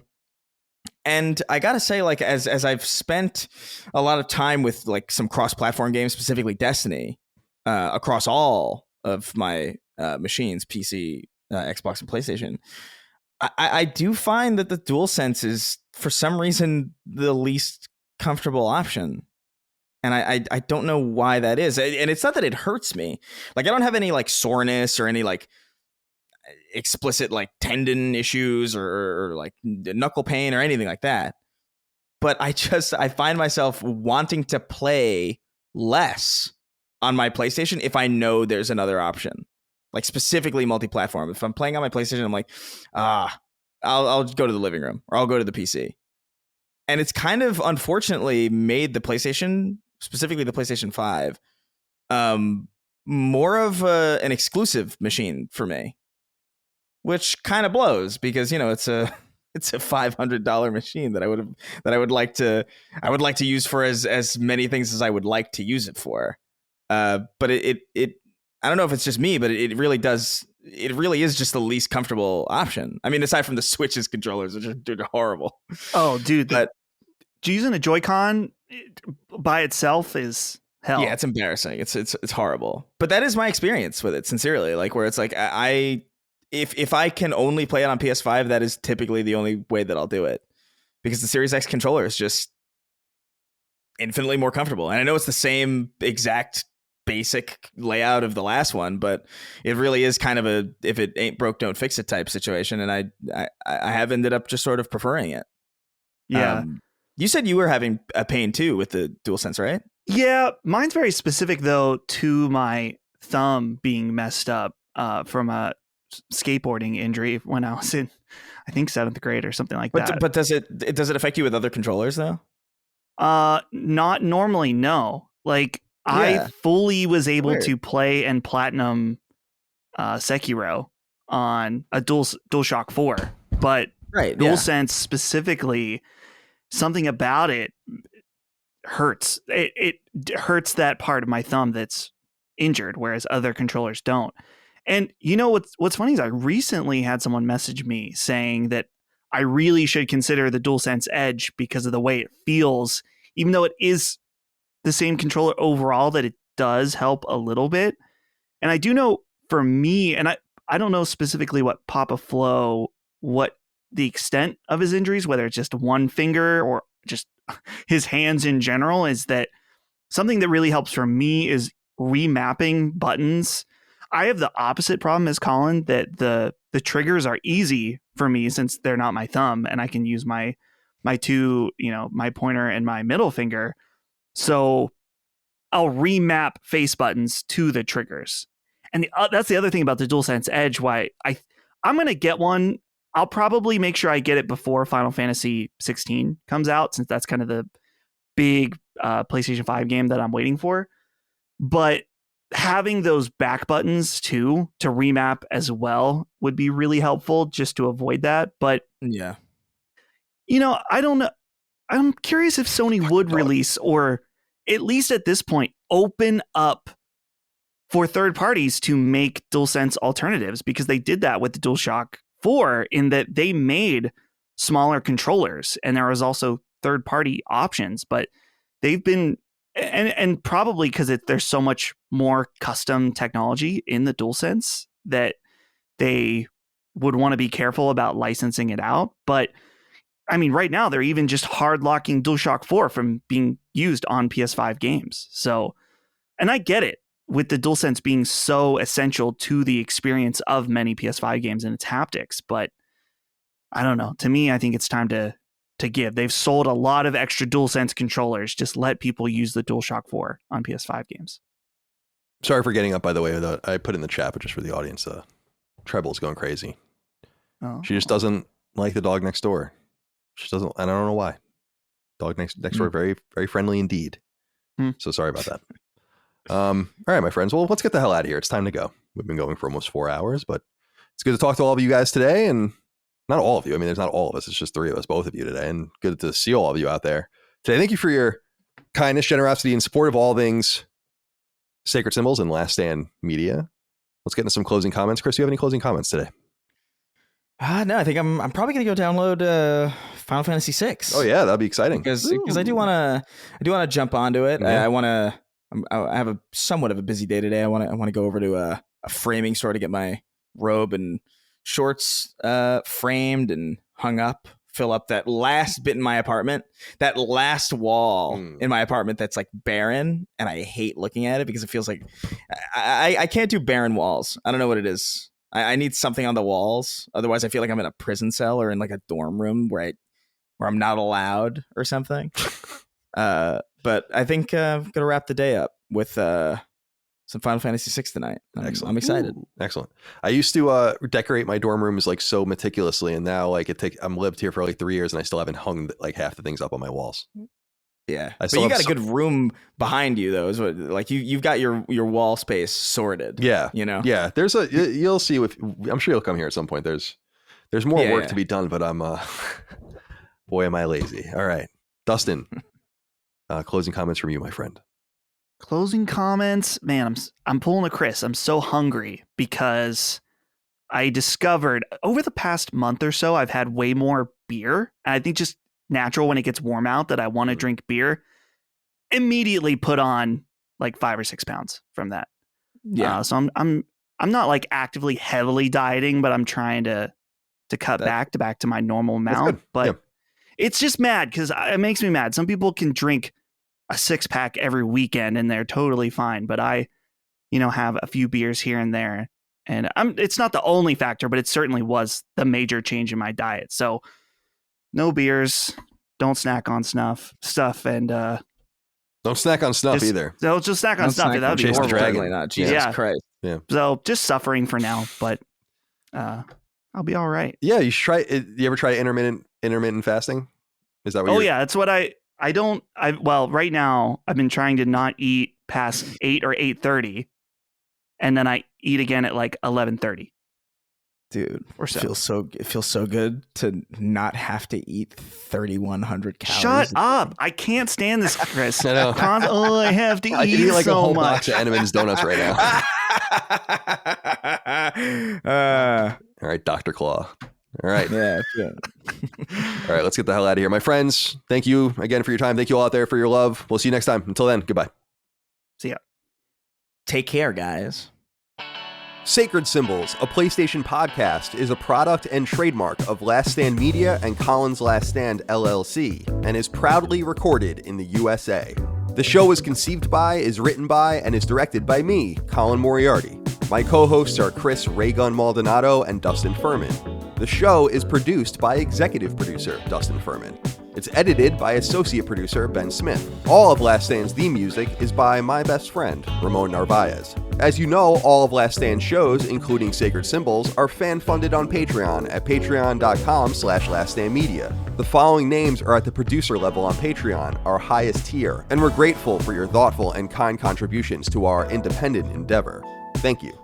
And I gotta say, like, as I've spent a lot of time with like some cross-platform games, specifically Destiny, across all of my machines, PC, Xbox, and PlayStation, I do find that the DualSense is, for some reason, the least comfortable option. And I don't know why that is. And it's not that it hurts me. Like, I don't have any like soreness or any like explicit like tendon issues or like knuckle pain or anything like that. But I find myself wanting to play less on my PlayStation if I know there's another option, like specifically multi-platform. If I'm playing on my PlayStation, I'm like, I'll go to the living room or I'll go to the PC. And it's kind of unfortunately made the PlayStation, specifically the PlayStation 5, more of an exclusive machine for me, which kind of blows, because it's a $500 machine that I would like to use for as many things as I would like to use it for. But it I don't know if it's just me, but it really is just the least comfortable option. I mean, aside from the Switch's controllers, which are horrible. Oh, dude, but using a Joy-Con by itself is hell. Yeah, it's embarrassing. It's horrible. But that is my experience with it, sincerely. Like, where it's like if I can only play it on PS5, that is typically the only way that I'll do it, because the Series X controller is just infinitely more comfortable. And I know it's the same exact basic layout of the last one, but it really is kind of a if it ain't broke, don't fix it type situation. And I have ended up just sort of preferring it. Yeah. You said you were having a pain too with the DualSense, right? Yeah, mine's very specific though to my thumb being messed up from a skateboarding injury when I was in, I think, 7th grade or something like that. But does it affect you with other controllers though? Not normally, no. Like, I fully was able to play and platinum Sekiro on a DualShock 4, but DualSense specifically, something about it hurts. It hurts that part of my thumb that's injured, whereas other controllers don't. And what's funny is I recently had someone message me saying that I really should consider the DualSense Edge because of the way it feels, even though it is the same controller overall, that it does help a little bit. And I do know for me, and I don't know specifically what Papa Flo, what the extent of his injuries, whether it's just one finger or just his hands in general, is that something that really helps for me is remapping buttons. I have the opposite problem as Colin, that the triggers are easy for me since they're not my thumb, and I can use my two, my pointer and my middle finger. So I'll remap face buttons to the triggers. And that's the other thing about the DualSense Edge, why I'm going to get one. I'll probably make sure I get it before Final Fantasy 16 comes out, since that's kind of the big PlayStation 5 game that I'm waiting for. But having those back buttons too to remap as well would be really helpful, just to avoid that. But yeah, I don't know. I'm curious if Sony would release, or at least at this point, open up for third parties to make DualSense alternatives, because they did that with the DualShock 4 in that they made smaller controllers, and there was also third party options, but they've been, and probably because there's so much more custom technology in the DualSense that they would want to be careful about licensing it out. But I mean, right now they're even just hard locking DualShock 4 from being used on PS5 games. So, and I get it, with the DualSense being so essential to the experience of many PS5 games and its haptics, but I don't know. To me, I think it's time to give. They've sold a lot of extra DualSense controllers. Just let people use the DualShock 4 on PS5 games. Sorry for getting up, by the way. I put in the chat, but just for the audience, Treble's going crazy. Oh. She just doesn't like the dog next door. She doesn't, and I don't know why. Dog next door, very, very friendly indeed. So sorry about that. All right, my friends. Well, let's get the hell out of here. It's time to go. We've been going for almost 4 hours, but it's good to talk to all of you guys today. And not all of you. I mean, there's not all of us. It's just 3 of us, both of you today. And good to see all of you out there today. Thank you for your kindness, generosity, and support of all things Sacred Symbols and Last Stand Media. Let's get into some closing comments. Chris, do you have any closing comments today? No, I think I'm probably gonna go download Final Fantasy VI. Oh yeah, that'd be exciting. Because I do want to jump onto it. Yeah. I have a somewhat of a busy day today. I want to go over to a framing store to get my robe and shorts framed and hung up. Fill up that last bit in my apartment, that last wall in my apartment that's like barren, and I hate looking at it because it feels like I can't do barren walls. I don't know what it is. I need something on the walls. Otherwise, I feel like I'm in a prison cell or in like a dorm room where I'm not allowed or something. But I think I'm gonna wrap the day up with some Final Fantasy VI tonight. Excellent. I'm excited. Ooh, excellent. I used to decorate my dorm rooms like so meticulously, and now like I'm lived here for like 3 years, and I still haven't hung like half the things up on my walls. Yeah, but you got a good room behind you, though. Is what like you've got your wall space sorted. Yeah, Yeah. There's you'll see. I'm sure you'll come here at some point. There's more work to be done, but I'm boy, am I lazy. All right, Dustin. Closing comments from you, my friend. Closing comments, man. I'm pulling a Chris. I'm so hungry because I discovered over the past month or so I've had way more beer. And I think just natural when it gets warm out that I want to drink beer. Immediately put on like 5 or 6 pounds from that. Yeah. So I'm not like actively heavily dieting, but I'm trying to cut back to my normal amount. But it's just mad because it makes me mad. Some people can drink a 6-pack every weekend and they're totally fine. But I, have a few beers here and there. And it's not the only factor, but it certainly was the major change in my diet. So no beers, don't snack on stuff, and don't snack on stuff either. Don't just snack on stuff. That would be horrible. Dragon. Not. Jesus Christ. Yeah. So just suffering for now, but I'll be all right. Yeah, you should try. You ever try intermittent fasting? Is that what? Oh yeah, that's what well, right now I've been trying to not eat past 8 or 8:30, and then I eat again at like 11:30. Dude, or so. It feels so good to not have to eat 3,100 calories. Shut up! I can't stand this, Chris. I know. I have to eat like so a whole much. box of M&M's donuts right now. All right, Dr. Claw. All right. Yeah. All right, let's get the hell out of here. My friends, thank you again for your time. Thank you all out there for your love. We'll see you next time. Until then, goodbye. See ya. Take care, guys. Sacred Symbols, a PlayStation podcast, is a product and trademark of Last Stand Media and Colin's Last Stand LLC, and is proudly recorded in the USA. The show is conceived by, is written by, and is directed by me, Colin Moriarty. My co-hosts are Chris Raygun Maldonado and Dustin Furman. The show is produced by executive producer Dustin Furman. It's edited by associate producer Ben Smith. All of Last Stand's theme music is by my best friend, Ramon Narvaez. As you know, all of Last Stand's shows, including Sacred Symbols, are fan-funded on Patreon at patreon.com/laststandmedia. The following names are at the producer level on Patreon, our highest tier, and we're grateful for your thoughtful and kind contributions to our independent endeavor. Thank you.